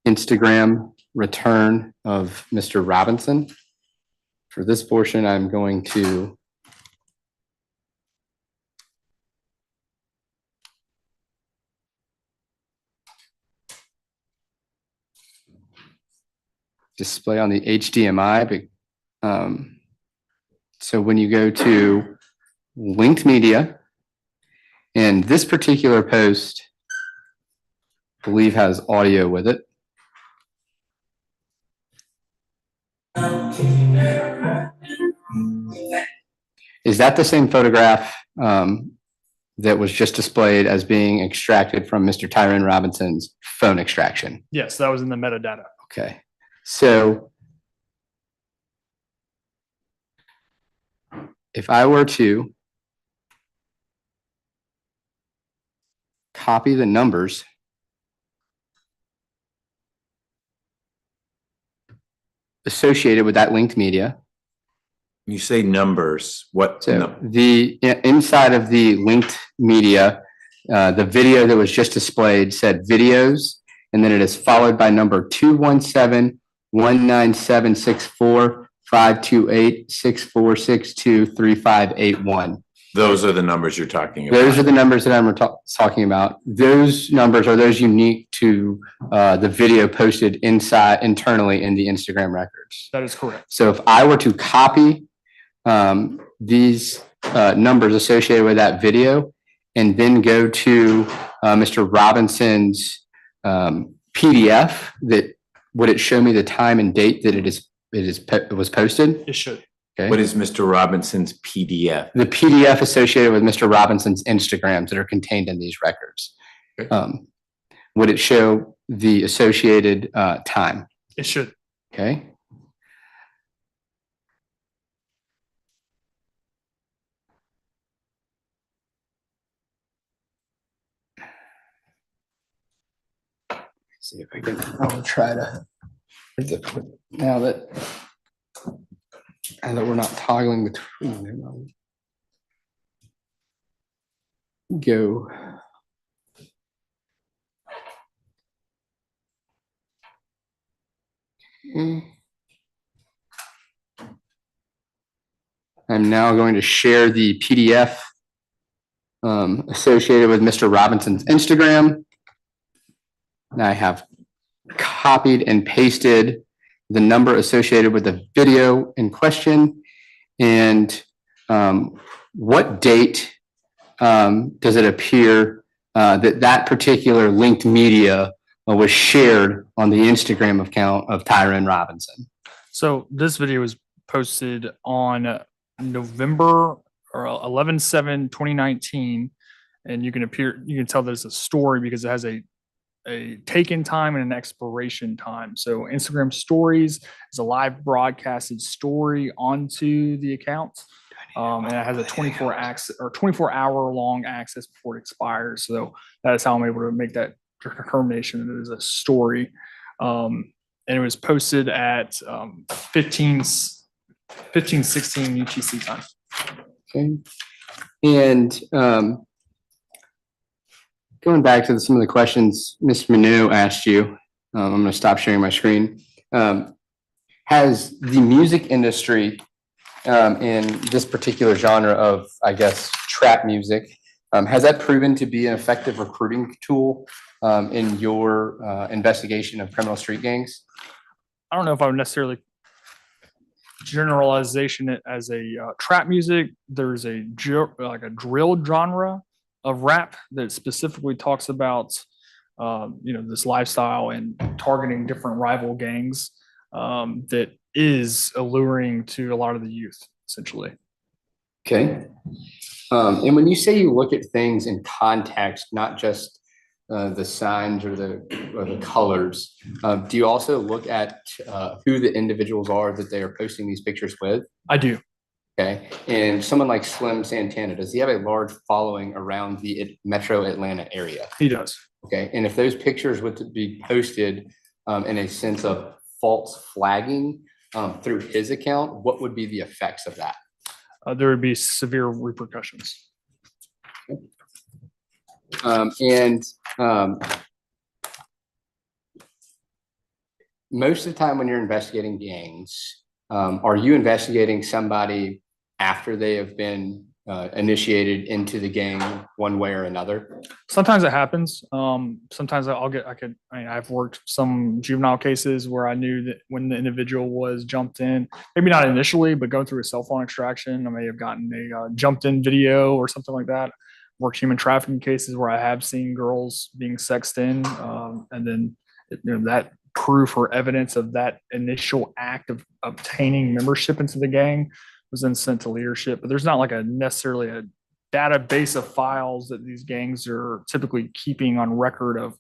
Instagram return of Mr. Robinson. For this portion, I'm going to display on the HDMI. So when you go to linked media, and this particular post, I believe, has audio with it. Is that the same photograph that was just displayed as being extracted from Mr. Tyrone Robinson's phone extraction? Yes, that was in the metadata. Okay, so if I were to copy the numbers associated with that linked media. You say numbers, what? So the inside of the linked media, the video that was just displayed said videos, and then it is followed by number 217-197-64-528-6462-3581. Those are the numbers you're talking about. Those are the numbers that I'm talking about. Those numbers are those unique to the video posted internally in the Instagram records. That is correct. So if I were to copy these numbers associated with that video and then go to Mr. Robinson's PDF, that would it show me the time and date that it was posted? It should. Okay. What is Mr. Robinson's PDF? The PDF associated with Mr. Robinson's Instagrams that are contained in these records. Okay. Would it show the associated time? It should. Okay. See if I can, I'll try to, now that we're not toggling between them, I'll go. I'm now going to share the PDF associated with Mr. Robinson's Instagram. And I have copied and pasted the number associated with the video in question. And what date does it appear that particular linked media was shared on the Instagram account of Tyrone Robinson? So this video was posted on November or 11/7/2019, and you can tell there's a story because it has a take-in time and an expiration time. So Instagram stories is a live broadcasted story onto the account. And it has a 24-hour long access before it expires. So that is how I'm able to make that determination that it is a story. And it was posted at 15:16 UTC time. Okay. And going back to some of the questions Ms. Manu asked you, I'm going to stop sharing my screen. Has the music industry in this particular genre of, I guess, trap music, has that proven to be an effective recruiting tool in your investigation of criminal street gangs? I don't know if I would necessarily generalization it as a trap music. There's a like a drill genre of rap that specifically talks about this lifestyle and targeting different rival gangs that is alluring to a lot of the youth, essentially. Okay. And when you say you look at things in context, not just the signs or the colors, do you also look at who the individuals are that they are posting these pictures with? I do. Okay. And someone like Slim Santana, does he have a large following around the metro Atlanta area? He does. Okay. And if those pictures were to be posted in a sense of false flagging through his account, what would be the effects of that? There would be severe repercussions. Most of the time when you're investigating gangs, are you investigating somebody after they have been initiated into the gang one way or another? Sometimes it happens. Sometimes I've worked some juvenile cases where I knew that when the individual was jumped in, maybe not initially, but going through a cell phone extraction, I may have gotten a jumped in video or something like that. Worked human trafficking cases where I have seen girls being sexed in, and then that proof or evidence of that initial act of obtaining membership into the gang was then sent to leadership. But there's not like necessarily a database of files that these gangs are typically keeping on record of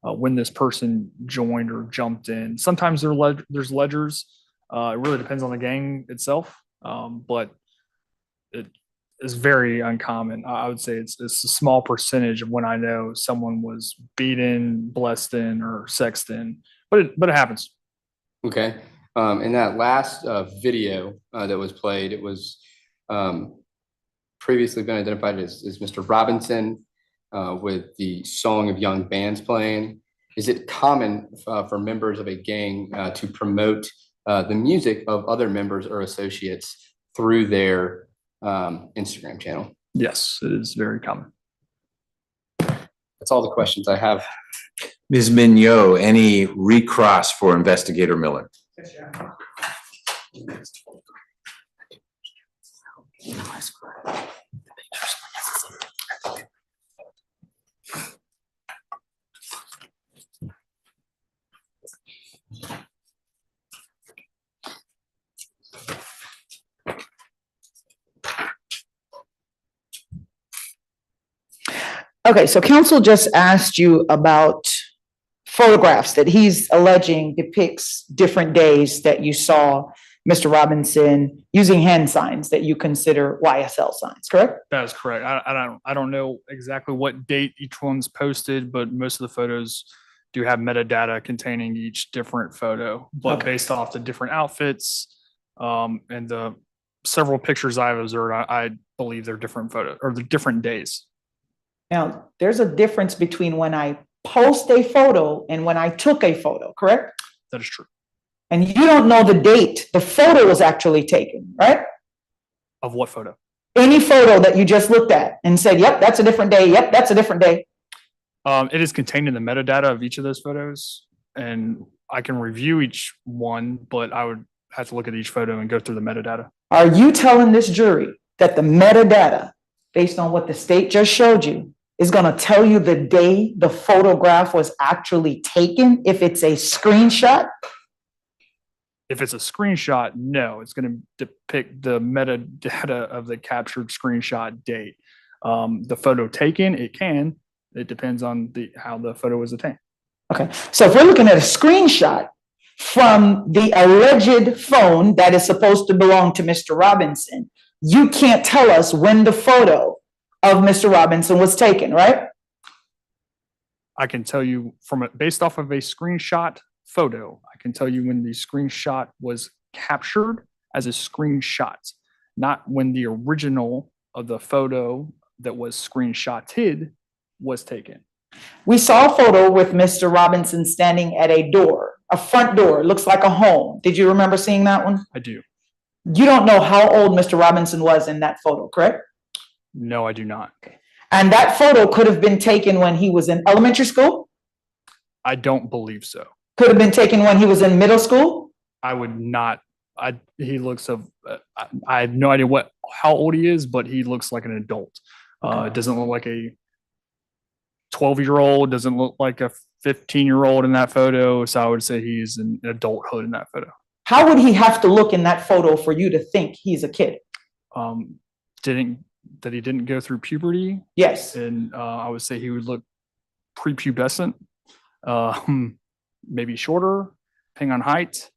when this person joined or jumped in. Sometimes there's ledgers. It really depends on the gang itself, but it is very uncommon. I would say it's a small percentage of when I know someone was beaten, blessed in, or sexed in, but it happens. Okay. In that last video that was played, it was previously been identified as Mr. Robinson with the Song of Young Bands playing. Is it common for members of a gang to promote the music of other members or associates through their Instagram channel? Yes, it is very common. That's all the questions I have. Ms. Mignot, any recross for Investigator Miller? Okay, so counsel just asked you about photographs that he's alleging depicts different days that you saw Mr. Robinson using hand signs that you consider YSL signs, correct? That is correct. I don't know exactly what date each one's posted, but most of the photos do have metadata containing each different photo, but based off the different outfits and the several pictures I've observed, I believe they're different photos or the different days. Now, there's a difference between when I post a photo and when I took a photo, correct? That is true. And you don't know the date the photo was actually taken, right? Of what photo? Any photo that you just looked at and said, yep, that's a different day. Yep, that's a different day. It is contained in the metadata of each of those photos, and I can review each one, but I would have to look at each photo and go through the metadata. Are you telling this jury that the metadata, based on what the state just showed you, is going to tell you the day the photograph was actually taken if it's a screenshot? If it's a screenshot, no, it's going to depict the metadata of the captured screenshot date. The photo taken, it depends on how the photo was obtained. Okay, so if we're looking at a screenshot from the alleged phone that is supposed to belong to Mr. Robinson, you can't tell us when the photo of Mr. Robinson was taken, right? I can tell you based off of a screenshot photo, I can tell you when the screenshot was captured as a screenshot, not when the original of the photo that was screenshotted was taken. We saw a photo with Mr. Robinson standing at a door, a front door, looks like a home. Did you remember seeing that one? I do. You don't know how old Mr. Robinson was in that photo, correct? No, I do not. And that photo could have been taken when he was in elementary school? I don't believe so. Could have been taken when he was in middle school? I would not. He looks of. I have no idea how old he is, but he looks like an adult. It doesn't look like a 12-year-old. Doesn't look like a 15-year-old in that photo. So I would say he's an adulthood in that photo. How would he have to look in that photo for you to think he's a kid? He didn't go through puberty. Yes. And I would say he would look prepubescent, maybe shorter, depending on height.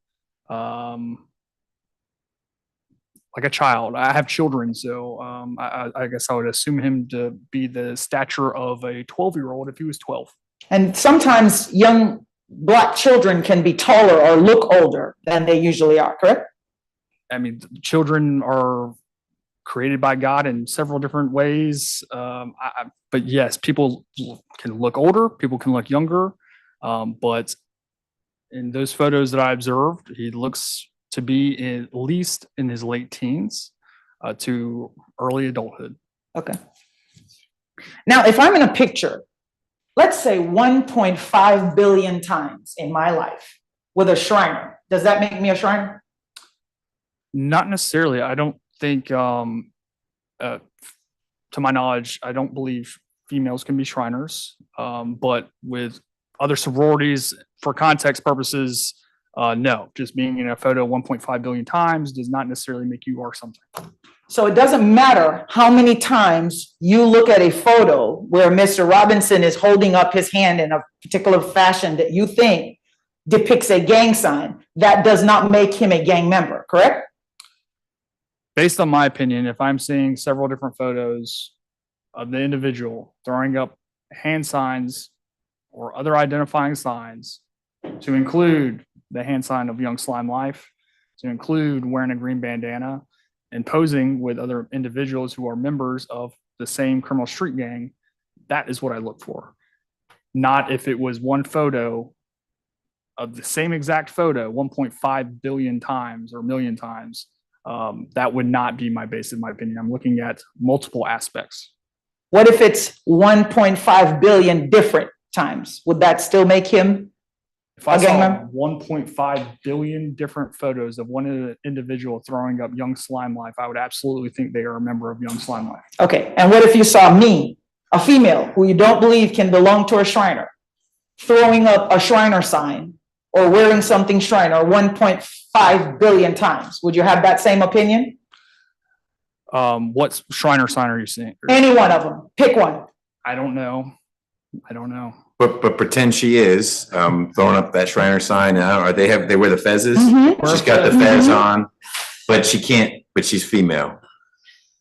Like a child. I have children, so I guess I would assume him to be the stature of a 12-year-old if he was 12. And sometimes young Black children can be taller or look older than they usually are, correct? I mean, children are created by God in several different ways. But yes, people can look older, people can look younger. But in those photos that I observed, he looks to be at least in his late teens to early adulthood. Okay. Now, if I'm in a picture, let's say 1.5 billion times in my life with a Shriner, does that make me a Shriner? Not necessarily. I don't think, to my knowledge, I don't believe females can be Shriners. But with other sororities, for context purposes, no. Just being in a photo 1.5 billion times does not necessarily make you are something. So it doesn't matter how many times you look at a photo where Mr. Robinson is holding up his hand in a particular fashion that you think depicts a gang sign, that does not make him a gang member, correct? Based on my opinion, if I'm seeing several different photos of the individual throwing up hand signs or other identifying signs, to include the hand sign of Young Slime Life, to include wearing a green bandana and posing with other individuals who are members of the same criminal street gang, that is what I look for. Not if it was one photo of the same exact photo 1.5 billion times or million times. That would not be my base, in my opinion. I'm looking at multiple aspects. What if it's 1.5 billion different times? Would that still make him If I a gang saw member? 1.5 billion different photos of one individual throwing up Young Slime Life, I would absolutely think they are a member of Young Slime Life. Okay, and what if you saw me, a female who you don't believe can belong to a Shriner, throwing up a Shriner sign or wearing something Shriner 1.5 billion times? Would you have that same opinion? What Shriner sign are you seeing? Any one of them, pick one. I don't know. I don't know. But pretend she is throwing up that Shriner sign now, or they wear the fezzes. Mhm. She's got the fez on, but she can't, but she's female.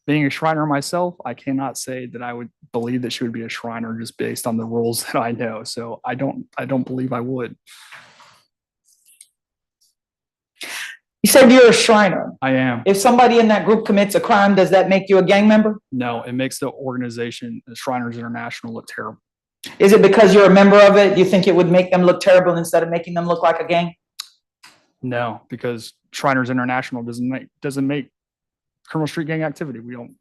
Being a Shriner myself, I cannot say that I would believe that she would be a Shriner just based on the rules that I know. So I don't believe I would. You said you're a Shriner. I am. If somebody in that group commits a crime, does that make you a gang member? No, it makes the organization, the Shriners International, look terrible. Is it because you're a member of it? You think it would make them look terrible instead of making them look like a gang? No, because Shriners International doesn't make criminal street gang activity. We don't.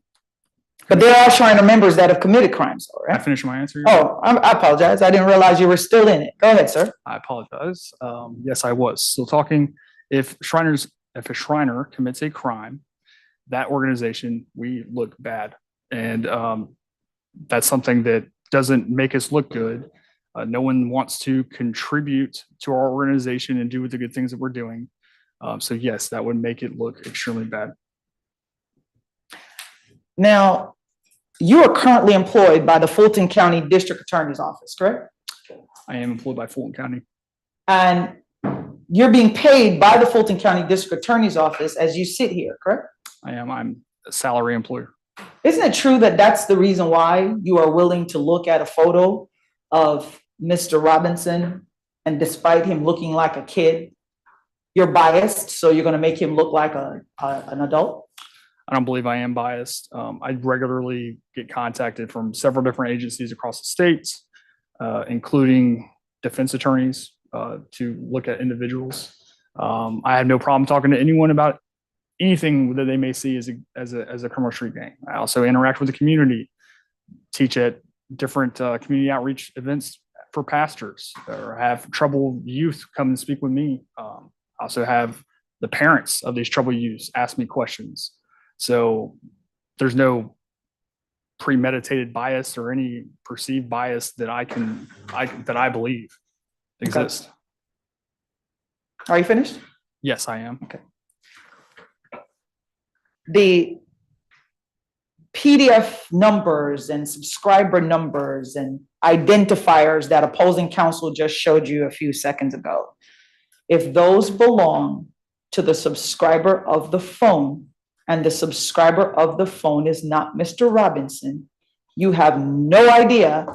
But there are Shriner members that have committed crimes, all I right? finished my answer. Oh, I apologize. I didn't realize you were still in it. Go ahead, sir. I apologize. Yes, I was still talking. If a Shriner commits a crime, that organization, we look bad. And that's something that doesn't make us look good. No one wants to contribute to our organization and do the good things that we're doing. So yes, that would make it look extremely bad. Now, you are currently employed by the Fulton County District Attorney's Office, correct? I am employed by Fulton County. And you're being paid by the Fulton County District Attorney's Office as you sit here, correct? I am. I'm a salary employer. Isn't it true that that's the reason why you are willing to look at a photo of Mr. Robinson, and despite him looking like a kid, you're biased, so you're going to make him look like an adult? I don't believe I am biased. I regularly get contacted from several different agencies across the states including defense attorneys, to look at individuals. I have no problem talking to anyone about anything that they may see as a criminal street gang. I also interact with the community, teach at different community outreach events for pastors, or have troubled youth come and speak with me. I also have the parents of these troubled youths ask me questions. So there's no premeditated bias or any perceived bias that I believe exists. Are you finished? Yes, I am. Okay. The PDF numbers and subscriber numbers and identifiers that opposing counsel just showed you a few seconds ago, if those belong to the subscriber of the phone and the subscriber of the phone is not Mr. Robinson, you have no idea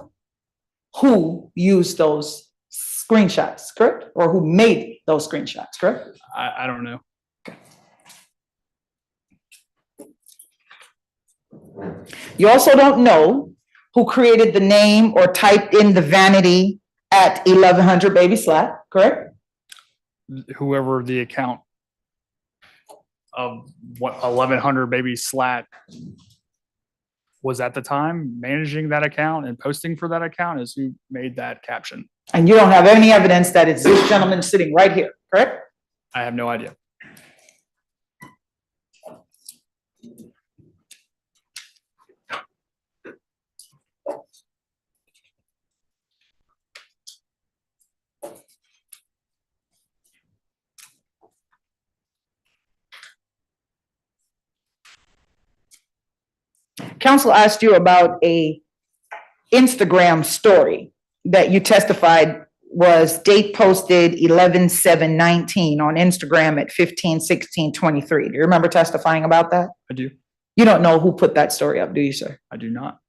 who used those screenshots, correct? Or who made those screenshots, correct? I don't know. You also don't know who created the name or typed in the vanity at 1100 Baby Slat, correct? Whoever the account of 1100 Baby Slat was at the time managing that account and posting for that account is who made that caption. And you don't have any evidence that it's this gentleman sitting right here, correct? I have no idea. Counsel asked you about a Instagram story that you testified was date posted 11/7/19 on Instagram at 15/16/23. Do you remember testifying about that? I do. You don't know who put that story up, do you, sir? I do not.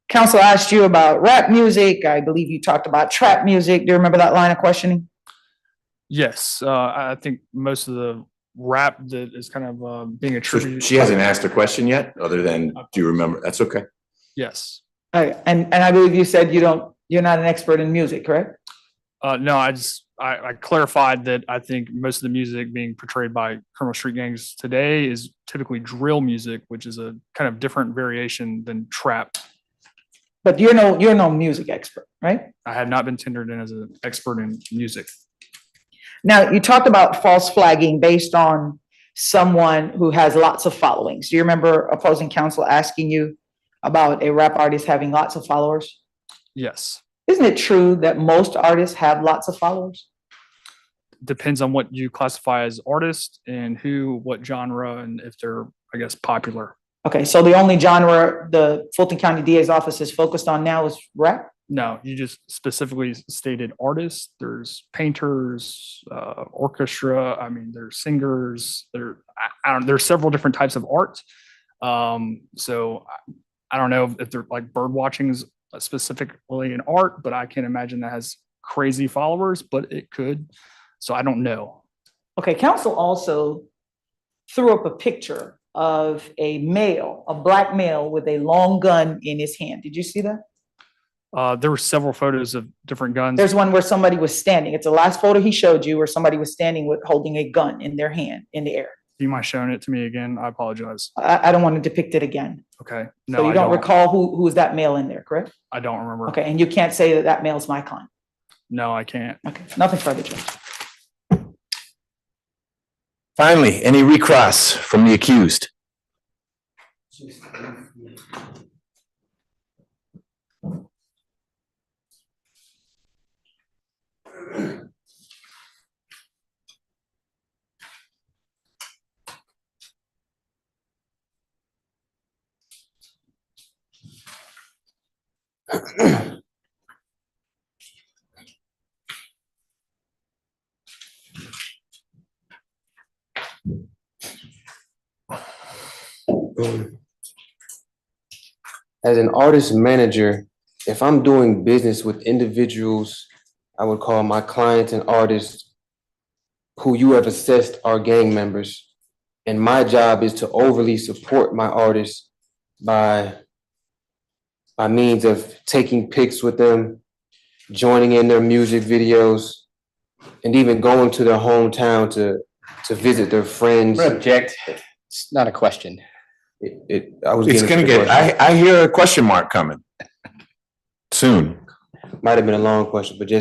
Counsel asked you about rap music. I believe you talked about trap music. Do you remember that line of questioning? Yes, I think most of the rap that is kind of being So attributed. she hasn't asked a question yet, other than, do you remember? That's okay. Yes. And I believe you said you're not an expert in music, correct? No, I clarified that I think most of the music being portrayed by criminal street gangs today is typically drill music, which is a kind of different variation than trap. But you're no music expert, right? I have not been tendered in as an expert in music. Now, you talked about false flagging based on someone who has lots of followings. Do you remember opposing counsel asking you about a rap artist having lots of followers? Yes. Isn't it true that most artists have lots of followers? Depends on what you classify as artist and who, what genre, and if they're, I guess, popular. Okay, so the only genre the Fulton County DA's office is focused on now is rap? No, you just specifically stated artists. There's painters, orchestra. I mean, there's singers. There's several different types of art. So I don't know if they're like bird watching is specifically an art, but I can imagine that has crazy followers, but it could. So I don't know. Okay, counsel also threw up a picture of a male, a black male with a long gun in his hand. Did you see that? There were several photos of different guns. There's one where somebody was standing. It's the last photo he showed you where somebody was standing with holding a gun in their hand in the air. Do you mind showing it to me again? I apologize. I don't want to depict it again. Okay. No, So you I don't recall who's that male in there, correct? I don't remember. Okay, and you can't say that that male's my client. No, I can't. Okay, nothing further, Judge. Finally, any recross from the accused? As an artist manager, if I'm doing business with individuals, I would call my clients and artists who you have assessed are gang members. And my job is to overly support my artists by by means of taking pics with them, joining in their music videos, and even going to their hometown to visit their friends. I'm gonna object. It's not a question. I was It's getting gonna to the get, question. I hear a question mark coming soon. Might have been a long question, but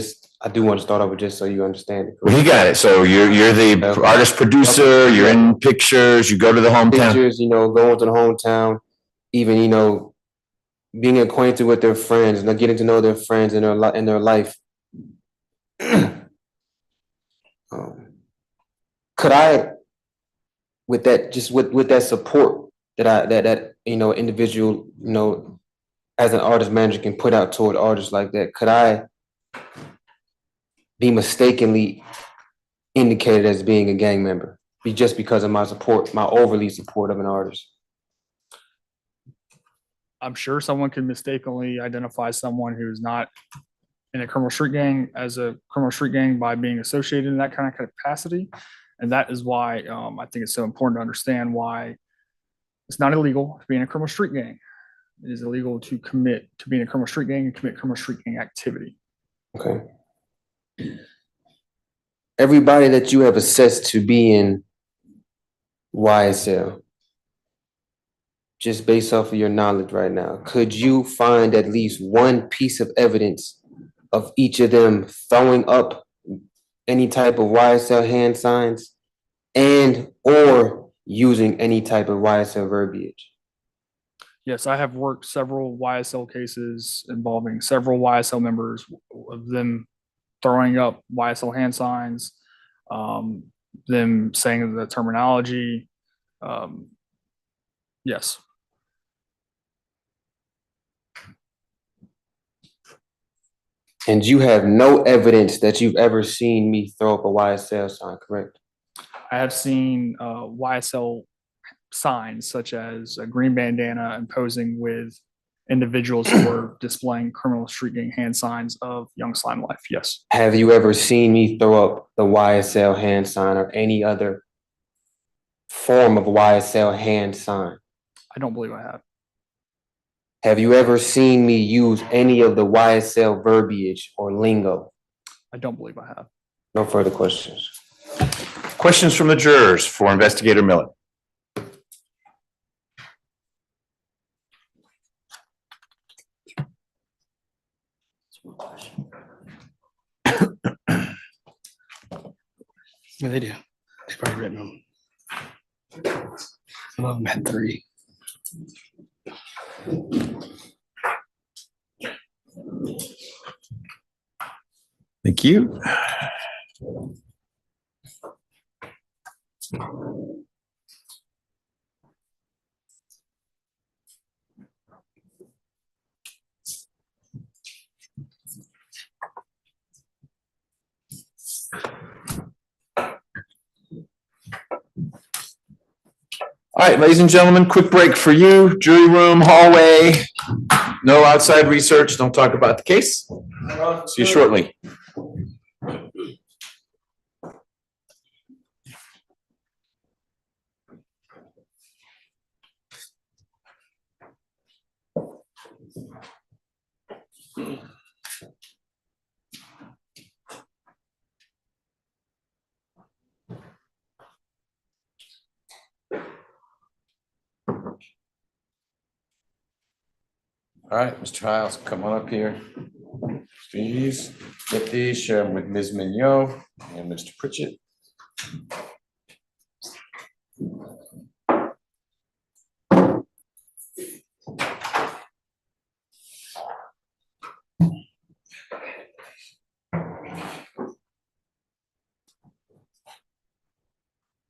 I do want to start over just so you understand it. Well, he got it. So you're the artist producer, you're in pictures, you go to the hometown. Pictures, going to the hometown, even, being acquainted with their friends and getting to know their friends in their life. Could I, with that, just with that support that individual, as an artist manager can put out toward artists like that, could I be mistakenly indicated as being a gang member, just because of my support, my overly support of an artist? I'm sure someone could mistakenly identify someone who's not in a criminal street gang as a criminal street gang by being associated in that kind of capacity. And that is why I think it's so important to understand why it's not illegal to be in a criminal street gang. It is illegal to be in a criminal street gang and commit criminal street gang activity. Okay. Everybody that you have assessed to be in YSL, just based off of your knowledge right now, could you find at least one piece of evidence of each of them throwing up any type of YSL hand signs and or using any type of YSL verbiage? Yes, I have worked several YSL cases involving several YSL members, of them throwing up YSL hand signs, them saying the terminology. Yes. And you have no evidence that you've ever seen me throw up a YSL sign, correct? I have seen YSL signs such as a green bandana and posing with individuals who are displaying criminal street gang hand signs of Young Slime Life. Yes. Have you ever seen me throw up the YSL hand sign or any other form of YSL hand sign? I don't believe I have. Have you ever seen me use any of the YSL verbiage or lingo? I don't believe I have. No further questions. Questions from the jurors for Investigator Miller. Yeah, they do. It's probably written them. Some of them had 3. Thank you. All right, ladies and gentlemen, quick break for you. Jury room, hallway. No outside research. Don't talk about the case. See you shortly. All right, Mr. Hiles, come on up here. Please get these, share them with Ms. Mignot and Mr. Pritchett.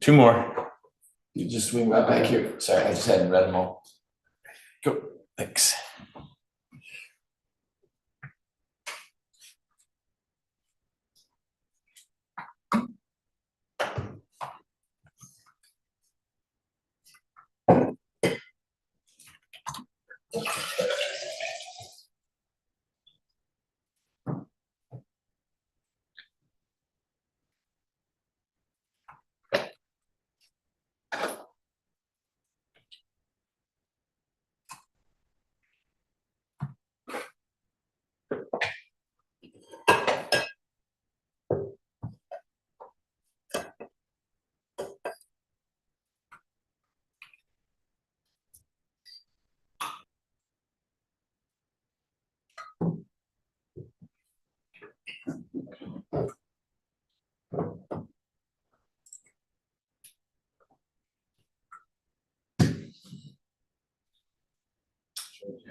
Two more. You just swing right back here. Sorry, I just hadn't read them all. Go. Thanks.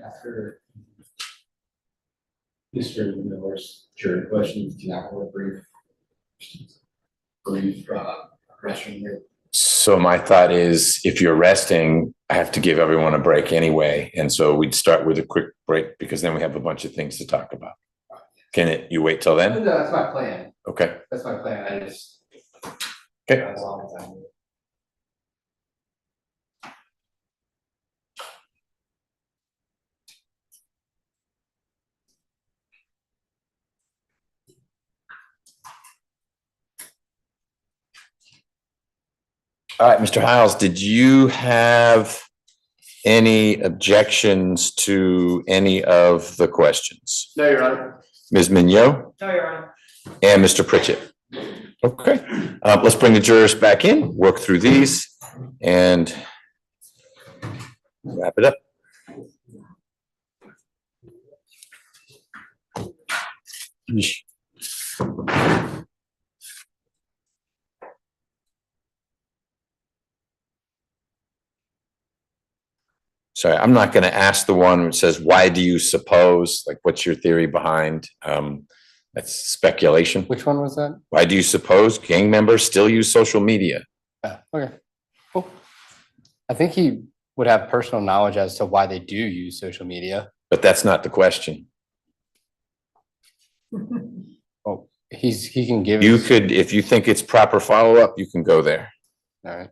After Mr. Miller's jury questions, do you not want to brief restroom here? So my thought is, if you're resting, I have to give everyone a break anyway. And so we'd start with a quick break because then we have a bunch of things to talk about. You wait till then? No, that's my plan. Okay. That's my plan. I just. Okay. As long as I'm. All right, Mr. Hiles, did you have any objections to any of the questions? No, Your Honor. Ms. Mignot No, Your Honor. and Mr. Pritchett? Okay, let's bring the jurors back in, work through these and wrap it up. Sorry, I'm not going to ask the one that says, why do you suppose, like, what's your theory behind, that's speculation. Which one was that? Why do you suppose gang members still use social media? Okay, cool. I think he would have personal knowledge as to why they do use social media. But that's not the question. Oh, he can give. You could, if you think it's proper follow-up, you can go there. All right.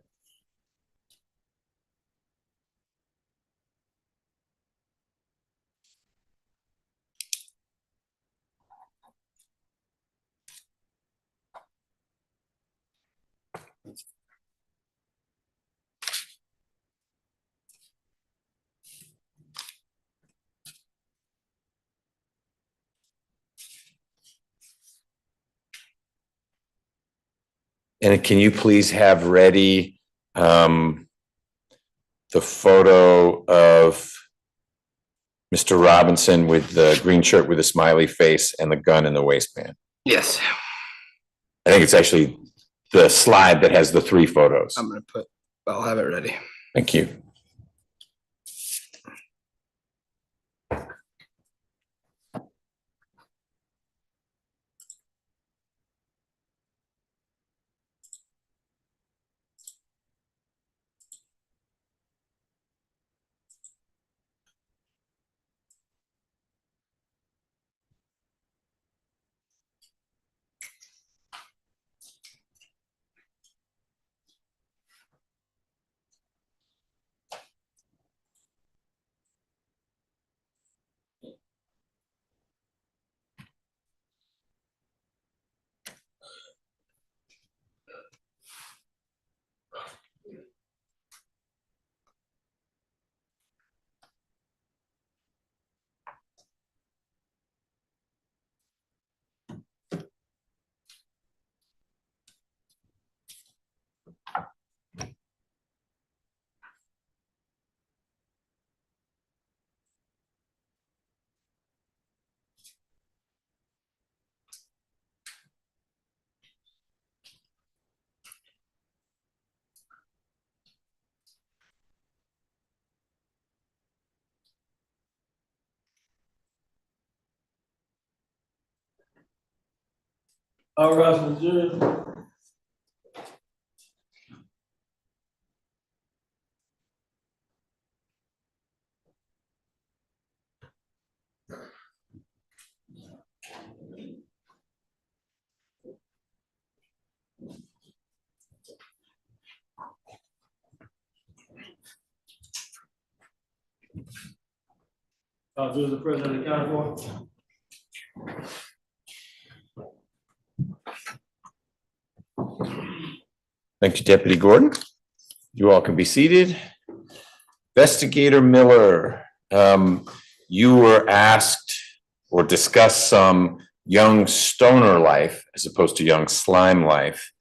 And can you please have ready the photo of Mr. Robinson with the green shirt with a smiley face and the gun in the waistband? Yes. I think it's actually the slide that has the 3 photos. I'll have it ready. Thank you. All right, so jury. Judge, the president of the county court. Thank you, Deputy Gordon. You all can be seated. Investigator Miller, you were asked or discussed some young stoner life as opposed to young slime life,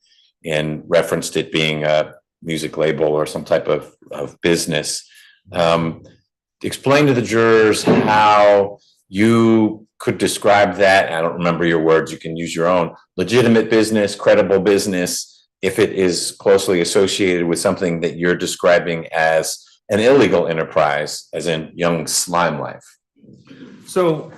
and referenced it being a music label or some type of business. Explain to the jurors how you could describe that. I don't remember your words. You can use your own. Legitimate business, credible business, if it is closely associated with something that you're describing as an illegal enterprise, as in Young Slime Life? So,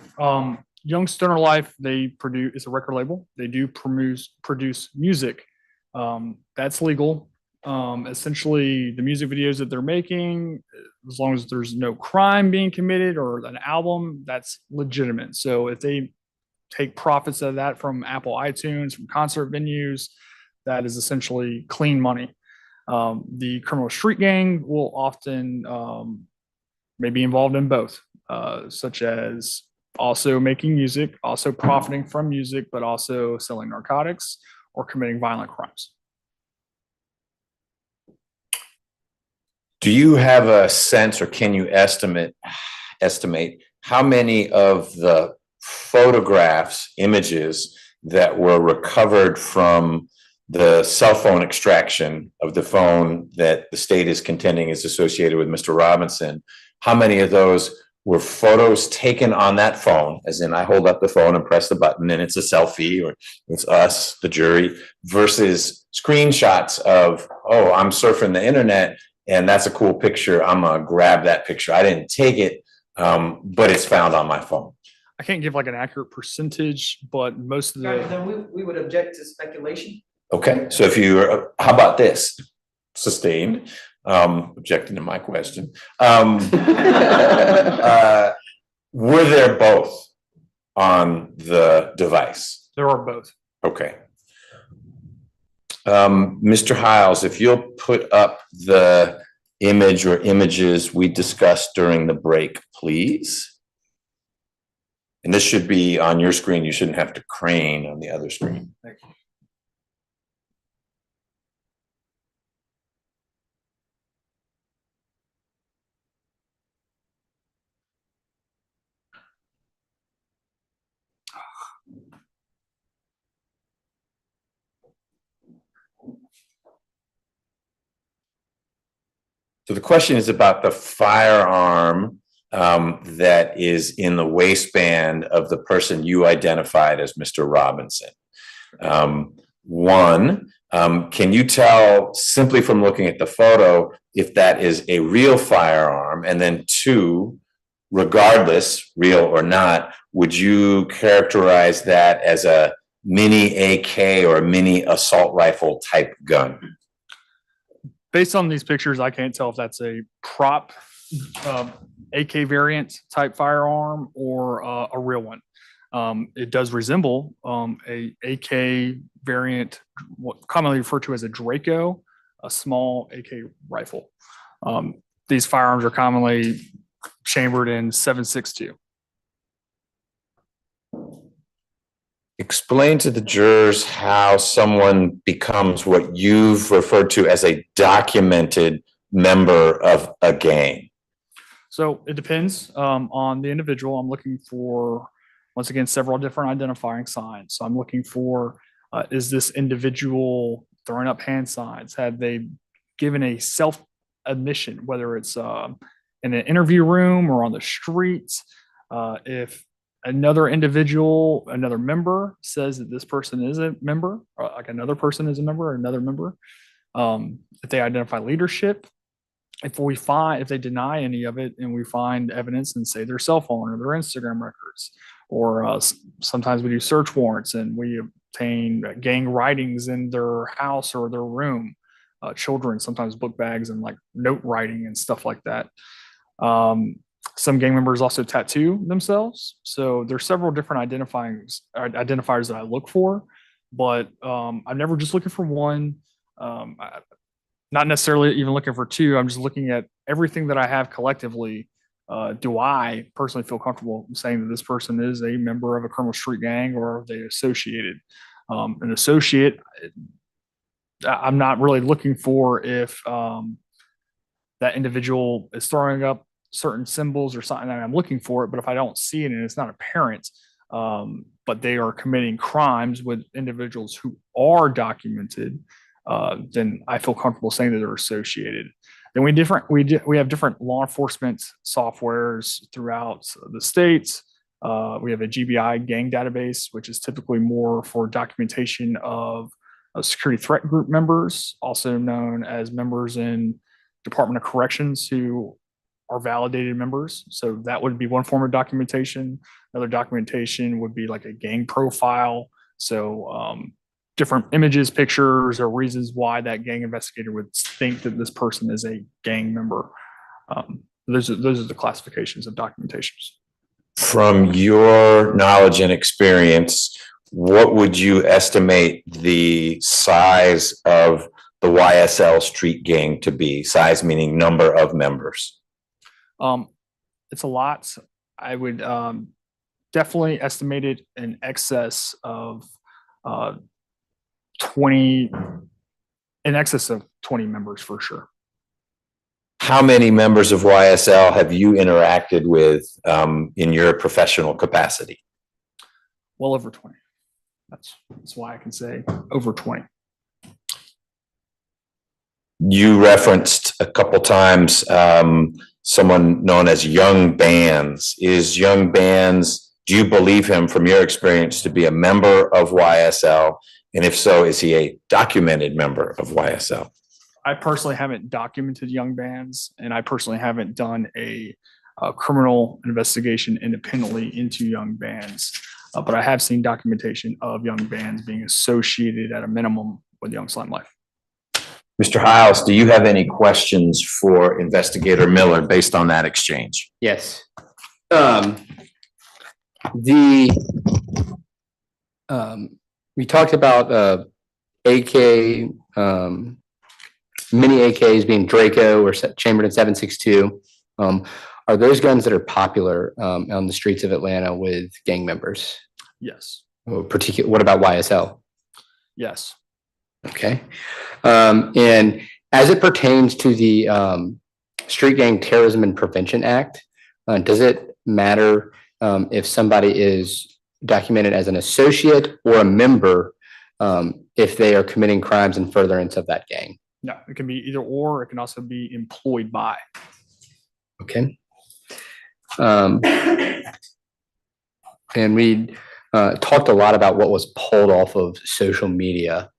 Young Stoner Life, they produce, it's a record label. They do produce music. That's legal. Essentially, the music videos that they're making, as long as there's no crime being committed or an album, that's legitimate. So if they take profits of that from Apple iTunes, from concert venues, that is essentially clean money. The criminal street gang will often may be involved in both, such as also making music, also profiting from music, but also selling narcotics or committing violent crimes. Do you have a sense, or can you estimate how many of the photographs, images that were recovered from the cell phone extraction of the phone that the state is contending is associated with Mr. Robinson, how many of those were photos taken on that phone, as in I hold up the phone and press the button and it's a selfie, or it's us, the jury, versus screenshots of, oh, I'm surfing the internet and that's a cool picture, I'm gonna grab that picture. I didn't take it, but it's found on my phone. I can't give like an accurate percentage, but most of Then we would object to speculation. Okay, so if you, how about this? Sustained, objecting to my question. Were there both on the device? There are both. Okay. Mr. Hiles, if you'll put up the image or images we discussed during the break, please. And this should be on your screen. You shouldn't have to crane on the other screen. Thank you. So the question is about the firearm that is in the waistband of the person you identified as Mr. Robinson. One, can you tell simply from looking at the photo if that is a real firearm? And then two, regardless, real or not, would you characterize that as a mini AK or a mini assault rifle type gun? Based on these pictures, I can't tell if that's a prop AK variant type firearm or a real one. It does resemble a AK variant, what commonly referred to as a Draco, a small AK rifle. These firearms are commonly chambered in 7.62. Explain to the jurors how someone becomes what you've referred to as a documented member of a gang. So it depends on the individual. I'm looking for, once again, several different identifying signs. So I'm looking for, is this individual throwing up hand signs? Have they given a self-admission, whether it's in an interview room or on the streets? If another individual, another member says that this person is a member, or like another person is a member or another member, if they identify leadership, if they deny any of it and we find evidence and say their cell phone or their Instagram records, or sometimes we do search warrants and we obtain gang writings in their house or their room, children, sometimes book bags and like note writing and stuff like that. Some gang members also tattoo themselves. So there's several different identifiers that I look for, but I'm never just looking for one. Not necessarily even looking for two. I'm just looking at everything that I have collectively. Do I personally feel comfortable saying that this person is a member of a criminal street gang, or are they associated? An associate, I'm not really looking for if that individual is throwing up certain symbols or something. I'm looking for it, but if I don't see it and it's not apparent, but they are committing crimes with individuals who are documented, then I feel comfortable saying that they're associated. Then we have different law enforcement softwares throughout the states. We have a GBI gang database, which is typically more for documentation of security threat group members, also known as members in Department of Corrections who are validated members. So that would be one form of documentation. Another documentation would be like a gang profile. So different images, pictures, or reasons why that gang investigator would think that this person is a gang member. Those are the classifications of documentations. From your knowledge and experience, what would you estimate the size of the YSL street gang to be? Size meaning number of members. It's a lot. I would definitely estimate it in excess of 20 members for sure. How many members of YSL have you interacted with in your professional capacity? Well over 20. That's why I can say over 20. You referenced a couple times someone known as Young Bands. Is Young Bands, do you believe him from your experience to be a member of YSL? And if so, is he a documented member of YSL? I personally haven't documented Young Bands, and I personally haven't done a criminal investigation independently into Young Bands. But I have seen documentation of Young Bands being associated at a minimum with Young Slime Life. Mr. Hiles, do you have any questions for Investigator Miller based on that exchange? Yes. We talked about AK, mini AKs being Draco or chambered in 7.62. Are those guns that are popular on the streets of Atlanta with gang members? Yes. What about YSL? Yes. Okay. And as it pertains to the Street Gang Terrorism and Prevention Act, does it matter if somebody is documented as an associate or a member if they are committing crimes in furtherance of that gang? No, it can be either or. It can also be employed by. Okay. And we talked a lot about what was pulled off of social media.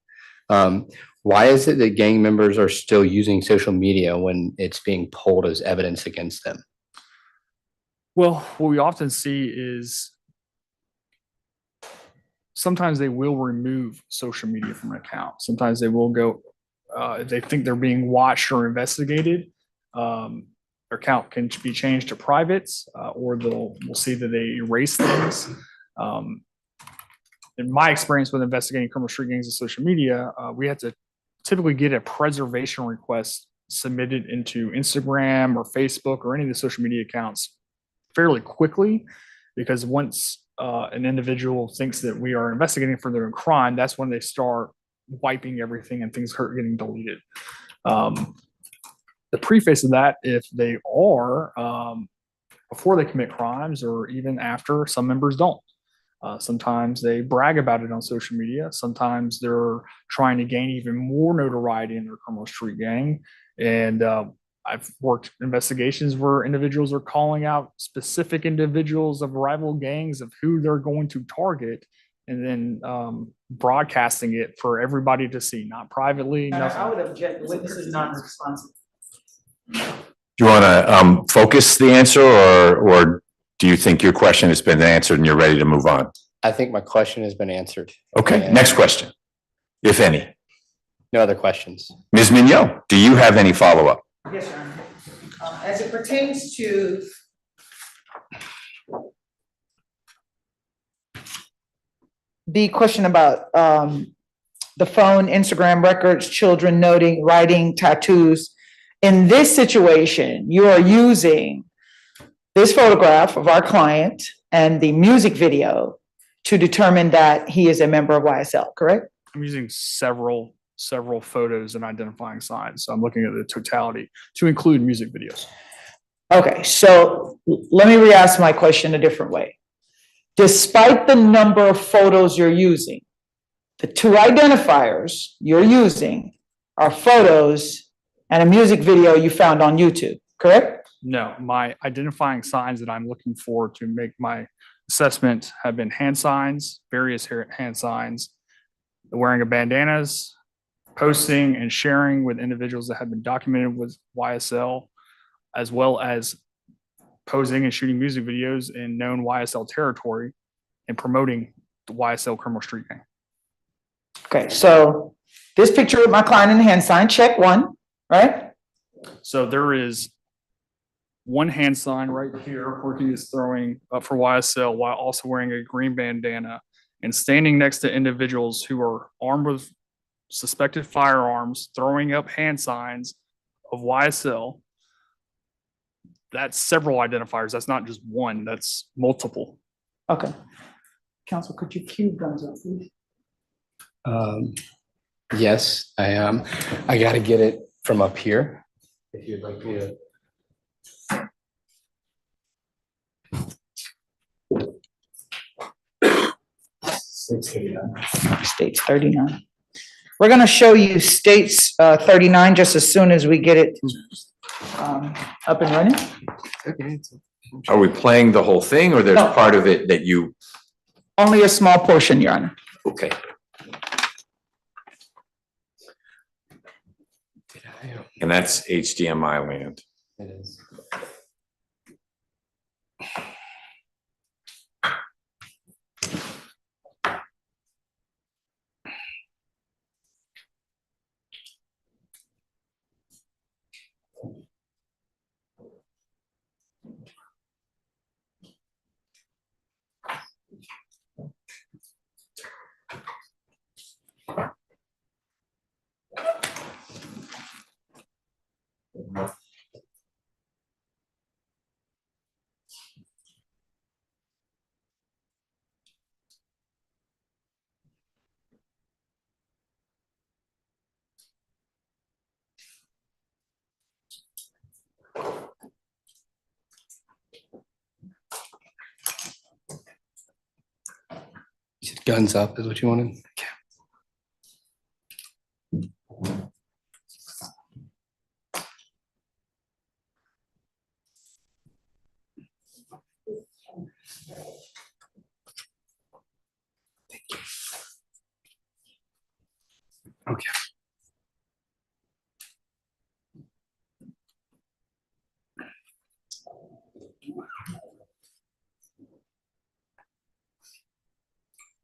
Why is it that gang members are still using social media when it's being pulled as evidence against them? Well, what we often see is sometimes they will remove social media from an account. Sometimes they will go, if they think they're being watched or investigated, their account can be changed to private, or we'll see that they erase things. In my experience with investigating criminal street gangs and social media, we have to typically get a preservation request submitted into Instagram or Facebook or any of the social media accounts fairly quickly, because once an individual thinks that we are investigating for their crime, that's when they start wiping everything and things are getting deleted. The preface of that, if they are before they commit crimes or even after, some members don't. Sometimes they brag about it on social media. Sometimes they're trying to gain even more notoriety in their criminal street gang. And I've worked investigations where individuals are calling out specific individuals of rival gangs of who they're going to target, and then broadcasting it for everybody to see, not privately. I would object, the witness is not responsible. Do you want to focus the answer, or do you think your question has been answered and you're ready to move on? I think my question has been answered. Okay, next question, if any. No other questions. Ms. Mignot, do you have any follow-up? Yes, Your Honor. As it pertains to the question about the phone, Instagram records, children noting, writing, tattoos. In this situation, you are using this photograph of our client and the music video to determine that he is a member of YSL, correct? I'm using several photos and identifying signs. So I'm looking at the totality to include music videos. Okay, so let me re-ask my question a different way. Despite the number of photos you're using, the two identifiers you're using are photos and a music video you found on YouTube, correct? No, my identifying signs that I'm looking for to make my assessment have been hand signs, various hand signs, the wearing of bandanas, posting and sharing with individuals that had been documented with YSL, as well as posing and shooting music videos in known YSL territory and promoting the YSL criminal street gang. Okay, so this picture with my client in the hand sign, check one, right? So there is one hand sign right here where he is throwing up for YSL while also wearing a green bandana and standing next to individuals who are armed with suspected firearms, throwing up hand signs of YSL. That's several identifiers. That's not just one, that's multiple. Okay. Counsel, could you cue guns up, please? Yes, I gotta get it from up here. If you'd like me to. States 39. We're gonna show you states 39 just as soon as we get it up and running. Okay. Are we playing the whole thing or there's No. part of it that you, Only a small portion, Your Honor. okay. And that's HDMI land. It is. Guns up is what you wanted? Okay.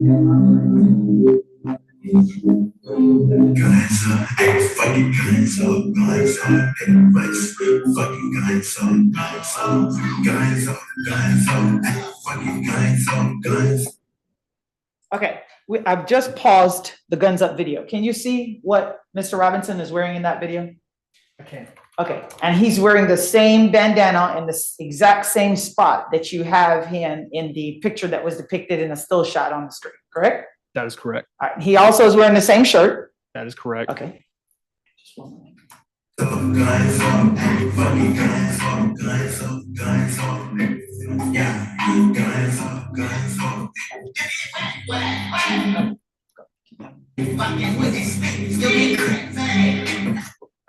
Guns up, fucking guns up, everybody's fucking guns up, fucking guns. Okay, I've just paused the guns up video. Can you see what Mr. Robinson is wearing in that video? I can. Okay, and he's wearing the same bandana in the exact same spot that you have him in the picture that was depicted in a still shot on the screen, correct? That is correct. All right, he also is wearing the same shirt. That is correct. Okay.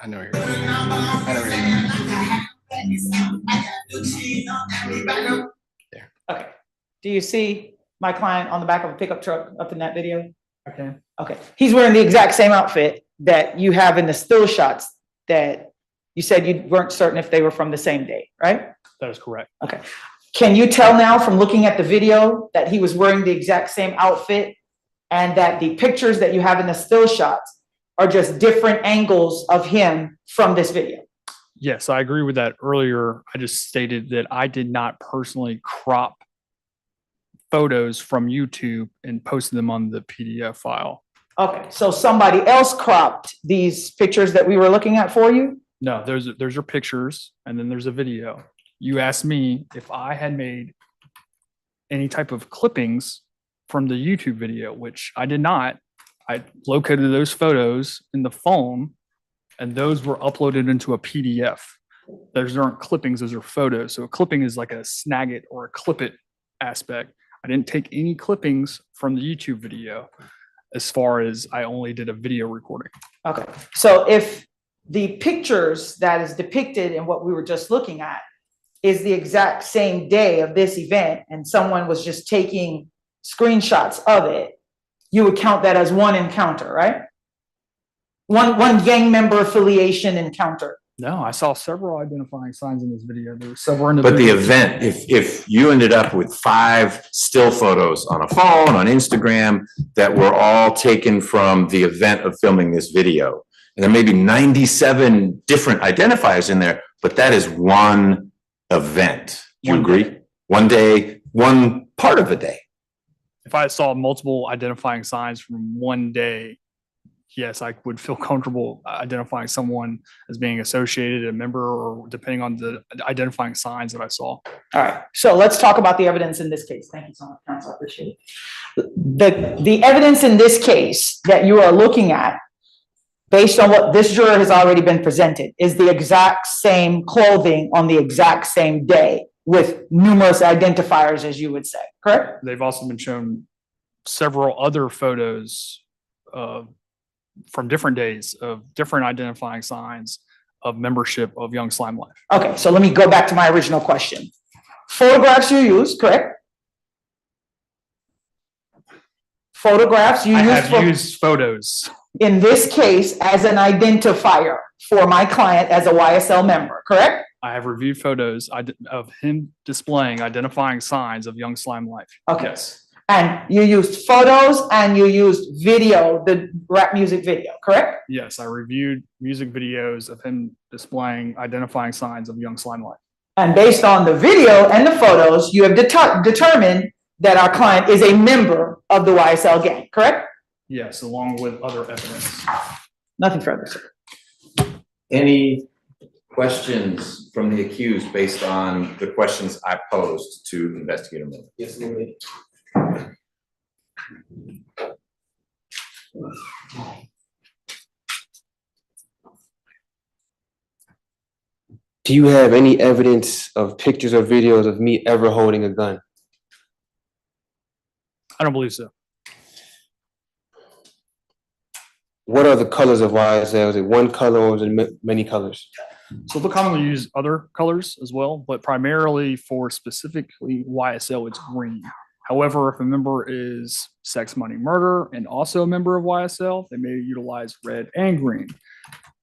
I know you're. I know There. Okay. Do you see my client on the back of a pickup truck up in that video? Okay. Okay. He's wearing the exact same outfit that you have in the still shots that you said you weren't certain if they were from the same day, right? That is correct. Okay. Can you tell now from looking at the video that he was wearing the exact same outfit and that the pictures that you have in the still shots are just different angles of him from this video? Yes, I agree with that earlier. I just stated that I did not personally crop photos from YouTube and posted them on the PDF file. Okay, so somebody else cropped these pictures that we were looking at for you? No, there's your pictures and then there's a video. You asked me if I had made any type of clippings from the YouTube video, which I did not. I located those photos in the phone and those were uploaded into a PDF. Those aren't clippings, those are photos. So a clipping is like a snag it or a clip it aspect. I didn't take any clippings from the YouTube video as far as I only did a video recording. Okay, so if the pictures that is depicted in what we were just looking at is the exact same day of this event and someone was just taking screenshots of it, you would count that as one encounter, right? One gang member affiliation encounter? No, I saw several identifying signs in this video. There were several But the individuals. event, if you ended up with 5 still photos on a phone, on Instagram, that were all taken from the event of filming this video, and there may be 97 different identifiers in there, but that is one event. Do you agree? One day, one part of a day. If I saw multiple identifying signs from one day, yes, I would feel comfortable identifying someone as being associated, a member, or depending on the identifying signs that I saw. All right, so let's talk about the evidence in this case. Thank you so much, counsel, I appreciate it. The evidence in this case that you are looking at, based on what this juror has already been presented, is the exact same clothing on the exact same day with numerous identifiers, as you would say, correct? They've also been shown several other photos from different days of different identifying signs of membership of Young Slime Life. Okay, so let me go back to my original question. Photographs you use, correct? Photographs you I use have used photos. in this case as an identifier for my client as a YSL member, correct? I have reviewed photos of him displaying identifying signs of Young Slime Life. Okay. Yes. And you used photos and you used video, the rap music video, correct? Yes, I reviewed music videos of him displaying identifying signs of Young Slime Life. And based on the video and the photos, you have determined that our client is a member of the YSL gang, correct? Yes, along with other evidence. Nothing further, sir. Any questions from the accused based on the questions I posed to Investigator Miller? Yes, Lord. Do you have any evidence of pictures or videos of me ever holding a gun? I don't believe so. What are the colors of YSL? Is it one color or is it many colors? So they'll commonly use other colors as well, but primarily for specifically YSL, it's green. However, if a member is sex, money, murder, and also a member of YSL, they may utilize red and green.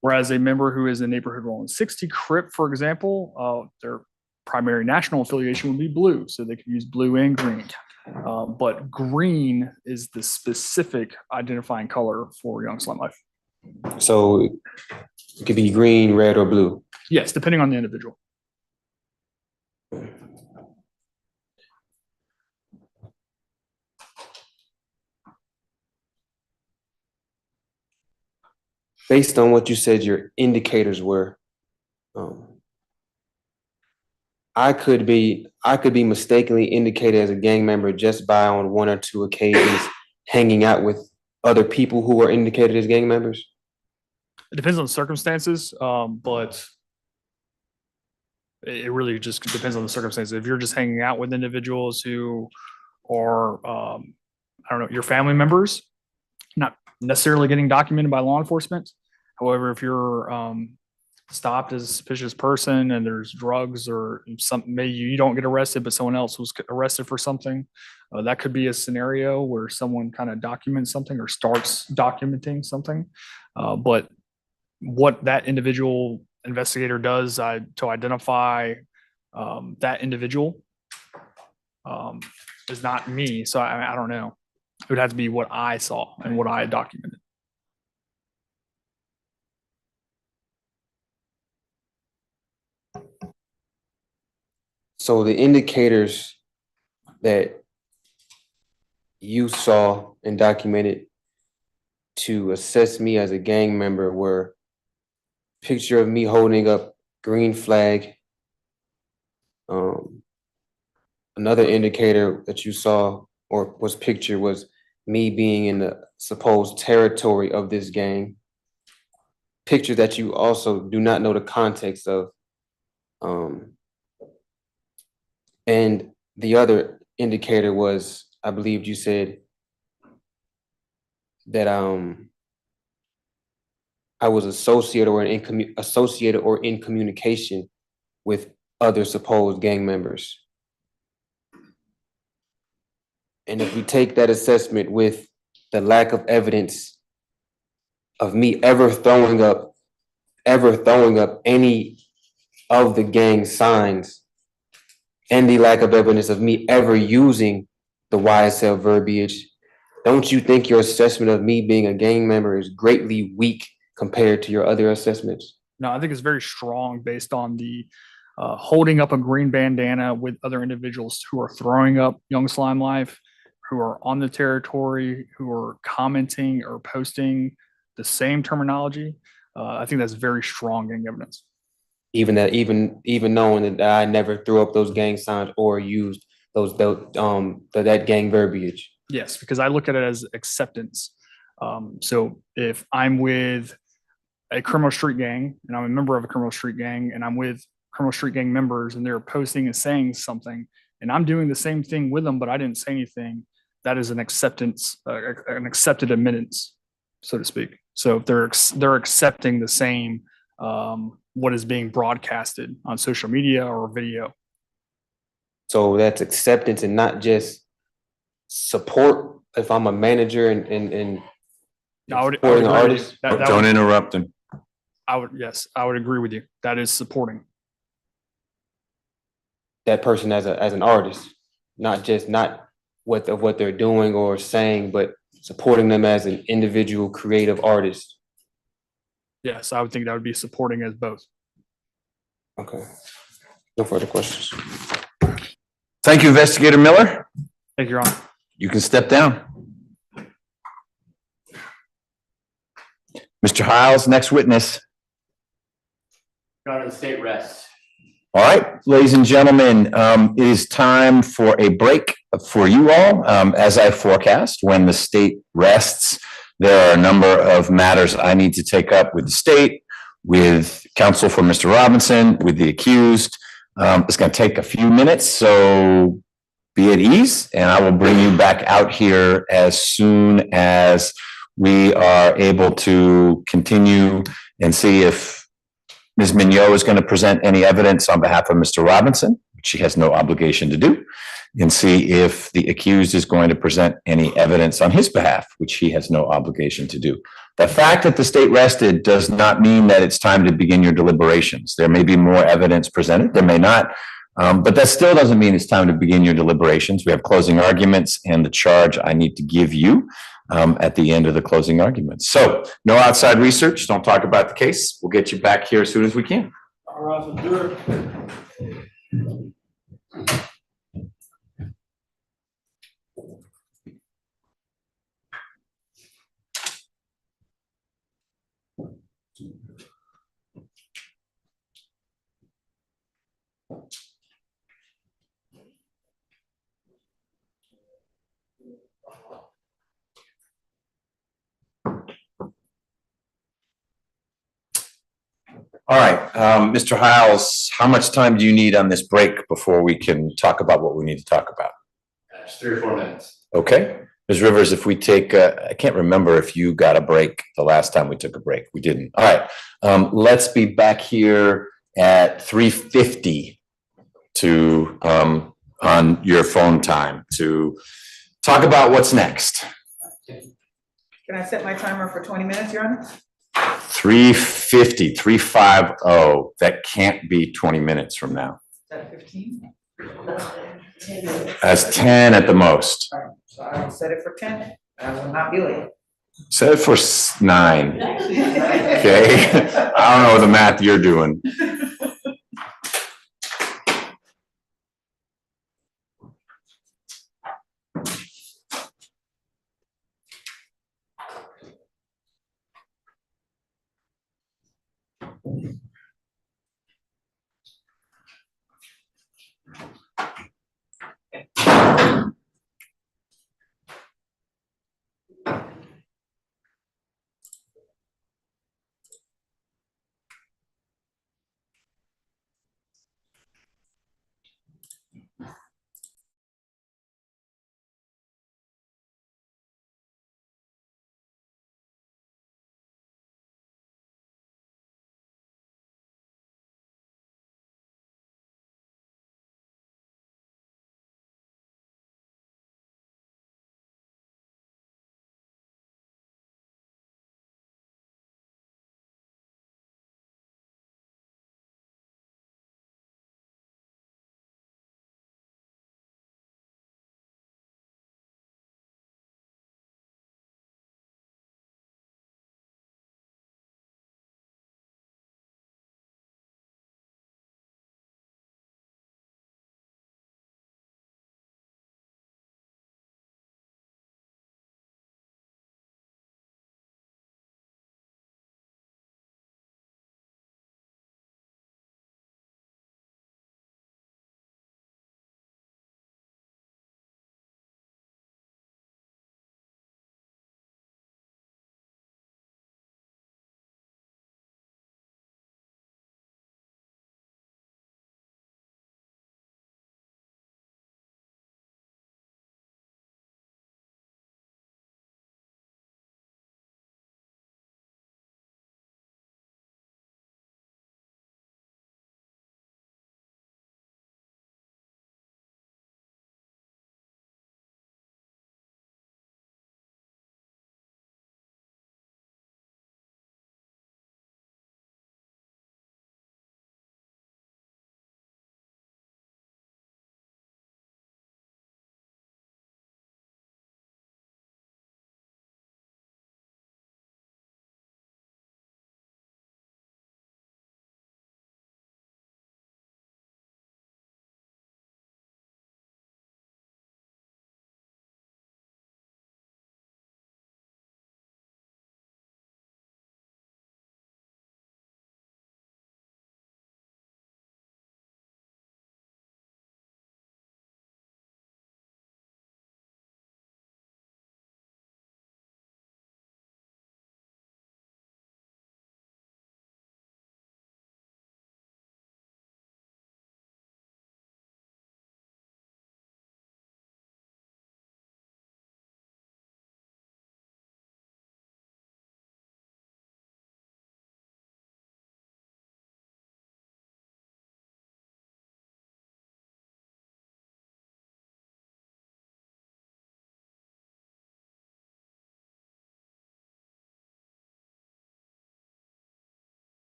Whereas a member who is a neighborhood rolling 60 Crip, for example, their primary national affiliation would be blue, so they can use blue and green. But green is the specific identifying color for Young Slime Life. So it could be green, red, or blue. Yes, depending on the individual. Based on what you said your indicators were, I could be mistakenly indicated as a gang member just by on 1 or 2 occasions hanging out with other people who are indicated as gang members. It depends on the circumstances, but it really just depends on the circumstances. If you're just hanging out with individuals who are, I don't know, your family members, not necessarily getting documented by law enforcement. However, if you're stopped as a suspicious person and there's drugs or something, maybe you don't get arrested, but someone else was arrested for something, that could be a scenario where someone kind of documents something or starts documenting something. But what that individual investigator does to identify that individual is not me. So I don't know. It would have to be what I saw and what I documented. So the indicators that you saw and documented to assess me as a gang member were picture of me holding up green flag. Another indicator that you saw or was pictured was me being in the supposed territory of this gang. Picture that you also do not know the context of. And the other indicator was, I believe you said that I was associated or in communication with other supposed gang members. And if we take that assessment with the lack of evidence of me ever throwing up any of the gang signs, and the lack of evidence of me ever using the YSL verbiage, don't you think your assessment of me being a gang member is greatly weak compared to your other assessments? No, I think it's very strong based on the holding up a green bandana with other individuals who are throwing up Young Slime Life, who are on the territory, who are commenting or posting the same terminology. I think that's very strong gang evidence. Even knowing that I never threw up those gang signs or used that gang verbiage. Yes, because I look at it as acceptance. So if I'm with a criminal street gang and I'm a member of a criminal street gang and I'm with criminal street gang members and they're posting and saying something and I'm doing the same thing with them, but I didn't say anything, that is an acceptance, an accepted admittance, so to speak. So if they're accepting the same what is being broadcasted on social media or video. So that's acceptance and not just support. If I'm a manager and I would supporting an agree with artist. you. That Don't would- interrupt him. Yes, I would agree with you. That is supporting. That person as an artist, not what they're doing or saying, but supporting them as an individual creative artist. Yes, I would think that would be supporting as both. Okay. No further questions. Thank you, Investigator Miller. Thank you, Your Honor. You can step down. Mr. Hiles, next witness. Your Honor, the state rests. All right, ladies and gentlemen, it is time for a break for you all. As I forecast, when the state rests, there are a number of matters I need to take up with the state, with counsel for Mr. Robinson, with the accused. It's going to take a few minutes, so be at ease, and I will bring you back out here as soon as we are able to continue and see if Ms. Mignot is going to present any evidence on behalf of Mr. Robinson, which she has no obligation to do, and see if the accused is going to present any evidence on his behalf, which he has no obligation to do. The fact that the state rested does not mean that it's time to begin your deliberations. There may be more evidence presented, there may not, but that still doesn't mean it's time to begin your deliberations. We have closing arguments and the charge I need to give you at the end of the closing arguments. So no outside research, don't talk about the case. We'll get you back here as soon as we can. All right, so Juror. All right, Mr. Hiles, how much time do you need on this break before we can talk about what we need to talk about? Just 3 or 4 minutes. Okay, Ms. Rivers, if we take, I can't remember if you got a break the last time we took a break. We didn't. All right, let's be back here at 3:50 to, on your phone time to talk about what's next. Can I set my timer for 20 minutes, Your Honor? 3:50, 3:50. That can't be 20 minutes from now. Is that 15? That's 10 at the most. All right, so I will set it for 10. I will not be late. Set it for 9. Okay? I don't know the math you're doing.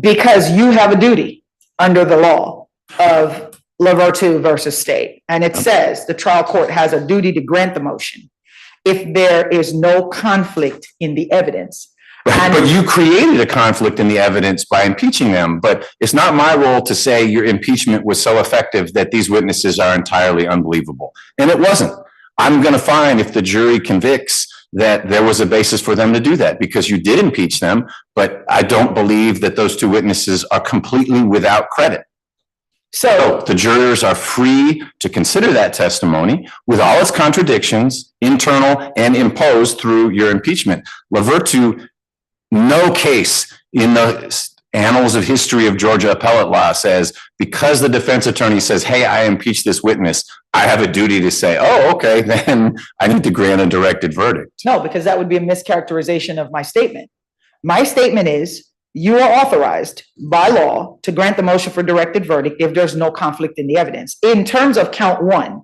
because you have a duty under the law of Lavertu versus state. And it says the trial court has a duty to grant the motion if there is no conflict in the evidence. But you created a conflict in the evidence by impeaching them, but it's not my role to say your impeachment was so effective that these witnesses are entirely unbelievable. And it wasn't. I'm going to find if the jury convicts that there was a basis for them to do that because you did impeach them, but I don't believe that those two witnesses are completely without credit. So the jurors are free to consider that testimony with all its contradictions, internal and imposed through your impeachment. Lavertu, no case in the annals of history of Georgia appellate law says because the defense attorney says, hey, I impeached this witness, I have a duty to say, oh, okay, then I need to grant a directed verdict. No, because that would be a mischaracterization of my statement. My statement is you are authorized by law to grant the motion for directed verdict if there's no conflict in the evidence. In terms of count one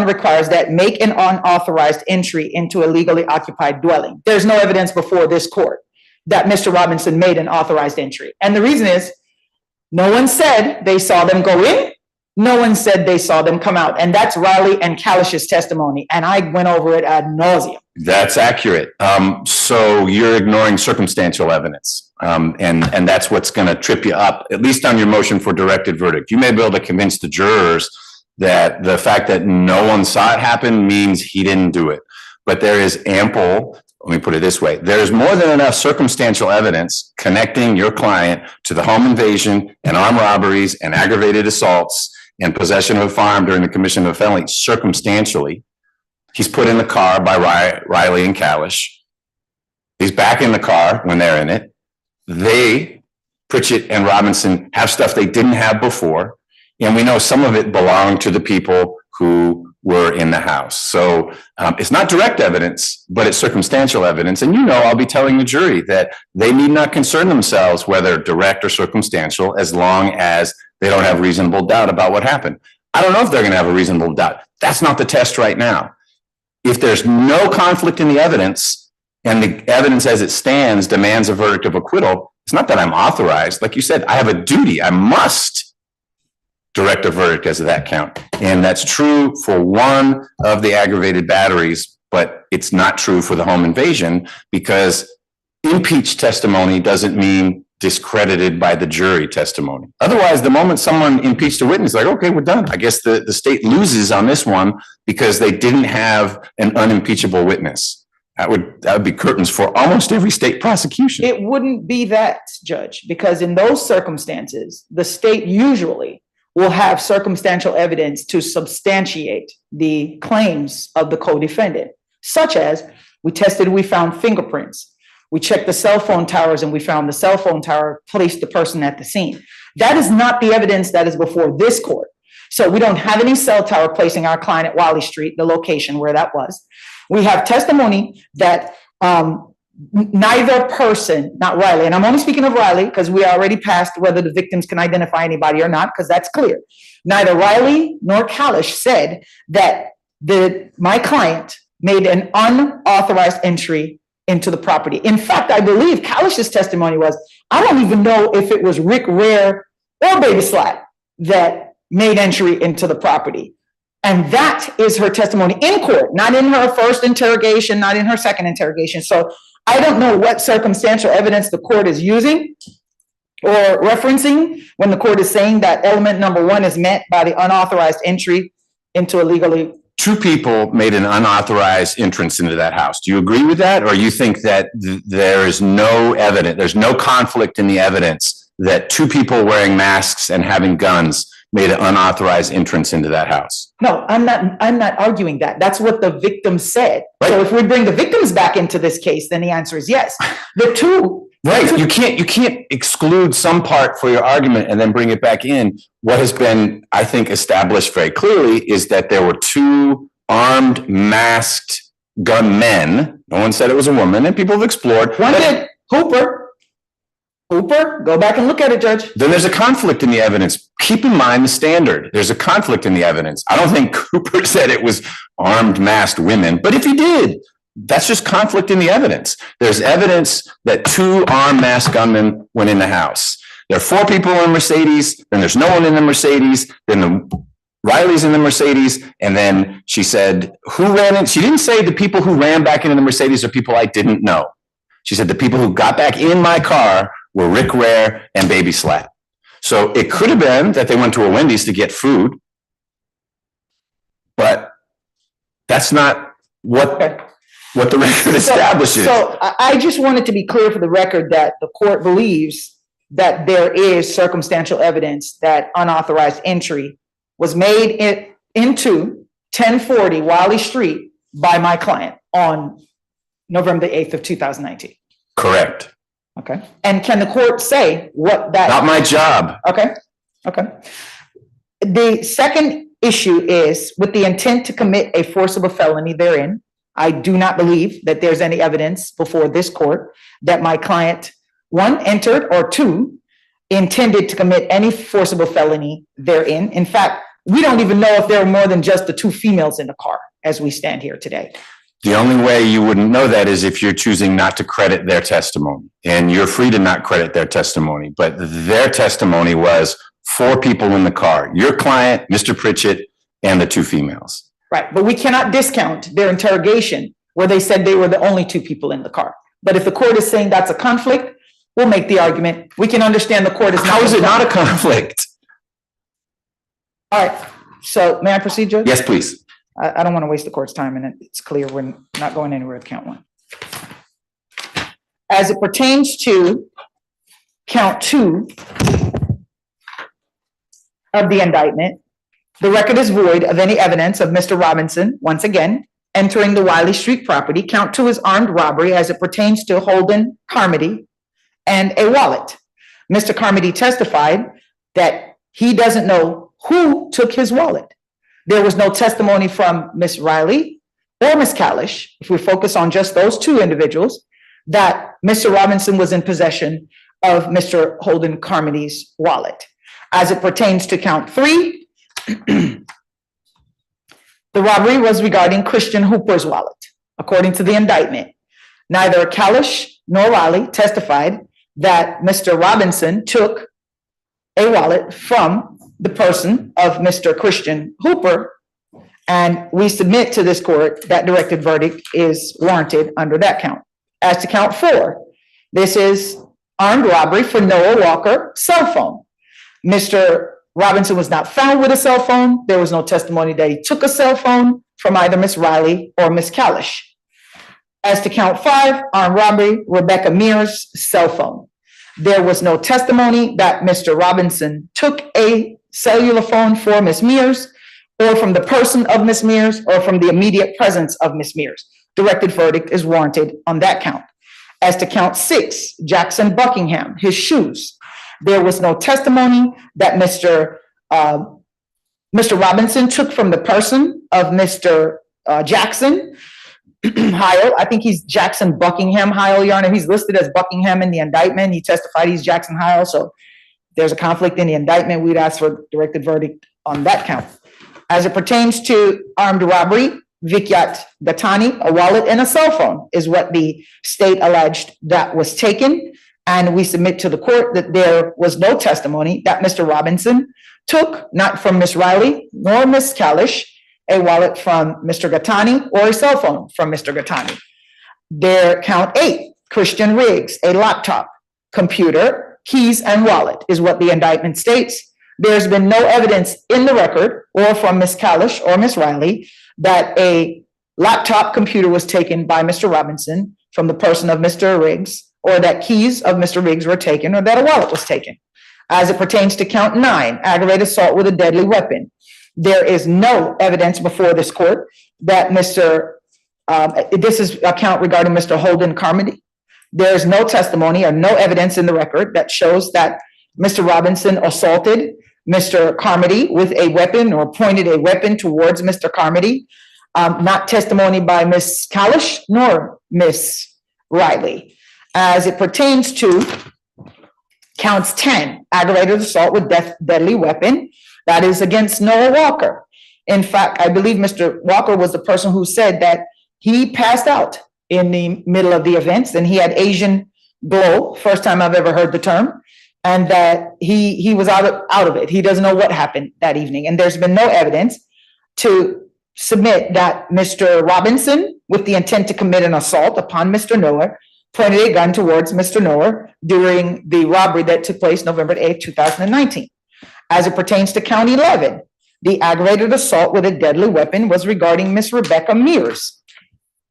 requires that make an unauthorized entry into a legally occupied dwelling. There's no evidence before this court that Mr. Robinson made an authorized entry. And the reason is no one said they saw them go in. No one said they saw them come out. And that's Riley and Kalish's testimony. And I went over it ad nauseum. That's accurate. So you're ignoring circumstantial evidence. And that's what's going to trip you up, at least on your motion for directed verdict. You may be able to convince the jurors that the fact that no one saw it happen means he didn't do it. But there is ample, let me put it this way, there's more than enough circumstantial evidence connecting your client to the home invasion and armed robberies and aggravated assaults and possession of a firearm during the commission of a felony circumstantially. He's put in the car by Riley and Kalish. He's back in the car when they're in it. They, Pritchett and Robinson, have stuff they didn't have before. And we know some of it belonged to the people who were in the house. So it's not direct evidence, but it's circumstantial evidence. And I'll be telling the jury that they need not concern themselves whether direct or circumstantial as long as they don't have reasonable doubt about what happened. I don't know if they're going to have a reasonable doubt. That's not the test right now. If there's no conflict in the evidence and the evidence as it stands demands a verdict of acquittal, it's not that I'm authorized. Like you said, I have a duty. I must direct a verdict as of that count. And that's true for one of the aggravated batteries, but it's not true for the home invasion because impeached testimony doesn't mean discredited by the jury testimony. Otherwise, the moment someone impeached a witness, like, okay, we're done. I guess the state loses on this one because they didn't have an unimpeachable witness. That would be curtains for almost every state prosecution. It wouldn't be that, Judge, because in those circumstances, the state usually will have circumstantial evidence to substantiate the claims of the co-defendant, such as we found fingerprints. We checked the cell phone towers and we found the cell phone tower placed the person at the scene. That is not the evidence that is before this court. So we don't have any cell tower placing our client at Wally Street, the location where that was. We have testimony that neither person, not Riley, and I'm only speaking of Riley because we already passed whether the victims can identify anybody or not, because that's clear. Neither Riley nor Kalish said that my client made an unauthorized entry into the property. In fact, I believe Kalish's testimony was, I don't even know if it was Rick Rare or Baby Slat that made entry into the property. And that is her testimony in court, not in her first interrogation, not in her second interrogation. So I don't know what circumstantial evidence the court is using or referencing when the court is saying that element number one is met by the unauthorized entry into a legally. Two people made an unauthorized entrance into that house. Do you agree with that? Or you think that there is no evidence, there's no conflict in the evidence that two people wearing masks and having guns made an unauthorized entrance into that house? No, I'm not arguing that. That's what the victim said. Right. So if we bring the victims back into this case, then the answer is yes. The two. Right. You can't exclude some part for your argument and then bring it back in. What has been, I think, established very clearly is that there were two armed, masked gunmen. No one said it was a woman, and people have explored. One did. Hooper, go back and look at it, Judge. Then there's a conflict in the evidence. Keep in mind the standard. There's a conflict in the evidence. I don't think Cooper said it was armed, masked women, but if he did, That's just conflict in the evidence. There's evidence that 2 armed masked gunmen went in the house. There are 4 people in the Mercedes, then there's no one in the Mercedes, then Riley's in the Mercedes, and then she said, who ran in? She didn't say the people who ran back into the Mercedes are people I didn't know. She said the people who got back in my car were Rick Rare and Baby Slap. So it could have been that they went to a Wendy's to get food, but that's not what the record establishes. So I just wanted to be clear for the record that the court believes that there is circumstantial evidence that unauthorized entry was made into 1040 Wiley Street by my client on November the 8th of 2019. Correct. Okay. And can the court say what that? Not my job. Okay. Okay. The second issue is with the intent to commit a forcible felony therein. I do not believe that there's any evidence before this court that my client, 1, entered, or 2, intended to commit any forcible felony therein. In fact, we don't even know if there were more than just the 2 females in the car as we stand here today. The only way you wouldn't know that is if you're choosing not to credit their testimony, and you're free to not credit their testimony, but their testimony was 4 people in the car, your client, Mr. Pritchett, and the 2 females. Right, but we cannot discount their interrogation where they said they were the only 2 people in the car. But if the court is saying that's a conflict, we'll make the argument. We can understand the court is. How is it not a conflict? All right, so may I proceed, Judge? Yes, please. I don't want to waste the court's time, and it's clear we're not going anywhere with count 1. As it pertains to count 2 of the indictment, the record is void of any evidence of Mr. Robinson, once again, entering the Wiley Street property. Count 2 is armed robbery as it pertains to Holden Carmody and a wallet. Mr. Carmody testified that he doesn't know who took his wallet. There was no testimony from Ms. Riley or Ms. Kalish, if we focus on just those 2 individuals, that Mr. Robinson was in possession of Mr. Holden Carmody's wallet. As it pertains to count 3, the robbery was regarding Christian Hooper's wallet. According to the indictment, neither Kalish nor Riley testified that Mr. Robinson took a wallet from the person of Mr. Christian Hooper, and we submit to this court that directed verdict is warranted under that count. As to count 4, this is armed robbery for Noah Walker cell phone. Mr. Robinson was not found with a cell phone. There was no testimony that he took a cell phone from either Ms. Riley or Ms. Kalish. As to count 5, armed robbery, Rebecca Mears' cell phone. There was no testimony that Mr. Robinson took a cellular phone for Ms. Mears, or from the person of Ms. Mears, or from the immediate presence of Ms. Mears. Directed verdict is warranted on that count. As to count 6, Jackson Buckingham, his shoes. There was no testimony that Mr. Robinson took from the person of Mr. Jackson Heil. I think he's Jackson Buckingham Heil, Your Honor. He's listed as Buckingham in the indictment. He testified he's Jackson Heil. So there's a conflict in the indictment. We'd ask for directed verdict on that count. As it pertains to armed robbery, Vikyat Gatani, a wallet and a cell phone is what the state alleged that was taken. And we submit to the court that there was no testimony that Mr. Robinson took, not from Ms. Riley nor Ms. Kalish, a wallet from Mr. Gatani or a cell phone from Mr. Gatani. There, count 8, Christian Riggs, a laptop, computer, keys, and wallet is what the indictment states. There's been no evidence in the record or from Ms. Kalish or Ms. Riley that a laptop computer was taken by Mr. Robinson from the person of Mr. Riggs, or that keys of Mr. Riggs were taken, or that a wallet was taken. As it pertains to count 9, aggravated assault with a deadly weapon, there is no evidence before this court that this is a count regarding Mr. Holden Carmody. There's no testimony or no evidence in the record that shows that Mr. Robinson assaulted Mr. Carmody with a weapon or pointed a weapon towards Mr. Carmody. Not testimony by Ms. Kalish nor Ms. Riley. As it pertains to counts 10, aggravated assault with deadly weapon, that is against Noah Walker. In fact, I believe Mr. Walker was the person who said that he passed out in the middle of the events, and he had Asian glow, first time I've ever heard the term, and that he was out of it. He doesn't know what happened that evening, and there's been no evidence to submit that Mr. Robinson, with the intent to commit an assault upon Mr. Miller, pointed a gun towards Mr. Miller during the robbery that took place November 8th, 2019. As it pertains to count 11, the aggravated assault with a deadly weapon was regarding Miss Rebecca Mears.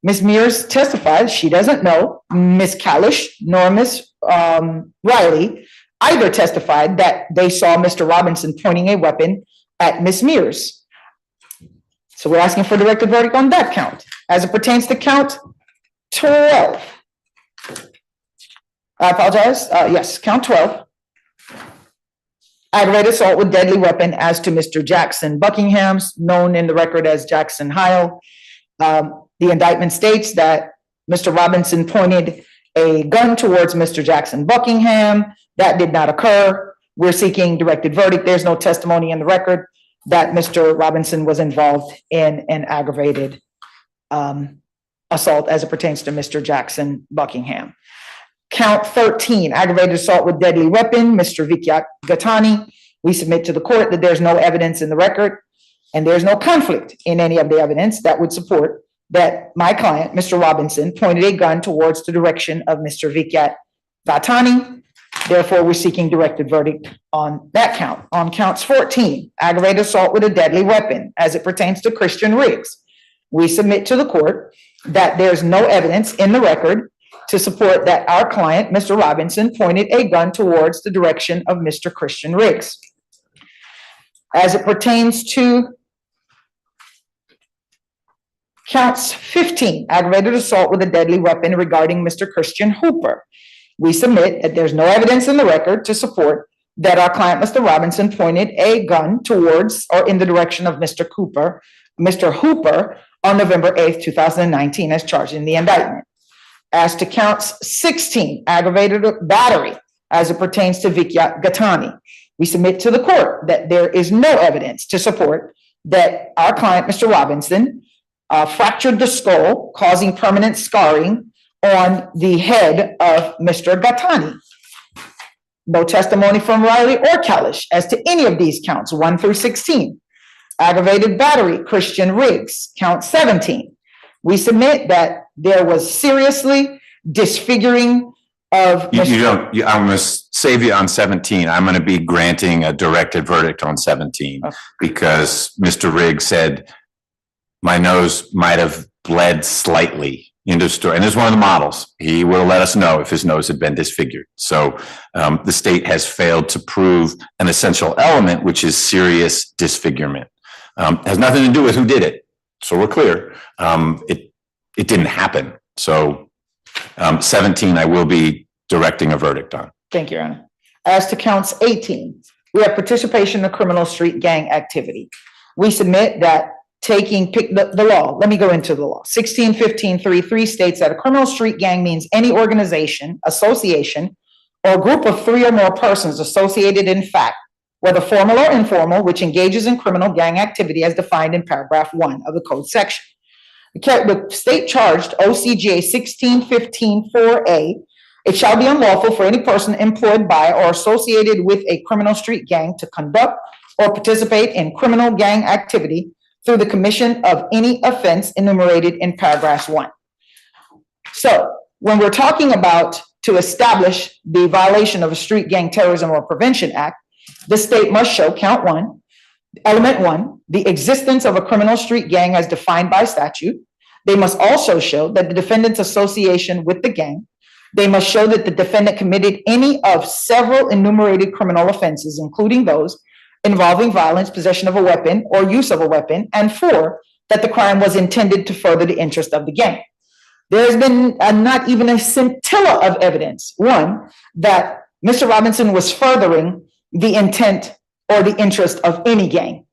Ms. Mears testified she doesn't know Ms. Kalish nor Ms. Riley either testified that they saw Mr. Robinson pointing a weapon at Ms. Mears. So we're asking for directed verdict on that count. As it pertains to count 12. I apologize. Yes, count 12. Aggravated assault with deadly weapon as to Mr. Jackson Buckingham's, known in the record as Jackson Heil. The indictment states that Mr. Robinson pointed a gun towards Mr. Jackson Buckingham. That did not occur. We're seeking directed verdict. There's no testimony in the record that Mr. Robinson was involved in an aggravated assault as it pertains to Mr. Jackson Buckingham. Count 13, aggravated assault with deadly weapon, Mr. Vikyat Gatani. We submit to the court that there's no evidence in the record and there's no conflict in any of the evidence that would support that my client, Mr. Robinson, pointed a gun towards the direction of Mr. Vikyat Gatani. Therefore, we're seeking directed verdict on that count. On counts 14, aggravated assault with a deadly weapon as it pertains to Christian Riggs. We submit to the court that there's no evidence in the record to support that our client, Mr. Robinson, pointed a gun towards the direction of Mr. Christian Riggs. As it pertains to counts 15, aggravated assault with a deadly weapon regarding Mr. Christian Hooper. We submit that there's no evidence in the record to support that our client, Mr. Robinson, pointed a gun towards or in the direction of Mr. Hooper on November 8th, 2019, as charged in the indictment. As to counts 16, aggravated battery as it pertains to Vikyat Gatani, we submit to the court that there is no evidence to support that our client, Mr. Robinson, fractured the skull, causing permanent scarring on the head of Mr. Gatani. No testimony from Riley or Kalish as to any of these counts, 1 through 16. Aggravated battery, Christian Riggs, count 17. We submit that there was seriously disfiguring of. I'm going to save you on 17. I'm going to be granting a directed verdict on 17 because Mr. Riggs said my nose might have bled slightly into the story. And this is one of the models. He will let us know if his nose had been disfigured. So the state has failed to prove an essential element, which is serious disfigurement. Has nothing to do with who did it. So we're clear. It didn't happen. So 17, I will be directing a verdict on. Thank you, Your Honor. As to counts 18, we have participation in the criminal street gang activity. We submit that the law, let me go into the law. 1615.3.3 states that a criminal street gang means any organization, association, or group of 3 or more persons associated in fact, whether formal or informal, which engages in criminal gang activity as defined in paragraph 1 of the code section. The state charged OCGA 1615.4a, it shall be unlawful for any person employed by or associated with a criminal street gang to conduct or participate in criminal gang activity through the commission of any offense enumerated in paragraph 1. So when we're talking about to establish the violation of a Street Gang Terrorism or Prevention Act, the state must show count 1, element 1, the existence of a criminal street gang as defined by statute. They must also show that the defendant's association with the gang. They must show that the defendant committed any of several enumerated criminal offenses, including those involving violence, possession of a weapon, or use of a weapon, and 4, that the crime was intended to further the interest of the gang. There has been not even a scintilla of evidence, 1, that Mr. Robinson was furthering the intent or the interest of any gang.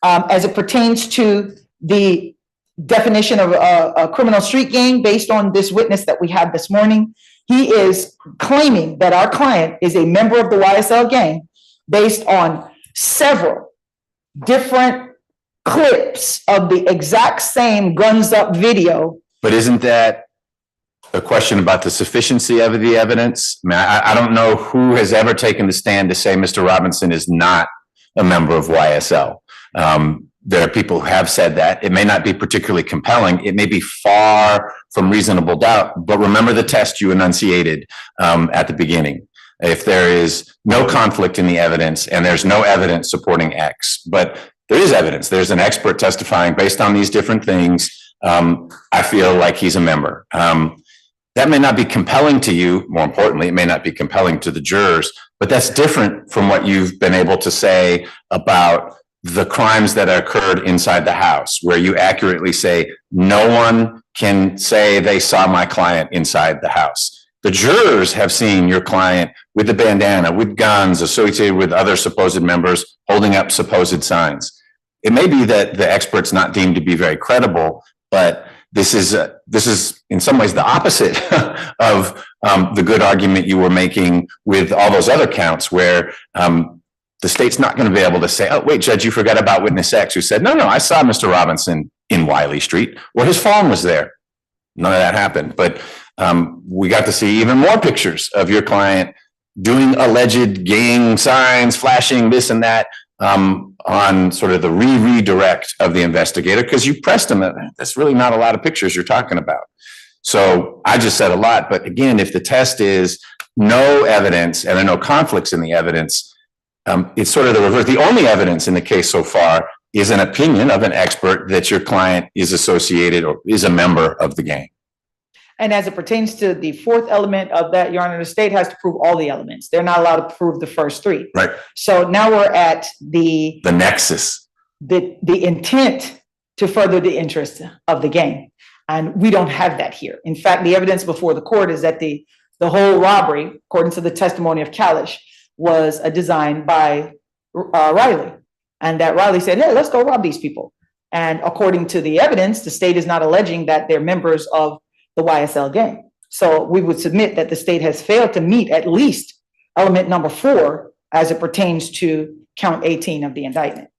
As it pertains to the definition of a criminal street gang, based on this witness that we had this morning, he is claiming that our client is a member of the YSL gang based on several different clips of the exact same guns up video But isn't that a question about the sufficiency of the evidence? I mean, I don't know who has ever taken the stand to say Mr. Robinson is not a member of YSL. There are people who have said that. It may not be particularly compelling. It may be far from reasonable doubt, but remember the test you enunciated at the beginning. If there is no conflict in the evidence and there's no evidence supporting X, but there is evidence, there's an expert testifying based on these different things, I feel like he's a member. That may not be compelling to you. More importantly, it may not be compelling to the jurors, but that's different from what you've been able to say about the crimes that occurred inside the house, where you accurately say, no one can say they saw my client inside the house. The jurors have seen your client with the bandana, with guns, associated with other supposed members, holding up supposed signs. It may be that the expert's not deemed to be very credible, but this is in some ways the opposite of the good argument you were making with all those other counts, where the state's not going to be able to say, oh, wait, Judge, you forgot about witness X, who said, no, I saw Mr. Robinson in Wiley Street, where his phone was there. None of that happened. But we got to see even more pictures of your client doing alleged gang signs, flashing this and that on sort of the redirect of the investigator, because you pressed him. That's really not a lot of pictures you're talking about. So I just said a lot. But again, if the test is no evidence and there are no conflicts in the evidence, it's sort of the reverse. The only evidence in the case so far is an opinion of an expert that your client is associated or is a member of the gang. And as it pertains to the fourth element of that, Your Honor, the state has to prove all the elements. They're not allowed to prove the first three. Right. So now we're at the nexus, the intent to further the interest of the gang. And we don't have that here. In fact, the evidence before the court is that the whole robbery, according to the testimony of Kalish, was a design by Riley. And that Riley said, hey, let's go rob these people. And according to the evidence, the state is not alleging that they're members of the YSL gang. So we would submit that the state has failed to meet at least element number 4 as it pertains to count 18 of the indictment.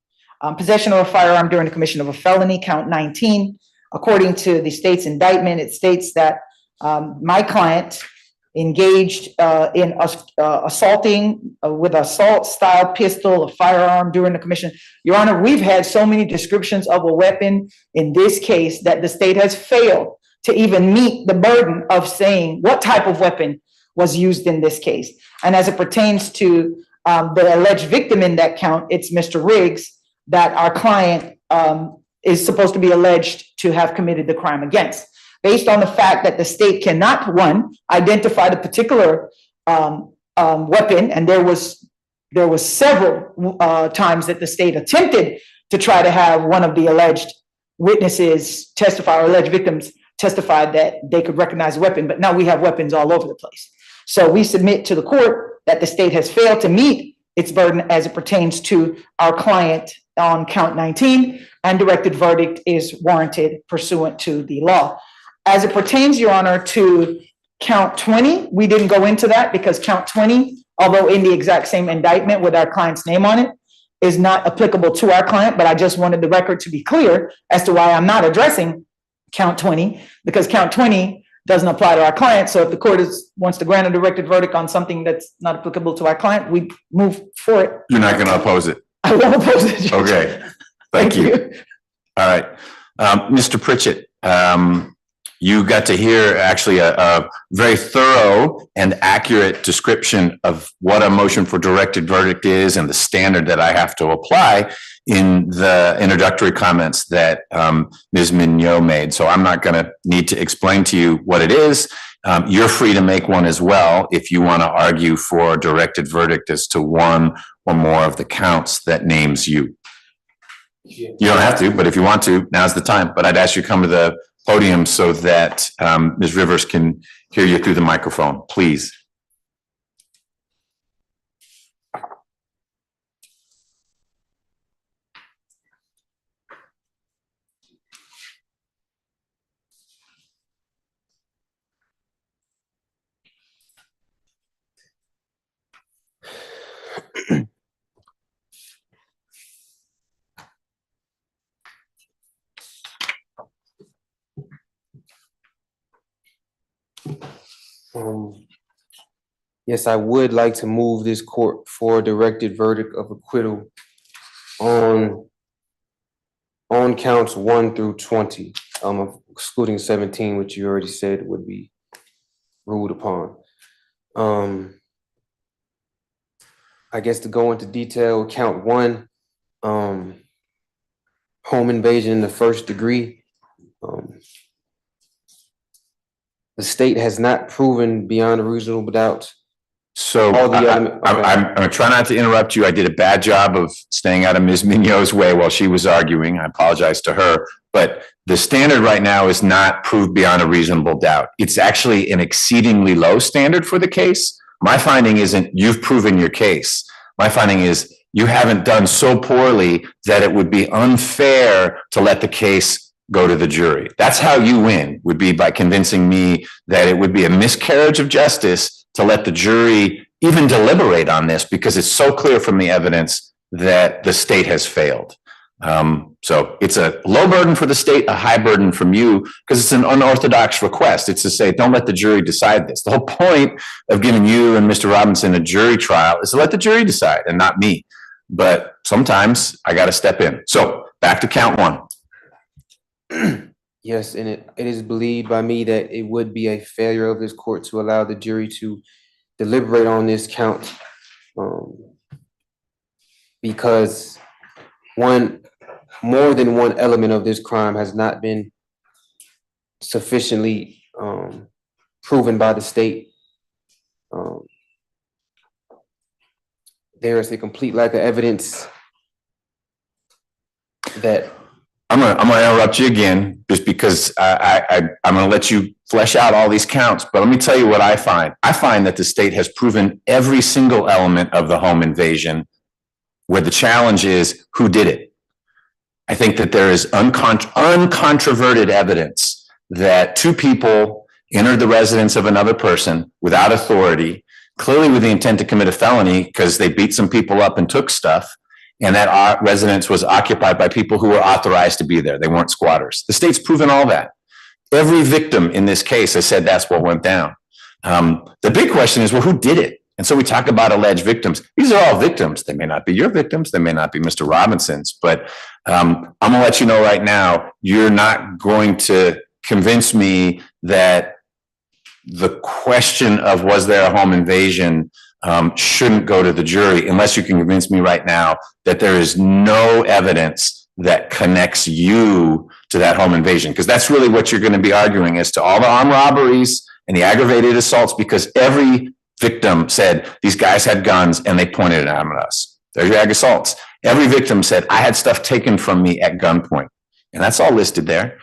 Possession of a firearm during the commission of a felony, count 19. According to the state's indictment, it states that my client engaged in assaulting with assault style pistol, a firearm during the commission. Your Honor, we've had so many descriptions of a weapon in this case that the state has failed to even meet the burden of saying what type of weapon was used in this case. And as it pertains to the alleged victim in that count, it's Mr. Riggs that our client is supposed to be alleged to have committed the crime against. Based on the fact that the state cannot, one, identify the particular weapon, and there was several times that the state attempted to try to have one of the alleged witnesses testify or alleged victims testified that they could recognize a weapon, but now we have weapons all over the place. So we submit to the court that the state has failed to meet its burden as it pertains to our client on count 19, and directed verdict is warranted pursuant to the law. As it pertains, Your Honor, to count 20, we didn't go into that because count 20, although in the exact same indictment with our client's name on it, is not applicable to our client, but I just wanted the record to be clear as to why I'm not addressing count 20, because count 20 doesn't apply to our client. So if the court wants to grant a directed verdict on something that's not applicable to our client, we move for it. You're not going to oppose it? I won't oppose it, Judge. Okay, thank you. All right, Mr. Pritchett, you got to hear actually a very thorough and accurate description of what a motion for directed verdict is and the standard that I have to apply in the introductory comments that Ms. Mignot made. So I'm not going to need to explain to you what it is. You're free to make one as well if you want to argue for a directed verdict as to one or more of the counts that names you. You don't have to, but if you want to, now's the time. But I'd ask you to come to the podium so that Ms. Rivers can hear you through the microphone, please. Yes, I would like to move this court for a directed verdict of acquittal on counts 1 through 20, excluding 17, which you already said would be ruled upon. I guess to go into detail, count 1, home invasion in the first degree. The state has not proven beyond a reasonable doubt. So All the I'm gonna try not to interrupt you. I did a bad job of staying out of Ms. Mignot's way while she was arguing. I apologize to her. But the standard right now is not proved beyond a reasonable doubt. It's actually an exceedingly low standard for the case. My finding isn't you've proven your case. My finding is you haven't done so poorly that it would be unfair to let the case go to the jury. That's how you win, would be by convincing me that it would be a miscarriage of justice to let the jury even deliberate on this, because it's so clear from the evidence that the state has failed. So it's a low burden for the state, a high burden from you, because it's an unorthodox request. It's to say, don't let the jury decide this. The whole point of giving you and Mr. Robinson a jury trial is to let the jury decide and not me. But sometimes I got to step in. So back to count 1. Yes, and it is believed by me that it would be a failure of this court to allow the jury to deliberate on this count, because more than one element of this crime has not been sufficiently proven by the state. There is a complete lack of evidence that I'm gonna interrupt you again, just because I'm gonna let you flesh out all these counts. But let me tell you what I find. I find that the state has proven every single element of the home invasion, where the challenge is who did it. I think that there is uncontroverted evidence that 2 people entered the residence of another person without authority, clearly with the intent to commit a felony because they beat some people up and took stuff. And that residence was occupied by people who were authorized to be there. They weren't squatters. The state's proven all that. Every victim in this case has said that's what went down. The big question is, well, who did it? And so we talk about alleged victims. These are all victims. They may not be your victims. They may not be Mr. Robinson's. But I'm going to let you know right now, you're not going to convince me that the question of was there a home invasion shouldn't go to the jury, unless you can convince me right now that there is no evidence that connects you to that home invasion. Because that's really what you're going to be arguing as to all the armed robberies and the aggravated assaults, because every victim said these guys had guns and they pointed it at us. There's your ag assaults. Every victim said I had stuff taken from me at gunpoint, and that's all listed there.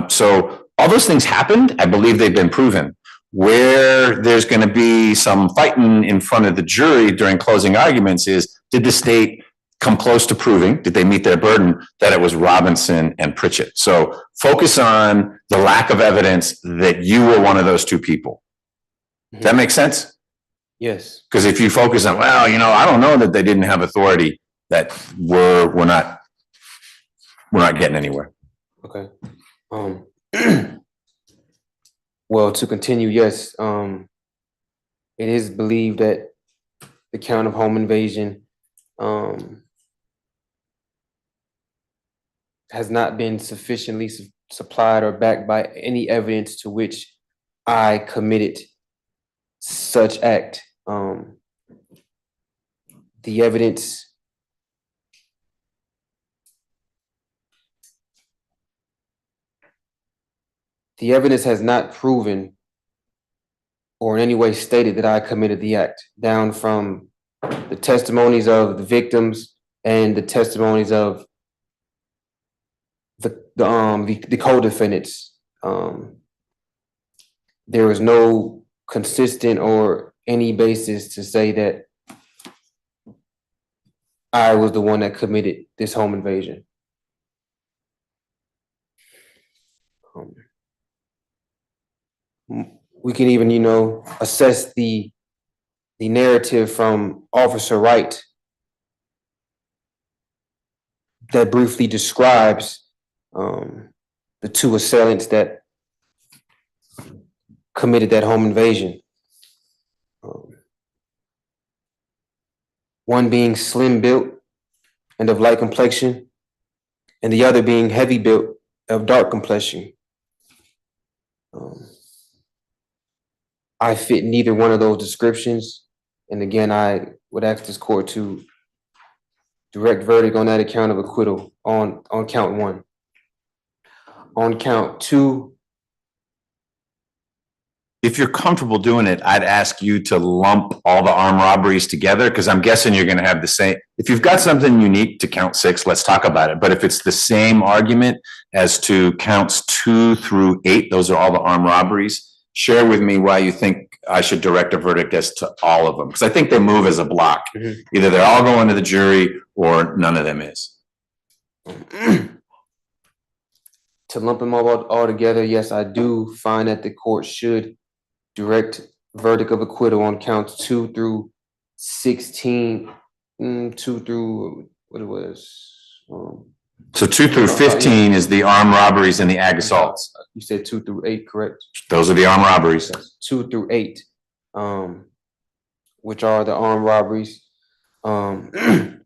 So all those things happened. I believe they've been proven. Where there's going to be some fighting in front of the jury during closing arguments is, did the state come close to proving, did they meet their burden, that it was Robinson and Pritchett? So focus on the lack of evidence that you were one of those 2 people. Does that make sense? Yes. Because if you focus on, well, I don't know that they didn't have authority, that we're not getting anywhere. Okay. Well, to continue, yes, it is believed that the count of home invasion has not been sufficiently supplied or backed by any evidence to which I committed such act. The evidence has not proven or in any way stated that I committed the act, down from the testimonies of the victims and the testimonies of the co-defendants. There is no consistent or any basis to say that I was the one that committed this home invasion. We can even, assess the narrative from Officer Wright that briefly describes the 2 assailants that committed that home invasion. One being slim built and of light complexion, and the other being heavy built of dark complexion. I fit neither one of those descriptions. And again, I would ask this court to direct verdict on that account of acquittal on count one. On count two. If you're comfortable doing it, I'd ask you to lump all the armed robberies together, because I'm guessing you're going to have the same. If you've got something unique to count 6, let's talk about it. But if it's the same argument as to counts 2 through 8, those are all the armed robberies, share with me why you think I should direct a verdict as to all of them. Because I think they move as a block. Either they're all going to the jury or none of them is. To lump them all together, yes, I do find that the court should direct verdict of acquittal on counts 2 through 16, 2 through what it was. So 2 through 15 is the armed robberies and the ag assaults. You said 2 through 8, correct? Those are the armed robberies. 2 through 8, which are the armed robberies. And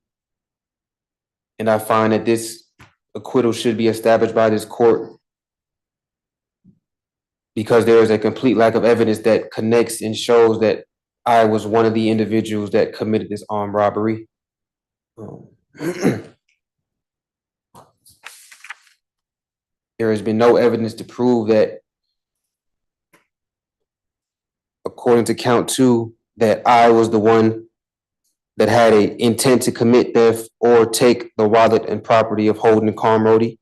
I find that this acquittal should be established by this court because there is a complete lack of evidence that connects and shows that I was one of the individuals that committed this armed robbery. There has been no evidence to prove that, according to count 2, that I was the one that had an intent to commit theft or take the wallet and property of Holden Carmody.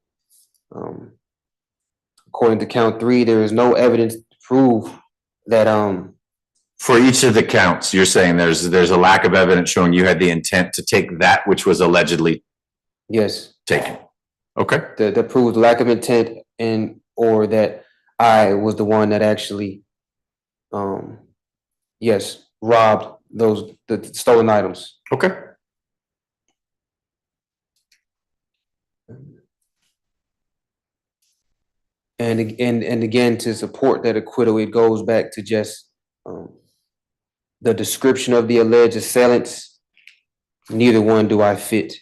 According to count 3, there is no evidence to prove that for each of the counts, you're saying there's a lack of evidence showing you had the intent to take that which was allegedly taken. Okay. That proves lack of intent and or that I was the one that actually robbed the stolen items. Okay. And again, to support that acquittal, it goes back to just the description of the alleged assailants. Neither one do I fit.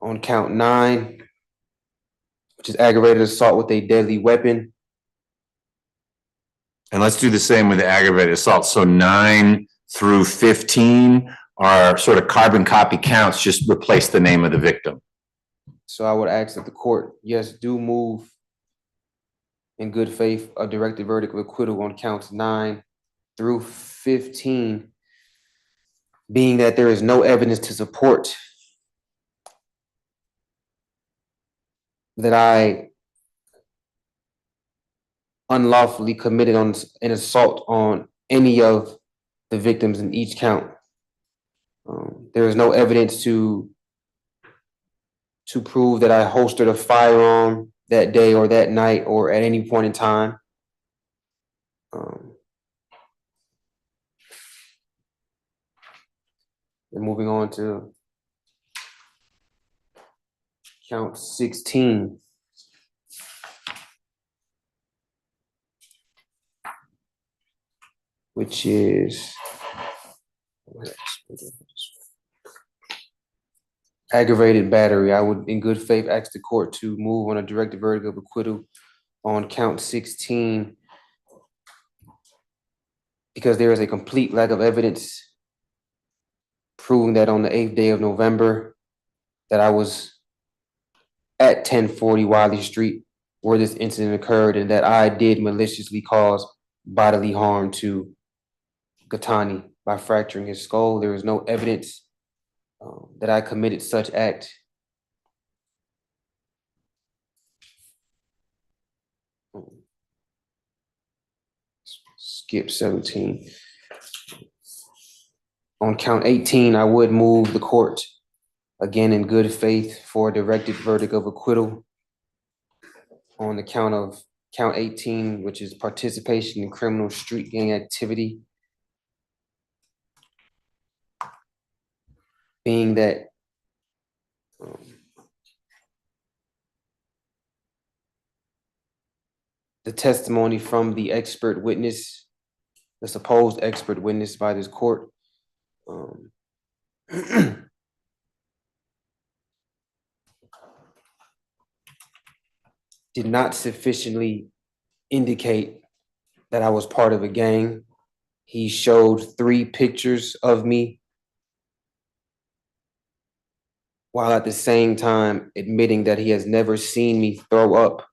On count 9, which is aggravated assault with a deadly weapon. And let's do the same with the aggravated assault. So 9 through 15 are sort of carbon copy counts, just replace the name of the victim. So I would ask that the court, yes, do move in good faith a directed verdict of acquittal on counts 9 through 15, being that there is no evidence to support that I unlawfully committed an assault on any of the victims in each count. There is no evidence to prove that I holstered a firearm that day or that night or at any point in time. And moving on to count 16. Which is aggravated battery. I would, in good faith, ask the court to move on a directed verdict of acquittal on count 16 because there is a complete lack of evidence proving that on the 8th day of November that I was at 1040 Wiley Street where this incident occurred and that I did maliciously cause bodily harm to Gatani by fracturing his skull. There is no evidence that I committed such act. Skip 17. On count 18, I would move the court again in good faith for a directed verdict of acquittal on the count 18, which is participation in criminal street gang activity. being that the testimony from the expert witness, the supposed expert witness by this court, did not sufficiently indicate that I was part of a gang. He showed 3 pictures of me while at the same time admitting that he has never seen me throw up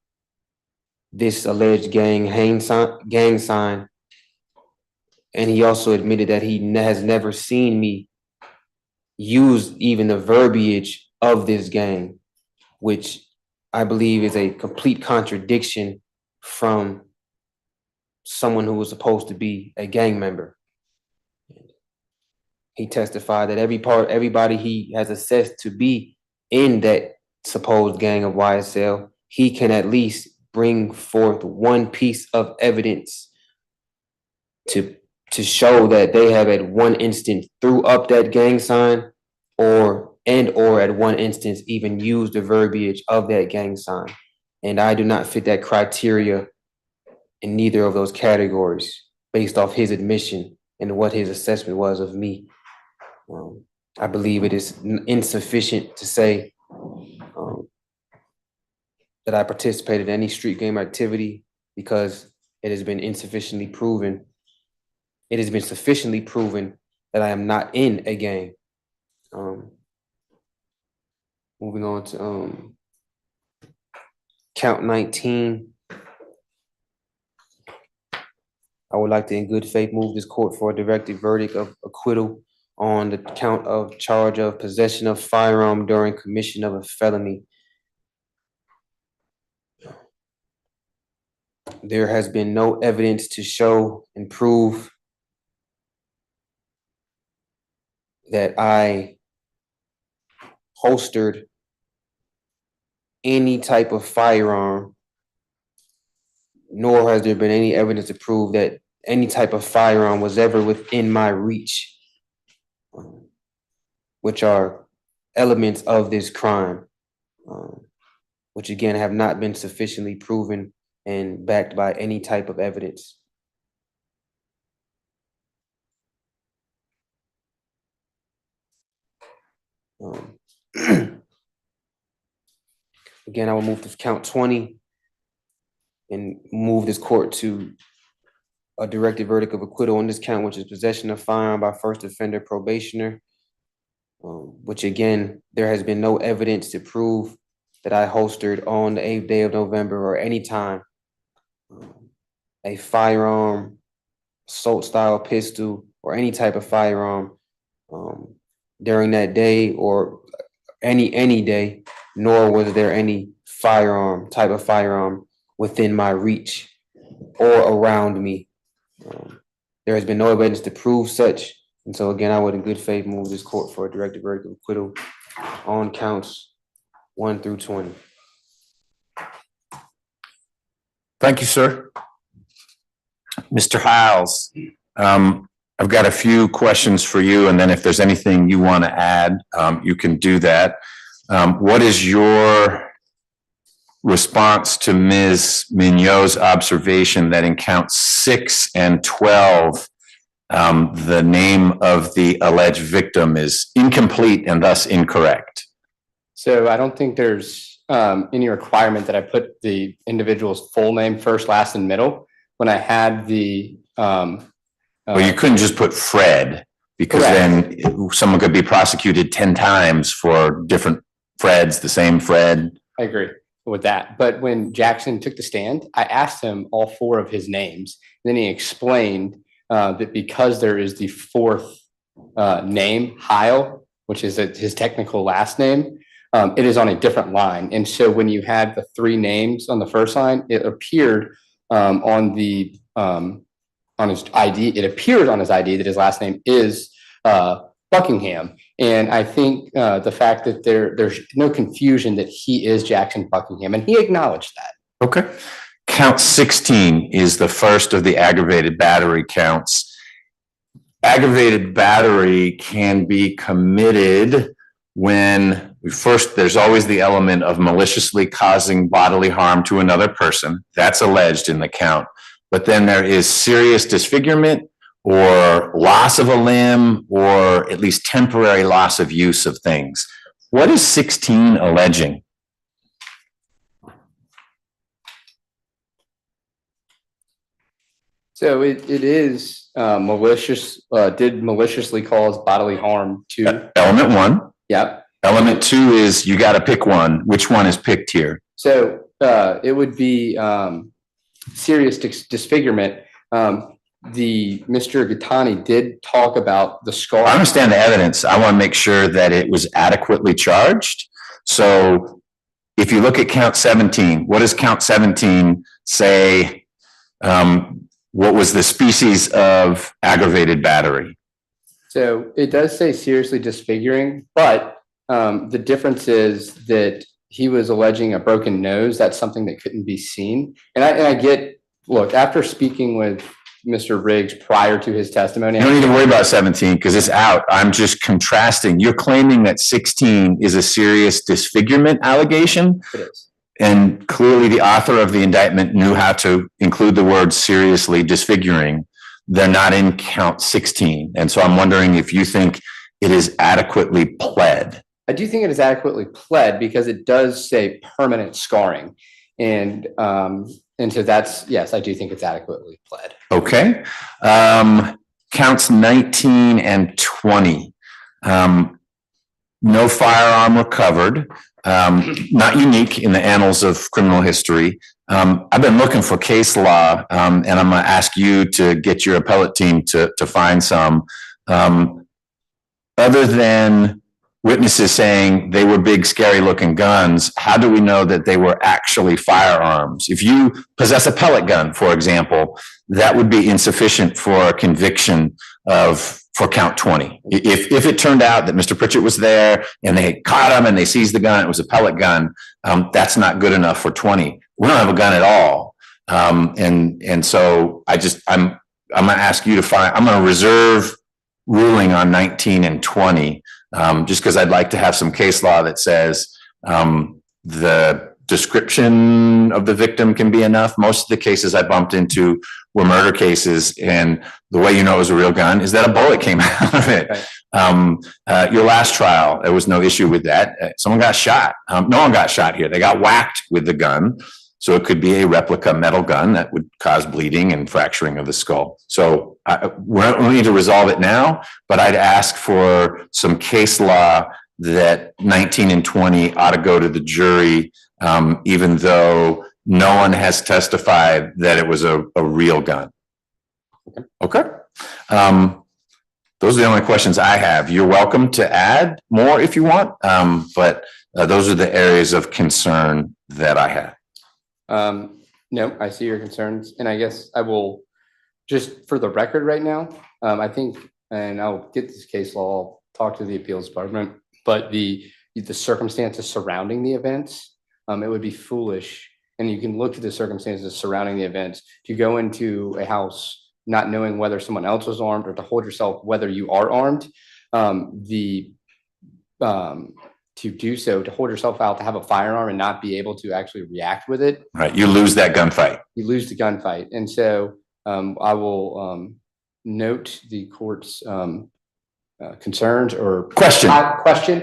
this alleged gang sign. And he also admitted that he has never seen me use even the verbiage of this gang, which I believe is a complete contradiction from someone who was supposed to be a gang member. He testified that everybody he has assessed to be in that supposed gang of YSL, he can at least bring forth one piece of evidence to show that they have at one instance threw up that gang sign or at one instance even used the verbiage of that gang sign. And I do not fit that criteria in neither of those categories based off his admission and what his assessment was of me. I believe it is insufficient to say that I participated in any street game activity because it has been insufficiently proven. It has been sufficiently proven that I am not in a gang. Moving on to count 19. I would like to, in good faith, move this court for a directed verdict of acquittal on the count of charge of possession of firearm during commission of a felony. There has been no evidence to show and prove that I holstered any type of firearm, nor has there been any evidence to prove that any type of firearm was ever within my reach, which are elements of this crime, which again have not been sufficiently proven and backed by any type of evidence. Again, I will move to count 20 and move this court to a directed verdict of acquittal on this count, which is possession of firearm by first offender probationer, which again, there has been no evidence to prove that I holstered on the 8th day of November or any time a firearm, assault style pistol, or any type of firearm during that day or any day, nor was there any type of firearm within my reach or around me. There has been no evidence to prove such. And so again, I would in good faith move this court for a directed verdict of acquittal on counts 1 through 20. Thank you, sir. Mr. Hiles, I've got a few questions for you, and then if there's anything you want to add, you can do that. What is your response to Ms. Mignot's observation that in counts 6 and 12, the name of the alleged victim is incomplete and thus incorrect? So I don't think there's any requirement that I put the individual's full name first, last, and middle. When I had the well, you couldn't just put Fred, because correct. Then someone could be prosecuted 10 times for different Freds, the same Fred. I agree with that. But when Jackson took the stand, I asked him all 4 of his names. Then he explained that because there is the 4th name, Heil, which is his technical last name, it is on a different line. And so when you had the 3 names on the first line, it appeared on his ID. It appears on his ID that his last name is Buckingham. And I think the fact that there's no confusion that he is Jackson Buckingham, and he acknowledged that. Okay. Count 16 is the first of the aggravated battery counts. aggravated battery can be committed when first, there's always the element of maliciously causing bodily harm to another person. That's alleged in the count. But then there is serious disfigurement or loss of a limb or at least temporary loss of use of things. What is 16 alleging? So it is malicious, did maliciously cause bodily harm to. Element 1. Yep. Element 2 is you got to pick one. Which one is picked here? So it would be serious disfigurement. The Mr. Gattani did talk about the scar. I understand the evidence. I want to make sure that it was adequately charged. So if you look at count 17, what does count 17 say? What was the species of aggravated battery? So it does say seriously disfiguring, but the difference is that he was alleging a broken nose. That's something that couldn't be seen. And I get, look, after speaking with Mr. Riggs prior to his testimony. You don't need to worry about 17 because it's out. I'm just contrasting. You're claiming that 16 is a serious disfigurement allegation. It is. And clearly the author of the indictment knew how to include the word seriously disfiguring. They're not in count 16. And so I'm wondering if you think it is adequately pled. I do think it is adequately pled because it does say permanent scarring. And so that's, yes, I do think it's adequately pled. Okay. Counts 19 and 20. No firearm recovered. Not unique in the annals of criminal history. I've been looking for case law, and I'm going to ask you to get your appellate team to find some. Other than witnesses saying they were big, scary looking guns, how do we know that they were actually firearms? If you possess a pellet gun, for example, that would be insufficient for a conviction for count 20. If it turned out that Mr. Pritchett was there and they caught him and they seized the gun, it was a pellet gun, that's not good enough for 20. We don't have a gun at all. And so I'm going to ask you to find, I'm going to reserve ruling on 19 and 20, just because I'd like to have some case law that says the description of the victim can be enough. Most of the cases I bumped into were murder cases, and the way you know it was a real gun is that a bullet came out of it. Right. Your last trial, there was no issue with that. Someone got shot. No one got shot here. They got whacked with the gun. So it could be a replica metal gun that would cause bleeding and fracturing of the skull. So we don't need to resolve it now, but I'd ask for some case law that 19 and 20 ought to go to the jury, even though no one has testified that it was a real gun. Okay. Those are the only questions I have. You're welcome to add more if you want, but those are the areas of concern that I have. No, I see your concerns, and I guess I will, just for the record right now, I think, and I'll get this case law, talk to the appeals department, but the circumstances surrounding the events, it would be foolish, and you can look at the circumstances surrounding the events, to go into a house not knowing whether someone else was armed or to hold yourself whether you are armed, to do so, to hold yourself out, to have a firearm and not be able to actually react with it. Right, you lose that gunfight. You lose the gunfight. And so I will note the court's concerns or question.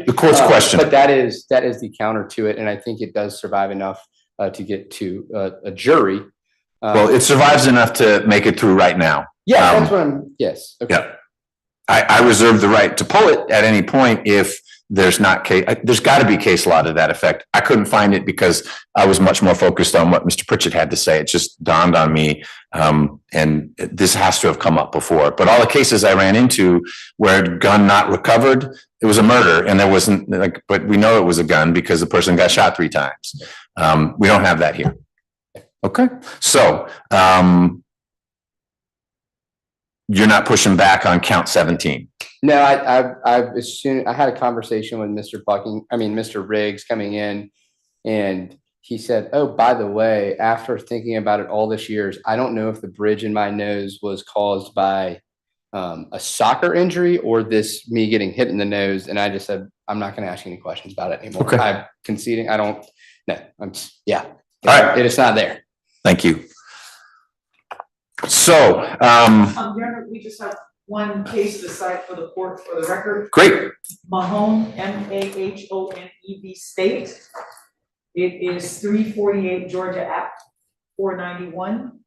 The court's question. But that is the counter to it. And I think it does survive enough to get to a jury. Well, it survives enough to make it through right now. Yeah, that's what I'm, yes. Okay. Yeah. I reserve the right to pull it at any point if there's not case. There's got to be case law to that effect. I couldn't find it because I was much more focused on what Mr. Pritchett had to say. It just dawned on me, and this has to have come up before. But all the cases I ran into where gun not recovered, it was a murder, and there wasn't like. But we know it was a gun because the person got shot 3 times. We don't have that here. Okay, so you're not pushing back on count 17. No, I've assumed, I had a conversation with Mr. Riggs coming in, and he said, oh, by the way, after thinking about it all this years, I don't know if the bridge in my nose was caused by a soccer injury or this me getting hit in the nose? And I just said, I'm not gonna ask you any questions about it anymore. Okay. I'm conceding, I don't, no, yeah. All right. It is not there. Thank you. So, Your Honor, we just have one case to cite for the court for the record. great. Mahone, M-A-H-O-N-E-V State. It is 348 Georgia Act 491.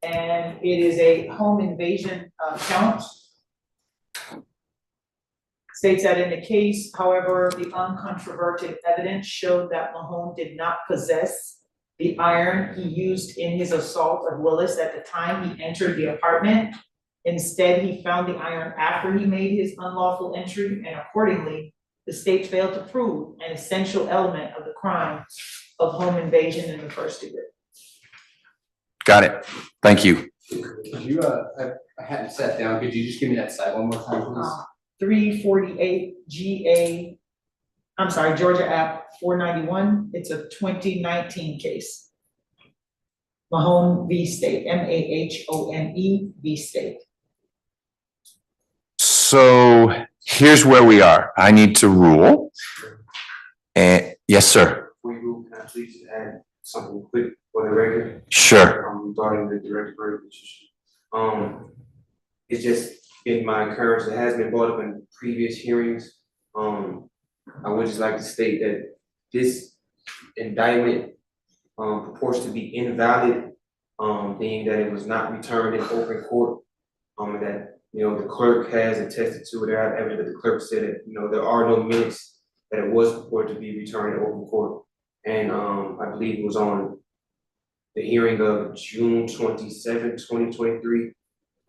And it is a home invasion count. States that in the case, however, the uncontroverted evidence showed that Mahone did not possess the iron he used in his assault of Willis at the time he entered the apartment. Instead, he found the iron after he made his unlawful entry, and accordingly, the state failed to prove an essential element of the crime of home invasion in the first degree. Got it. Thank you. Could you, I hadn't sat down, could you just give me that site one more time, please? 348 Georgia Act 491. It's a 2019 case. Mahone v. State, M-A-H-O-N-E v. State. So here's where we are. I need to rule. And yes, sir. Before you move, can I please add something quick for the record? Sure. Regarding the direct verdict issue. It's just in my occurrence, it has been brought up in previous hearings. I would just like to state that this indictment purports to be invalid, being that it was not returned in open court. That, the clerk has attested to it, or have evidence that the clerk said that, there are no minutes that it was purported to be returned in open court. And I believe it was on the hearing of June 27, 2023.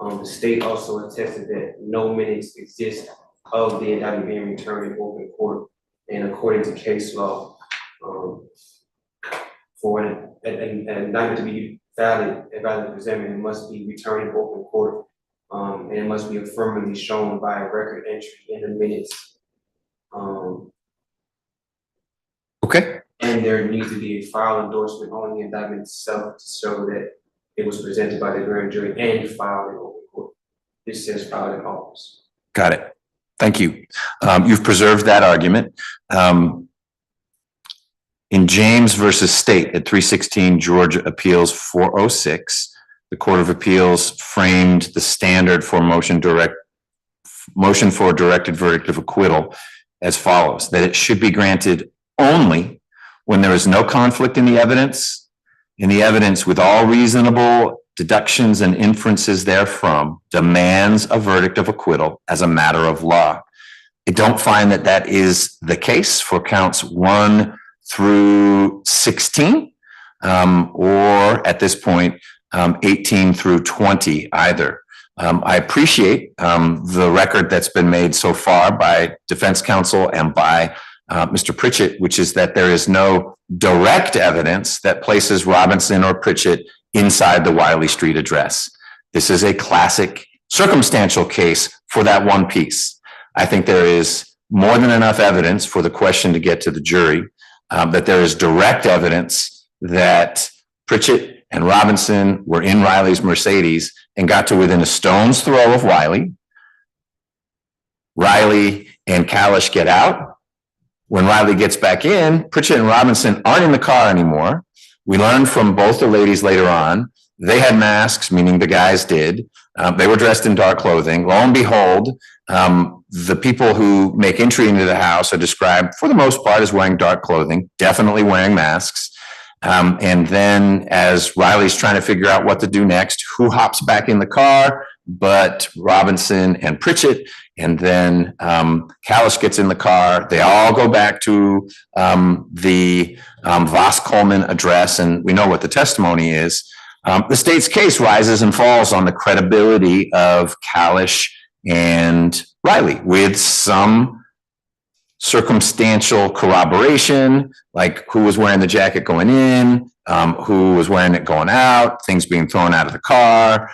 The state also attested that no minutes exist of the indictment being returned in open court. And according to case law, for an indictment to be valid presentment, it must be returned in open court. And it must be affirmatively shown by a record entry in the minutes. Okay. And there needs to be a file endorsement on the indictment itself to show that it was presented by the grand jury and filed in open court. This says filed in office. Got it. Thank you. You've preserved that argument. In James versus State at 316 Georgia Appeals 406, the Court of Appeals framed the standard for motion for directed verdict of acquittal as follows: that it should be granted only when there is no conflict in the evidence, with all reasonable deductions and inferences therefrom demands a verdict of acquittal as a matter of law. I don't find that that is the case for counts 1 through 16, or at this point, 18 through 20 either. I appreciate the record that's been made so far by defense counsel and by Mr. Pritchett, which is that there is no direct evidence that places Robinson or Pritchett inside the Wiley Street address. This is a classic circumstantial case for that one piece. I think there is more than enough evidence for the question to get to the jury, that there is direct evidence that Pritchett and Robinson were in Riley's Mercedes and got to within a stone's throw of Wiley. Riley and Kalish get out. When Riley gets back in, Pritchett and Robinson aren't in the car anymore. We learned from both the ladies later on, they had masks, meaning the guys did. They were dressed in dark clothing. Lo and behold, the people who make entry into the house are described for the most part as wearing dark clothing, definitely wearing masks. And then as Riley's trying to figure out what to do next, who hops back in the car but Robinson and Pritchett, and then Kalish gets in the car. They all go back to the Voss Coleman address, and we know what the testimony is. The state's case rises and falls on the credibility of Kalish and Riley, with some circumstantial corroboration, like who was wearing the jacket going in, who was wearing it going out, things being thrown out of the car,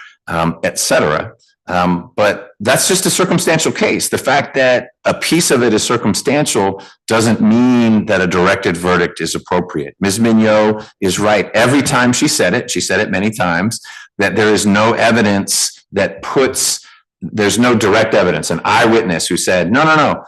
etc. But that's just a circumstantial case. The fact that a piece of it is circumstantial doesn't mean that a directed verdict is appropriate. Ms. Mignot is right every time she said it many times, that there is no evidence that there's no direct evidence, an eyewitness who said, no,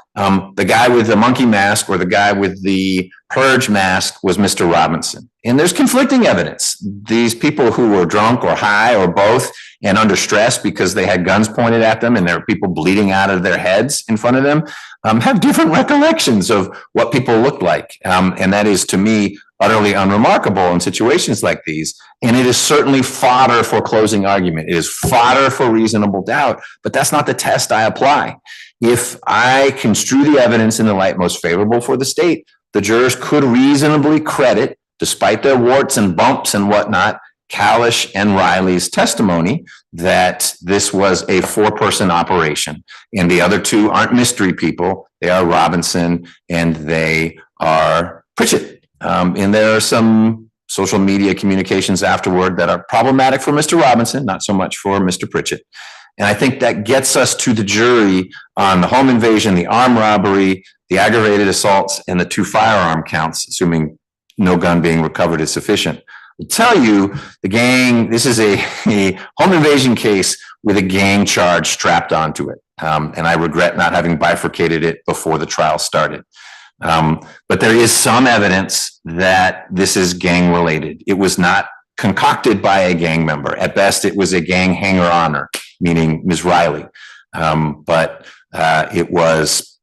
the guy with the monkey mask or the guy with the purge mask was Mr. Robinson. And there's conflicting evidence. These people who were drunk or high or both and under stress because they had guns pointed at them and there were people bleeding out of their heads in front of them have different recollections of what people looked like. And that is, to me, utterly unremarkable in situations like these. And it is certainly fodder for closing argument. It is fodder for reasonable doubt, but that's not the test I apply. If I construe the evidence in the light most favorable for the state, the jurors could reasonably credit, despite their warts and bumps and whatnot, Kalish and Riley's testimony that this was a 4-person operation. And the other two aren't mystery people. They are Robinson and they are Pritchett. And there are some social media communications afterward that are problematic for Mr. Robinson, not so much for Mr. Pritchett. And I think that gets us to the jury on the home invasion, the armed robbery, the aggravated assaults, and the 2 firearm counts, assuming no gun being recovered is sufficient. I'll tell you, this is a home invasion case with a gang charge strapped onto it. And I regret not having bifurcated it before the trial started. But there is some evidence that this is gang related. It was not concocted by a gang member. At best, it was a gang hanger-oner, meaning Ms. Riley. But it was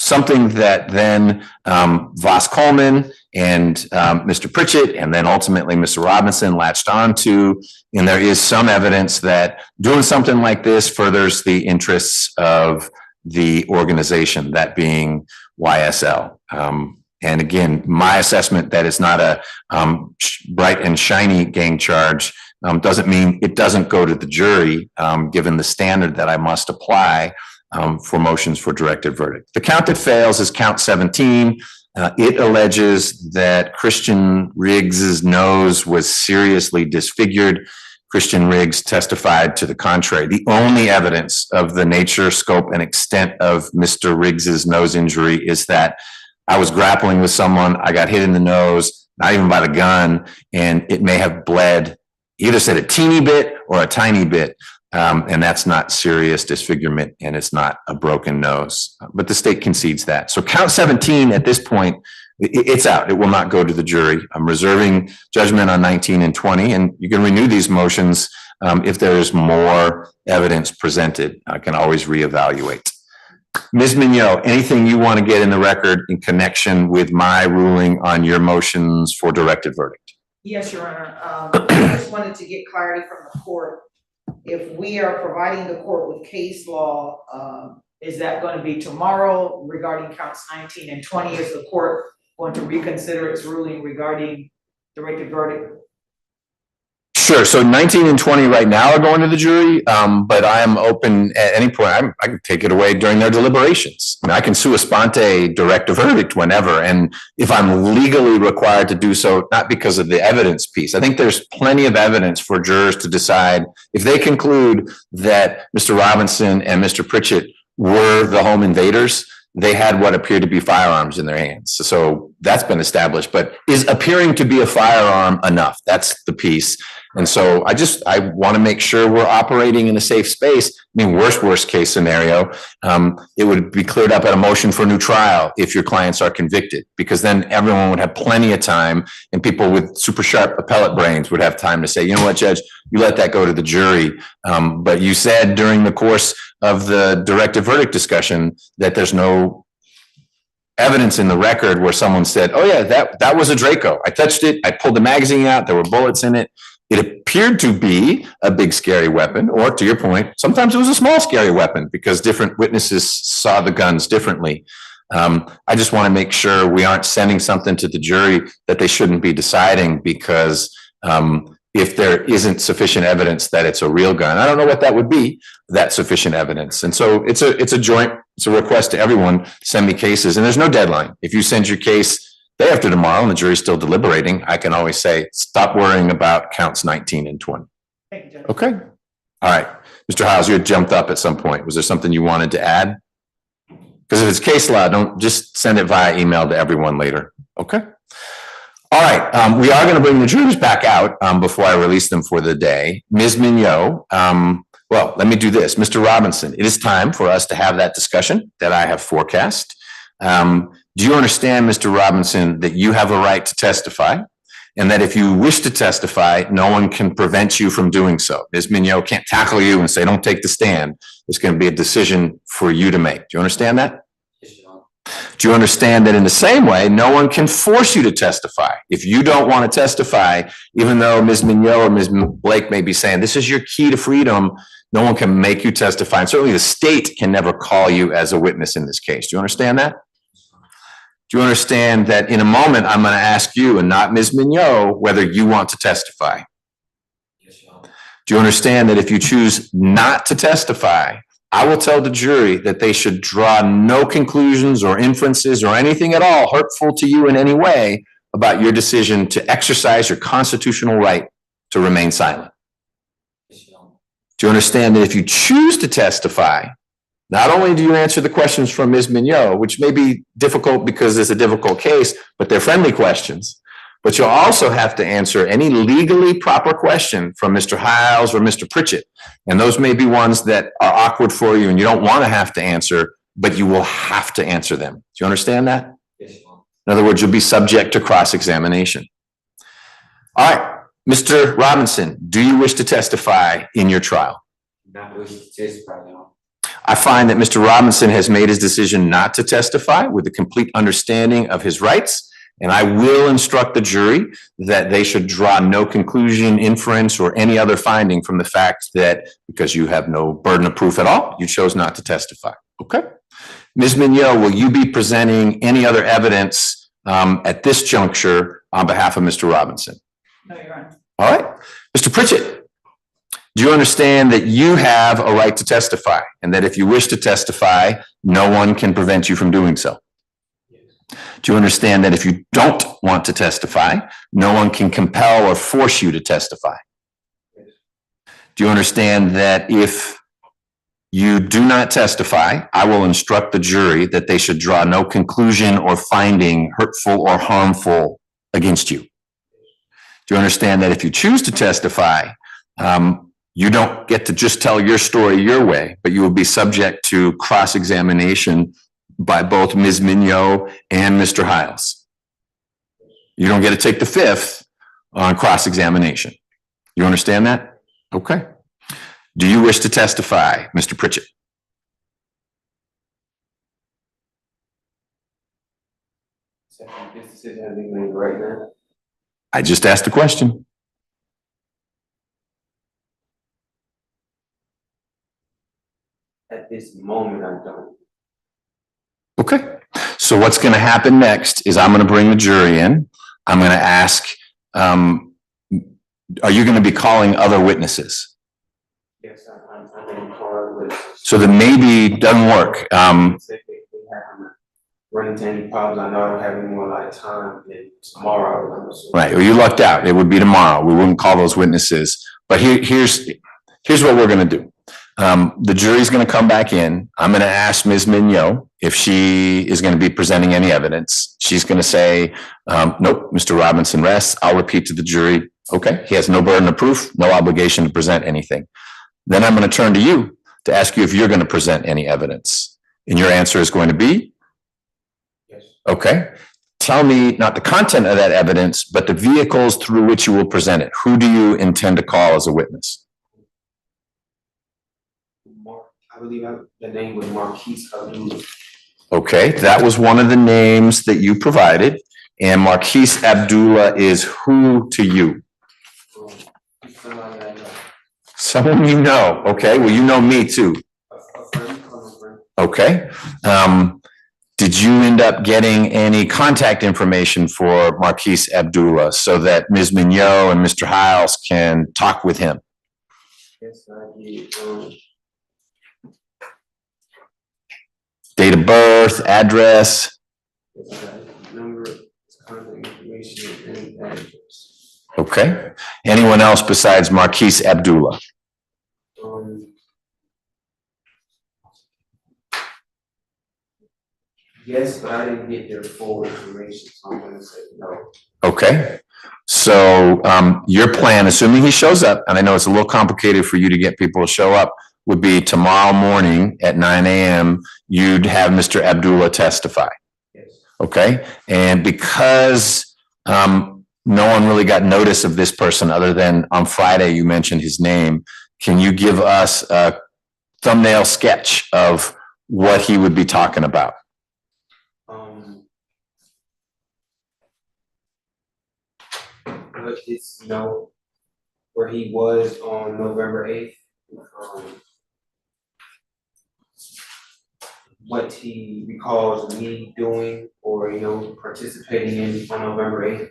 something that then Voss Coleman and Mr. Pritchett and then ultimately Mr. Robinson latched onto. And there is some evidence that doing something like this furthers the interests of the organization, that being YSL. And again, my assessment that it's not a bright and shiny gang charge doesn't mean it doesn't go to the jury, given the standard that I must apply for motions for directed verdict. The count that fails is count 17. It alleges that Christian Riggs's nose was seriously disfigured. Christian Riggs testified to the contrary. The only evidence of the nature, scope, and extent of Mr. Riggs's nose injury is that I was grappling with someone, I got hit in the nose, not even by the gun, and it may have bled. He either said a teeny bit or a tiny bit, and that's not serious disfigurement, and it's not a broken nose. But the state concedes that. So count 17 at this point, it's out. It will not go to the jury. I'm reserving judgment on 19 and 20, and you can renew these motions if there is more evidence presented. I can always reevaluate. Ms. Mignot, anything you want to get in the record in connection with my ruling on your motions for directed verdict? Yes, Your Honor. I just wanted to get clarity from the court. If we are providing the court with case law, is that going to be tomorrow regarding counts 19 and 20? Is the court going to reconsider its ruling regarding directed verdict? Sure. So 19 and 20 right now are going to the jury, but I am open at any point. I can take it away during their deliberations. I mean, I can sua sponte direct a verdict whenever. And if I'm legally required to do so, not because of the evidence piece, I think there's plenty of evidence for jurors to decide if they conclude that Mr. Robinson and Mr. Pritchett were the home invaders, they had what appeared to be firearms in their hands. So that's been established, but is appearing to be a firearm enough? That's the piece. And so I want to make sure we're operating in a safe space. I mean, worst case scenario, it would be cleared up at a motion for a new trial if your clients are convicted, because then everyone would have plenty of time and people with super sharp appellate brains would have time to say, you know what, Judge, you let that go to the jury. But you said during the course of the directed verdict discussion that there's no evidence in the record where someone said, oh yeah, that was a Draco. I touched it. I pulled the magazine out. There were bullets in it. It appeared to be a big, scary weapon, or to your point, sometimes it was a small, scary weapon because different witnesses saw the guns differently. I just want to make sure we aren't sending something to the jury that they shouldn't be deciding because if there isn't sufficient evidence that it's a real gun, I don't know what that would be, that sufficient evidence. And so it's a request to everyone, send me cases, and there's no deadline. If you send your case day after tomorrow and the jury's still deliberating, I can always say, stop worrying about counts 19 and 20. Okay. All right. Mr. Hiles, you had jumped up at some point. Was there something you wanted to add? Because if it's case law, don't just send it via email to everyone later. Okay. All right. We are going to bring the jurors back out before I release them for the day. Ms. Mignot, Well, let me do this. Mr. Robinson, it is time for us to have that discussion that I have forecast. Do you understand, Mr. Robinson, that you have a right to testify? And that if you wish to testify, no one can prevent you from doing so. Ms. Mignot can't tackle you and say, don't take the stand. It's going to be a decision for you to make. Do you understand that? Do you understand that in the same way, no one can force you to testify? If you don't want to testify, even though Ms. Mignot or Ms. Blake may be saying, this is your key to freedom, no one can make you testify. And certainly the state can never call you as a witness in this case. Do you understand that? Do you understand that in a moment, I'm going to ask you and not Ms. Mignot whether you want to testify? Do you understand that if you choose not to testify, I will tell the jury that they should draw no conclusions or inferences or anything at all hurtful to you in any way about your decision to exercise your constitutional right to remain silent? Do you understand that if you choose to testify, not only do you answer the questions from Ms. Mignot, which may be difficult because it's a difficult case, but they're friendly questions, but you'll also have to answer any legally proper question from Mr. Hiles or Mr. Pritchett. And those may be ones that are awkward for you and you don't want to have to answer, but you will have to answer them. Do you understand that? In other words, you'll be subject to cross-examination. All right, Mr. Robinson, do you wish to testify in your trial? Not wish to testify, no. I find that Mr. Robinson has made his decision not to testify with a complete understanding of his rights. And I will instruct the jury that they should draw no conclusion, inference, or any other finding from the fact that because you have no burden of proof at all, you chose not to testify. Okay. Ms. Mignot, will you be presenting any other evidence at this juncture on behalf of Mr. Robinson? No, Your Honor. All right. Mr. Pritchett, do you understand that you have a right to testify and that if you wish to testify, no one can prevent you from doing so? Do you understand that if you don't want to testify, no one can compel or force you to testify? Do you understand that if you do not testify, I will instruct the jury that they should draw no conclusion or finding hurtful or harmful against you? Do you understand that if you choose to testify, you don't get to just tell your story your way, but you will be subject to cross-examination by both Ms. Mignot and Mr. Hiles? You don't get to take the fifth on cross-examination. You understand that? Okay. Do you wish to testify, Mr. Pritchett? This decision has been made right now. I just asked the question. At this moment, I don't. Okay. So what's going to happen next is I'm going to bring the jury in. I'm going to ask, are you going to be calling other witnesses? Yes, I'm in the car with. So that maybe doesn't work. Run into any problems, I know I don't have any more like time than tomorrow. Right. Well, you lucked out. It would be tomorrow. We wouldn't call those witnesses. But here's what we're going to do. The jury's going to come back in. I'm going to ask Ms. Mignot if she is going to be presenting any evidence. She's going to say, nope, Mr. Robinson rests. I'll repeat to the jury, okay, he has no burden of proof, no obligation to present anything. Then I'm going to turn to you to ask you if you're going to present any evidence. And your answer is going to be? Yes. Okay. Tell me not the content of that evidence, but the vehicles through which you will present it. Who do you intend to call as a witness? I believe the name was Marquise Abdullah. Okay, that was one of the names that you provided. And Marquise Abdullah is who to you? Someone you know. Okay, well, you know me too. Okay. Did you end up getting any contact information for Marquise Abdullah so that Ms. Mignot and Mr. Hiles can talk with him? Yes, I did. Date of birth, address. Number, contact information, and address. Okay. Anyone else besides Marquise Abdullah? Yes, but I didn't get their full information, so I'm gonna say no. Okay. So your plan, assuming he shows up, and I know it's a little complicated for you to get people to show up, would be tomorrow morning at 9 a.m., you'd have Mr. Abdullah testify. Yes. Okay, and because no one really got notice of this person other than on Friday you mentioned his name, can you give us a thumbnail sketch of what he would be talking about? Let this know where he was on November 8th. What he recalls me doing or, participating in on November 8th.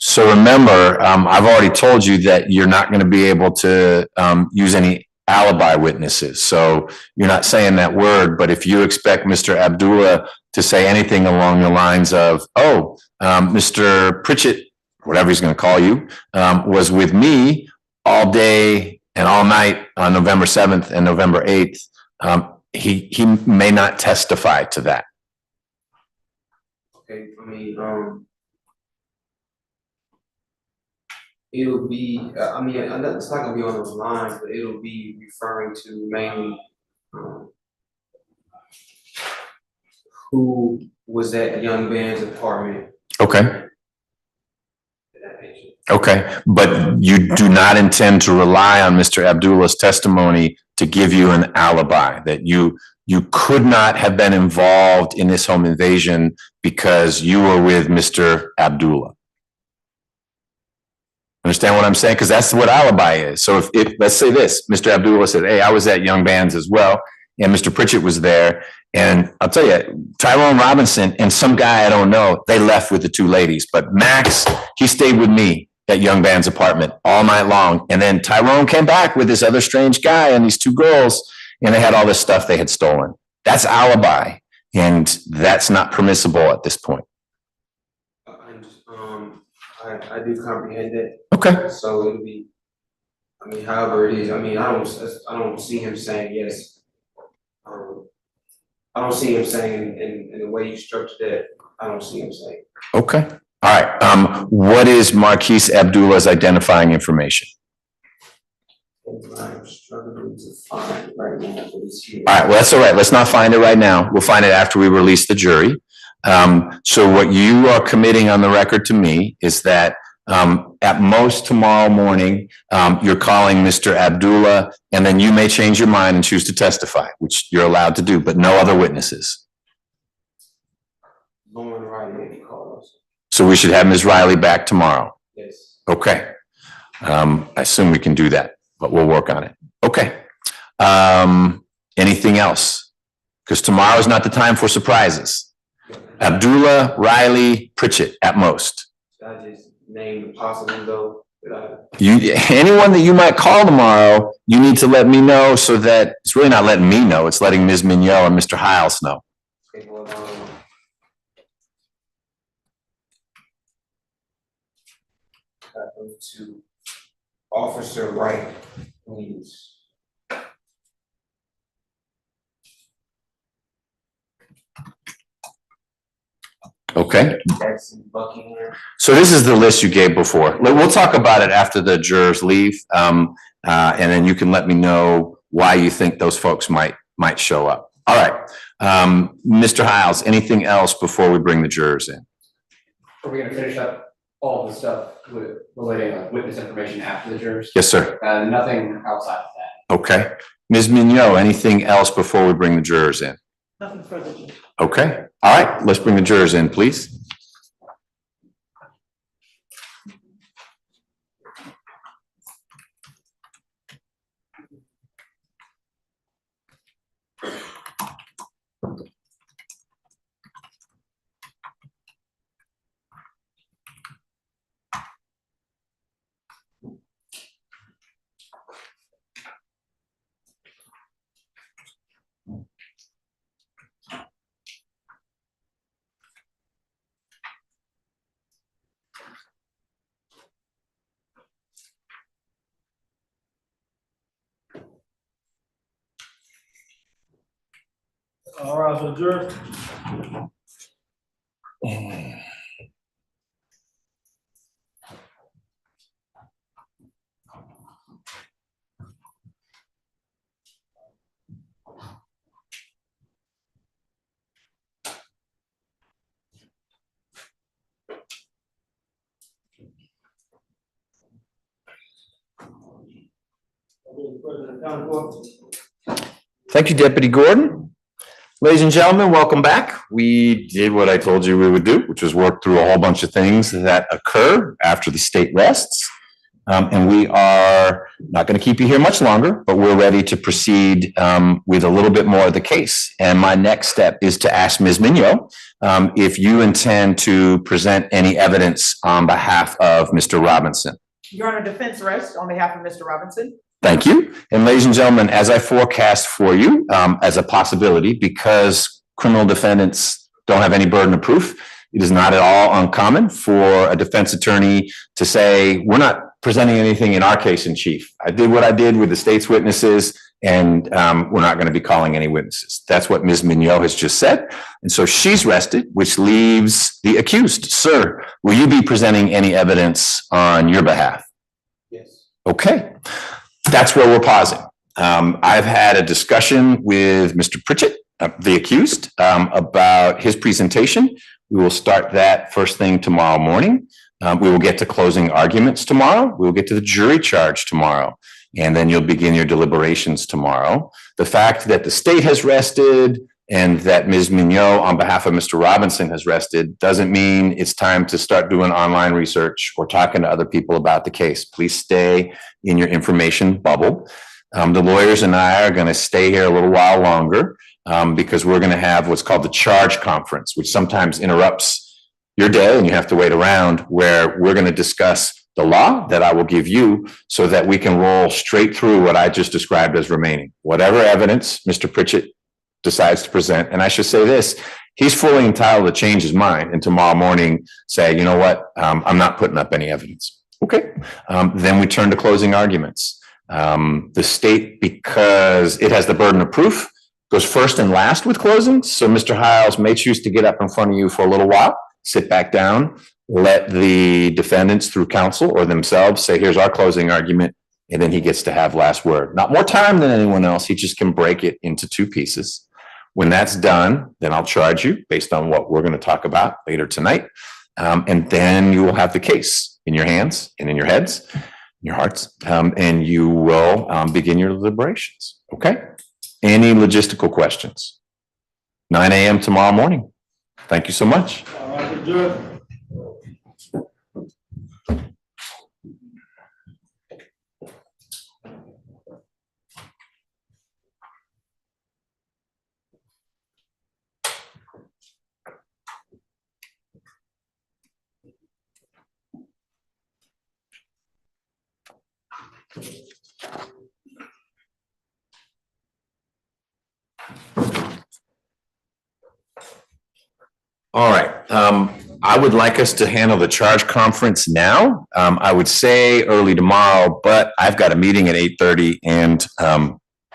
So remember, I've already told you that you're not going to be able to use any alibi witnesses. So you're not saying that word, but if you expect Mr. Abdullah to say anything along the lines of, oh, Mr. Pritchett, whatever he's going to call you, was with me all day and all night on November 7th and November 8th, he may not testify to that. Okay, it'll be, it's not gonna be on those lines, but it'll be referring to mainly who was at young man's apartment. Okay. Okay, but you do not intend to rely on Mr. Abdullah's testimony to give you an alibi, that you could not have been involved in this home invasion because you were with Mr. Abdullah. Understand what I'm saying? Because that's what alibi is. So if let's say this, Mr. Abdullah said, hey, I was at Young Bands as well, and Mr. Pritchett was there. And I'll tell you, Tyrone Robinson and some guy I don't know, they left with the two ladies. But Max, he stayed with me at Young Band's apartment all night long. And then Tyrone came back with this other strange guy and these two girls, and they had all this stuff they had stolen. That's alibi, and that's not permissible at this point. I do comprehend it. Okay. So it'll be, however it is, I don't see him saying yes. I don't see him saying in the way you structured it, I don't see him saying. Okay. All right. What is Marquise Abdullah's identifying information? I'm struggling to find right now, but it's here. All right. Well, that's all right. Let's not find it right now. We'll find it after we release the jury. So what you are committing on the record to me is that at most tomorrow morning, you're calling Mr. Abdullah, and then you may change your mind and choose to testify, which you're allowed to do, but no other witnesses. Lauren Riley calls. So we should have Ms. Riley back tomorrow. Yes. Okay. I assume we can do that, but we'll work on it. Okay. Anything else? Because tomorrow is not the time for surprises. Abdullah, Riley, Pritchett at most. I just named possible though. Anyone that you might call tomorrow, you need to let me know, so that it's really not letting me know, it's letting Ms. Mignot and Mr. Hiles know. Okay, well, to Officer Wright, please. Okay. Jackson Buckingham. So this is the list you gave before. We'll talk about it after the jurors leave. And then you can let me know why you think those folks might show up. All right. Mr. Hiles, anything else before we bring the jurors in? Are we gonna finish up all the stuff relating to witness information after the jurors? Yes, sir. Nothing outside of that. Okay. Ms. Mignot, anything else before we bring the jurors in? Nothing further. Judge. Okay. All right. Let's bring the jurors in, please. All right, so jurors. Mr. President, County Court. Thank you, Deputy Gordon. Ladies and gentlemen, welcome back. We did what I told you we would do, which was work through a whole bunch of things that occur after the state rests. And we are not going to keep you here much longer, but we're ready to proceed with a little bit more of the case. And my next step is to ask Ms. Mignot if you intend to present any evidence on behalf of Mr. Robinson. Your Honor, defense rests on behalf of Mr. Robinson. Thank you. And ladies and gentlemen, as I forecast for you as a possibility, because criminal defendants don't have any burden of proof, it is not at all uncommon for a defense attorney to say, we're not presenting anything in our case in chief. I did what I did with the state's witnesses, and we're not going to be calling any witnesses. That's what Ms. Mignot has just said. And so she's rested, which leaves the accused. Sir, will you be presenting any evidence on your behalf? Yes. Okay. That's where we're pausing. I've had a discussion with Mr. Pritchett, the accused, about his presentation. We will start that first thing tomorrow morning. We will get to closing arguments tomorrow. We will get to the jury charge tomorrow, and then you'll begin your deliberations tomorrow. The fact that the state has rested and that Ms. Mignot, on behalf of Mr. Robinson, has rested doesn't mean it's time to start doing online research or talking to other people about the case. Please stay in your information bubble. The lawyers and I are going to stay here a little while longer because we're going to have what's called the charge conference, which sometimes interrupts your day and you have to wait around, where we're going to discuss the law that I will give you so that we can roll straight through what I just described as remaining. Whatever evidence Mr. Pritchett decides to present. And I should say this, he's fully entitled to change his mind and tomorrow morning say, you know what, I'm not putting up any evidence. Okay. Then we turn to closing arguments. The state, because it has the burden of proof, goes first and last with closings. So Mr. Hiles may choose to get up in front of you for a little while, sit back down, let the defendants through counsel or themselves say, here's our closing argument. And then he gets to have last word. Not more time than anyone else. He just can break it into two pieces. When that's done, then I'll charge you based on what we're going to talk about later tonight. And then you will have the case in your hands and in your heads, in your hearts, and you will begin your deliberations. Okay? Any logistical questions? 9 a.m. tomorrow morning. Thank you so much. All right, Judge. All right. I would like us to handle the charge conference now. I would say early tomorrow, but I've got a meeting at 8:30 and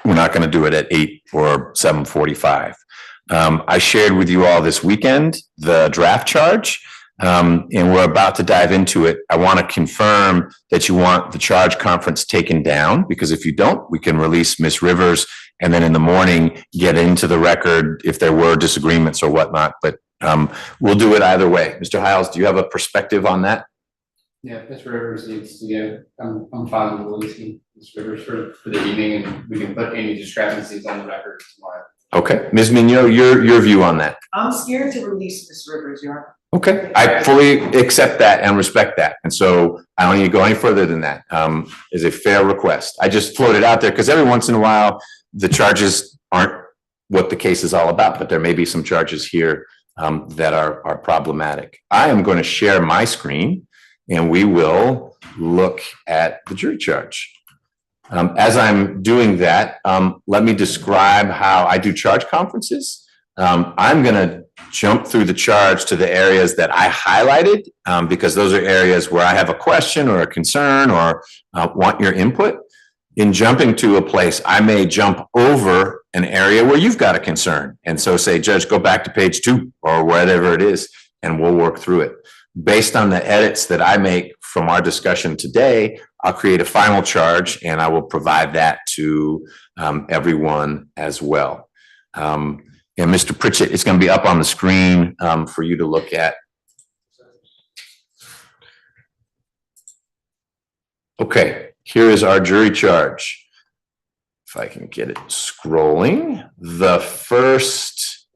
we're not going to do it at 8 or 7:45. I shared with you all this weekend the draft charge, and we're about to dive into it. I want to confirm that you want the charge conference taken down, because if you don't, we can release Ms. Rivers and then in the morning get into the record if there were disagreements or whatnot. But we'll do it either way. Mr. Hiles, do you have a perspective on that? Yeah, if Ms. Rivers needs to get, I'm fine with releasing Ms. Rivers for the evening, and we can put any discrepancies on the record tomorrow. Okay, Ms. Mignot, your view on that? I'm scared to release Ms. Rivers, Your Honor. Okay, I fully accept that and respect that. And so I don't need to go any further than that. Is a fair request. I just floated out there because every once in a while, the charges aren't what the case is all about, but there may be some charges here that are problematic. I am going to share my screen and we will look at the jury charge. As I'm doing that, let me describe how I do charge conferences. I'm going to jump through the charge to the areas that I highlighted, because those are areas where I have a question or a concern or want your input. In jumping to a place, I may jump over an area where you've got a concern. And so say, Judge, go back to page 2 or whatever it is, and we'll work through it. Based on the edits that I make from our discussion today, I'll create a final charge and I will provide that to everyone as well. And Mr. Pritchett, it's going to be up on the screen for you to look at. Okay, here is our jury charge. if I can get it scrolling, the first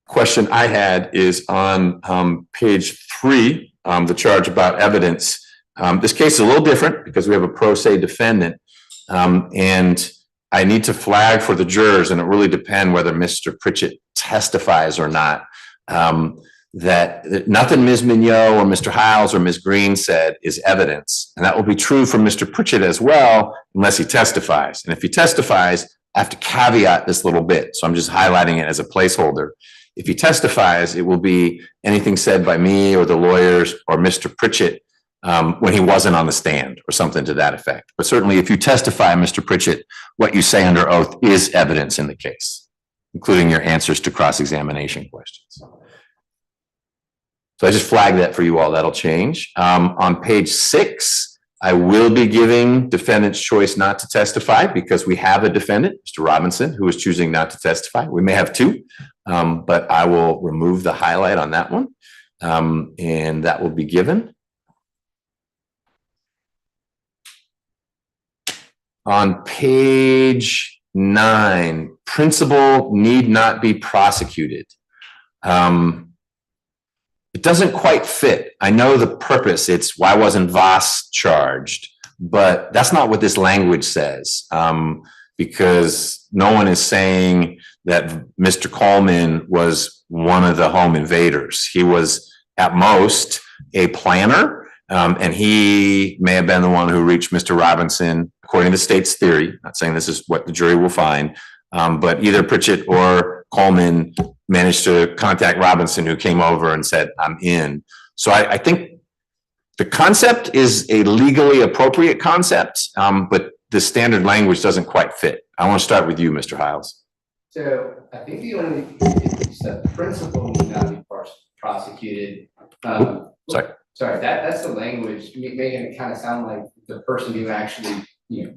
question I had is on page 3, the charge about evidence. This case is a little different because we have a pro se defendant, and I need to flag for the jurors, and it really depends whether Mr. Pritchett testifies or not, that nothing Ms. Mignot or Mr. Hiles or Ms. Green said is evidence. And that will be true for Mr. Pritchett as well, unless he testifies. And if he testifies, I have to caveat this little bit. So I'm just highlighting it as a placeholder. If he testifies, it will be anything said by me or the lawyers or Mr. Pritchett when he wasn't on the stand or something to that effect. But certainly if you testify, Mr. Pritchett, what you say under oath is evidence in the case, including your answers to cross-examination questions. So I just flagged that for you all. That'll change. On page 6, I will be giving defendant's choice not to testify because we have a defendant, Mr. Robinson, who is choosing not to testify. We may have 2, but I will remove the highlight on that one, and that will be given. On page 9, principal need not be prosecuted. It doesn't quite fit. I know the purpose. It's why wasn't Voss charged? But that's not what this language says, because no one is saying that Mr. Coleman was one of the home invaders. He was at most a planner, and he may have been the one who reached Mr. Robinson, according to the state's theory. Not saying this is what the jury will find, but either Pritchett or Coleman managed to contact Robinson, who came over and said, I'm in. So I think the concept is a legally appropriate concept, but the standard language doesn't quite fit. I want to start with you, Mr. Hiles. So I think the only, the principal need not be prosecuted. Sorry, that's the language, making it kind of sound like the person who actually,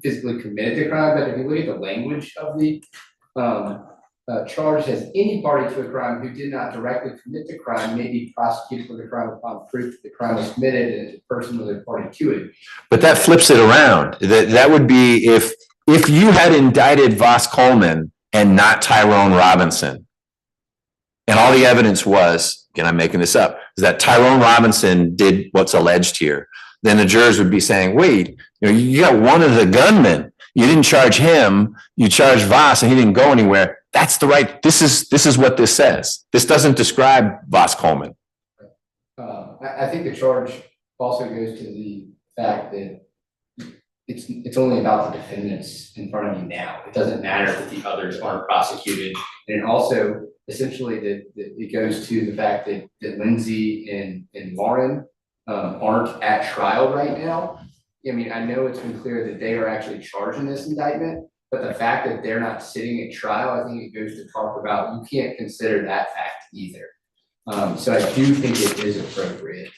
physically committed the crime. But if you look at the language of the charged as any party to a crime who did not directly commit the crime may be prosecuted for the crime upon proof that the crime was committed and the person was a party to it. But that flips it around. That would be if you had indicted Voss Coleman and not Tyrone Robinson, and all the evidence was, again, I'm making this up, is that Tyrone Robinson did what's alleged here, then the jurors would be saying, wait, you got one of the gunmen. You didn't charge him, you charged Voss and he didn't go anywhere. That's the right, this is what this says. This doesn't describe Voss Coleman. I think the charge also goes to the fact that it's only about the defendants in front of you now. It doesn't matter that the others aren't prosecuted. And also, essentially, that it goes to the fact that Lindsay and Lauren aren't at trial right now. I mean, I know it's been clear that they are actually charged in this indictment, but the fact that they're not sitting at trial, I think it goes to talk about, you can't consider that fact either. So I do think it is appropriate.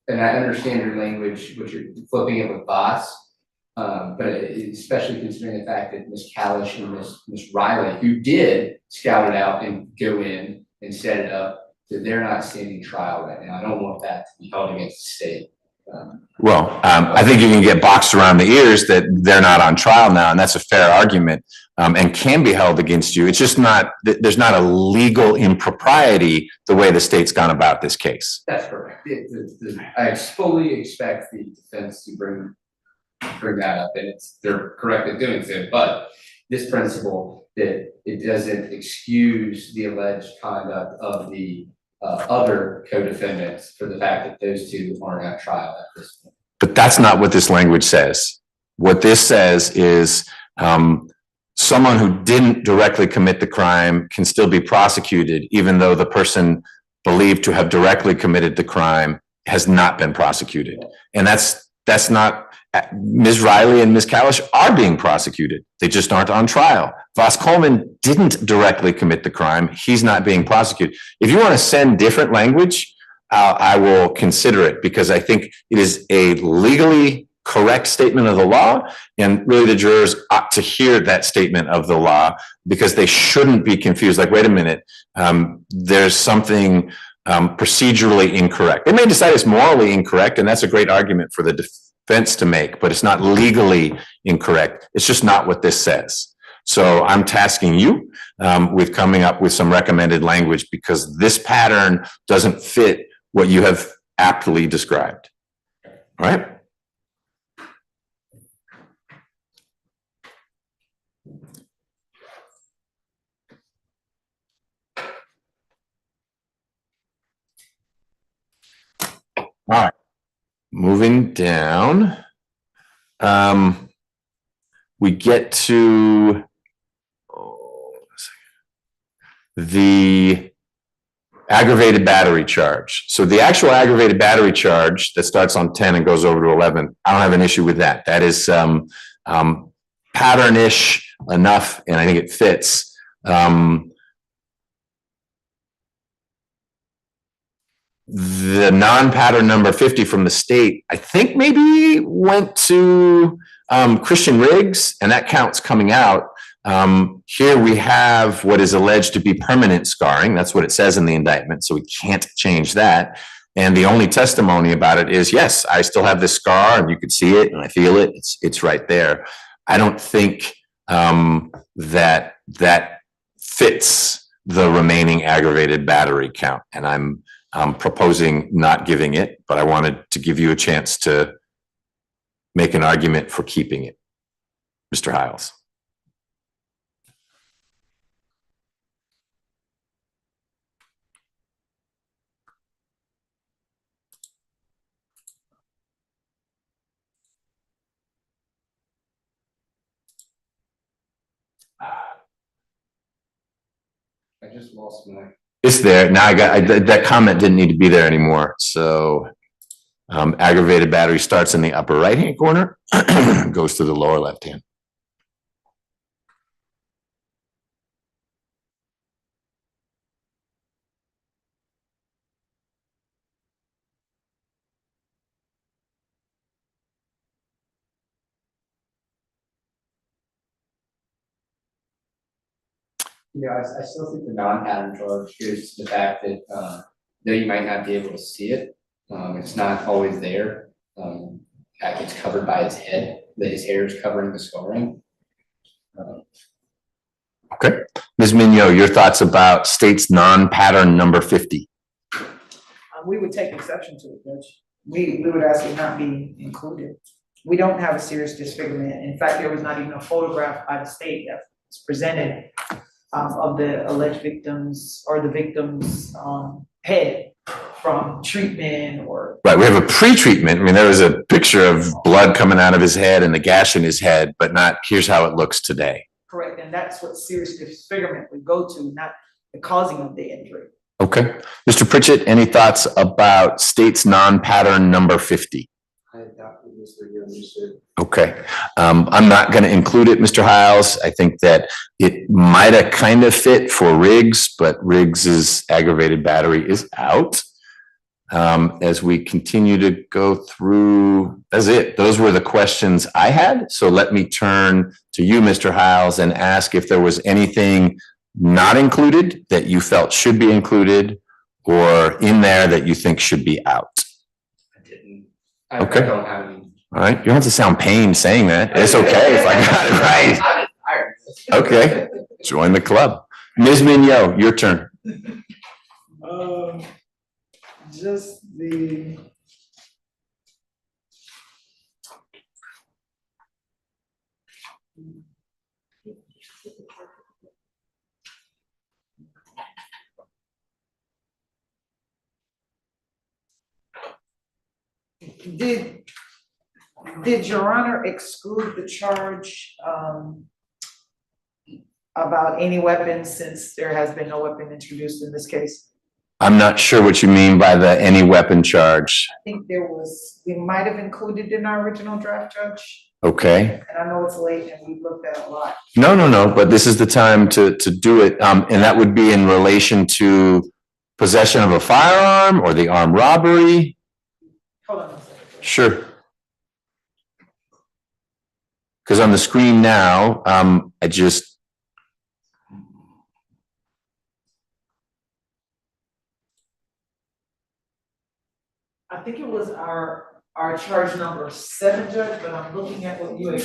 And I understand your language, what you're flipping it with Voss, but especially considering the fact that Ms. Kalish and Ms. Riley, who did scout it out and go in and set it up, that they're not standing trial right now. I don't want that to be held against the state. Well, I think you can get boxed around the ears that they're not on trial now, and that's a fair argument, and can be held against you. It's just not, there's not a legal impropriety the way the state's gone about this case. That's correct. I fully expect the defense to bring that up, and they're correct in doing so. But this principle that it doesn't excuse the alleged conduct of the other co-defendants for the fact that those two aren't at trial at this point. But that's not what this language says. What this says is someone who didn't directly commit the crime can still be prosecuted, even though the person believed to have directly committed the crime has not been prosecuted. And that's not, Ms. Riley and Ms. Kalish are being prosecuted. They just aren't on trial. Voss Coleman didn't directly commit the crime. He's not being prosecuted. If you want to send different language, I will consider it, because I think it is a legally correct statement of the law, and really the jurors ought to hear that statement of the law, because they shouldn't be confused. Like, wait a minute, there's something procedurally incorrect. They may decide it's morally incorrect, and that's a great argument for the defense to make, but it's not legally incorrect. It's just not what this says. So I'm tasking you with coming up with some recommended language because this pattern doesn't fit what you have aptly described. All right? All right, moving down. We get to the aggravated battery charge. So the actual aggravated battery charge that starts on 10 and goes over to 11, I don't have an issue with that. That is pattern-ish enough, and I think it fits. The non-pattern number 50 from the state, I think maybe went to Christian Riggs, and that count's coming out. Here we have what is alleged to be permanent scarring. That's what it says in the indictment, so we can't change that. And the only testimony about it is, yes, I still have this scar, and you can see it, and I feel it. It's right there. I don't think that fits the remaining aggravated battery count, and I'm proposing not giving it, but I wanted to give you a chance to make an argument for keeping it. Mr. Hiles. I just lost my. It's there. Now that comment didn't need to be there anymore. So aggravated battery starts in the upper right-hand corner, goes to the lower left-hand. Yeah, I still think the non-pattern charge is the fact that, though you might not be able to see it, it's not always there. It's covered by his head, that his hair is covering the scarring. Okay. Ms. Mignot, your thoughts about state's non-pattern number 50? We would take exception to it, Judge. We would ask it not be included. We don't have a serious disfigurement. In fact, there was not even a photograph by the state that was presented of the alleged victims or the victim's head from treatment or. Right, we have a pre-treatment. I mean, there was a picture of blood coming out of his head and the gash in his head, but not here's how it looks today. Correct, and that's what serious disfigurement would go to, not the causing of the injury. Okay. Mr. Pritchett, any thoughts about state's non-pattern number 50? I adopted Mr. Young. Okay. I'm not going to include it, Mr. Hiles. I think that it might have kind of fit for Riggs, but Riggs's aggravated battery is out. As we continue to go through, that's it. Those were the questions I had. So let me turn to you, Mr. Hiles, and ask if there was anything not included that you felt should be included or in there that you think should be out. I didn't. I Okay. don't have any. All right. You don't have to sound pained saying that. It's okay if I got it right. I'm tired. Okay. Join the club. Ms. Mignot, your turn. Just the. Did Your Honor exclude the charge about any weapons since there has been no weapon introduced in this case? I'm not sure what you mean by the any weapon charge. I think there was, we might have included in our original draft, Judge, Okay. and I know it's late and we've looked at it a lot. No, but this is the time to do it. And that would be in relation to possession of a firearm or the armed robbery. Hold on a second. Sure. Because on the screen now, I just. I think it was our charge number 7, Judge, but I'm looking at what you had.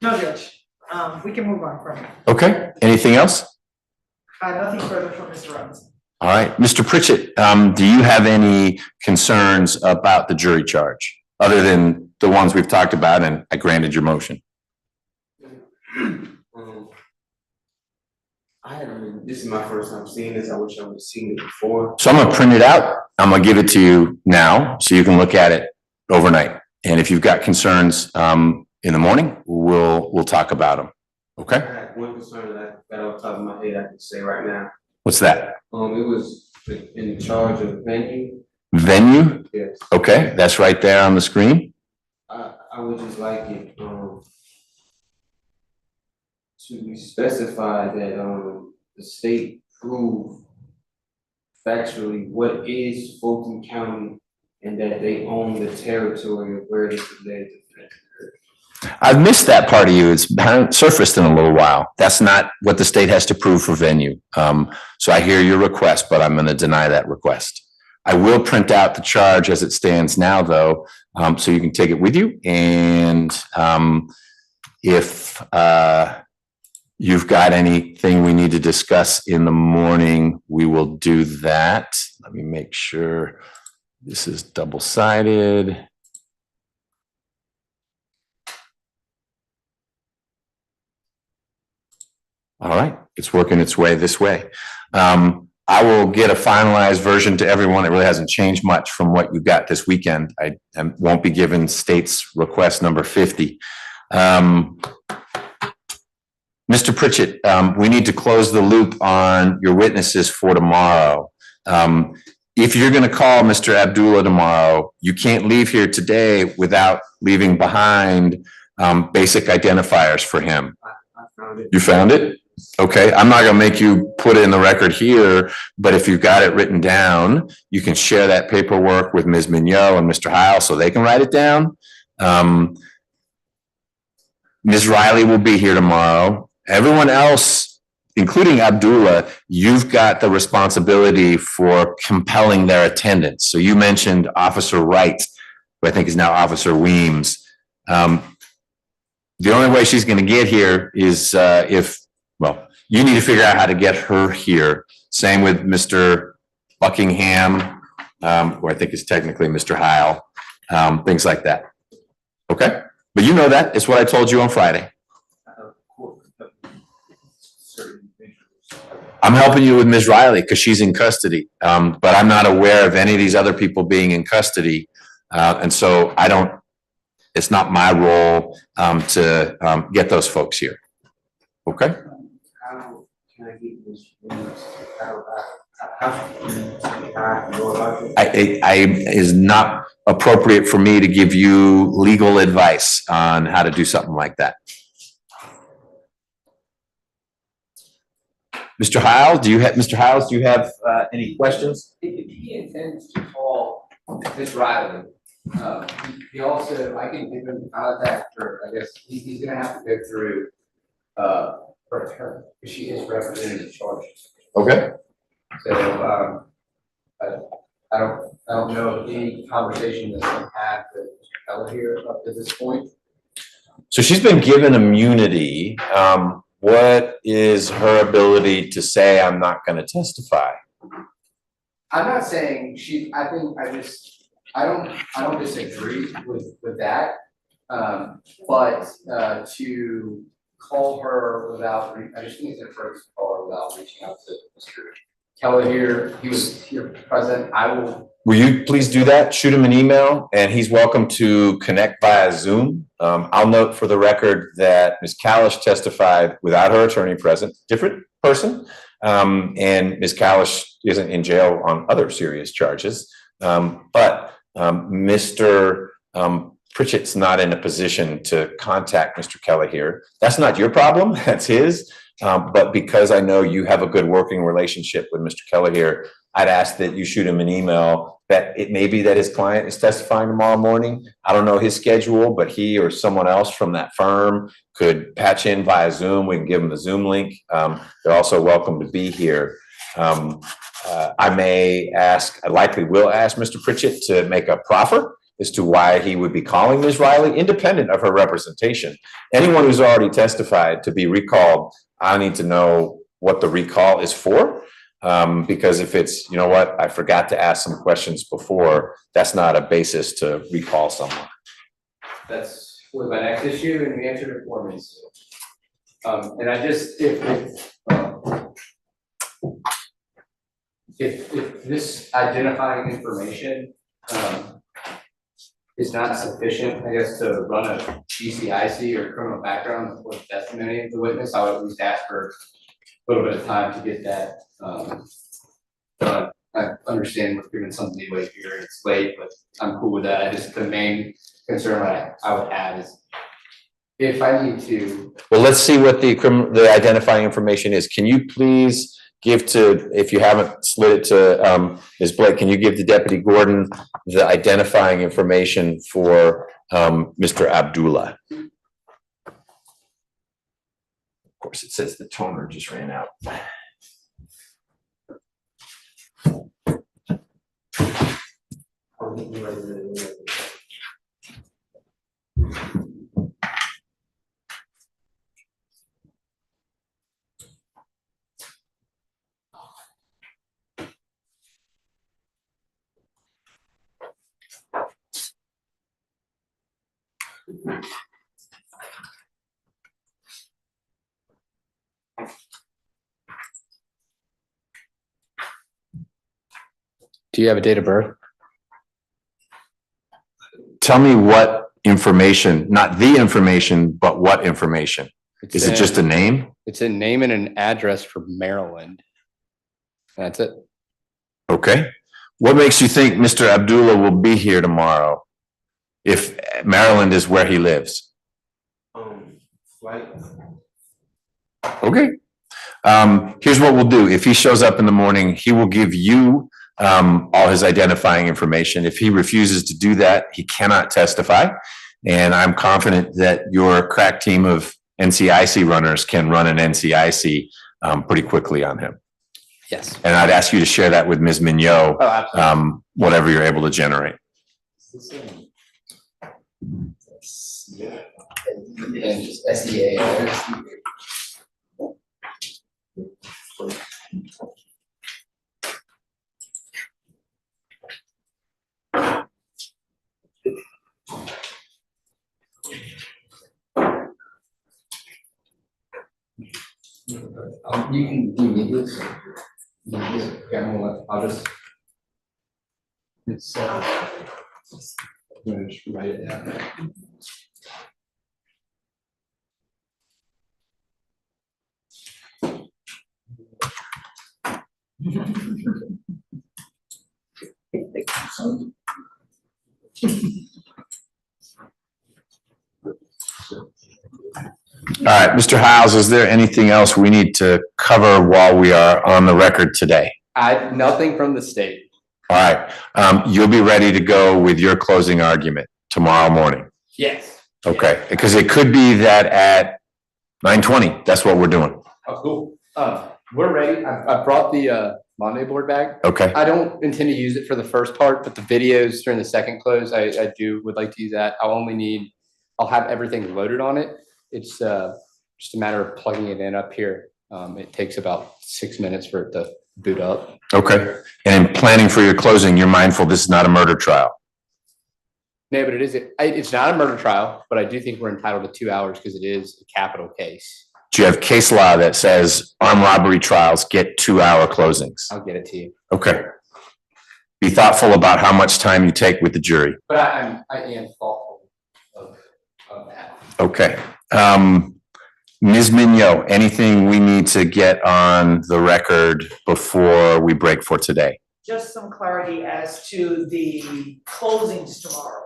No, Judge, we can move on from it. Okay, anything else? Nothing further from Mr. Robinson. All right, Mr. Pritchett, do you have any concerns about the jury charge, other than the ones we've talked about and I granted your motion? This is my first time seeing this. I wish I would have seen it before. So I'm gonna print it out. I'm gonna give it to you now so you can look at it overnight. And if you've got concerns in the morning, we'll talk about them. Okay? I had one concern that I got off the top of my head I can say right now. What's that? It was in charge of venue. Venue? Yes. Okay, that's right there on the screen. I would just like it to be specified that the state prove factually what is Fulton County and that they own the territory of where this is led to. I've missed that part of you. It's surfaced in a little while. That's not what the state has to prove for venue. So I hear your request, but I'm going to deny that request. I will print out the charge as it stands now, though, so you can take it with you. And if you've got anything we need to discuss in the morning, we will do that. Let me make sure this is double-sided. All right, it's working its way this way. I will get a finalized version to everyone. It really hasn't changed much from what you got this weekend. I won't be given state's request number 50. Mr. Pritchett, we need to close the loop on your witnesses for tomorrow. If you're going to call Mr. Abdullah tomorrow, you can't leave here today without leaving behind basic identifiers for him. I found it. You found it? Okay, I'm not gonna make you put it in the record here, but if you've got it written down, you can share that paperwork with Ms. Mignot and Mr. Heil so they can write it down. Ms. Riley will be here tomorrow. Everyone else, including Abdullah, you've got the responsibility for compelling their attendance. So you mentioned Officer Wright, who I think is now Officer Weems. The only way she's gonna get here is well, you need to figure out how to get her here. Same with Mr. Buckingham, who I think is technically Mr. Heil, things like that. Okay, but you know that, it's what I told you on Friday. I'm helping you with Ms. Riley because she's in custody, but I'm not aware of any of these other people being in custody. And so it's not my role to get those folks here. Okay? How can I get this? How can I go about it? I is not appropriate for me to give you legal advice on how to do something like that. Mr. Heil, do you have any questions? If he intends to call Ms. Riley, he also, I can give him contact for, I guess, he's gonna have to go through, for her, because she is representing the charges. Okay. So, I don't know of any conversation that's been had with Mr. Keller here up to this point. So she's been given immunity. What is her ability to say, I'm not going to testify? I'm not saying I don't disagree with that. But to call her without, I just think it's inappropriate to call her without reaching out to Mr. Keller here. He was here present. Will you please do that? Shoot him an email and he's welcome to connect via Zoom. I'll note for the record that Ms. Kalish testified without her attorney present, different person. And Ms. Kalish isn't in jail on other serious charges. But Mr. Pritchett's not in a position to contact Mr. Keller here. That's not your problem, that's his. But because I know you have a good working relationship with Mr. Keller here, I'd ask that you shoot him an email that it may be that his client is testifying tomorrow morning. I don't know his schedule, but he or someone else from that firm could patch in via Zoom. We can give them the Zoom link. They're also welcome to be here. I likely will ask Mr. Pritchett to make a proffer as to why he would be calling Ms. Riley, independent of her representation. Anyone who's already testified to be recalled, I need to know what the recall is for. Because if it's, you know what, I forgot to ask some questions before, that's not a basis to recall someone. That's was my next issue, and we answered it for me. And I just, if this identifying information is not sufficient, I guess, to run a GCIC or criminal background before the testimony of the witness, I would at least ask for a little bit of time to get that. But I understand we're giving some leeway here, and it's late, but I'm cool with that. The main concern I would have is if I need to. Well, let's see what the identifying information is. Can you please give to, if you haven't slid it to Ms. Blake, can you give to Deputy Gordon the identifying information for Mr. Abdullah? Of course, it says the toner just ran out. Do you have a date of birth? Tell me what information, not the information, but what information? Is it just a name? It's a name and an address for Maryland. That's it. Okay. What makes you think Mr. Abdullah will be here tomorrow if Maryland is where he lives? Flight. Okay. Here's what we'll do. If he shows up in the morning, he will give you all his identifying information. If he refuses to do that, he cannot testify. And I'm confident that your crack team of NCIC runners can run an NCIC pretty quickly on him. Yes. And I'd ask you to share that with Ms. Mignot, whatever you're able to generate. And just SEA. You can give me this. I'll just. It's I'm gonna just write it down. All right, Mr. Hiles, is there anything else we need to cover while we are on the record today? Nothing from the state. All right, you'll be ready to go with your closing argument tomorrow morning? Yes. Okay, because it could be that at 9:20, that's what we're doing. Oh, cool. We're ready. I brought the Monday board bag. Okay. I don't intend to use it for the first part, but the videos during the second close, I would like to use that. I'll have everything loaded on it. It's just a matter of plugging it in up here. It takes about 6 minutes for it to boot up. Okay. And in planning for your closing, you're mindful this is not a murder trial. No, but it's not a murder trial, but I do think we're entitled to 2 hours because it is a capital case. Do you have case law that says armed robbery trials get 2-hour closings? I'll get it to you. Okay. Be thoughtful about how much time you take with the jury. But I am thoughtful of that. Okay. Ms. Mignot, anything we need to get on the record before we break for today? Just some clarity as to the closings tomorrow.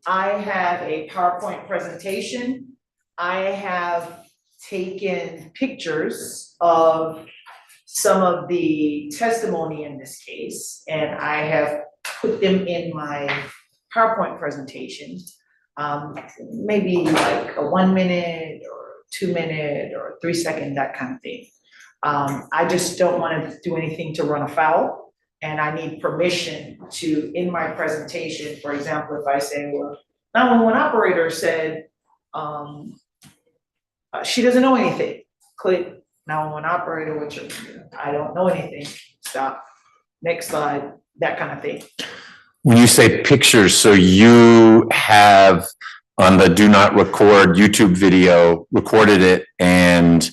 I have a PowerPoint presentation. I have taken pictures of some of the testimony in this case, and I have put them in my PowerPoint presentation. Maybe like a 1 minute or 2 minute or 3 second, that kind of thing. I just don't want to do anything to run afoul, and I need permission to, in my presentation, for example, if I say, well, 911 operator said, she doesn't know anything, click 911 operator, which I don't know anything, stop, next slide, that kind of thing. When you say pictures, so you have on the do not record YouTube video, recorded it, and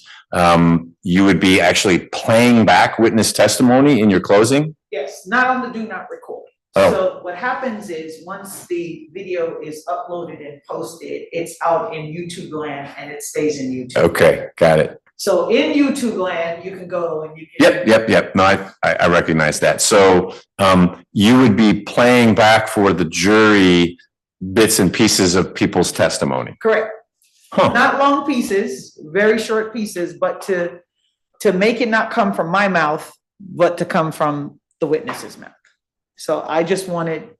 you would be actually playing back witness testimony in your closing? Yes, not on the do not record. Oh. So what happens is, once the video is uploaded and posted, it's out in YouTube land and it stays in YouTube. Okay, got it. So in YouTube land, you can go and you can. Yep. No, I recognize that. So you would be playing back for the jury bits and pieces of people's testimony. Correct. Huh. Not long pieces, very short pieces, but to make it not come from my mouth, but to come from the witness's mouth. So I just wanted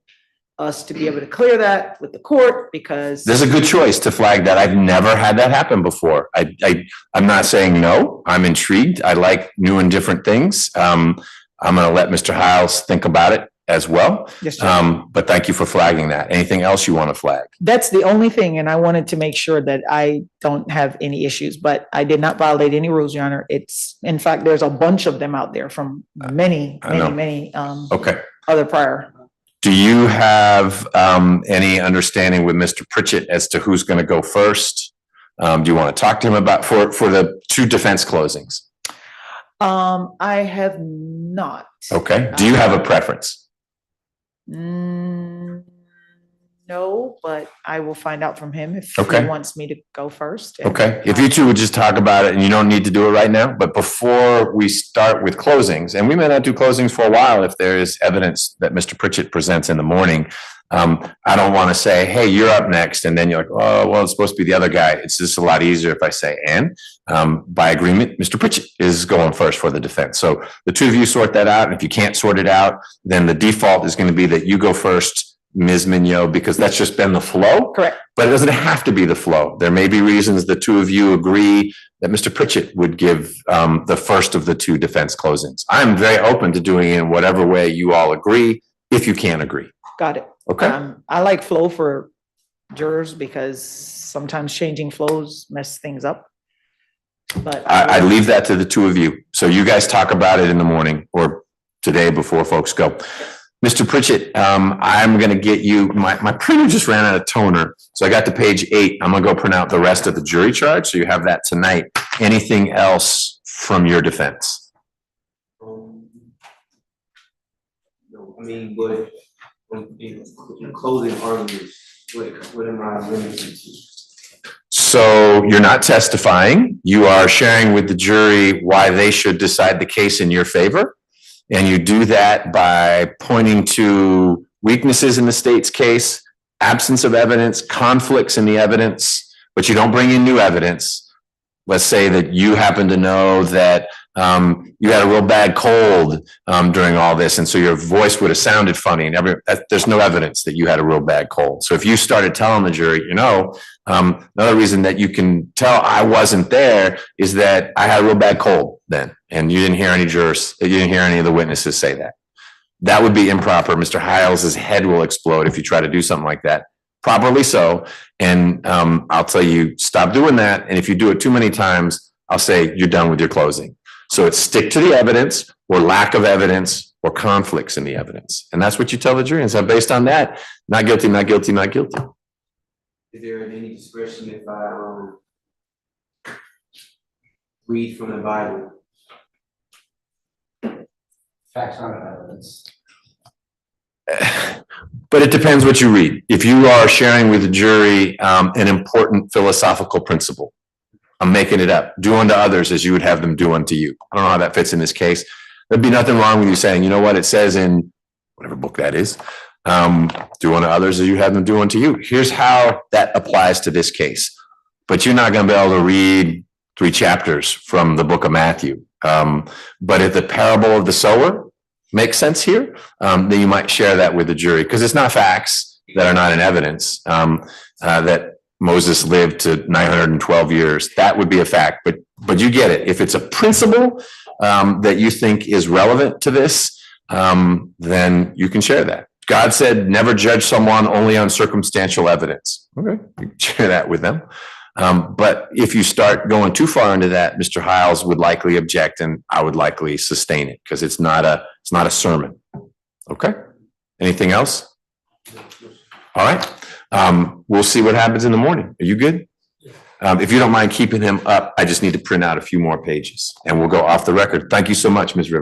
us to be able to clear that with the court, because There's a good choice to flag that. I've never had that happen before. I'm not saying no. I'm intrigued. I like new and different things. I'm going to let Mr. Hiles think about it as well. Yes, sir. But thank you for flagging that. Anything else you want to flag? That's the only thing, and I wanted to make sure that I don't have any issues, but I did not violate any rules, Your Honor. It's, in fact, there's a bunch of them out there from many Okay. other prior. Do you have any understanding with Mr. Pritchett as to who's going to go first? Do you want to talk to him about for the two defense closings? I have not. Okay. Do you have a preference? No, but I will find out from him if Okay. he wants me to go first. Okay, if you two would just talk about it, and you don't need to do it right now, but before we start with closings, and we may not do closings for a while if there is evidence that Mr. Pritchett presents in the morning. I don't want to say, hey, you're up next, and then you're like, oh, well, it's supposed to be the other guy. It's just a lot easier if I say, and by agreement, Mr. Pritchett is going first for the defense. So the two of you sort that out, and if you can't sort it out, then the default is going to be that you go first, Ms. Mignot, because that's just been the flow. Correct. But it doesn't have to be the flow. There may be reasons the two of you agree that Mr. Pritchett would give the first of the two defense closings. I'm very open to doing it in whatever way you all agree, if you can't agree. Got it. Okay. I like flow for jurors because sometimes changing flows mess things up. But I leave that to the two of you. So you guys talk about it in the morning or today before folks go. Mr. Pritchett, I'm going to get you, my printer just ran out of toner. So I got to page 8. I'm going to go print out the rest of the jury charge. So you have that tonight. Anything else from your defense? No, I mean, but in closing arguments, what am I limited to? So you're not testifying. You are sharing with the jury why they should decide the case in your favor. And you do that by pointing to weaknesses in the state's case, absence of evidence, conflicts in the evidence, but you don't bring in new evidence. Let's say that you happen to know that you had a real bad cold during all this, and so your voice would have sounded funny, and there's no evidence that you had a real bad cold. So if you started telling the jury, another reason that you can tell I wasn't there is that I had a real bad cold then, and you didn't hear any jurors, you didn't hear any of the witnesses say that. That would be improper. Mr. Hiles' head will explode if you try to do something like that. Properly so. And I'll tell you, stop doing that. And if you do it too many times, I'll say you're done with your closing. So it's stick to the evidence or lack of evidence or conflicts in the evidence. And that's what you tell the jury. And so based on that, not guilty, not guilty, not guilty. Is there any discretion if I read from the Bible? Facts aren't evidence. But it depends what you read. If you are sharing with the jury an important philosophical principle, I'm making it up. Do unto others as you would have them do unto you. I don't know how that fits in this case. There'd be nothing wrong with you saying, you know what, it says in whatever book that is, do unto others as you have them do unto you. Here's how that applies to this case. But you're not going to be able to read 3 chapters from the book of Matthew. But if the parable of the sower makes sense here, then you might share that with the jury, because it's not facts that are not in evidence, that Moses lived to 912 years. That would be a fact, but you get it. If it's a principle that you think is relevant to this, then you can share that. God said, never judge someone only on circumstantial evidence. Okay, you can share that with them. But if you start going too far into that, Mr. Hiles would likely object, and I would likely sustain it, because it's not a sermon. Okay? Anything else? All right. We'll see what happens in the morning. Are you good? If you don't mind keeping him up, I just need to print out a few more pages, and we'll go off the record. Thank you so much, Ms. Rivers.